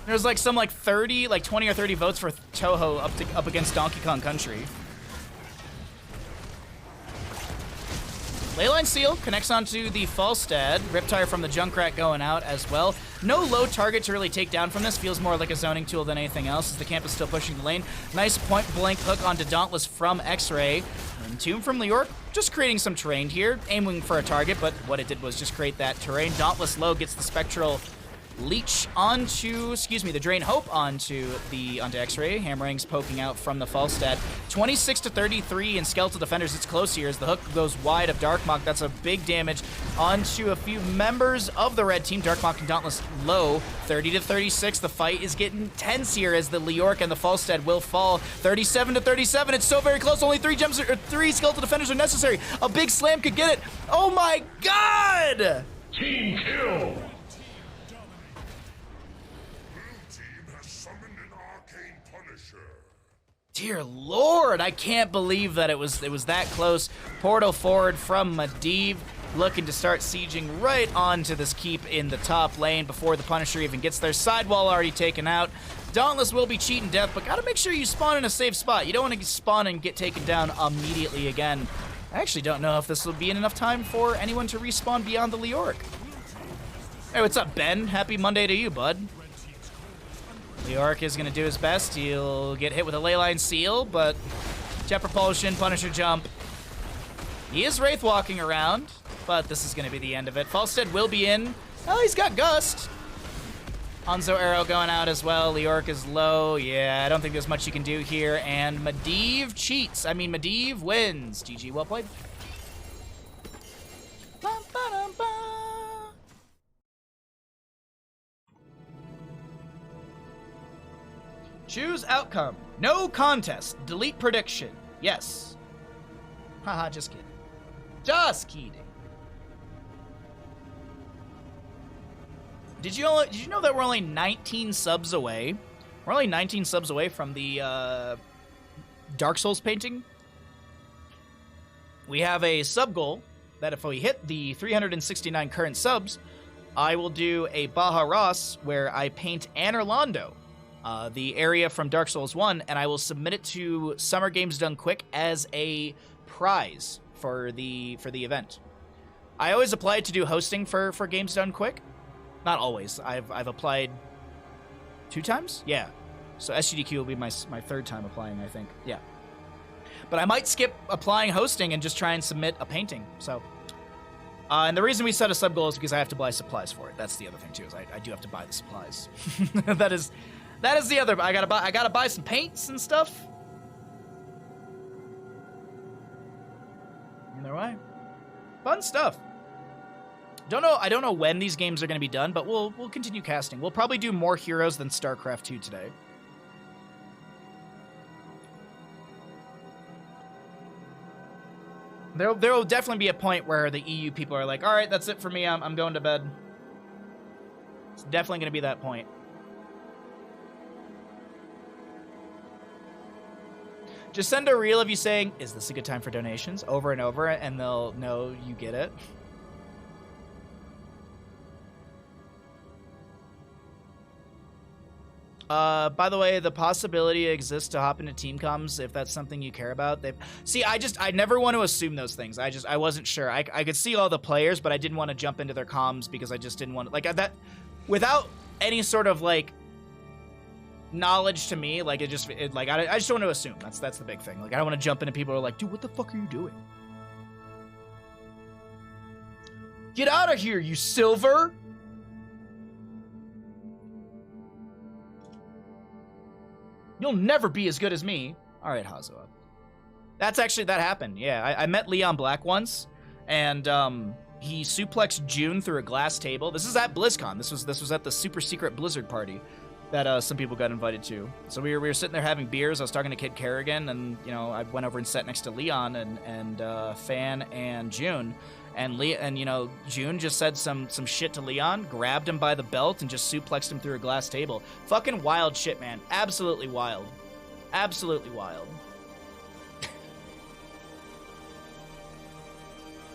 S1: was like some 20 or 30 votes for Toho up against Donkey Kong Country. Leyline Seal connects onto the Falstad. Riptire from the Junkrat going out as well. No low target to really take down from this. Feels more like a zoning tool than anything else as the camp is still pushing the lane. Nice point-blank hook onto Dauntless from X-Ray. And Tomb from Leoric, just creating some terrain here. Aiming for a target, but what it did was just create that terrain. Dauntless low gets the Spectral Leech onto, the Drain Hope onto X-Ray. Hammering's poking out from the Falstad. 26-33 in Skeletal Defenders. It's close here as the hook goes wide of Darkmok. That's a big damage onto a few members of the red team. Darkmok and Dauntless low. 30-36. The fight is getting tense here as the Leoric and the Falstad will fall. 37-37. It's so very close. Only 3 Skeletal Defenders are necessary. A big slam could get it. Oh my god!
S2: Team kill!
S1: Dear Lord, I can't believe that it was that close. Portal forward from Medivh, looking to start sieging right onto this keep in the top lane before the Punisher even gets there. Sidewall already taken out. Dauntless will be cheating death, but gotta make sure you spawn in a safe spot. You don't want to spawn and get taken down immediately again. I actually don't know if this will be in enough time for anyone to respawn beyond the Leoric. Hey, what's up, Ben? Happy Monday to you, bud. Leoric is going to do his best. He'll get hit with a Leyline Seal, but Jet Propulsion, Punisher Jump. He is Wraith walking around, but this is going to be the end of it. Falstad will be in. Oh, he's got Gust. Hanzo Arrow going out as well. Leoric is low. Yeah, I don't think there's much you can do here. And Medivh cheats. I mean, Medivh wins. GG, well played. Choose outcome. No contest. Delete prediction. Yes. Haha, just kidding. Just kidding. Did you know that we're only 19 subs away? We're only 19 subs away from the Dark Souls painting. We have a sub goal that if we hit the 369 current subs, I will do a Baja Ross where I paint Anorlando, the area from Dark Souls 1, and I will submit it to Summer Games Done Quick as a prize for the event. I always apply to do hosting for Games Done Quick. Not always. I've applied 2 times? Yeah. So SGDQ will be my 3rd time applying, I think. Yeah. But I might skip applying hosting and just try and submit a painting. So, and the reason we set a sub goal is because I have to buy supplies for it. That's the other thing too. Is I do have to buy the supplies. that is the other. I gotta buy some paints and stuff. Either way, fun stuff. I don't know when these games are gonna be done, but we'll continue casting. We'll probably do more heroes than StarCraft 2 today. There will definitely be a point where the EU people are like, all right, that's it for me. I'm going to bed. It's definitely going to be that point. Just send a reel of you saying, is this a good time for donations? Over and over, and they'll know you get it. By the way, the possibility exists to hop into team comms if that's something you care about. See, I never want to assume those things. I wasn't sure. I could see all the players, but I didn't want to jump into their comms because I just didn't want to, like, that, without any sort of, like, knowledge to me, like, I just don't want to assume. That's the big thing. Like, I don't want to jump into people who are like, dude, what the fuck are you doing? Get out of here, you silver! You'll never be as good as me. All right, Hazo. That happened. Yeah, I met Leon Black once, and he suplexed June through a glass table. This is at BlizzCon. This was at the super secret Blizzard party that some people got invited to. So we were sitting there having beers. I was talking to Kid Kerrigan, and I went over and sat next to Leon and Fan and June. And June just said some shit to Leon, grabbed him by the belt, and just suplexed him through a glass table. Fucking wild shit, man. Absolutely wild. Absolutely wild.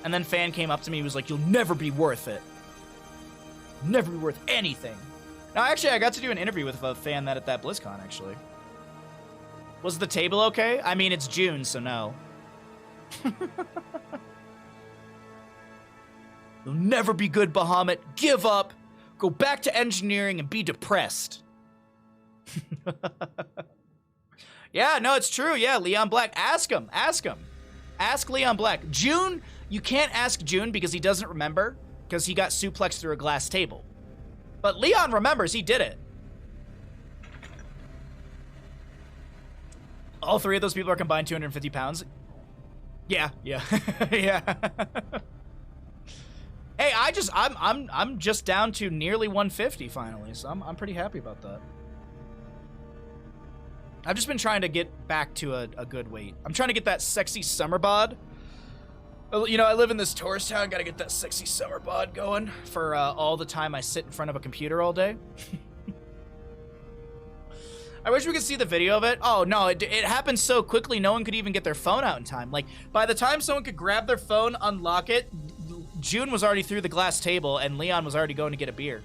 S1: And then Fan came up to me, he was like, you'll never be worth it. Never be worth anything. Now, actually, I got to do an interview with a fan at that BlizzCon, actually. Was the table okay? I mean, it's June, so no. You'll never be good, Bahamut. Give up. Go back to engineering and be depressed. Yeah, no, it's true. Yeah, Leon Black. Ask him. Ask him. Ask Leon Black. June, you can't ask June because he doesn't remember because he got suplexed through a glass table. But Leon remembers. He did it. All 3 of those people are combined 250 pounds. Yeah. Yeah. Hey, I'm just down to nearly 150 finally, so I'm pretty happy about that. I've just been trying to get back to a good weight. I'm trying to get that sexy summer bod. I live in this tourist town, gotta get that sexy summer bod going for all the time I sit in front of a computer all day. I wish we could see the video of it. Oh, no, it happened so quickly, no one could even get their phone out in time. Like, by the time someone could grab their phone, unlock it, June was already through the glass table, and Leon was already going to get a beer.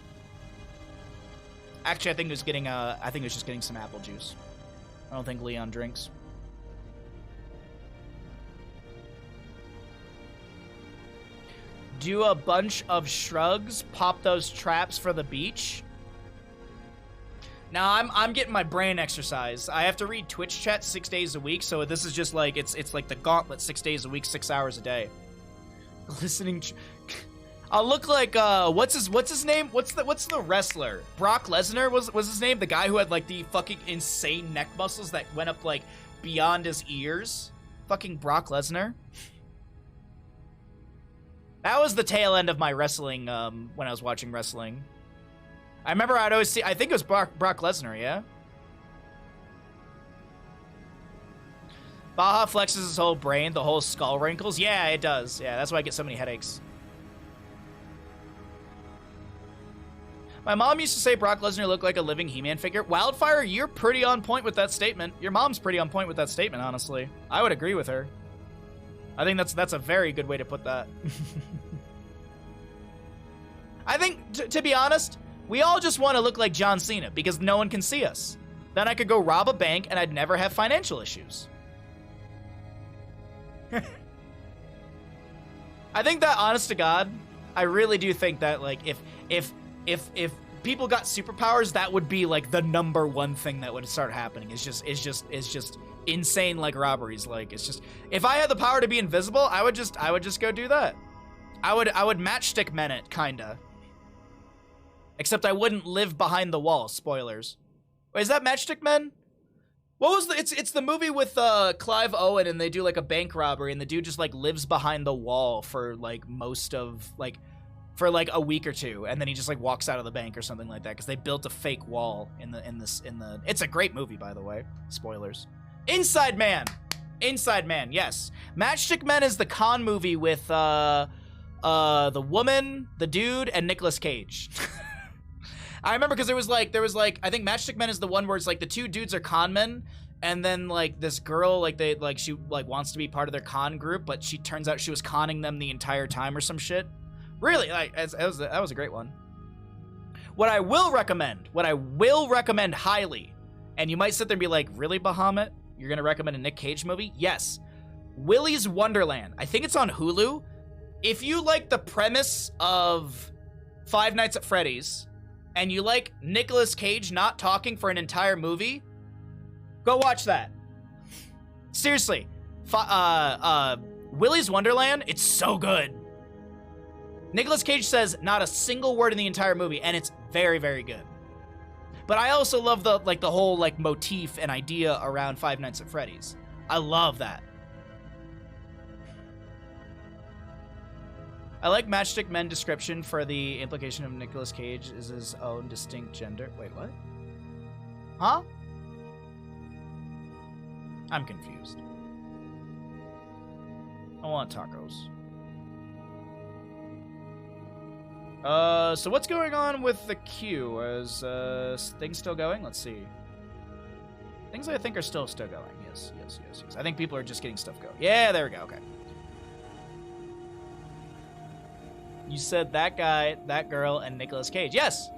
S1: Actually, I think it was just getting some apple juice. I don't think Leon drinks. Do a bunch of shrugs, pop those traps for the beach. Now I'm getting my brain exercise. I have to read Twitch chat 6 days a week, so this is just like it's like the gauntlet 6 days a week, 6 hours a day. Listening. I'll look like what's his name? What's the wrestler? Brock Lesnar was his name? The guy who had like the fucking insane neck muscles that went up like beyond his ears. Fucking Brock Lesnar. That was the tail end of my wrestling when I was watching wrestling. I remember I'd always see, I think it was Brock Lesnar, yeah? Baja flexes his whole brain, the whole skull wrinkles. Yeah, it does. Yeah, that's why I get so many headaches. My mom used to say Brock Lesnar looked like a living He-Man figure. Wildfire, you're pretty on point with that statement. Your mom's pretty on point with that statement, honestly. I would agree with her. I think that's a very good way to put that. I think, to be honest, we all just want to look like John Cena because no one can see us. Then I could go rob a bank and I'd never have financial issues. I think that, honest to God, I really do think that, like, if people got superpowers, that would be like the number one thing that would start happening. It's just insane like robberies. Like it's just, if I had the power to be invisible, I would just go do that. I would matchstick men it, kinda. Except I wouldn't live behind the wall. Spoilers. Wait, is that Matchstick Men? What was the? It's the movie with Clive Owen, and they do like a bank robbery, and the dude just like lives behind the wall for like most of like for like a week or two, and then he just like walks out of the bank or something like that because they built a fake wall in the. It's a great movie, by the way. Spoilers. Inside Man. Inside Man. Yes. Matchstick Men is the con movie with the woman, the dude, and Nicolas Cage. I remember because there was like I think Matchstick Men is the one where it's like the two dudes are con men, and then like this girl she wants to be part of their con group, but she turns out she was conning them the entire time or some shit. Really, like that was a great one. What I will recommend highly, and you might sit there and be like, really, Bahamut? You're gonna recommend a Nick Cage movie? Yes, Willy's Wonderland. I think it's on Hulu. If you like the premise of Five Nights at Freddy's, and you like Nicolas Cage not talking for an entire movie, go watch that. Seriously. Willy's Wonderland, it's so good. Nicolas Cage says not a single word in the entire movie, and it's very, very good. But I also love the whole like motif and idea around Five Nights at Freddy's. I love that. I like Matchstick Men description for the implication of Nicolas Cage is his own distinct gender. Wait, what? Huh? I'm confused. I want tacos. So what's going on with the queue? Is things still going? Let's see. Things I think are still going. Yes. I think people are just getting stuff going. Yeah, there we go. Okay. You said that guy, that girl, and Nicolas Cage. Yes,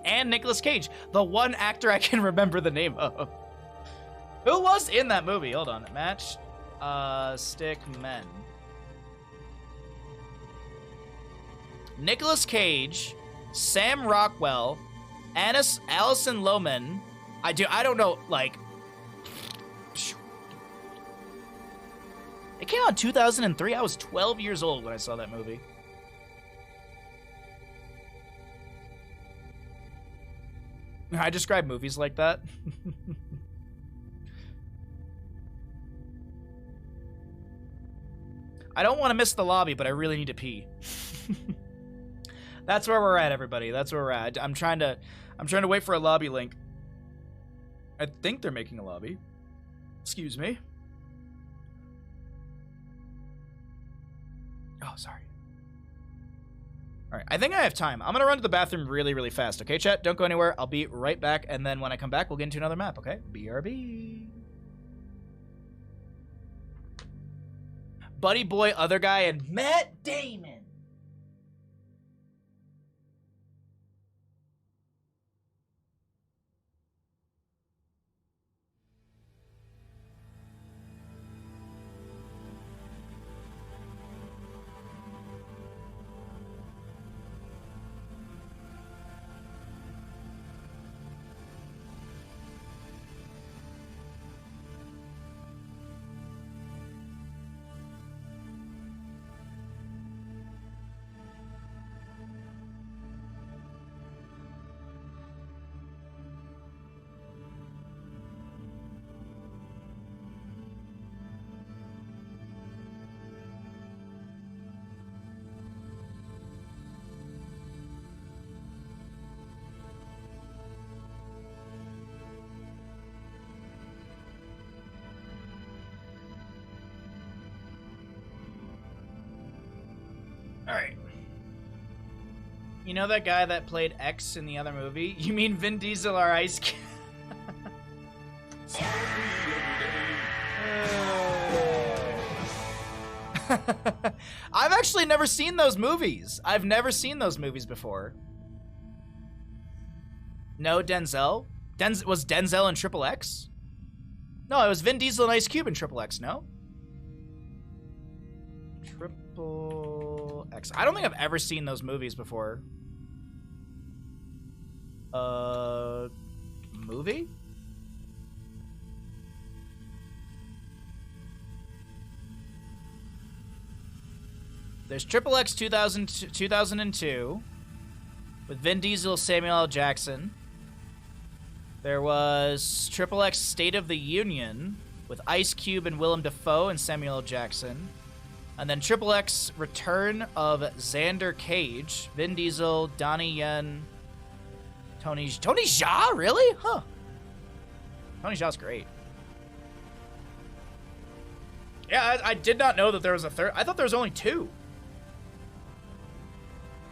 S1: and Nicolas Cage, the one actor I can remember the name of. Who was in that movie? Hold on, Matchstick Men. Nicolas Cage, Sam Rockwell, Alison Lohman. I don't know, like. It came out in 2003. I was 12 years old when I saw that movie. I describe movies like that. I don't want to miss the lobby, but I really need to pee. That's where we're at, everybody. That's where we're at. I'm trying to wait for a lobby link. I think they're making a lobby. Excuse me. Oh, sorry. All right, I think I have time. I'm going to run to the bathroom really, really fast. Okay, chat? Don't go anywhere. I'll be right back, and then when I come back, we'll get into another map, okay? BRB. Buddy Boy, Other Guy, and Matt Damon. Alright. You know that guy that played X in the other movie? You mean Vin Diesel or Ice Cube? I've actually never seen those movies. I've never seen those movies before. No, Denzel? Was Denzel in Triple X? No, it was Vin Diesel and Ice Cube in Triple X, no? Triple X. I don't think I've ever seen those movies before. Movie? There's Triple X 2002 with Vin Diesel, Samuel L. Jackson. There was Triple X State of the Union with Ice Cube and Willem Dafoe and Samuel L. Jackson. And then Triple X Return of Xander Cage, Vin Diesel, Donnie Yen, Tony Jaa? Really? Huh. Tony Jaa's great. Yeah, I did not know that there was a third. I thought there was only two.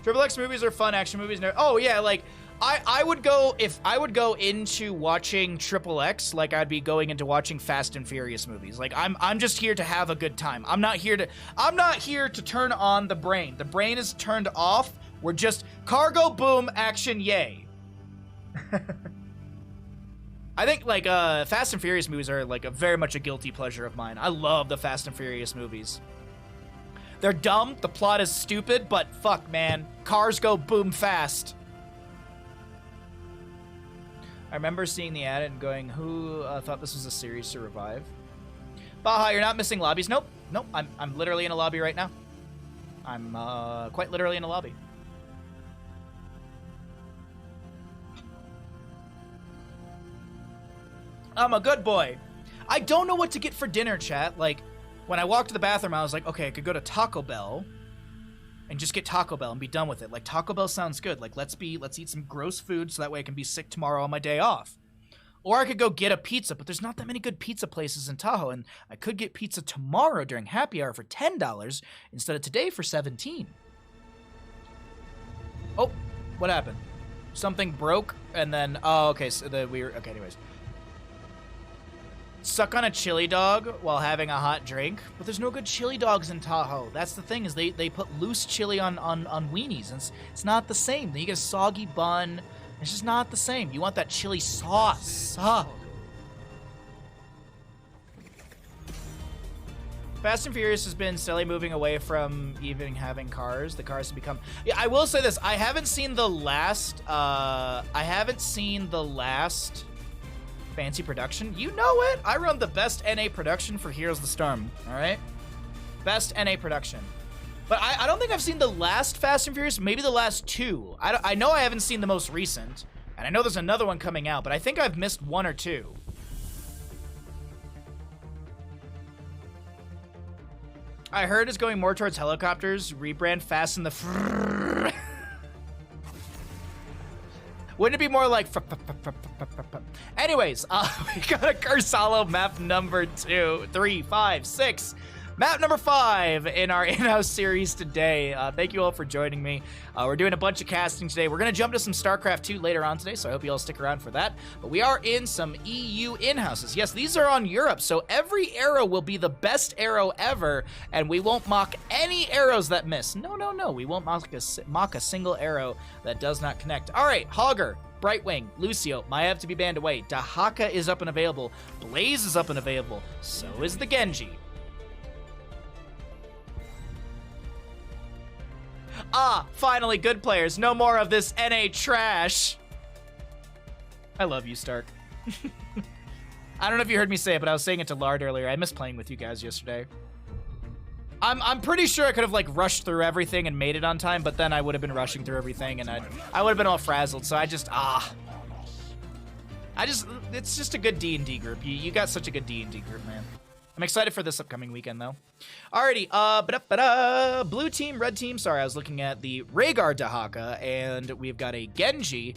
S1: Triple X movies are fun. Action movies. Oh yeah, like I would go if I would go into watching Triple X like I'd be going into watching Fast and Furious movies. Like I'm just here to have a good time. I'm not here to turn on the brain. The brain is turned off. We're just cargo boom action yay. I think like Fast and Furious movies are like very much a guilty pleasure of mine. I love the Fast and Furious movies. They're dumb, the plot is stupid, but fuck, man. Cars go boom fast. I remember seeing the ad and going, who thought this was a series to revive? Baha, you're not missing lobbies? Nope. I'm literally in a lobby right now. I'm quite literally in a lobby. I'm a good boy. I don't know what to get for dinner, chat. Like, when I walked to the bathroom, I was like, okay, I could go to Taco Bell and just get Taco Bell and be done with it. Like, Taco Bell sounds good. Like, let's eat some gross food so that way I can be sick tomorrow on my day off. Or I could go get a pizza, but there's not that many good pizza places in Tahoe, and I could get pizza tomorrow during happy hour for $10 instead of today for $17. Oh, what happened? Something broke, and then, oh, okay, so okay, anyways. Suck on a chili dog while having a hot drink, but there's no good chili dogs in Tahoe. That's the thing, is they put loose chili on weenies, and it's not the same. Then you get a soggy bun. It's just not the same. You want that chili sauce. Fast and Furious has been slowly moving away from even having cars. The cars have become... Yeah, I will say this. I haven't seen the last fancy production. You know it. I run the best NA production for Heroes of the Storm. All right? Best NA production. But I don't think I've seen the last Fast and Furious. Maybe the last two. I know I haven't seen the most recent. And I know there's another one coming out. But I think I've missed one or two. I heard it's going more towards helicopters. Rebrand Fast and the... Wouldn't it be more like... Anyways, we got a Cursalo map number 2, 3, 5, 6. Map number 5 in our in-house series today. Thank you all for joining me. We're doing a bunch of casting today. We're going to jump to some StarCraft 2 later on today, so I hope you all stick around for that. But we are in some EU in-houses. Yes, these are on Europe, so every arrow will be the best arrow ever, and we won't mock any arrows that miss. No. We won't mock a single arrow that does not connect. All right, Hogger, Brightwing, Lucio, Maev to be banned away. Dahaka is up and available. Blaze is up and available. So is the Genji. Ah, finally, good players. No more of this NA trash. I love you, Stark. I don't know if you heard me say it, but I was saying it to Lard earlier. I missed playing with you guys yesterday. I'm pretty sure I could have like rushed through everything and made it on time, but then I would have been rushing through everything and I would have been all frazzled. So it's just a good D&D group. You got such a good D&D group, man. I'm excited for this upcoming weekend, though. Alrighty, blue team, red team. Sorry, I was looking at the Rhaegar Dahaka, and we've got a Genji.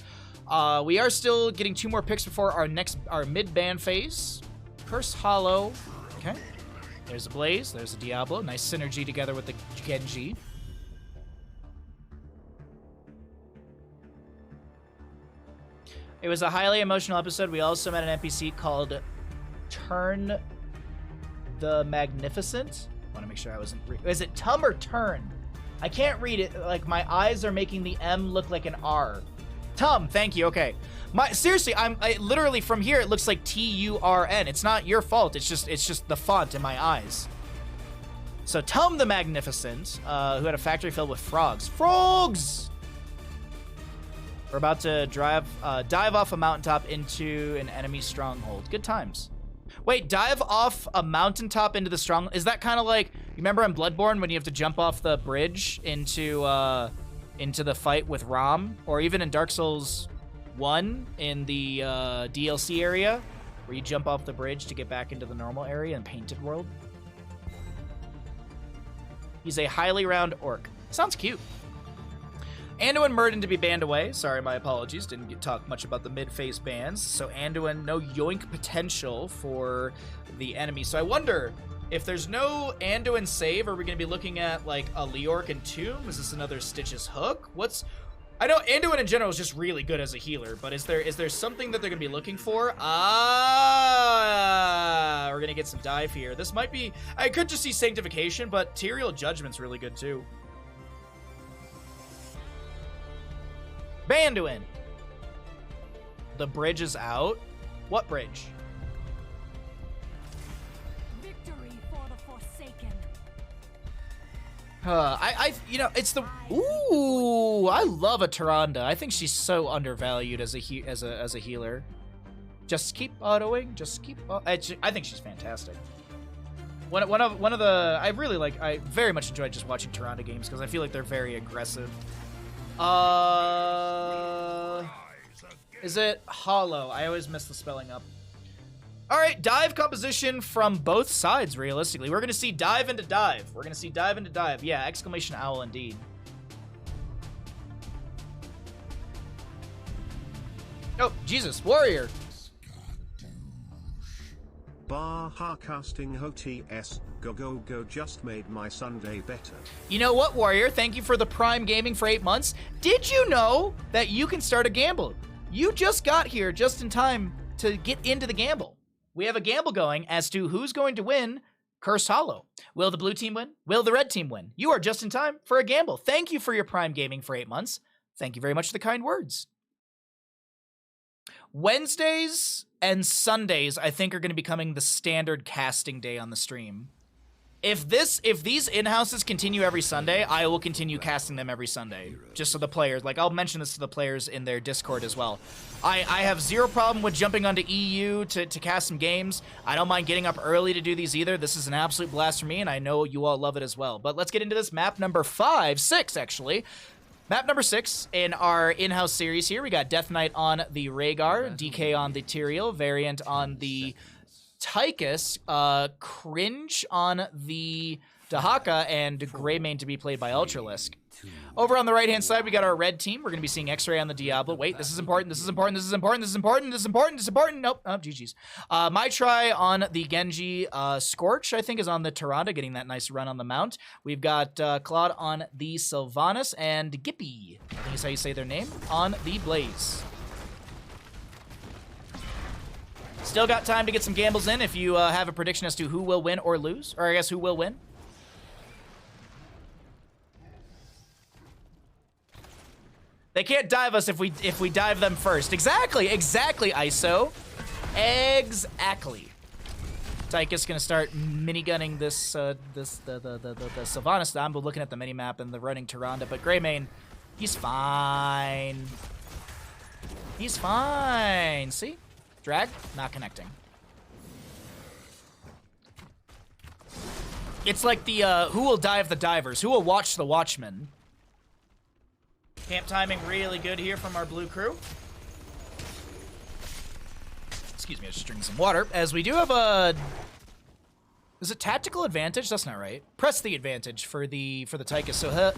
S1: We are still getting 2 more picks before our mid-ban phase. Curse Hollow. Okay. There's a Blaze. There's a Diablo. Nice synergy together with the Genji. It was a highly emotional episode. We also met an NPC called Turn the Magnificent. I want to make sure I wasn't... Is it Tum or Turn? I can't read it. Like, my eyes are making the M look like an R. Tum, thank you. Okay. Seriously, literally from here, it looks like T-U-R-N. It's not your fault. It's just the font in my eyes. So Tum the Magnificent, who had a factory filled with frogs. Frogs! We're about to dive off a mountaintop into an enemy stronghold. Good times. Wait, dive off a mountaintop into the strong... Is that kind of like... You remember in Bloodborne when you have to jump off the bridge into the fight with Rom? Or even in Dark Souls 1 in the DLC area, where you jump off the bridge to get back into the normal area in Painted World? He's a highly round orc. Sounds cute. Anduin Murden to be banned away. Sorry, my apologies. Didn't talk much about the mid-phase bans. So Anduin, no yoink potential for the enemy. So I wonder, if there's no Anduin save, are we going to be looking at, like, a Leoric and Tomb? Is this another Stitch's Hook? I know Anduin in general is just really good as a healer, but is there something that they're going to be looking for? We're going to get some dive here. This might be... I could just see Sanctification, but Tyrael Judgment's really good, too. Banduin. The bridge is out. What bridge?
S3: Victory for the Forsaken.
S1: You know, it's the... Ooh, I love a Tyrande. I think she's so undervalued as a healer. Just keep autoing. Just keep... I think she's fantastic. One of the... I very much enjoy just watching Tyrande games because I feel like they're very aggressive. Is it hollow? I always mess the spelling up. All right, dive composition from both sides, realistically. We're going to see dive into dive. We're going to see dive into dive. Yeah, exclamation owl indeed. Oh, Jesus, warrior.
S6: Baha casting Ho TS. Go just made my Sunday better.
S1: You know what, warrior? Thank you for the Prime Gaming for 8 months. Did you know that you can start a gamble? You just got here just in time to get into the gamble. We have a gamble going as to who's going to win Cursed Hollow. Will the blue team win? Will the red team win? You are just in time for a gamble. Thank you for your Prime Gaming for 8 months. Thank you very much for the kind words. Wednesdays and Sundays, I think, are going to be becoming the standard casting day on the stream. If these in-houses continue every Sunday, I will continue casting them every Sunday. Just so the players, like, I'll mention this to the players in their Discord as well. I have zero problem with jumping onto EU to cast some games. I don't mind getting up early to do these either. This is an absolute blast for me, and I know you all love it as well. But let's get into this map number 6, actually. Map number 6 in our in-house series here. We got Death Knight on the Rhaegar, DK on the Tyrael, Variant on the Tychus, Cringe on the Dahaka, and Greymane to be played by Ultralisk. Over on the right-hand side, we got our red team. We're going to be seeing X-Ray on the Diablo. Wait, this is important, this is important, this is important, this is important, this is important, this is important. Nope, oh, GG's. My try on the Genji. Scorch, I think, is on the Tyrande, getting that nice run on the mount. We've got Claude on the Sylvanas, and Gippy, I think is how you say their name, on the Blaze. Still got time to get some gambles in if you have a prediction as to who will win or lose, or I guess who will win. They can't dive us if we dive them first. Exactly, ISO. Exactly. Tychus gonna start minigunning this the Sylvanas. I'm looking at the minimap and the running Tyrande, but Greymane, he's fine. He's fine. See? Drag, not connecting. It's like the who will dive the divers? Who will watch the watchmen? Camp timing really good here from our blue crew. Excuse me, I was just drinking some water. As we do have a... Is it tactical advantage? That's not right. Press the advantage for the Tychus. So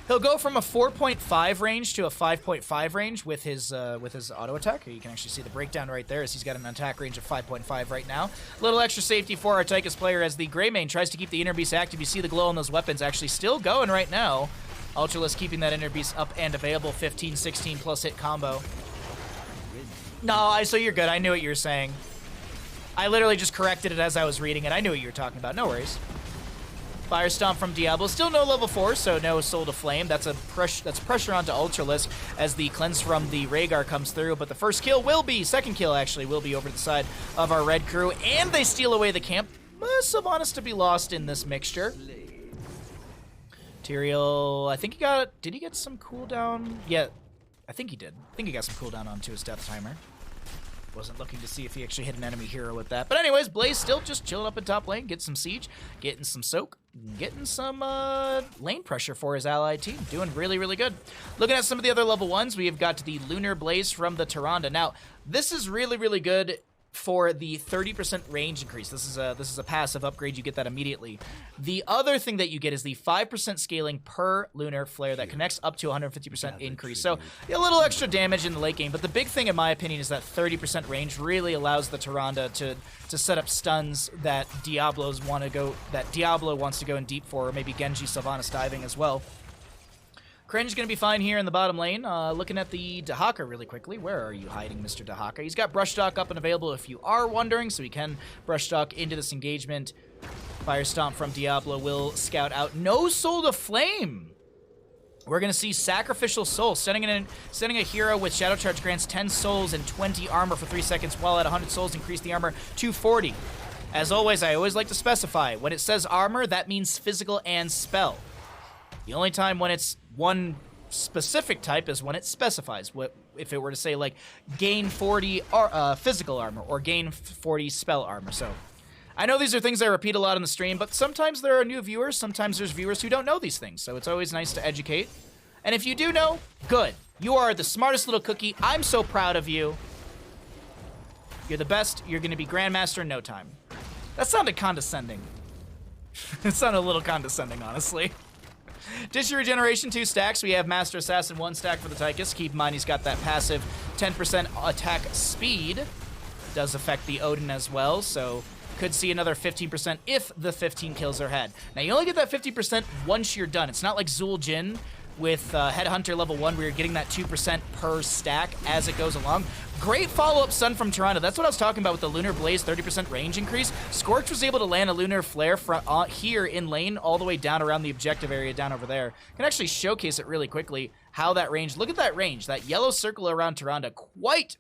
S1: he'll go from a 4.5 range to a 5.5 range with his auto attack. You can actually see the breakdown right there as he's got an attack range of 5.5 right now. A little extra safety for our Tychus player as the Greymane tries to keep the Inner Beast active. You see the glow on those weapons actually still going right now. Ultralisk keeping that Inner Beast up and available. 15, 16 plus hit combo. No, so you're good. I knew what you were saying. I literally just corrected it as I was reading it. I knew what you were talking about. No worries. Fire Stomp from Diablo. Still no level 4, so no Soul to Flame. That's pressure onto Ultralisk as the cleanse from the Rhaegar comes through. But the first kill will be, second kill actually, will be over to the side of our red crew. And they steal away the camp. Sylvanas to be lost in this mixture. Tyrael, I think he got, did he get some cooldown? Yeah. I think he did. I think he got some cooldown onto his death timer. Wasn't looking to see if he actually hit an enemy hero with that. But anyways, Blaze still just chilling up in top lane, getting some siege, getting some soak, getting some lane pressure for his allied team. Doing really, really good. Looking at some of the other level 1s, we have got the Lunar Blaze from the Tyrande. Now, this is really, really good for the 30% range increase. This is a passive upgrade. You get that immediately. The other thing that you get is the 5% scaling per lunar flare that connects up to 150% increase. So a little extra damage in the late game, but the big thing in my opinion is that 30% range really allows the Tyrande to set up stuns that Diablo wants to go in deep for, or maybe Genji Sylvanas diving as well. Cringe going to be fine here in the bottom lane. Looking at the Dahaka really quickly. Where are you hiding, Mr. Dahaka? He's got Brush Stalk up and available if you are wondering, so he can Brush Stalk into this engagement. Fire Stomp from Diablo will scout out. No Soul to Flame! We're going to see Sacrificial Soul, sending a hero with Shadow Charge grants 10 souls and 20 armor for 3 seconds, while at 100 souls increase the armor to 40. As always, I always like to specify, when it says armor, that means physical and spell. The only time when it's one specific type is when it specifies. What if it were to say, like, gain 40 physical armor or gain 40 spell armor. So I know these are things I repeat a lot on the stream, but sometimes there are new viewers, sometimes there's viewers who don't know these things, so it's always nice to educate. And if you do know, good. You are the smartest little cookie. I'm so proud of you. You're the best. You're going to be Grandmaster in no time. That sounded condescending. It sounded a little condescending, honestly. Tissue Regeneration, 2 stacks. We have Master Assassin, 1 stack for the Tychus. Keep in mind he's got that passive 10% attack speed. Does affect the Odin as well, so could see another 15% if the 15 kills are had. Now, you only get that 50% once you're done. It's not like Zul Jin with Headhunter level 1 where you're getting that 2% per stack as it goes along. Great follow-up stun from Tyrande. That's what I was talking about with the Lunar Blaze 30% range increase. Scorch was able to land a Lunar Flare from here in lane all the way down around the objective area down over there. Can actually showcase it really quickly how that range, look at that range, that yellow circle around Tyrande, quite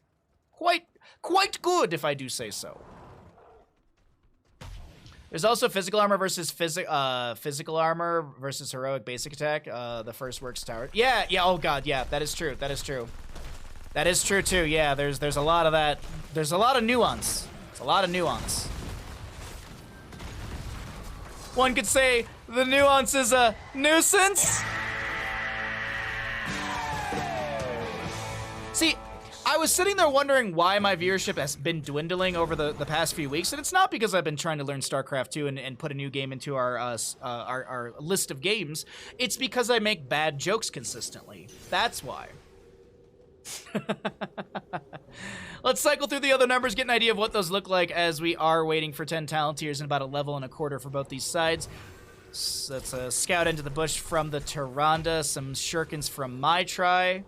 S1: good if I do say so. There's also physical armor versus physical armor versus heroic basic attack. The first works tower. Yeah, oh god, yeah, that is true. That is true. That is true too. Yeah, there's a lot of that. There's a lot of nuance. It's a lot of nuance. One could say the nuance is a nuisance. See, I was sitting there wondering why my viewership has been dwindling over the past few weeks, and it's not because I've been trying to learn StarCraft 2 and put a new game into our list of games. It's because I make bad jokes consistently. That's why. Let's cycle through the other numbers, get an idea of what those look like as we are waiting for 10 talent tiers and about a level and a quarter for both these sides. So that's a scout into the bush from the Tyrande, some shurikens from my try.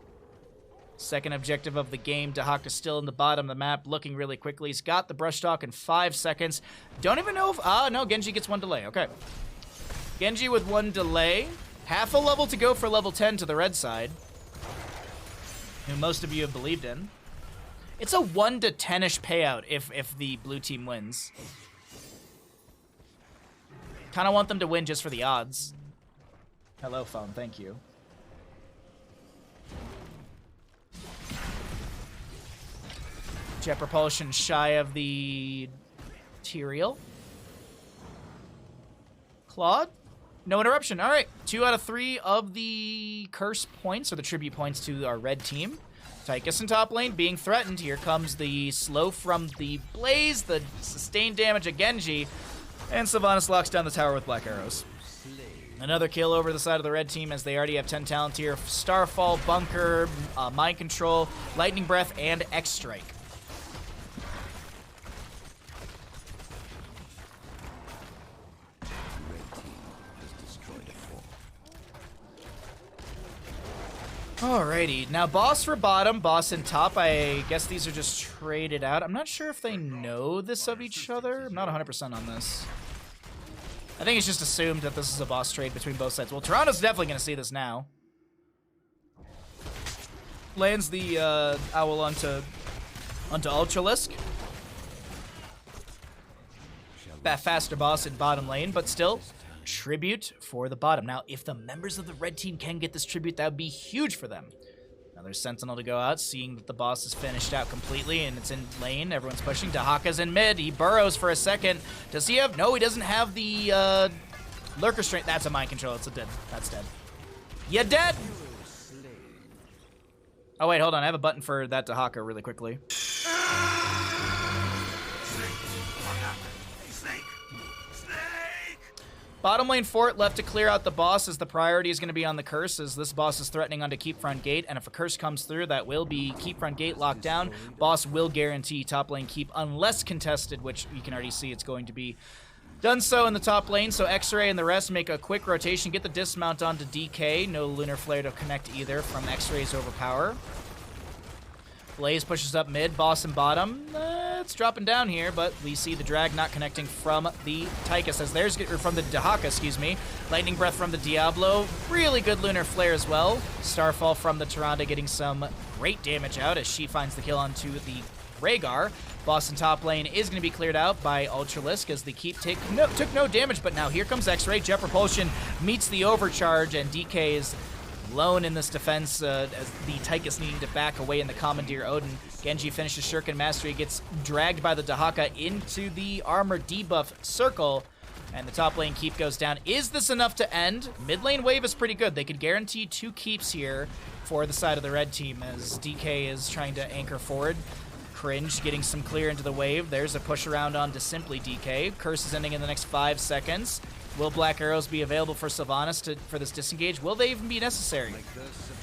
S1: Second objective of the game, Dahaka still in the bottom of the map, looking really quickly. He's got the brush stalk in 5 seconds. Don't even know if, no, Genji gets 1 delay, okay. Genji with 1 delay. Half a level to go for level 10 to the red side, who most of you have believed in. It's a 1 to 10-ish payout if the blue team wins. Kind of want them to win just for the odds. Hello, phone, thank you. Jet propulsion shy of the Tyrael. Claude? No interruption. All right, 2 out of 3 of the curse points, or the tribute points, to our red team. Tychus in top lane being threatened. Here comes the slow from the Blaze, the sustained damage of Genji, and Sylvanas locks down the tower with black arrows. Another kill over the side of the red team as they already have 10 talent here. Starfall, Bunker, Mind Control, Lightning Breath, and X-Strike. Alrighty, now boss for bottom, boss in top. I guess these are just traded out. I'm not sure if they know this of each other. I'm not 100% on this. I think it's just assumed that this is a boss trade between both sides. Well, Toronto's definitely going to see this now. Lands the owl onto Ultralisk. Faster boss in bottom lane, but still, tribute for the bottom. Now, if the members of the red team can get this tribute, that would be huge for them. Another Sentinel to go out, seeing that the boss is finished out completely and it's in lane. Everyone's pushing. Dahaka's in mid. He burrows for a second. Does he have... No, he doesn't have the Lurker Strength. That's a mind control. It's a dead. That's dead. You dead! Oh, wait, hold on. I have a button for that Dahaka really quickly. Bottom lane fort left to clear out the boss, as the priority is going to be on the curse, as this boss is threatening onto keep front gate, and if a curse comes through, that will be keep front gate locked down. Boss will guarantee top lane keep unless contested, which you can already see it's going to be done so in the top lane. So X-Ray and the rest make a quick rotation, get the dismount onto DK. No Lunar Flare to connect either from X-Ray's overpower. Blaze pushes up mid, boss and bottom. It's dropping down here, but we see the drag not connecting from the Tychus, as there's, or from the Dahaka, excuse me. Lightning Breath from the Diablo. Really good Lunar Flare as well. Starfall from the Tyrande getting some great damage out as she finds the kill onto the Rhaegar. Boss in top lane is going to be cleared out by Ultralisk as the keep took no damage, but now here comes X-Ray. Jet Propulsion meets the overcharge, and DK is lone in this defense as the Tychus needing to back away in the Commandeer Odin. Genji finishes Shuriken Mastery, gets dragged by the Dahaka into the armor debuff circle, and the top lane keep goes down. Is this enough to end? Mid lane wave is pretty good. They could guarantee 2 keeps here for the side of the red team as DK is trying to anchor forward. Cringe getting some clear into the wave. There's a push around onto Simply DK. Curse is ending in the next 5 seconds. Will Black Arrows be available for Sylvanas for this disengage? Will they even be necessary?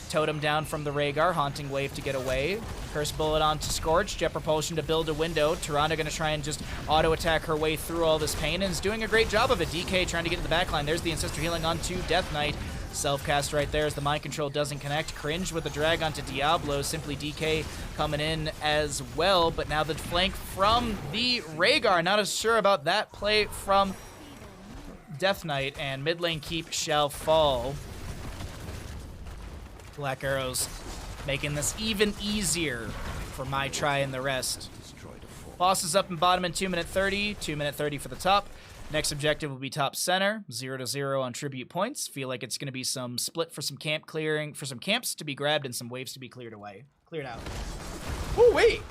S1: Totem down from the Rhaegar, Haunting Wave to get away. Curse Bullet onto Scorch, Jet Propulsion to build a window. Tyrande going to try and just auto-attack her way through all this pain, and is doing a great job of it. DK trying to get to the backline. There's the Ancestor Healing onto Death Knight. Self-cast right there as the Mind Control doesn't connect. Cringe with the drag onto Diablo. Simply DK coming in as well, but now the flank from the Rhaegar. Not as sure about that play from Death Knight, and mid lane keep shall fall. Black Arrows making this even easier for my try and the rest. Boss is up in bottom in 2 minute 30, 2 minute 30 for the top. Next objective will be top center, 0-0 on tribute points. Feel like it's going to be some split for some camp clearing, for some camps to be grabbed and some waves to be cleared out. Oh wait.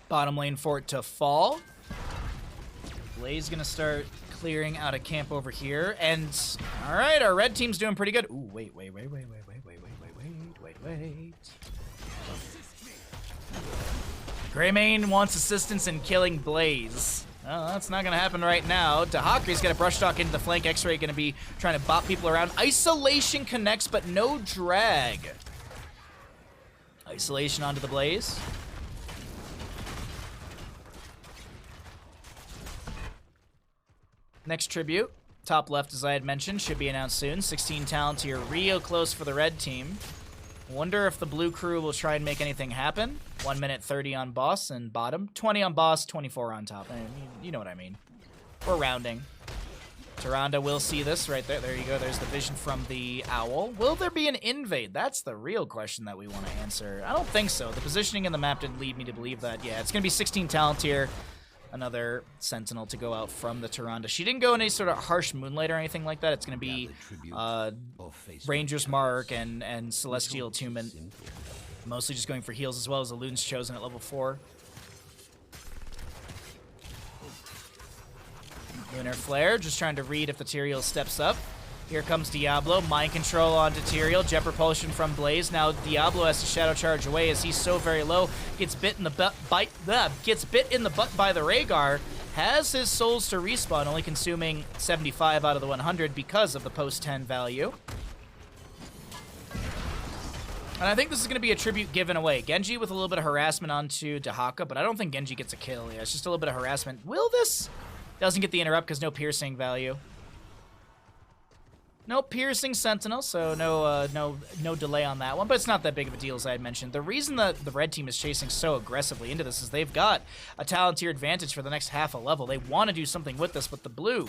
S1: Bottom lane fort to fall. Blaze gonna start clearing out a camp over here, and all right, our red team's doing pretty good. Ooh, wait. Greymane wants assistance in killing Blaze. Oh, that's not gonna happen right now. Dahaka's gonna brush talk into the flank. X-Ray gonna be trying to bop people around. Isolation connects, but no drag. Isolation onto the Blaze. Next tribute, top left, as I had mentioned, should be announced soon. 16 talents here, real close for the red team. Wonder if the blue crew will try and make anything happen. 1 minute 30 on boss and bottom. 20 on boss, 24 on top. You know what I mean. We're rounding. Tyrande will see this right there. There you go. There's the vision from the owl. Will there be an invade? That's the real question that we want to answer. I don't think so. The positioning in the map didn't lead me to believe that. Yeah, it's going to be 16 talent here. Another Sentinel to go out from the Tyrande. She didn't go in any sort of harsh Moonlight or anything like that. It's going to be Ranger's Mark and Celestial Attunement. Mostly just going for heals, as well as the Lune's Chosen at level 4. Lunar Flare, just trying to read if the Tyrael steps up. Here comes Diablo, Mind Control onto Tyrael, Jet Propulsion from Blaze. Now Diablo has to Shadow Charge away as he's so very low. Gets bit in the butt by the Rhaegar. Has his souls to respawn, only consuming 75 out of the 100 because of the post-10 value. And I think this is going to be a tribute given away. Genji with a little bit of harassment onto Dahaka, but I don't think Genji gets a kill. Yeah, it's just a little bit of harassment. Will this? Doesn't get the interrupt because no piercing value. No piercing Sentinel, so no delay on that one, but it's not that big of a deal, as I had mentioned. The reason that the red team is chasing so aggressively into this is they've got a Talontier advantage for the next half a level. They want to do something with this, but the blue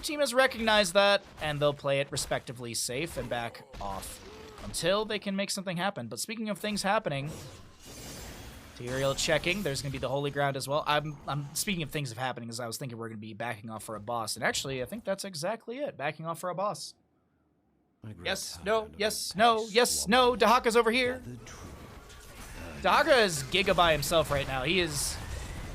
S1: team has recognized that, and they'll play it respectively safe and back off until they can make something happen. But speaking of things happening, Tyrael checking. There's going to be the Holy Ground as well. I'm speaking of things of happening as I was thinking we're going to be backing off for a boss. And actually, I think that's exactly it. Backing off for a boss. Yes, no, yes, no, yes, no. Dahaka's over here. Dahaka is Giga by himself right now. He is...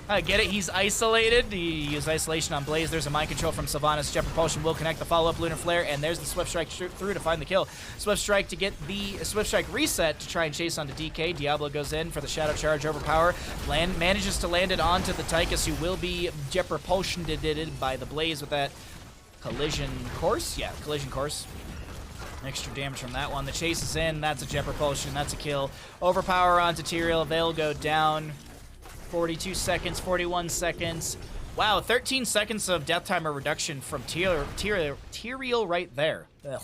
S1: I get it, he's isolated. He used isolation on Blaze. There's a mind control from Sylvanas. Jet Propulsion will connect the follow-up Lunar Flare, and there's the Swift Strike through to find the kill. Swift Strike to get the Swift Strike reset to try and chase onto DK. Diablo goes in for the Shadow Charge overpower. Manages to land it onto the Tychus, who will be Jet Propulsion by the Blaze with that Collision Course. Yeah, Collision Course. Extra damage from that one. The chase is in. That's a Jet Propulsion. That's a kill. Overpower onto Tyrael. They'll go down. 42 seconds, 41 seconds. Wow, 13 seconds of death timer reduction from Tyrael right there. Ugh.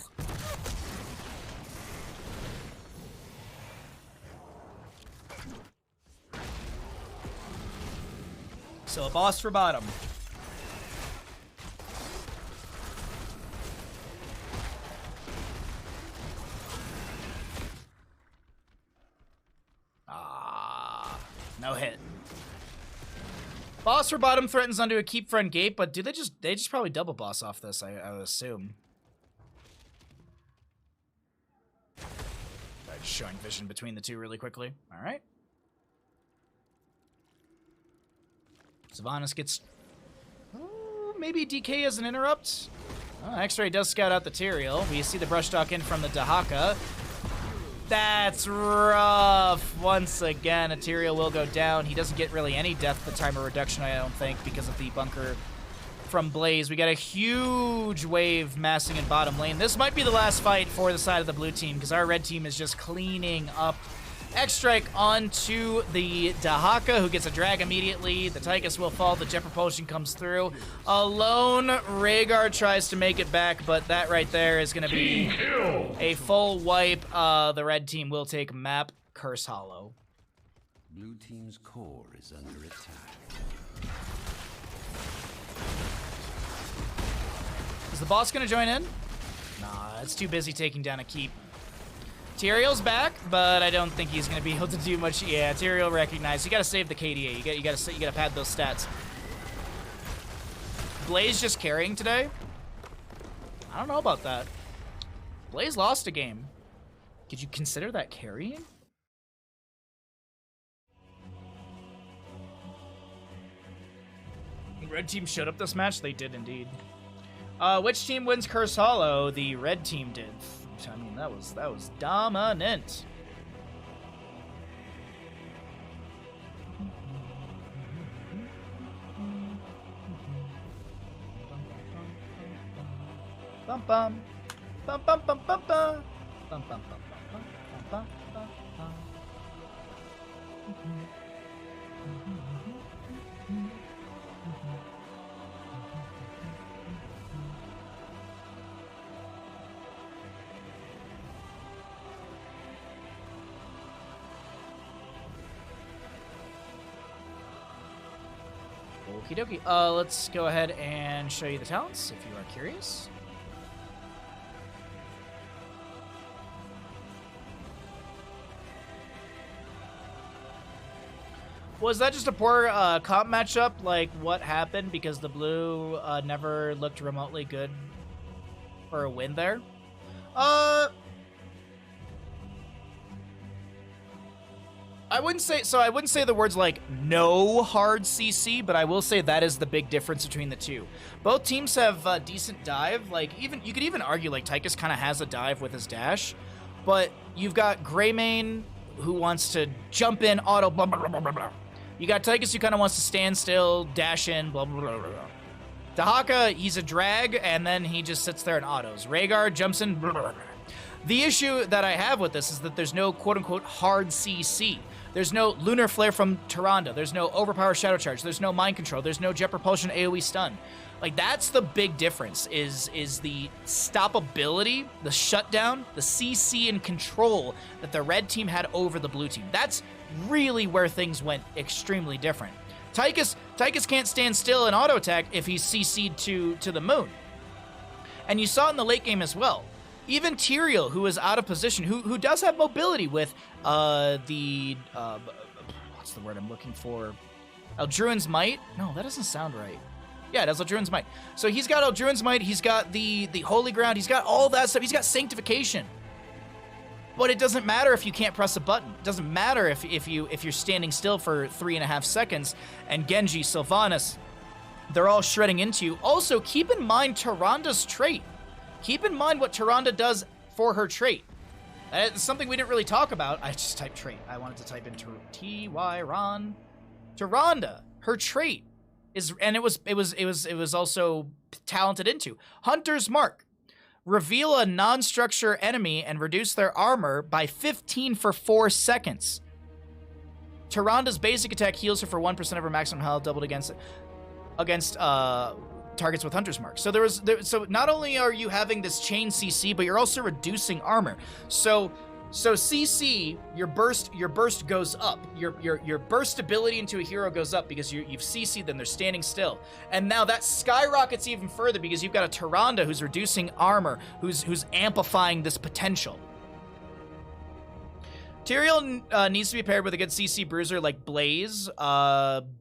S1: So a boss for bottom. No hit. Boss for bottom threatens onto a keep front gate, but do they just probably double boss off this, I would assume. Just showing vision between the two really quickly. Alright. Sylvanas gets... Oh, maybe DK as an interrupt? Oh, X-Ray does scout out the Tyrael. We see the brushstock in from the Dahaka. That's rough. Once again, a Tyrael will go down. He doesn't get really any death timer reduction, I don't think, because of the bunker from Blaze. We got a huge wave massing in bottom lane. This might be the last fight for the side of the blue team, because our red team is just cleaning up. X-Strike onto the Dahaka, who gets a drag immediately. The Tychus will fall. The Jet Propulsion comes through. Alone, Rhaegar tries to make it back, but that right there is going to be a full wipe. The red team will take map Curse Hollow.
S7: Blue team's core is under attack.
S1: Is the boss going to join in? Nah, it's too busy taking down a keep. Tyrael's back, but I don't think he's going to be able to do much. Yeah, Tyrael recognized. You got to save the KDA. You got to pad those stats. Blaze just carrying today? I don't know about that. Blaze lost a game. Could you consider that carrying? Red team showed up this match? They did indeed. Which team wins Curse Hollow? The red team did. I mean, that was dominant. Bum bum bum bum bum bum bum bum bum bum bum bum bum. Okie dokie. Let's go ahead and show you the talents if you are curious. Was that just a poor comp matchup? Like, what happened? Because the blue never looked remotely good for a win there? I wouldn't say the words like no hard CC, but I will say that is the big difference between the two. Both teams have decent dive. Like, you could even argue like Tychus kind of has a dive with his dash, but you've got Greymane who wants to jump in, auto, blah, blah, blah, blah, blah. You got Tychus who kind of wants to stand still, dash in, blah, blah, blah, blah. Dahaka, he's a drag, and then he just sits there and autos. Rhaegar jumps in, blah, blah, blah. The issue that I have with this is that there's no quote-unquote hard CC. There's no Lunar Flare from Tyrande. There's no Overpower Shadow Charge. There's no Mind Control. There's no Jet Propulsion AoE Stun. Like, that's the big difference, is the stoppability, the shutdown, the CC and control that the red team had over the blue team. That's really where things went extremely different. Tychus can't stand still in auto attack if he's CC'd to the moon. And you saw it in the late game as well. Even Tyrael, who is out of position, who does have mobility with the what's the word I'm looking for? Eldruin's Might? No, that doesn't sound right. Yeah, it has Eldruin's Might. So he's got Eldruin's Might, he's got the Holy Ground, he's got all that stuff, he's got Sanctification. But it doesn't matter if you can't press a button. It doesn't matter if you're standing still for 3.5 seconds, and Genji, Sylvanas, they're all shredding into you. Also, keep in mind Tyranda's trait. Keep in mind what Tyrande does for her trait. It's something we didn't really talk about. I just typed trait. I wanted to type in T-Y-Ron. Tyrande, her trait is, and it was also talented into Hunter's Mark. Reveal a non-structure enemy and reduce their armor by 15 for 4 seconds. Tyranda's basic attack heals her for 1% of her maximum health, doubled against targets with Hunter's Mark. So so not only are you having this chain CC, but you're also reducing armor. So CC, your burst goes up. Your burst ability into a hero goes up because you've CC'd them, they're standing still. And now that skyrockets even further because you've got a Tyrande who's reducing armor, who's amplifying this potential. Tyrael needs to be paired with a good CC bruiser like Blaze.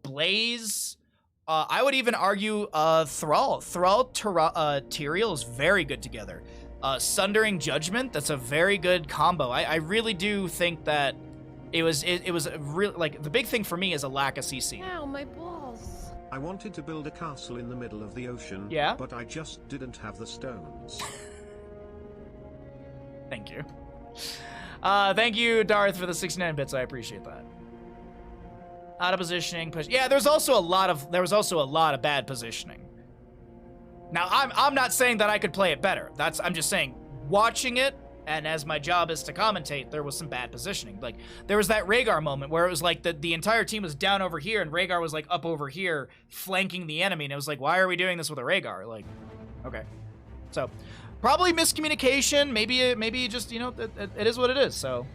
S1: Blaze, I would even argue Thrall. Tyrael is very good together. Sundering Judgment, that's a very good combo. I really do think that it was really, like, the big thing for me is a lack of CC.
S3: Ow, my balls.
S6: I wanted to build a castle in the middle of the ocean,
S1: yeah,
S6: but I just didn't have the stones.
S1: Thank you. Thank you, Darth, for the 69 bits. I appreciate that. Out of positioning, push. Yeah, there was also a lot of bad positioning. Now, I'm not saying that I could play it better. I'm just saying, watching it, and as my job is to commentate, there was some bad positioning. Like, there was that Rhaegar moment where it was like the entire team was down over here, and Rhaegar was like up over here, flanking the enemy, and it was like, why are we doing this with a Rhaegar? Like, okay. So, probably miscommunication, maybe just, you know, it is what it is, so.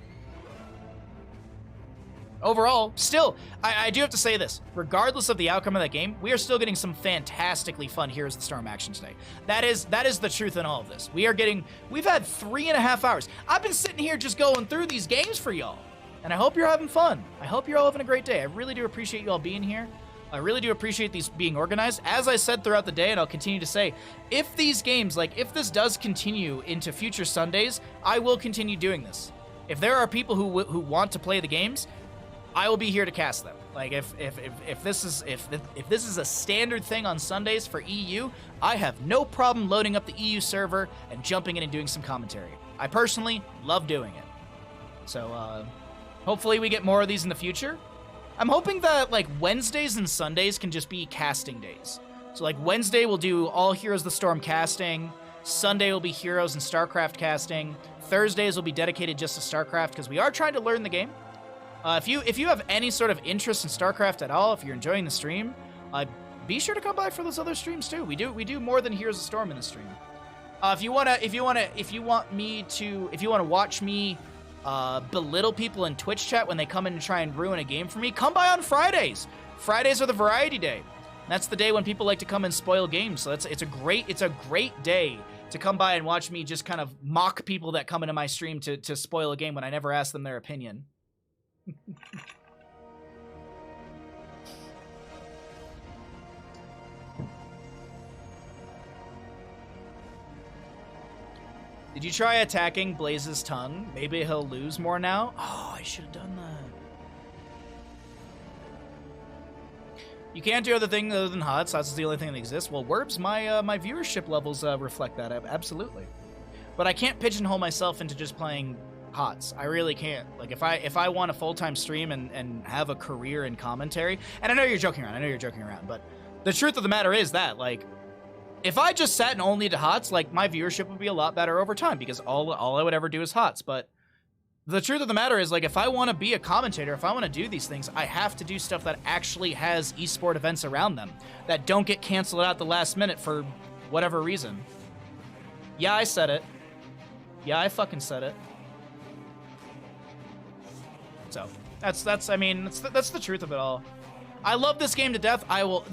S1: Overall, still, I do have to say this. Regardless of the outcome of that game, we are still getting some fantastically fun Heroes of the Storm action today. That is the truth in all of this. We've had 3.5 hours. I've been sitting here just going through these games for y'all. And I hope you're having fun. I hope you're all having a great day. I really do appreciate you all being here. I really do appreciate these being organized. As I said throughout the day, and I'll continue to say, if these games, like, if this does continue into future Sundays, I will continue doing this. If there are people who want to play the games, I will be here to cast them. Like, if this is a standard thing on Sundays for EU, I have no problem loading up the EU server and jumping in and doing some commentary. I personally love doing it. So hopefully we get more of these in the future. I'm hoping that, like, Wednesdays and Sundays can just be casting days. So, like, Wednesday we'll do all Heroes of the Storm casting. Sunday will be Heroes and StarCraft casting. Thursdays will be dedicated just to StarCraft because we are trying to learn the game. If you have any sort of interest in StarCraft at all, if you're enjoying the stream, be sure to come by for those other streams too. We do more than Heroes of Storm in the stream. If you want to watch me belittle people in Twitch chat when they come in and try and ruin a game for me, come by on Fridays. Fridays are the variety day. That's the day when people like to come and spoil games. So it's a great day to come by and watch me just kind of mock people that come into my stream to spoil a game when I never ask them their opinion. Did you try attacking Blaze's tongue? Maybe he'll lose more now? Oh, I should have done that. You can't do other things other than HOTS. HOTS is the only thing that exists. Well, Werbs, my viewership levels reflect that, absolutely. But I can't pigeonhole myself into just playing HOTS. I really can't. Like, if I want a full-time stream and have a career in commentary, and I know you're joking around, but the truth of the matter is that, like, if I just sat and only did HOTS, like, my viewership would be a lot better over time because all I would ever do is HOTS. But the truth of the matter is, like, if I want to be a commentator, if I want to do these things, I have to do stuff that actually has esport events around them that don't get canceled out the last minute for whatever reason. Yeah, I said it. Yeah, I fucking said it. So that's the truth of it all. I love this game to death. I will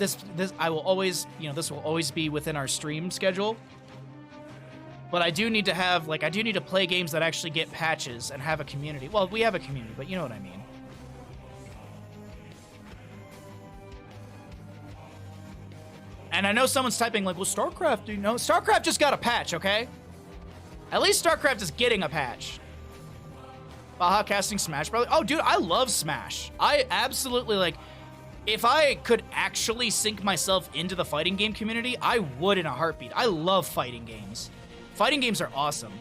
S1: always, you know, this will always be within our stream schedule. But I do need to play games that actually get patches and have a community. Well, we have a community, but you know what I mean. And I know someone's typing like, well, StarCraft, you know, StarCraft just got a patch, okay? At least StarCraft is getting a patch. Baja casting Smash Brothers. Oh, dude, I love Smash. I absolutely, like, if I could actually sink myself into the fighting game community, I would in a heartbeat. I love fighting games. Fighting games are awesome.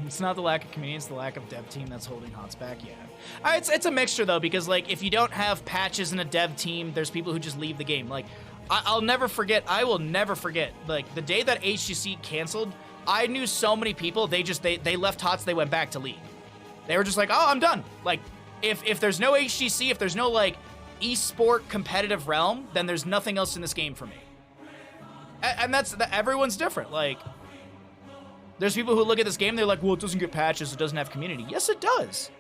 S1: It's not the lack of community, it's the lack of dev team that's holding HOTS back, yeah. It's a mixture, though, because, like, if you don't have patches in a dev team, there's people who just leave the game. Like, I will never forget, like, the day that HGC canceled, I knew so many people, they left HOTS, they went back to League. They were just like, oh, I'm done. Like, if there's no HGC, if there's no, like, esport competitive realm, then there's nothing else in this game for me. And everyone's different. Like, there's people who look at this game, they're like, well, it doesn't get patches, it doesn't have community. Yes, it does.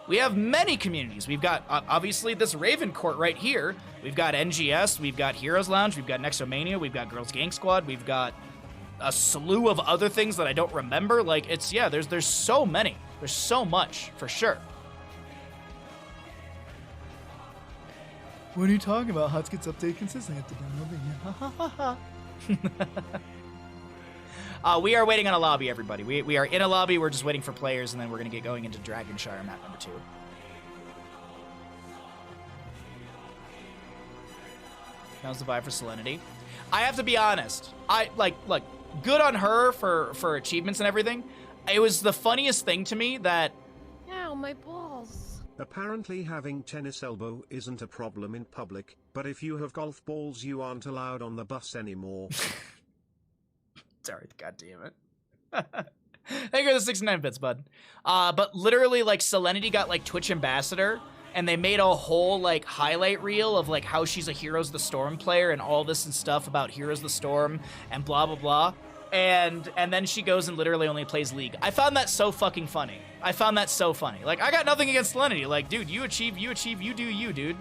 S1: We have many communities. We've got, obviously, this Raven Court right here. We've got NGS, we've got Heroes Lounge, we've got Nexomania, we've got Girls Gang Squad, we've got a slew of other things that I don't remember. Like, it's, yeah, there's so many. There's so much, for sure. What are you talking about? HOTS gets updated consistently. We are waiting on a lobby, everybody. We are in a lobby. We're just waiting for players, and then we're going to get going into Dragonshire map number 2. Now's the vibe for Salinity. I have to be honest. Look, good on her for achievements and everything. It was the funniest thing to me that...
S3: Ow, my balls.
S6: Apparently having tennis elbow isn't a problem in public, but if you have golf balls you aren't allowed on the bus anymore.
S1: Sorry, god damn it. Thank you for the 69 bits, bud. But literally, like, Salinity got, like, Twitch Ambassador, and they made a whole, like, highlight reel of, like, how she's a Heroes of the Storm player and all this and stuff about Heroes of the Storm and blah, blah, blah. And then she goes and literally only plays League. I found that so fucking funny. I found that so funny. Like, I got nothing against Salinity. Like, dude, you achieve, you do you, dude.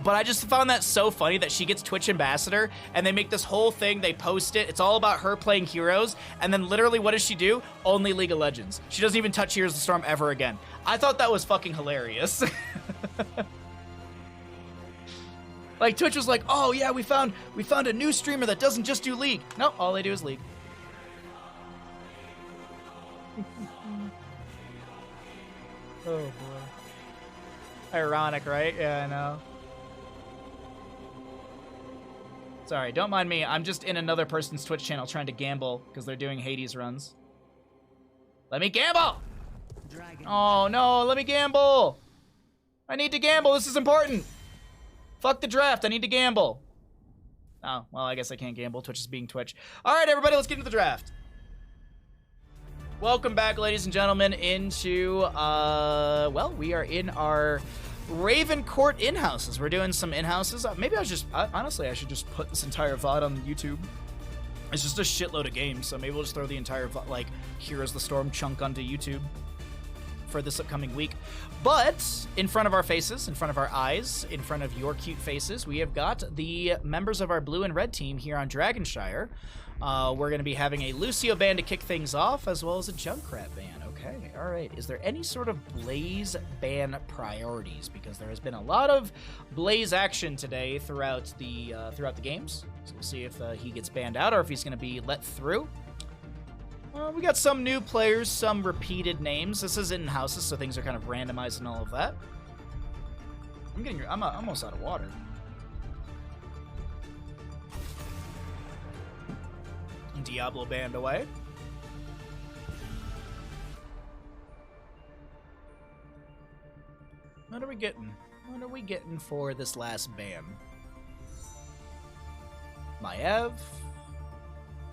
S1: But I just found that so funny that she gets Twitch Ambassador, and they make this whole thing, they post it, it's all about her playing Heroes, and then literally what does she do? Only League of Legends. She doesn't even touch Heroes of the Storm ever again. I thought that was fucking hilarious. Like, Twitch was like, oh yeah, we found a new streamer that doesn't just do League. No, all they do is League. Oh boy. Ironic, right? Yeah, I know. Sorry, don't mind me. I'm just in another person's Twitch channel trying to gamble because they're doing Hades runs. Let me gamble! Oh no, let me gamble! I need to gamble, this is important! Fuck the draft, I need to gamble. Oh, well, I guess I can't gamble. Twitch is being Twitch. Alright, everybody, let's get into the draft. Welcome back, ladies and gentlemen, into, well, we are in our Raven Court in-houses. We're doing some in-houses. Maybe honestly, I should just put this entire VOD on YouTube. It's just a shitload of games, so maybe we'll just throw the entire, like, Heroes of the Storm chunk onto YouTube for this upcoming week. But in front of our faces, in front of our eyes, in front of your cute faces, we have got the members of our blue and red team here on Dragonshire. We're going to be having a Lucio band to kick things off, as well as a Junkrat band. Okay, all right. Is there any sort of Blaze ban priorities? Because there has been a lot of Blaze action today throughout the games. So we'll see if he gets banned out or if he's going to be let through. We got some new players, some repeated names. This is in houses, so things are kind of randomized and all of that. I'm almost out of water. Diablo band away. What are we getting? What are we getting for this last ban? Maev?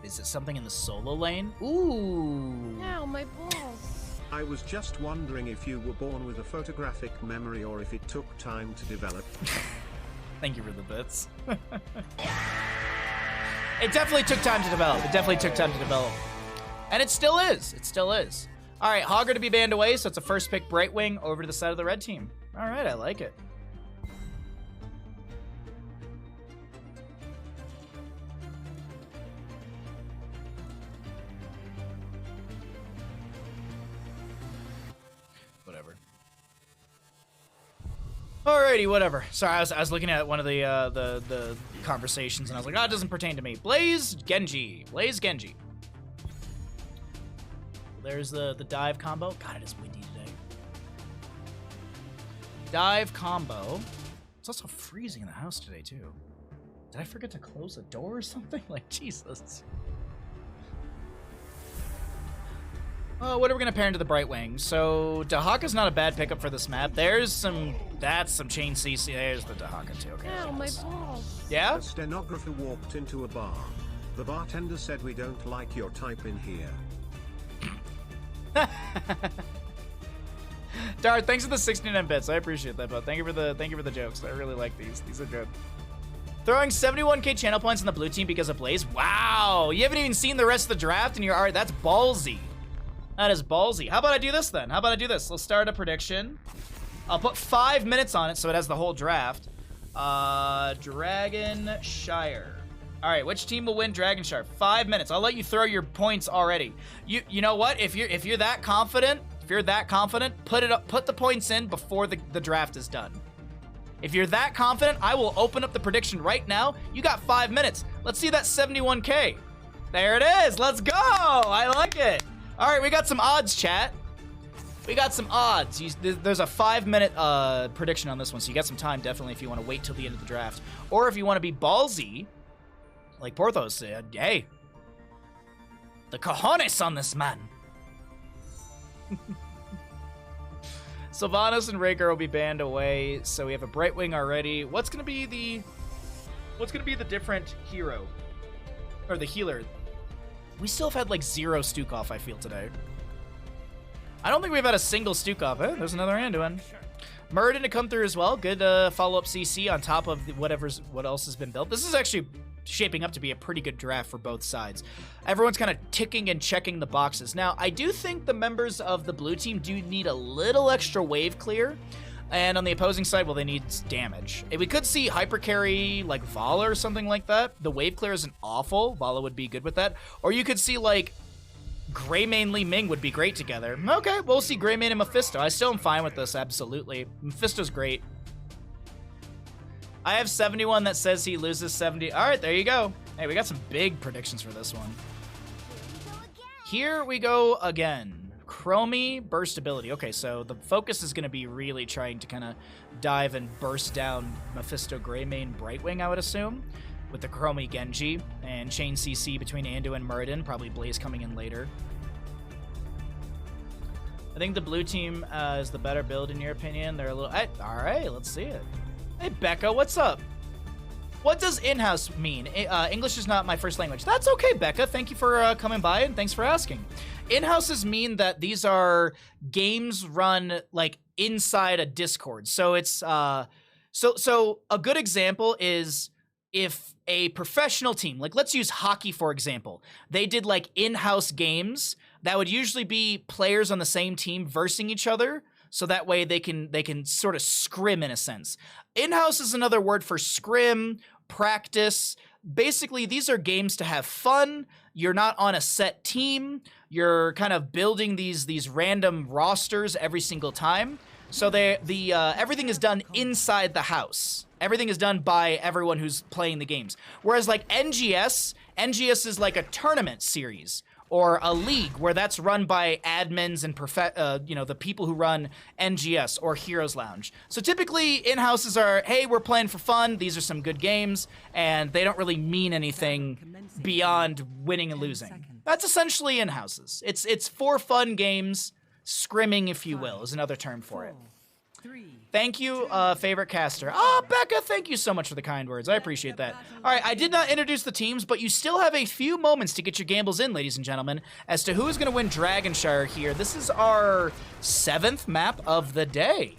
S1: Is it something in the solo lane? Ooh!
S3: Ow, my balls.
S6: I was just wondering if you were born with a photographic memory or if it took time to develop.
S1: Thank you for the bits. It definitely took time to develop. It definitely took time to develop. And it still is. It still is. All right, Hogger to be banned away, so it's a first pick Brightwing over to the side of the red team. All right, I like it. Whatever. Alrighty, whatever. Sorry, I was looking at one of the conversations, and I was like, oh, it doesn't pertain to me. Blaze Genji. Blaze Genji. There's the dive combo. God, it is windy today. Dive combo. It's also freezing in the house today, too. Did I forget to close the door or something? Like, Jesus. What are we going to pair into the Brightwing? So, Dahaka's not a bad pickup for this map. That's some chain CC. There's the Dahaka, too. Okay.
S3: Ow, my balls.
S1: Yeah?
S6: A stenographer walked into a bar. The bartender said, "We don't like your type in here."
S1: Dart, thanks for the 69 bits. I appreciate that, bud. Thank you for the jokes. I really like these. These are good. Throwing 71k channel points on the blue team because of Blaze. Wow, you haven't even seen the rest of the draft and you're already. That's ballsy. That is ballsy. How about I do this then? How about I do this? Let's start a prediction. I'll put 5 minutes on it so it has the whole draft. Dragonshire. All right, which team will win Dragonshire? 5 minutes. I'll let you throw your points already. You know what? If you're that confident, put the points in before the draft is done. If you're that confident, I will open up the prediction right now. You got 5 minutes. Let's see that 71k. There it is. Let's go. I like it. All right, we got some odds, chat. We got some odds. There's a 5 minute prediction on this one, so you got some time definitely if you want to wait till the end of the draft. Or if you want to be ballsy, like Porthos said, hey, the cojones on this man. Sylvanas and Rhaegar will be banned away, so we have a Brightwing already. What's gonna be the different hero? Or the healer? We still have had like 0 Stukov, I feel, today. I don't think we've had a single Stukov. There's another Anduin. Muradin to come through as well. Good follow-up CC on top of what else has been built. This is actually shaping up to be a pretty good draft for both sides. Everyone's kind of ticking and checking the boxes. Now, I do think the members of the blue team do need a little extra wave clear. And on the opposing side, well, they need damage. If we could see hyper carry like Vala or something like that. The wave clear isn't awful. Vala would be good with that. Or you could see like Greymane Li Ming would be great together. Okay, we'll see Greymane and Mephisto. I still am fine with this, absolutely. Mephisto's great. I have 71 that says he loses 70. All right, there you go. Hey, we got some big predictions for this one. Here we go again. Chromie, burst ability. Okay, so the focus is going to be really trying to kind of dive and burst down Mephisto, Greymane, Brightwing, I would assume, with the Chromie Genji and chain CC between Anduin and Muradin. Probably Blaze coming in later. I think the blue team is the better build in your opinion. They're a little... all right, let's see it. Hey, Becca, what's up? What does in-house mean? English is not my first language. That's okay, Becca. Thank you for coming by, and thanks for asking. In-houses mean that these are games run, like, inside a Discord. So it's... So a good example is if a professional team, like, let's use hockey, for example. They did, like, in-house games that would usually be players on the same team versing each other. So that way they can sort of scrim in a sense. In-house is another word for scrim, practice. Basically, these are games to have fun. You're not on a set team. You're kind of building these random rosters every single time. So everything is done inside the house. Everything is done by everyone who's playing the games. Whereas like NGS is like a tournament series. Or a league where that's run by admins and the people who run NGS or Heroes Lounge. So typically in-houses are, hey, we're playing for fun. These are some good games, and they don't really mean anything beyond winning and losing. That's essentially in-houses. It's for fun games. Scrimming, if you will, is another term for it. Thank you, favorite caster. Becca, thank you so much for the kind words. I appreciate that. All right, I did not introduce the teams, but you still have a few moments to get your gambles in, ladies and gentlemen, as to who is going to win Dragonshire here. This is our 7th map of the day.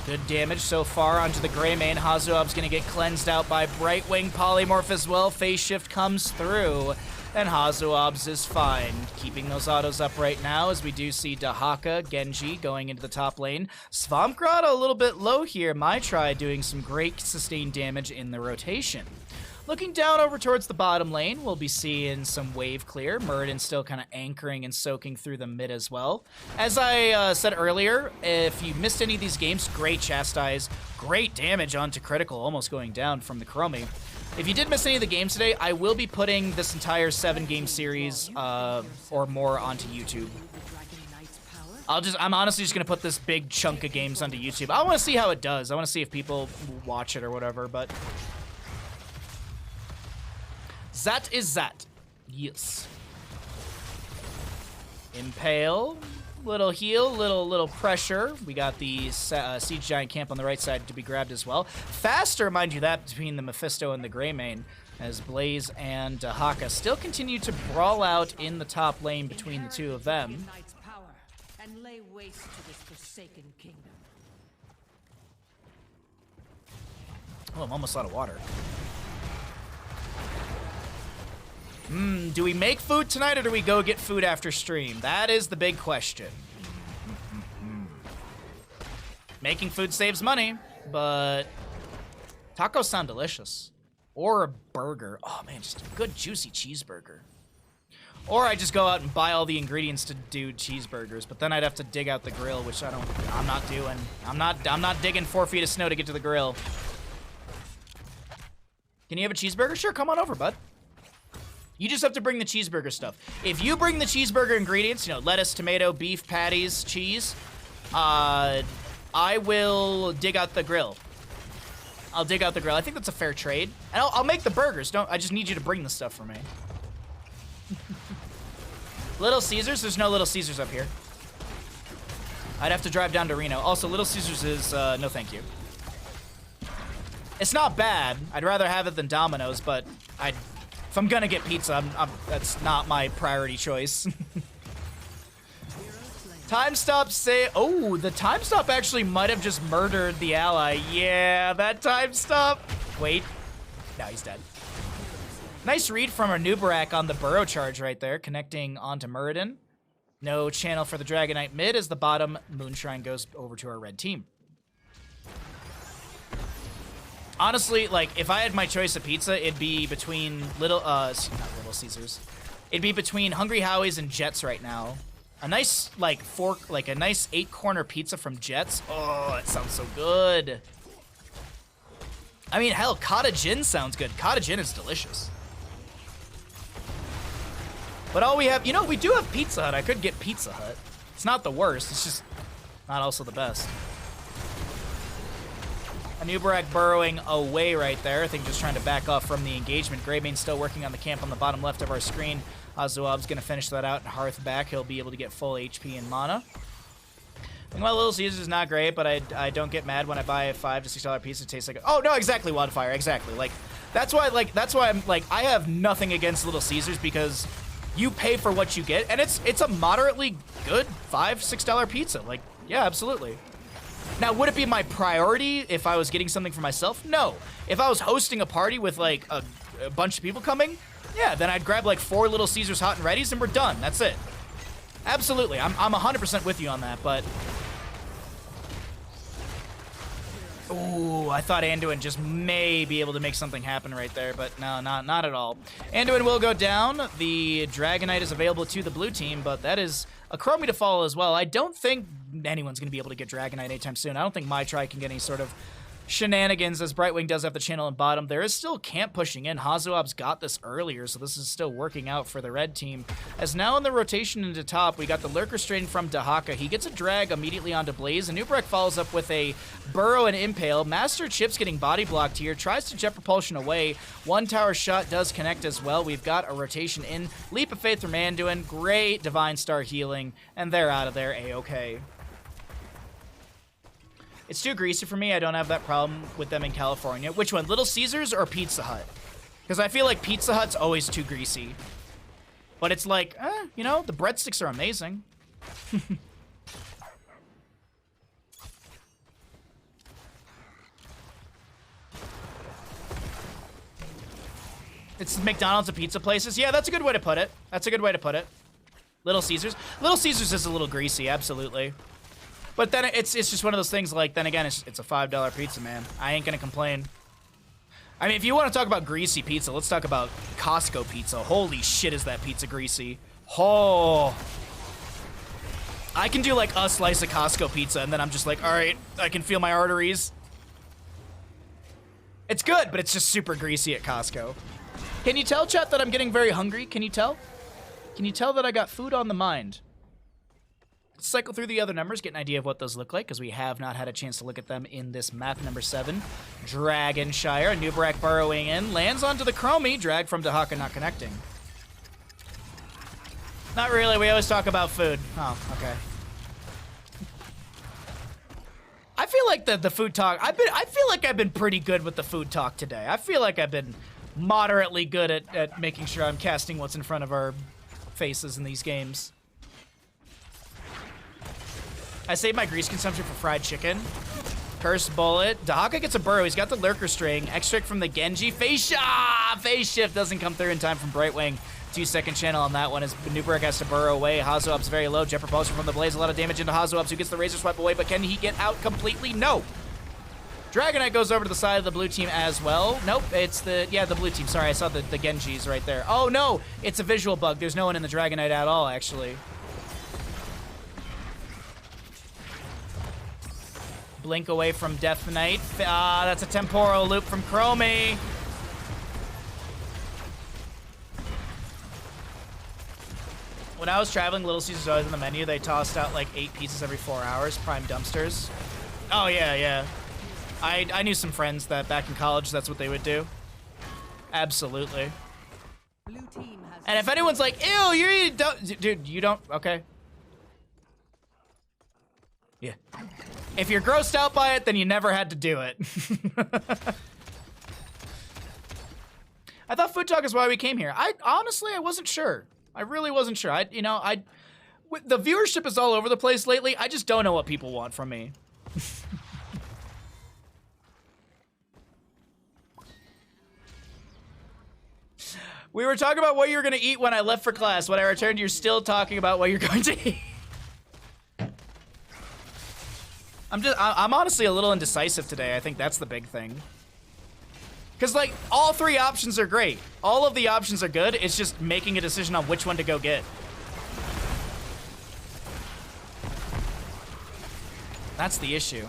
S1: Good damage so far onto the Greymane. Hazuab's going to get cleansed out by Brightwing. Polymorph as well. Phase Shift comes through, and Hazuab's is fine. Keeping those autos up right now as we do see Dahaka, Genji going into the top lane. Svampgrad a little bit low here. My try doing some great sustained damage in the rotation. Looking down over towards the bottom lane, we'll be seeing some wave clear. Muradin still kind of anchoring and soaking through the mid as well. As I said earlier, if you missed any of these games, great chastise, great damage onto critical, almost going down from the Chromie. If you did miss any of the games today, I will be putting this entire 7-game series or more onto YouTube. I'm honestly just gonna put this big chunk of games onto YouTube. I want to see how it does. I want to see if people watch it or whatever, but that is that. Yes. Impale. Little heal, little pressure. We got the Siege Giant camp on the right side to be grabbed as well. Faster, mind you, that between the Mephisto and the Greymane, as Blaze and Haka still continue to brawl out in the top lane between the two of them.
S8: And lay waste to this forsaken kingdom.
S1: Oh, I'm almost out of water. Do we make food tonight or do we go get food after stream? That is the big question. Making food saves money, but tacos sound delicious. Or a burger. Oh man, just a good juicy cheeseburger. Or I just go out and buy all the ingredients to do cheeseburgers, but then I'd have to dig out the grill, which I'm not doing. I'm not digging 4 feet of snow to get to the grill. Can you have a cheeseburger? Sure, come on over, bud. You just have to bring the cheeseburger stuff. If you bring the cheeseburger ingredients, you know, lettuce, tomato, beef, patties, cheese, I will dig out the grill. I'll dig out the grill. I think that's a fair trade. And I'll make the burgers. I just need you to bring the stuff for me. Little Caesars? There's no Little Caesars up here. I'd have to drive down to Reno. Also, Little Caesars is, no thank you. It's not bad. I'd rather have it than Domino's, but if I'm gonna get pizza, that's not my priority choice. Time stop say, oh, the time stop actually might have just murdered the ally. Yeah, that time stop. Wait, no, he's dead. Nice read from our Nubarak on the burrow charge right there, connecting onto Muradin. No channel for the Dragonite mid as the bottom Moonshine goes over to our red team. Honestly, like, if I had my choice of pizza, it'd be between not Little Caesars. It'd be between Hungry Howie's and Jets right now. A nice, like, a nice 8-corner pizza from Jets. Oh, that sounds so good. I mean, hell, Cottage Inn sounds good. Cottage Inn is delicious. But all we have, you know, we do have Pizza Hut. I could get Pizza Hut. It's not the worst. It's just not also the best. Anubarak burrowing away right there. I think just trying to back off from the engagement. Greymane still working on the camp on the bottom left of our screen. Azuab's going to finish that out and Hearth back. He'll be able to get full HP and mana. Well, Little Caesars is not great, but I don't get mad when I buy a $5 to $6 pizza. It tastes like oh no, exactly, Wildfire, exactly. Like that's why I'm like I have nothing against Little Caesars because you pay for what you get, and it's a moderately good $5, $6 pizza. Like, yeah, absolutely. Now, would it be my priority if I was getting something for myself? No. If I was hosting a party with like a bunch of people coming, yeah, then I'd grab like 4 Little Caesars hot and readies and we're done. That's it. Absolutely, I'm 100% with you on that, but ooh, I thought Anduin just may be able to make something happen right there, but no, not at all. Anduin will go down. The Dragonite is available to the blue team, but that is a Chromie to follow as well. I don't think anyone's going to be able to get Dragonite anytime soon. I don't think my try can get any sort of shenanigans as Brightwing does have the channel in bottom. There is still camp pushing in. Hazuab's got this earlier, so this is still working out for the red team. As now in the rotation into top, we got the Lurker Strain from Dahaka. He gets a drag immediately onto Blaze, and Nubrek follows up with a Burrow and Impale. Master Chip's getting body blocked here, tries to jet propulsion away. One tower shot does connect as well. We've got a rotation in. Leap of Faith from Anduin. Great Divine Star healing, and they're out of there A-okay. It's too greasy for me. I don't have that problem with them in California. Which one, Little Caesars or Pizza Hut? Because I feel like Pizza Hut's always too greasy. But it's like, you know, the breadsticks are amazing. It's McDonald's of pizza places. Yeah, that's a good way to put it. That's a good way to put it. Little Caesars. Little Caesars is a little greasy, absolutely. But then it's just one of those things like, then again, it's a $5 pizza, man. I ain't gonna complain. I mean, if you want to talk about greasy pizza, let's talk about Costco pizza. Holy shit, is that pizza greasy. Oh. I can do like a slice of Costco pizza and then I'm just like, all right, I can feel my arteries. It's good, but it's just super greasy at Costco. Can you tell, chat, that I'm getting very hungry? Can you tell? Can you tell that I got food on the mind? Let's cycle through the other numbers, get an idea of what those look like, because we have not had a chance to look at them in this map number 7. Dragonshire, Nubrak burrowing in, lands onto the Chromie, drag from Dahaka not connecting. Not really, we always talk about food. Oh, okay. I feel like the food talk, I feel like I've been pretty good with the food talk today. I feel like I've been moderately good at making sure I'm casting what's in front of our faces in these games. I saved my grease consumption for fried chicken. Cursed bullet. Dahaka gets a burrow. He's got the lurker string. Extract from the Genji. Face shift doesn't come through in time from Brightwing. 2-second channel on that one as Nubrak has to burrow away. Hazuup's very low. Jet propulsion from the blaze. A lot of damage into Hazuups, who gets the razor swipe away, but can he get out completely? No. Dragonite goes over to the side of the blue team as well. Nope, it's the blue team. Sorry, I saw the Genjis right there. Oh no, it's a visual bug. There's no one in the Dragonite at all, actually. Blink away from Death Knight. Ah, that's a temporal loop from Chromie. When I was traveling, Little Caesars always on the menu. They tossed out like 8 pizzas every 4 hours, prime dumpsters. Oh yeah, yeah. I knew some friends that back in college, that's what they would do. Absolutely.
S8: Blue team has
S1: And if anyone's like, ew, you eat dude, you don't, okay. Yeah. If you're grossed out by it, then you never had to do it. I thought food talk is why we came here. Honestly, I wasn't sure. I really wasn't sure. The viewership is all over the place lately. I just don't know what people want from me. We were talking about what you were going to eat when I left for class. When I returned, you're still talking about what you're going to eat. I'm honestly a little indecisive today. I think that's the big thing. Because, like, all 3 options are great. All of the options are good. It's just making a decision on which one to go get. That's the issue.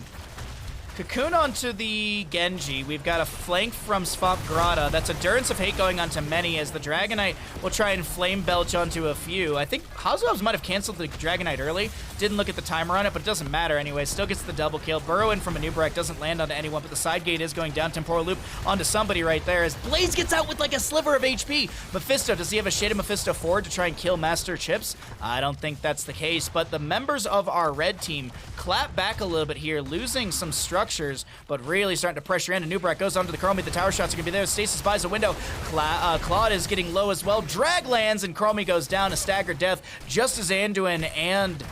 S1: Cocoon onto the Genji. We've got a flank from Svop Grata. That's Endurance of Hate going onto many as the Dragonite will try and Flame Belch onto a few. I think Hazuup's might have canceled the Dragonite early. Didn't look at the timer on it, but it doesn't matter anyway. Still gets the double kill. Burrow in from a Nubrak doesn't land onto anyone, but the side gate is going down. Temporal Loop onto somebody right there as Blaze gets out with like a sliver of HP. Mephisto, does he have a Shade of Mephisto forward to try and kill Master Chips? I don't think that's the case, but the members of our red team clap back a little bit here, losing some structures, but really starting to pressure in. And Nubrak goes onto the Chromie. The tower shots are going to be there. Stasis buys a window. Claude is getting low as well. Drag lands, and Chromie goes down. A staggered death, just as Anduin and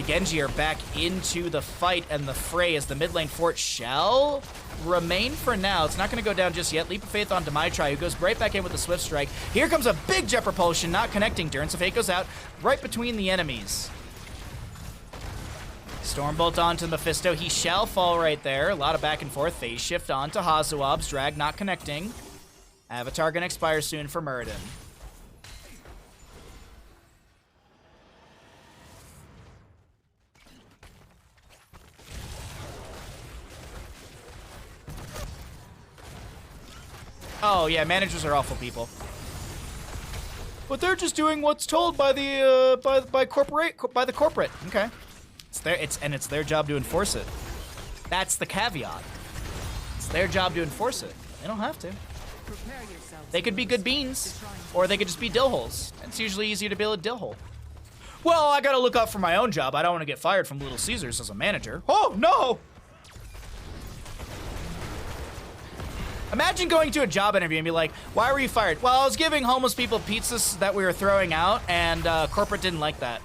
S1: Genji are back into the fight and the fray as the mid lane fort shall remain for now. It's not going to go down just yet. Leap of Faith onto Maitri, who goes right back in with the Swift Strike. Here comes a big jet propulsion, not connecting. Endurance of Hate goes out right between the enemies. Stormbolt onto Mephisto. He shall fall right there. A lot of back and forth. Phase shift onto Hazuab's. Drag not connecting. Avatar gonna expire soon for Muradin. Oh yeah, managers are awful people. But they're just doing what's told by the by the corporate. Okay. It's their job to enforce it. That's the caveat. It's their job to enforce it. They don't have to. They could be good beans, or they could just be dill holes. It's usually easier to build a dill hole. Well, I gotta look out for my own job. I don't want to get fired from Little Caesars as a manager. Oh no! Imagine going to a job interview and be like, why were you fired? Well, I was giving homeless people pizzas that we were throwing out, and corporate didn't like that.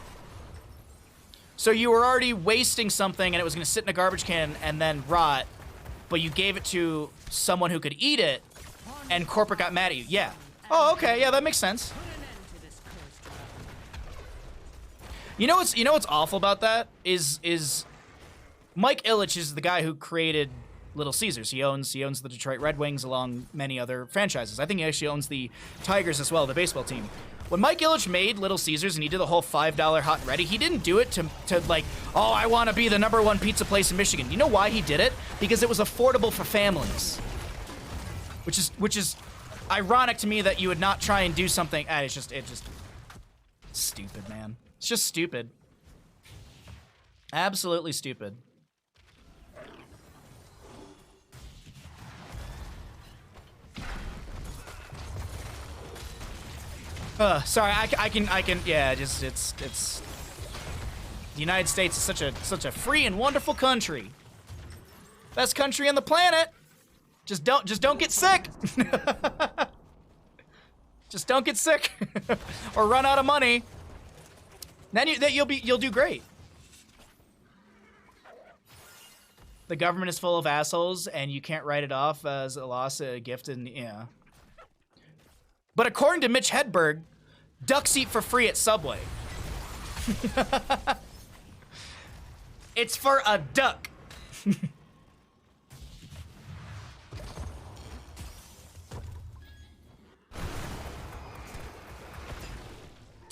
S1: So you were already wasting something and it was gonna sit in a garbage can and then rot, but you gave it to someone who could eat it, and corporate got mad at you. Yeah. Oh, okay, yeah, that makes sense. You know what's awful about that is Mike Ilitch is the guy who created Little Caesars. He owns the Detroit Red Wings along many other franchises. I think he actually owns the Tigers as well, the baseball team. When Mike Ilitch made Little Caesars and he did the whole $5 hot and ready, he didn't do it to like, oh, I want to be the #1 pizza place in Michigan. You know why he did it? Because it was affordable for families. Which is ironic to me that you would not try and do something. It's just stupid, man. It's just stupid. Absolutely stupid. Sorry, I can, yeah, just, it's, the United States is such a free and wonderful country. Best country on the planet. Just don't get sick. Just don't get sick or run out of money. Then you'll do great. The government is full of assholes and you can't write it off as a loss, a gift, and yeah. But according to Mitch Hedberg, ducks eat for free at Subway. It's for a duck.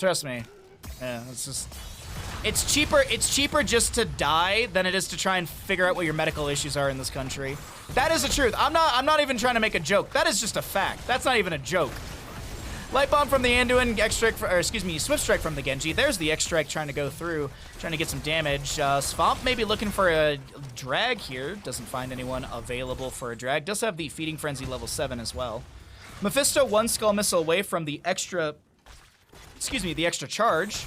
S1: Trust me. Yeah, it's cheaper just to die than it is to try and figure out what your medical issues are in this country. That is the truth. I'm not even trying to make a joke. That is just a fact. That's not even a joke. Light Bomb from the Anduin, X-Strike, or excuse me, Swift Strike from the Genji. There's the X-Strike trying to go through, trying to get some damage. Svamp may be looking for a drag here. Doesn't find anyone available for a drag. Does have the Feeding Frenzy level 7 as well. Mephisto, 1 Skull Missile away from the extra, excuse me, the extra charge.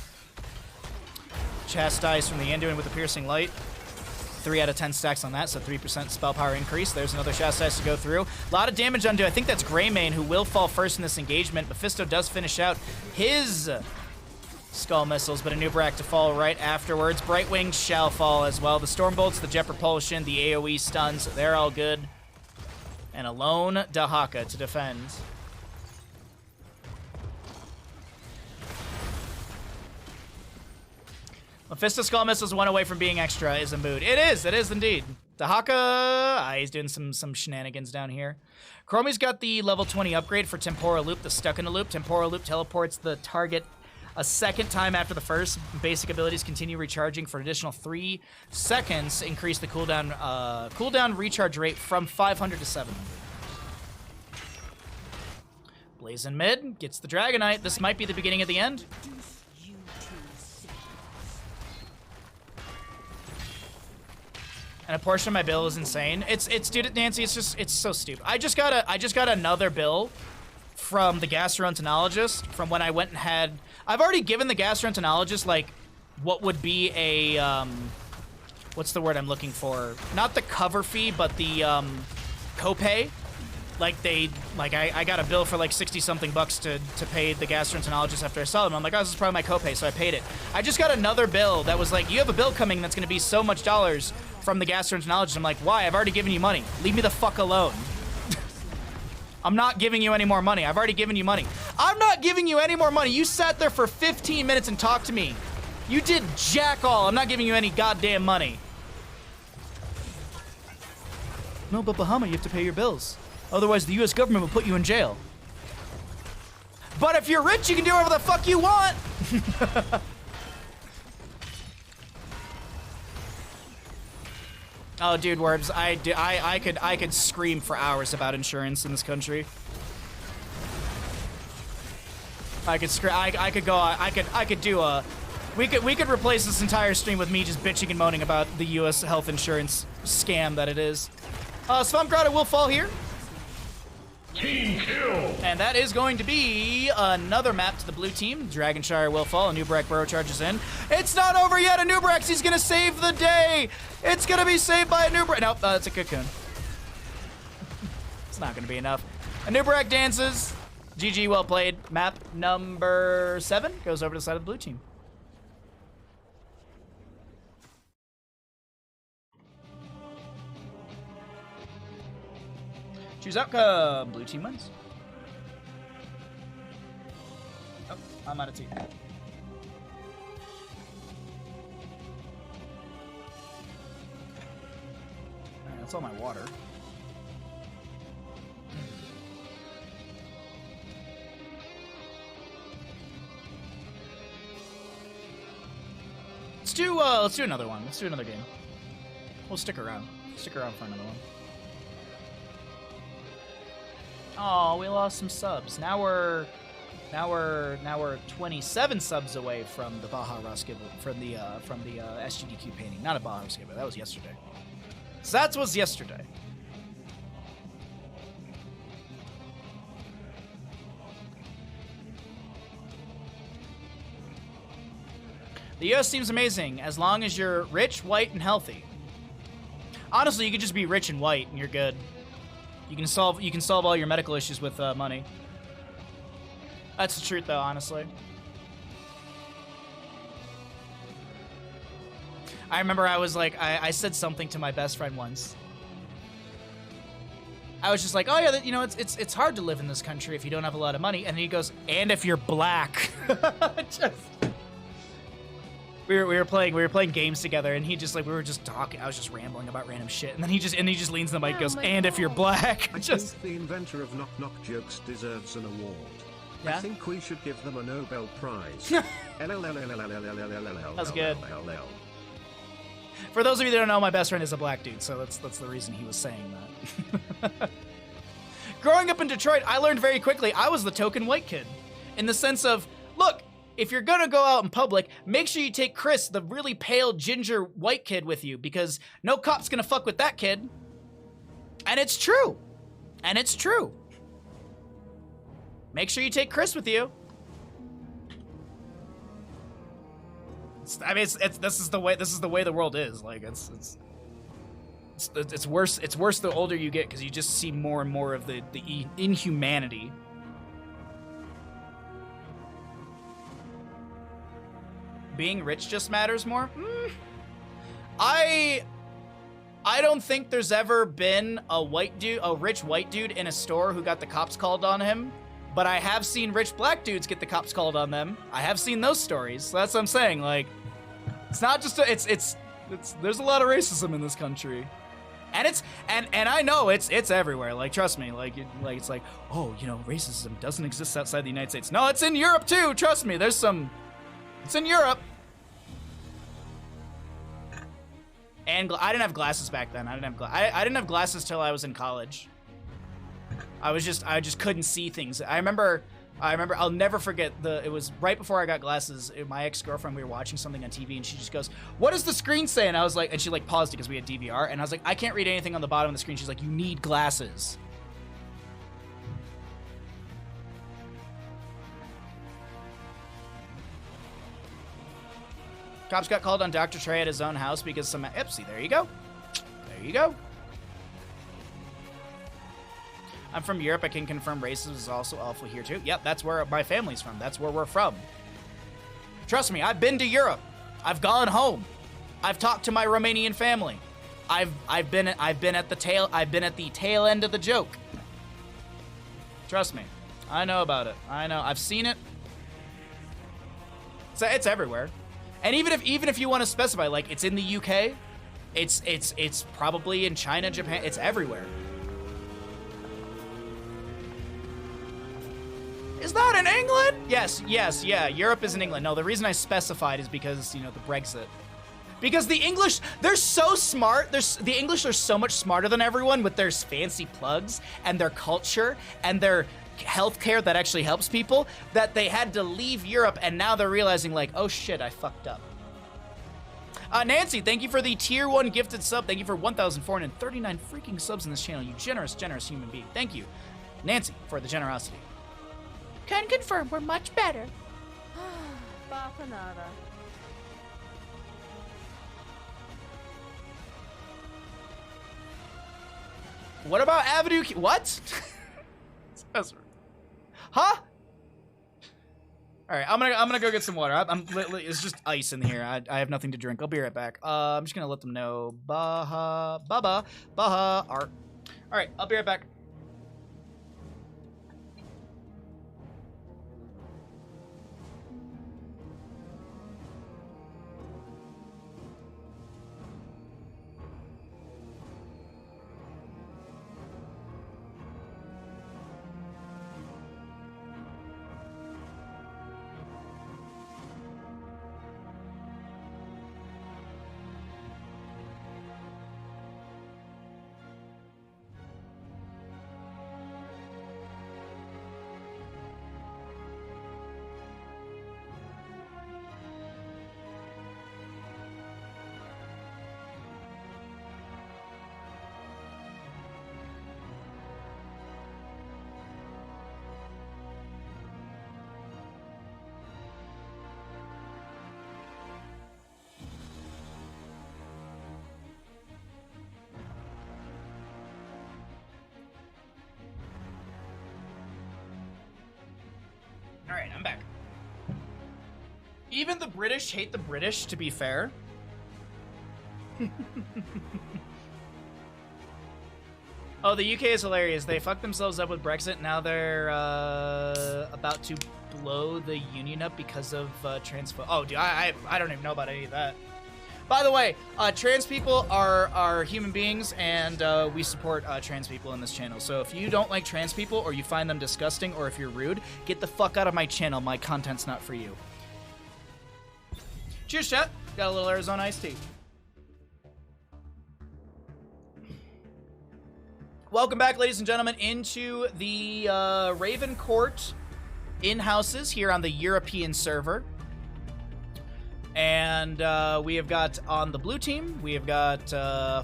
S1: Chastise from the Anduin with the Piercing Light. 3 out of 10 stacks on that, so 3% spell power increase. There's another Chastise to go through. A lot of damage undo. I think that's Greymane who will fall first in this engagement. Mephisto does finish out his Skull Missiles, but a Nubrak to fall right afterwards. Brightwing shall fall as well. The Storm Bolts, the Jet Propulsion, the AoE stuns, they're all good. And a lone Dahaka to defend. Mephisto Skull Missiles 1 away from being extra is a mood. It is indeed. Dahaka, he's doing some shenanigans down here. Chromie's got the level 20 upgrade for Temporal Loop, the Stuck in a Loop. Temporal Loop teleports the target a second time after the first. Basic abilities continue recharging for an additional 3 seconds. Increase the cooldown recharge rate from 500 to 700. Blazing mid, gets the Dragonite. This might be the beginning of the end. And a portion of my bill is insane. It's dude, Nancy, it's so stupid. I just got another bill from the gastroenterologist from when I went and had, I've already given the gastroenterologist like what would be a what's the word I'm looking for? Not the cover fee, but the copay. Like I got a bill for like 60 something bucks to pay the gastroenterologist after I saw them. I'm like, oh, this is probably my copay, so I paid it. I just got another bill that was like, you have a bill coming that's gonna be so much dollars from the gastroenterologist. I'm like, why? I've already given you money. Leave me the fuck alone. I'm not giving you any more money. I've already given you money. I'm not giving you any more money. You sat there for 15 minutes and talked to me. You did jack all. I'm not giving you any goddamn money. No, but Bahamut, you have to pay your bills. Otherwise, the U.S. government will put you in jail. But if you're rich, you can do whatever the fuck you want. Oh, dude, Worms, I could scream for hours about insurance in this country. I could scream. I could do a. We could replace this entire stream with me just bitching and moaning about the U.S. health insurance scam that it is. Swamp Grotto will fall here.
S2: Team kill!
S1: And that is going to be another map to the blue team. Dragonshire will fall. A Nubrak Burrow charges in. It's not over yet. A Nubrax, he's going to save the day. It's going to be saved by a Nubrak. Nope, it's a Cocoon. It's not going to be enough. A Nubrak dances. GG, well played. Map number 7 goes over to the side of the blue team. Choose outcome. Blue team wins. Oh, I'm out of tea. Alright, that's all my water. Let's do another one. Let's do another game. We'll stick around. Stick around for another one. Oh, we lost some subs. Now we're 27 subs away from the Baja Roskilde, from the SGDQ painting. Not a Baja Roskilde, that was yesterday. So that was yesterday. The US seems amazing as long as you're rich, white, and healthy. Honestly, you could just be rich and white and you're good. You can solve all your medical issues with money. That's the truth, though, honestly. I remember I was like, I said something to my best friend once. I was just like, oh yeah, you know, it's hard to live in this country if you don't have a lot of money. And he goes, and if you're black. Just. We were playing games together, and he just like we were just talking. I was just rambling about random shit, and then he just leans in the mic, and goes, "And if you're black."
S6: I think the inventor of knock knock jokes deserves an award.
S1: Yeah?
S6: I think we should give them a Nobel Prize.
S1: That's good. For those of you that don't know, my best friend is a black dude, so that's the reason he was saying that. Growing up in Detroit, I learned very quickly I was the token white kid, in the sense of, look. If you're gonna go out in public, make sure you take Chris, the really pale ginger white kid, with you, because no cop's gonna fuck with that kid. And it's true. And it's true. Make sure you take Chris with you. I mean, this is the way the world is. Like it's worse. It's worse the older you get because you just see more and more of the inhumanity. Being rich just matters more? I don't think there's ever been a rich white dude in a store who got the cops called on him, but I have seen rich black dudes get the cops called on them. I have seen those stories. So that's what I'm saying. Like, it's not just it's there's a lot of racism in this country. And and I know it's everywhere. Like, trust me. Like it's like, oh, you know, racism doesn't exist outside the United States. No, it's in Europe too. Trust me. It's in Europe. And I didn't have glasses back then. I didn't have glasses till I was in college. I just couldn't see things. I remember I'll never forget it was right before I got glasses. My ex-girlfriend, we were watching something on TV, and she just goes, "What does the screen say?" And I was like, and she like paused it because we had DVR, and I was like, "I can't read anything on the bottom of the screen." She's like, "You need glasses." Cops got called on Dr. Trey at his own house because some... Ipsy, there you go. There you go. I'm from Europe. I can confirm racism is also awful here, too. Yep, that's where my family's from. That's where we're from. Trust me, I've been to Europe. I've gone home. I've talked to my Romanian family. I've been at the tail end of the joke. Trust me. I know about it. I know. I've seen it. So it's everywhere. And even if you want to specify, like, it's in the UK, it's probably in China, Japan, it's everywhere. Is that in England? Yes, yeah, Europe is in England. No, the reason I specified is because, you know, the Brexit. Because the English, they're so smart. The English are so much smarter than everyone with their fancy plugs and their culture and their healthcare that actually helps people, that they had to leave Europe, and now they're realizing, like, oh shit, I fucked up. Nancy, thank you for the tier 1 gifted sub. Thank you for 1,439 freaking subs in this channel. You generous human being. Thank you, Nancy, for the generosity.
S3: Can confirm we're much better.
S8: Bapanada.
S1: What about Avenue Q? What? Huh? All right, I'm gonna go get some water. It's just ice in here. I have nothing to drink. I'll be right back. I'm just gonna let them know. Baha art. All right, I'll be right back. All right, I'm back. Even the British hate the British, to be fair. Oh, the UK is hilarious. They fucked themselves up with Brexit. Now they're about to blow the union up because of transphobe. Oh, dude, I don't even know about any of that. By the way, trans people are human beings, and we support trans people in this channel. So if you don't like trans people, or you find them disgusting, or if you're rude, get the fuck out of my channel. My content's not for you. Cheers, chat. Got a little Arizona iced tea. Welcome back, ladies and gentlemen, into the Raven Court in-houses here on the European server. And we have got, on the blue team, we have got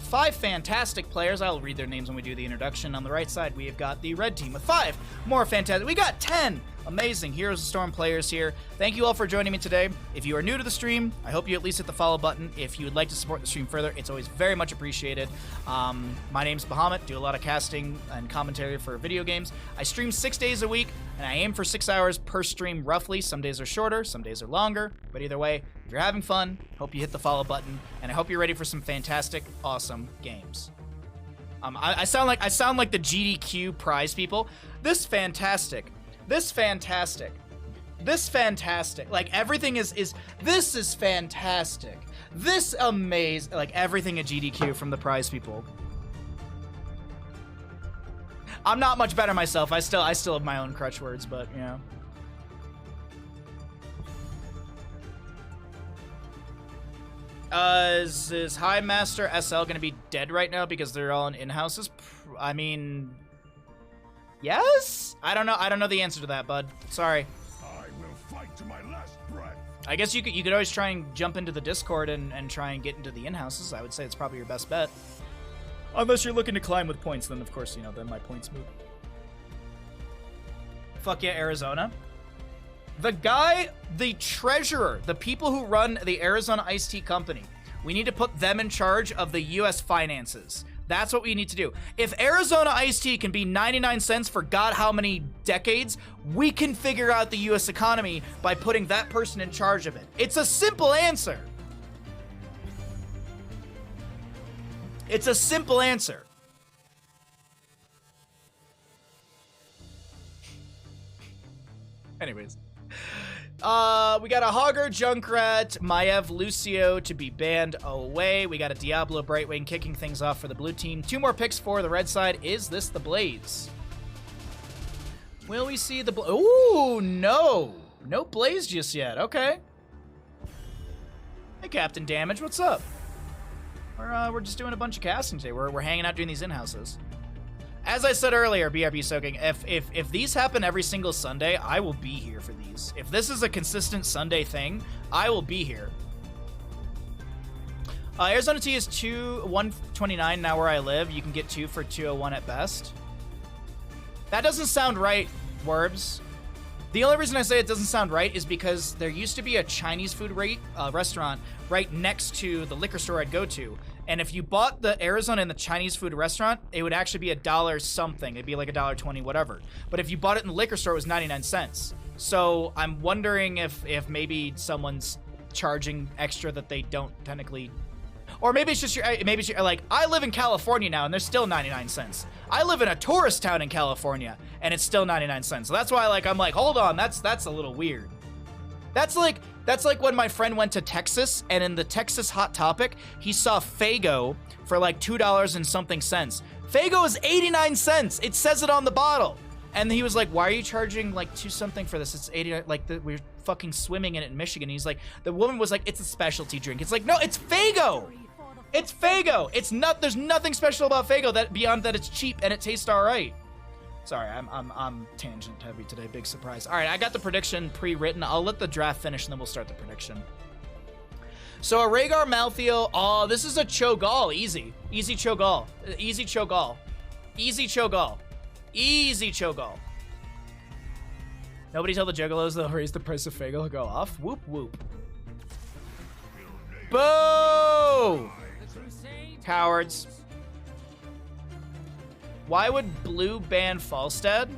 S1: 5 fantastic players. I'll read their names when we do the introduction. On the right side, we have got the red team with 5 more fantastic. We got 10 amazing Heroes of Storm players here. Thank you all for joining me today. If you are new to the stream, I hope you at least hit the follow button. If you would like to support the stream further, it's always very much appreciated. My name's Bahamut, do a lot of casting and commentary for video games. I stream 6 days a week, and I aim for 6 hours per stream roughly. Some days are shorter, some days are longer, but either way, if you're having fun, hope you hit the follow button, and I hope you're ready for some fantastic, awesome games. I sound like the GDQ prize people. This fantastic. Like, everything is this is fantastic. This amazing. Like, everything at GDQ from the prize people. I'm not much better myself. I still have my own crutch words, but, you know. Is High Master SL gonna be dead right now because they're all in houses? I mean, yes? I don't know the answer to that, bud. Sorry.
S4: I will fight to my last breath.
S1: I guess you could always try and jump into the Discord and try and get into the in-houses. I would say it's probably your best bet. Unless you're looking to climb with points, then of course, you know, then my points move. Fuck yeah, Arizona. The guy, the treasurer, the people who run the Arizona Iced Tea Company, we need to put them in charge of the U.S. finances. That's what we need to do. If Arizona Iced Tea can be 99 cents for God how many decades, we can figure out the U.S. economy by putting that person in charge of it. It's a simple answer. It's a simple answer. Anyways. We got a Hogger, Junkrat, Maiev, Lucio to be banned away. We got a Diablo, Brightwing kicking things off for the blue team. 2 more picks for the red side. Is this the Blaze? Will we see the Ooh, no. No Blaze just yet. Okay. Hey, Captain Damage, what's up? We're just doing a bunch of casting today. We're hanging out doing these in-houses. As I said earlier, BRB Soaking, if these happen every single Sunday, I will be here for these. If this is a consistent Sunday thing, I will be here. Arizona Tea is 129 now where I live. You can get 2 for 201 at best. That doesn't sound right, Werbs. The only reason I say it doesn't sound right is because there used to be a Chinese food restaurant right next to the liquor store I'd go to. And if you bought the Arizona in the Chinese food restaurant, it would actually be $1 something. It'd be like $1.20, whatever. But if you bought it in the liquor store, it was 99 cents. So I'm wondering if maybe someone's charging extra that they don't technically, or maybe it's just like, I live in California now and there's still 99 cents. I live in a tourist town in California and it's still 99 cents. So that's why I'm like, hold on, that's a little weird. That's like when my friend went to Texas, and in the Texas Hot Topic, he saw Faygo for like $2 and something cents. Faygo is 89 cents. It says it on the bottle. And he was like, why are you charging like 2 something for this? It's 89, like we're fucking swimming in it in Michigan. And he's like, the woman was like, it's a specialty drink. It's like, no, it's Faygo. It's Faygo. There's nothing special about Faygo that beyond that it's cheap and it tastes all right. Sorry, I'm tangent heavy today. Big surprise. All right, I got the prediction pre-written. I'll let the draft finish, and then we'll start the prediction. So a Rhaegar Malthael. Oh, this is a Cho'Gall. Easy Cho'Gall. Easy Cho'Gall. Easy Cho'Gall. Easy Cho'Gall. Nobody tell the Juggalos they'll raise the price of Faygo. Go off. Whoop whoop. Boo! Cowards. Why would blue ban Falstad?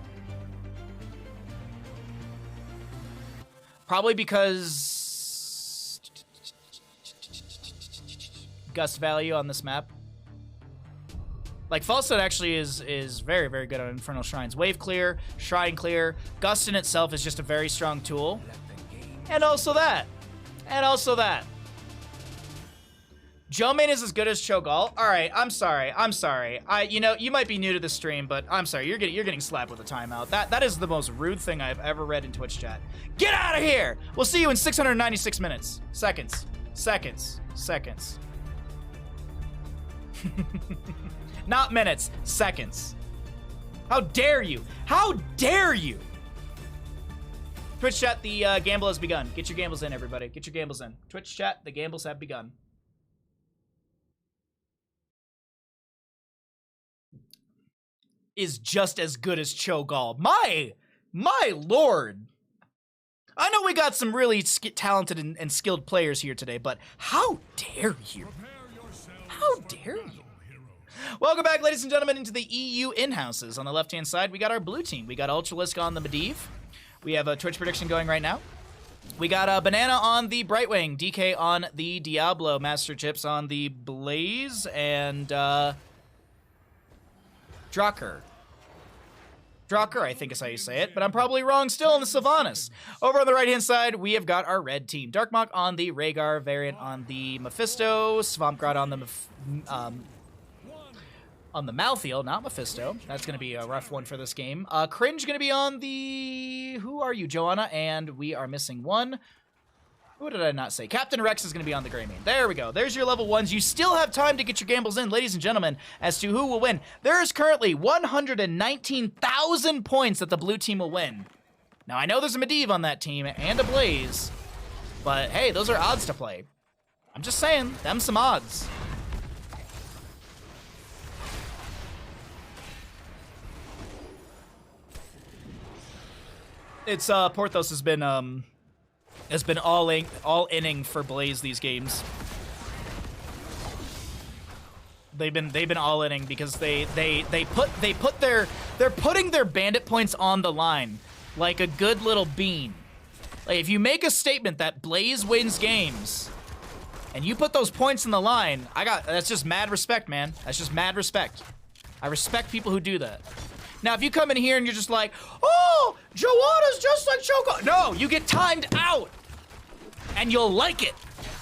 S1: Probably because gust value on this map. Like, Falsehood actually is very, very good on Infernal Shrines. Wave clear, Shrine clear. Gust in itself is just a very strong tool. And also that. And also that. Jomain is as good as Cho'Gall. All right, I'm sorry. You know, you might be new to the stream, but I'm sorry. You're getting slapped with a timeout. That is the most rude thing I've ever read in Twitch chat. Get out of here! We'll see you in 696 minutes. Seconds. Not minutes, seconds. How dare you? How dare you? Twitch chat, the gamble has begun. Get your gambles in, everybody. Get your gambles in. Twitch chat, the gambles have begun. Is just as good as Cho'Gall. My lord. I know we got some really talented and skilled players here today, but how dare you? How dare you? Welcome back, ladies and gentlemen, into the EU in-houses. On the left-hand side, we got our blue team. We got Ultralisk on the Medivh. We have a Twitch prediction going right now. We got Banana on the Brightwing, DK on the Diablo, Master Chips on the Blaze, and Drucker. Drucker, I think is how you say it, but I'm probably wrong still on the Sylvanas. Over on the right-hand side, we have got our red team. Darkmok on the Rhaegar, Variant on the Mephisto, Svampgrad on the Malthael, not Mephisto. That's going to be a rough one for this game. Cringe going to be on the... Who are you, Joanna? And we are missing one. Who did I not say? Captain Rex is going to be on the Greymane. There we go. There's your level 1s. You still have time to get your gambles in, ladies and gentlemen, as to who will win. There is currently 119,000 points that the blue team will win. Now, I know there's a Medivh on that team and a Blaze, but hey, those are odds to play. I'm just saying, them some odds. It's Porthos has been all inning for Blaze these games. They've been all inning because they're putting their bandit points on the line like a good little bean. Like, if you make a statement that Blaze wins games and you put those points in the line, that's just mad respect, man. That's just mad respect. I respect people who do that. Now, if you come in here and you're just like, oh, Joanna's just like Cho'Gall. No, you get timed out. And you'll like it.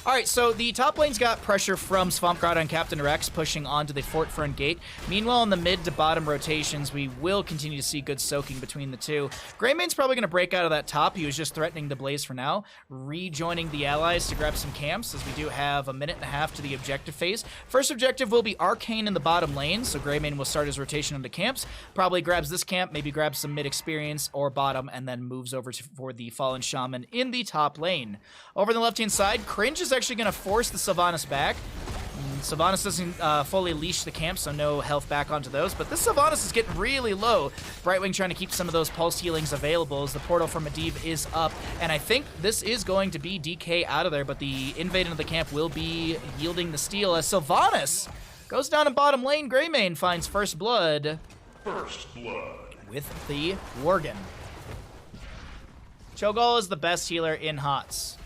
S1: All right, so the top lane's got pressure from Svampgrad on Captain Rex pushing onto the fort front gate. Meanwhile, in the mid to bottom rotations, we will continue to see good soaking between the two. Greymane's probably going to break out of that top. He was just threatening the Blaze for now, rejoining the allies to grab some camps, as we do have a minute and a half to the objective phase. First objective will be Arcane in the bottom lane, so Greymane will start his rotation into camps. Probably grabs this camp, maybe grabs some mid experience or bottom, and then moves over for the Fallen Shaman in the top lane. Over on the left-hand side, Cringe is actually going to force the Sylvanas back. Sylvanas doesn't fully leash the camp, so no health back onto those, but this Sylvanas is getting really low. Brightwing trying to keep some of those pulse healings available as the portal from Medivh is up, and I think this is going to be DK out of there, but the invade into the camp will be yielding the steal as Sylvanas goes down in bottom lane. Greymane finds first blood.
S9: First blood.
S1: With the Worgen. Cho'Gall is the best healer in HOTS.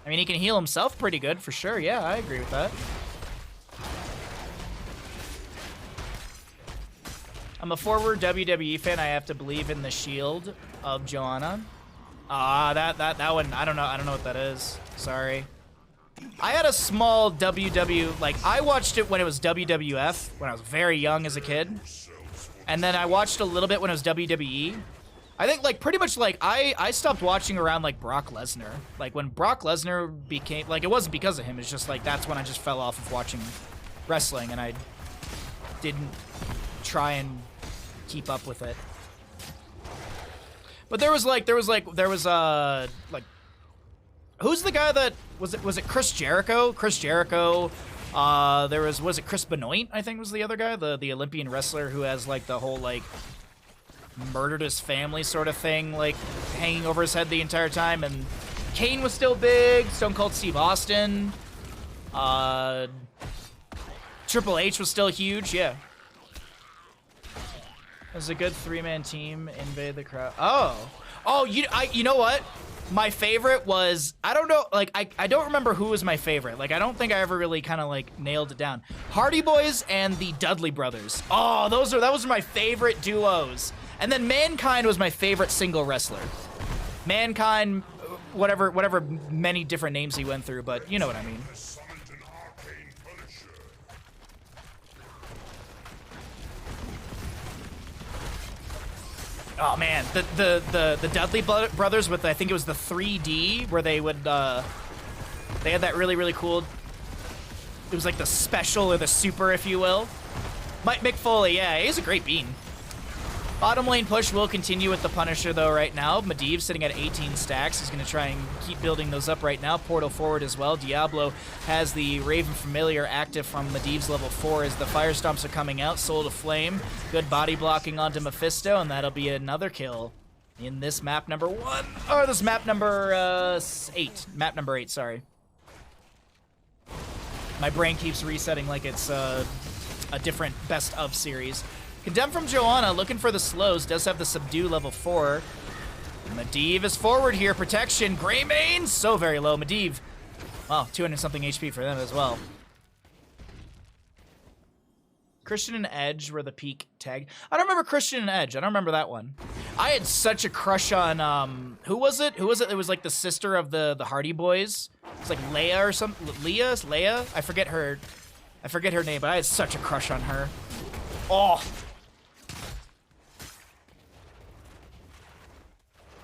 S1: I mean, he can heal himself pretty good, for sure. Yeah, I agree with that. I'm a forward WWE fan. I have to believe in the shield of Joanna. That one, I don't know what that is. Sorry. I had a small like, I watched it when it was WWF, when I was very young as a kid. And then I watched a little bit when it was WWE. I think, like, pretty much, like, I stopped watching around, like, Brock Lesnar. Like, when Brock Lesnar became, like, it wasn't because of him. It's just, like, that's when I just fell off of watching wrestling, and I didn't try and keep up with it. But there was, like, who's the guy that, was it Chris Jericho? Chris Jericho, was it Chris Benoit, I think was the other guy? The Olympian wrestler who has, like, the whole, like, murdered his family sort of thing, like, hanging over his head the entire time. And Kane was still big. Stone Cold Steve Austin. Triple H was still huge, yeah. was a good 3-man team invade the crowd. Oh, you know what? My favorite was, I don't know, like, I don't remember who was my favorite. Like, I don't think I ever really kind of, like, nailed it down. Hardy Boys and the Dudley Brothers. Oh, that was my favorite duos. And then Mankind was my favorite single wrestler. Mankind, whatever many different names he went through, but you know what I mean. Oh man, the Dudley brothers with, I think it was the 3D, where they would they had that really cool, it was like the special or the super, if you will. Mick Foley, yeah, he's a great bean. Bottom lane push will continue with the Punisher though right now. Medivh sitting at 18 stacks. He's going to try and keep building those up right now. Portal forward as well. Diablo has the Raven Familiar active from Medivh's level 4 as the Fire Stomps are coming out. Soul to Flame. Good body blocking onto Mephisto, and that'll be another kill in this map number 1. Or this map number 8. Map number 8, sorry. My brain keeps resetting like it's a different best of series. Condemned from Joanna, looking for the slows, does have the Subdue level 4. Medivh is forward here, protection. Greymane, so very low. Medivh, well, 200-something HP for them as well. Christian and Edge were the peak tag. I don't remember Christian and Edge. I don't remember that one. I had such a crush on, who was it? Who was it? It was like the sister of the Hardy Boys. It's like Leia or something. Leia? I forget her name, but I had such a crush on her. Oh.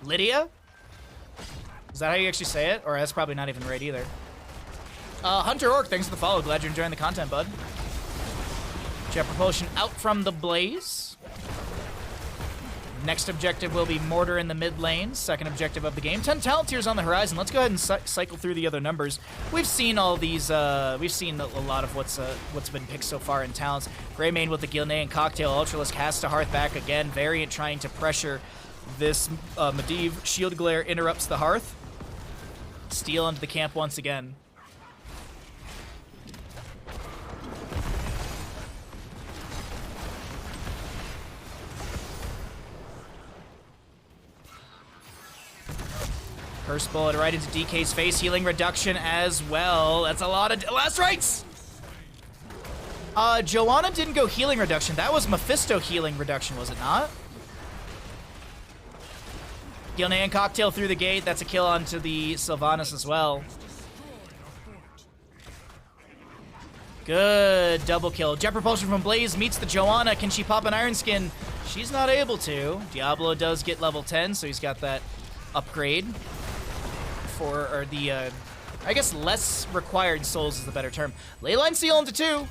S1: Lydia? Is that how you actually say it? Or that's probably not even right either. Hunter Orc, thanks for the follow. Glad you're enjoying the content, bud. Jet Propulsion out from the Blaze. Next objective will be Mortar in the mid lane. Second objective of the game. 10 talent tiers on the horizon. Let's go ahead and cycle through the other numbers. We've seen all these, we've seen a lot of what's been picked so far in talents. Greymane with the Gilnean Cocktail. Ultralisk has to Hearth back again. Variant trying to pressure this Medivh. Shield Glare interrupts the Hearth. Steal into the camp once again. Curse Bullet right into DK's face. Healing reduction as well. That's a lot of last rites. Joanna didn't go healing reduction. That was Mephisto healing reduction, was it not? Gilnean Cocktail through the gate. That's a kill onto the Sylvanas as well. Good double kill. Jet Propulsion from Blaze meets the Joanna. Can she pop an Iron Skin? She's not able to. Diablo does get level 10, so he's got that upgrade for, or the, I guess less required souls is the better term. Leyline Seal into 2.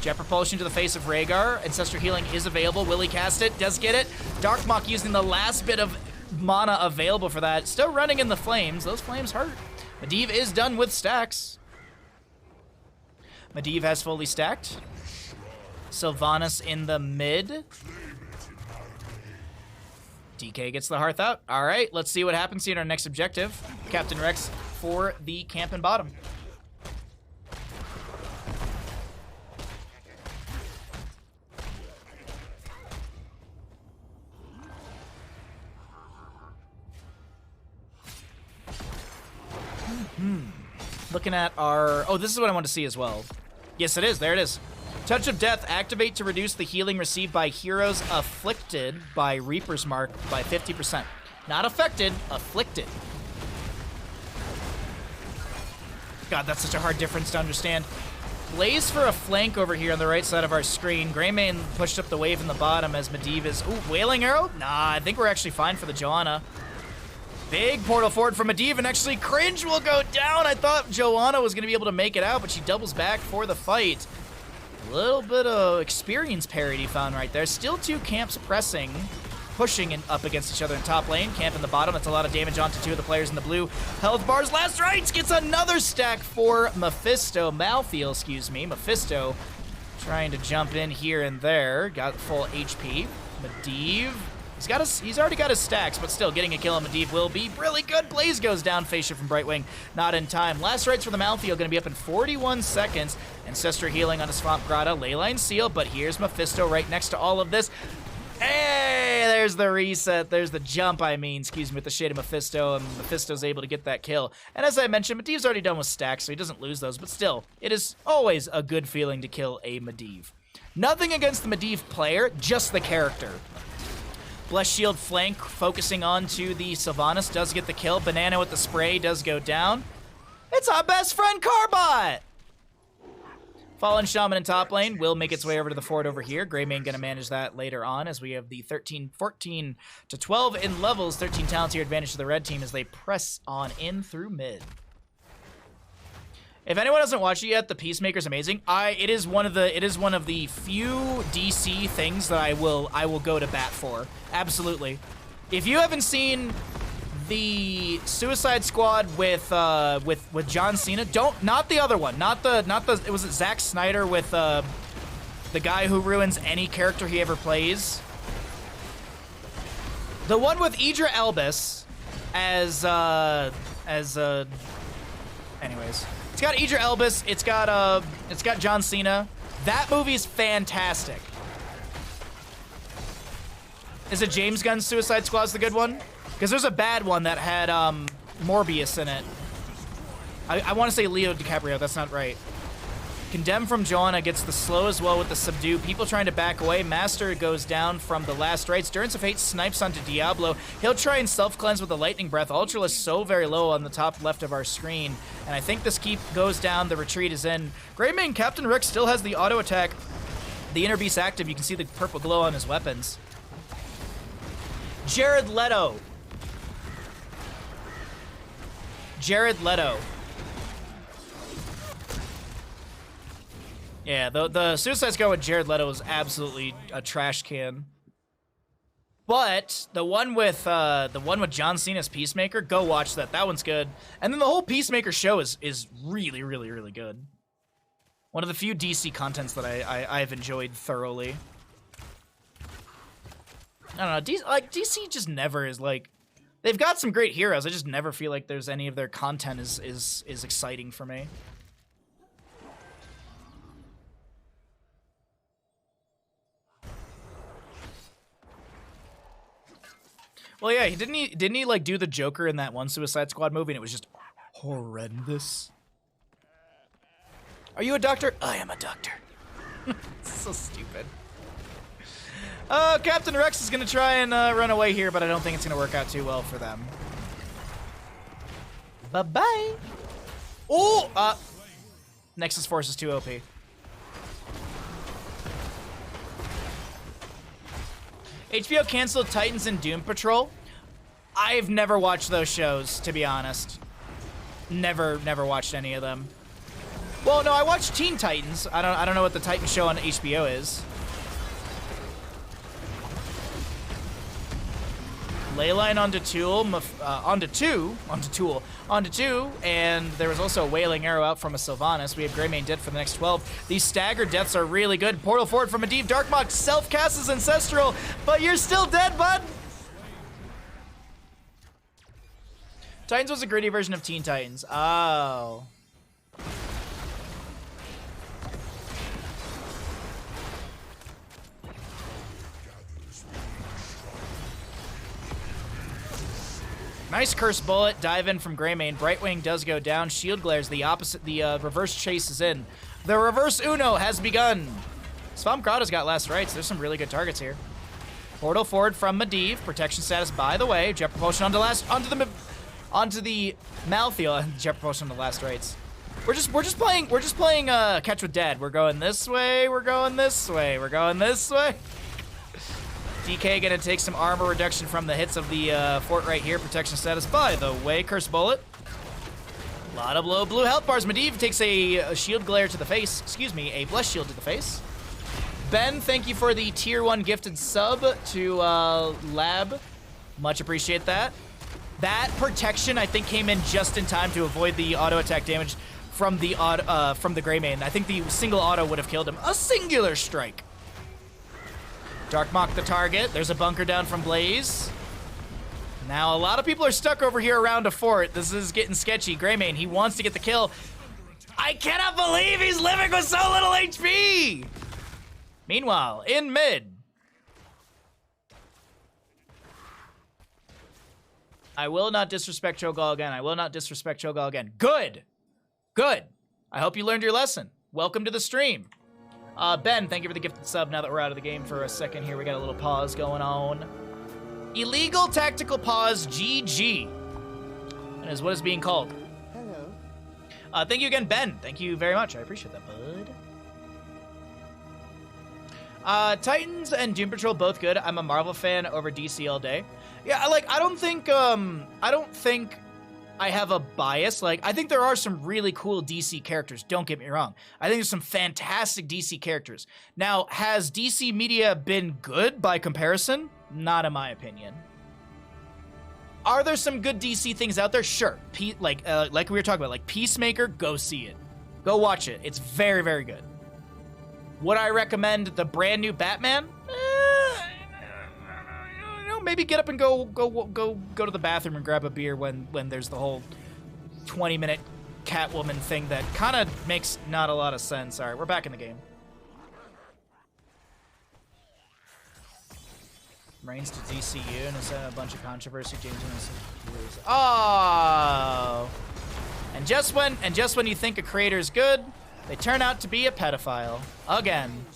S1: Jet Propulsion to the face of Rhaegar. Ancestor Healing is available. Will he cast it? Does get it. Darkmock using the last bit of mana available for that. Still running in the flames. Those flames hurt. Medivh is done with stacks. Medivh has fully stacked. Sylvanas in the mid. DK gets the Hearth out. All right, let's see what happens here in our next objective. Captain Rex for the camp and bottom. Looking at our... Oh, this is what I want to see as well. Yes, it is. There it is. Touch of Death. Activate to reduce the healing received by heroes afflicted by Reaper's Mark by 50%. Not affected, afflicted. God, that's such a hard difference to understand. Blaze for a flank over here on the right side of our screen. Greymane pushed up the wave in the bottom as Medivh is... Ooh, Wailing Arrow? Nah, I think we're actually fine for the Joanna. Big portal forward from Medivh, and actually Cringe will go down. I thought Joanna was going to be able to make it out, but she doubles back for the fight. A little bit of experience parity found right there. Still two camps pressing, pushing up against each other in top lane. Camp in the bottom. That's a lot of damage onto two of the players in the blue. Health bars. Last rites gets another stack for Mephisto. Malthael, excuse me. Mephisto trying to jump in here and there. Got full HP. Medivh. He's already got his stacks, but still getting a kill on Medivh will be really good. Blaze goes down. Facia from Brightwing, not in time. Last rites for the Malthael going to be up in 41 seconds. Ancestor Healing on a Swamp Grotto. Leyline Seal, but here's Mephisto right next to all of this. Hey, there's the reset. There's the jump, I mean, excuse me, with the Shade of Mephisto, and Mephisto's able to get that kill. And as I mentioned, Medivh's already done with stacks, so he doesn't lose those, but still, it is always a good feeling to kill a Medivh. Nothing against the Medivh player, just the character. Bless Shield flank, focusing on to the Sylvanas, does get the kill. Banana with the spray does go down. It's our best friend, Carbot! Fallen Shaman in top lane will make its way over to the fort over here. Greymane gonna manage that later on as we have the 14 to 12 in levels. 13 talents here advantage to the red team as they press on in through mid. If anyone hasn't watched it yet, the Peacemaker's amazing. It is one of the few DC things that I will go to bat for. Absolutely. If you haven't seen the Suicide Squad with John Cena, not the other one, not the it was Zack Snyder with the guy who ruins any character he ever plays. The one with Idris Elba anyways. It's got Idris Elba, it's got John Cena. That movie's fantastic. Is it James Gunn's Suicide Squad's the good one? Because there's a bad one that had Morbius in it. I want to say Leo DiCaprio, that's not right. Condemned from Joanna gets the slow as well with the subdue. People trying to back away. Master goes down from the last rites. Durance of Hate snipes onto Diablo. He'll try and self-cleanse with the Lightning Breath. Ultralisk so very low on the top left of our screen. And I think this keep goes down. The retreat is in. Greymane Captain Rick still has the auto attack. The Inner Beast active. You can see the purple glow on his weapons. Jared Leto. Yeah, the Suicide Squad with Jared Leto is absolutely a trash can. But the one with John Cena's Peacemaker, go watch that. That one's good. And then the whole Peacemaker show is really, really, really good. One of the few DC contents that I've enjoyed thoroughly. I don't know, DC just never is like, they've got some great heroes. I just never feel like there's any of their content is exciting for me. Well, yeah, didn't he like do the Joker in that one Suicide Squad movie and it was just horrendous? Are you a doctor? I am a doctor. So stupid. Captain Rex is gonna try and run away here, but I don't think it's gonna work out too well for them. Bye-bye. Oh, Nexus Force is too OP. HBO canceled Titans and Doom Patrol. I've never watched those shows, to be honest. Never watched any of them. Well, no, I watched Teen Titans. I don't know what the Titan show on HBO is. Leyline onto Tool, onto two, and there was also a Wailing Arrow out from a Sylvanas. We have Greymane dead for the next 12. These staggered deaths are really good. Portal forward from Medivh. Darkmock self-casts his Ancestral, but you're still dead, bud! Titans was a gritty version of Teen Titans. Oh. Nice curse bullet, dive in from Greymane. Brightwing does go down. Shield glares, the reverse chase is in. The reverse Uno has begun. Svamkrada's got last rites. There's some really good targets here. Portal forward from Medivh. Protection status by the way. Jet propulsion onto the Malthael. Jet propulsion onto last rites. We're just playing catch with dad. We're going this way, we're going this way, we're going this way. DK gonna take some armor reduction from the hits of the fort right here. Protection status by the way. Curse bullet. A lot of low blue health bars. Medivh takes a shield glare to the face. Excuse me, a bless shield to the face. Ben, thank you for the tier 1 gifted sub to Lab. Much appreciate that. That protection I think came in just in time to avoid the auto attack damage from the Greymane. I think the single auto would have killed him. A singular strike. Darkmock the target. There's a bunker down from Blaze. Now, a lot of people are stuck over here around a fort. This is getting sketchy. Greymane, he wants to get the kill. I cannot believe he's living with so little HP! Meanwhile, in mid. I will not disrespect Cho'Gall again. I will not disrespect Cho'Gall again. Good. Good. I hope you learned your lesson. Welcome to the stream. Ben, thank you for the gifted sub. Now that we're out of the game for a second here, we got a little pause going on. Illegal tactical pause, GG. That is what is being called.
S3: Hello.
S1: Thank you again, Ben. Thank you very much. I appreciate that, bud. Titans and Doom Patrol both good. I'm a Marvel fan over DC all day. Yeah, like I don't think I have a bias. Like I think there are some really cool DC characters. Don't get me wrong. I think there's some fantastic DC characters. Now, has DC media been good by comparison? Not in my opinion. Are there some good DC things out there? Sure. Like we were talking about, like Peacemaker, go see it. Go watch it. It's very, very good. Would I recommend the brand new Batman? Maybe get up and go to the bathroom and grab a beer when there's the whole 20-minute Catwoman thing that kind of makes not a lot of sense. All right, we're back in the game. Reigns to DCU and has had a bunch of controversy. Oh, and just when you think a creator is good, they turn out to be a pedophile again.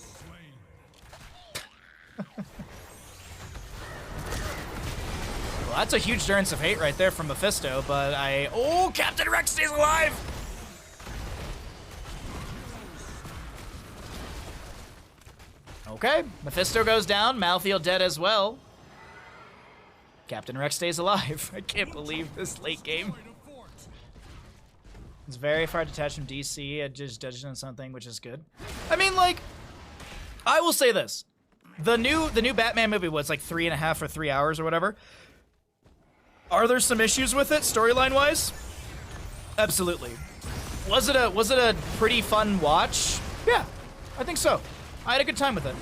S1: Well, that's a huge durance of hate right there from Mephisto, but oh, Captain Rex stays alive. Okay, Mephisto goes down. Malthael dead as well. Captain Rex stays alive. I can't believe this late game. It's very far detached from DC. I just judged on something, which is good. I mean, like, I will say this: the new Batman movie was like 3.5 or 3 hours or whatever. Are there some issues with it storyline wise? Absolutely. Was it a pretty fun watch? Yeah, I think so. I had a good time with it.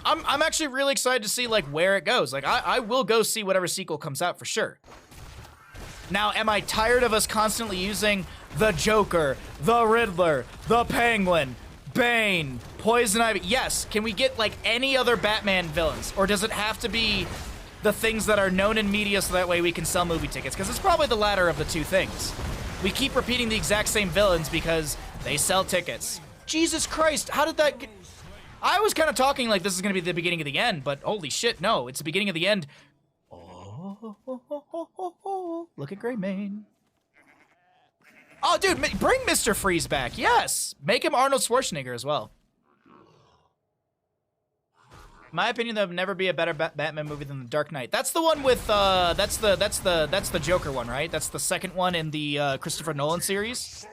S1: I'm actually really excited to see like where it goes. Like I will go see whatever sequel comes out for sure. Now, am I tired of us constantly using the Joker, the Riddler, the Penguin, Bane, Poison Ivy? Yes. Can we get like any other Batman villains, or does it have to be the things that are known in media so that way we can sell movie tickets? Because it's probably the latter of the two things. We keep repeating the exact same villains because they sell tickets. Jesus Christ, how did that get... I was kind of talking like this is going to be the beginning of the end, but holy shit, no, it's the beginning of the end. Oh, look at Greymane. Oh, dude, bring Mr. Freeze back. Yes, make him Arnold Schwarzenegger as well. My opinion, there'll never be a better Batman movie than The Dark Knight. That's the one with that's the Joker one, right? That's the second one in the Christopher Nolan series.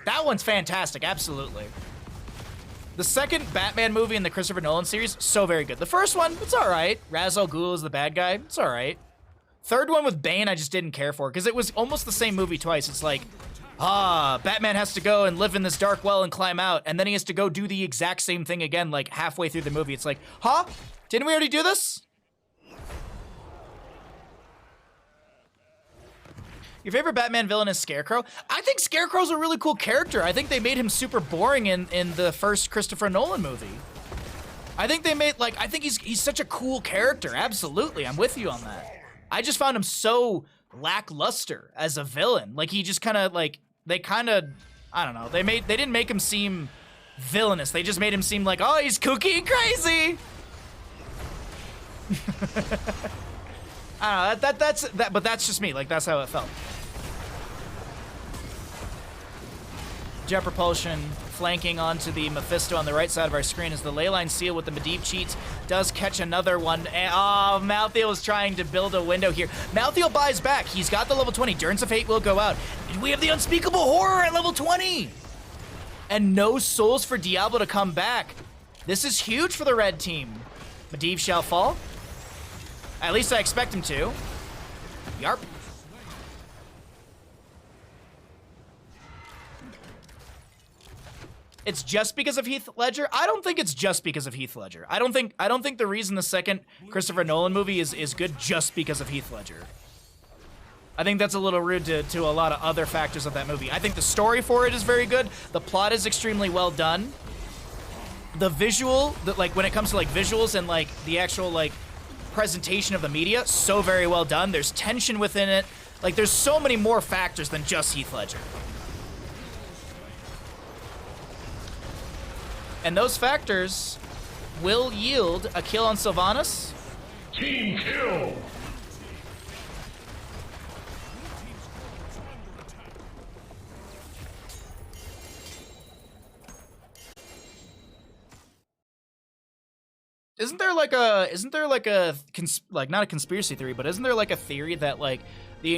S1: That one's fantastic, absolutely. The second Batman movie in the Christopher Nolan series, so very good. The first one, it's all right. Ra's al Ghul is the bad guy, it's all right. Third one with Bane, I just didn't care for because it was almost the same movie twice. It's like, Batman has to go and live in this dark well and climb out, and then he has to go do the exact same thing again, like halfway through the movie. It's like, huh? Didn't we already do this? Your favorite Batman villain is Scarecrow? I think Scarecrow's a really cool character. I think they made him super boring in the first Christopher Nolan movie. I think they made, like, I think he's such a cool character. Absolutely, I'm with you on that. I just found him so lackluster as a villain. Like, he just kind of, like, they kind of, I don't know. They didn't make him seem villainous. They just made him seem like, oh, he's kooky and crazy. I don't know, but that's just me. Like, that's how it felt. Jet propulsion flanking onto the Mephisto on the right side of our screen as the leyline seal with the Medivh cheats does catch another one. And, oh, Malthael is trying to build a window here. Malthael buys back. He's got the level 20. Durance of Hate will go out. And we have the Unspeakable Horror at level 20. And no souls for Diablo to come back. This is huge for the red team. Medivh shall fall. At least I expect him to. Yarp. It's just because of Heath Ledger? I don't think it's just because of Heath Ledger. I don't think the reason the second Christopher Nolan movie is good just because of Heath Ledger. I think that's a little rude to a lot of other factors of that movie. I think the story for it is very good. The plot is extremely well done. The visual, like when it comes to like visuals and like the actual like presentation of the media, so very well done. There's tension within it. Like, there's so many more factors than just Heath Ledger. And those factors will yield a kill on Sylvanas.
S9: Team kill!
S1: Isn't there like a not a conspiracy theory, but isn't there like a theory that like the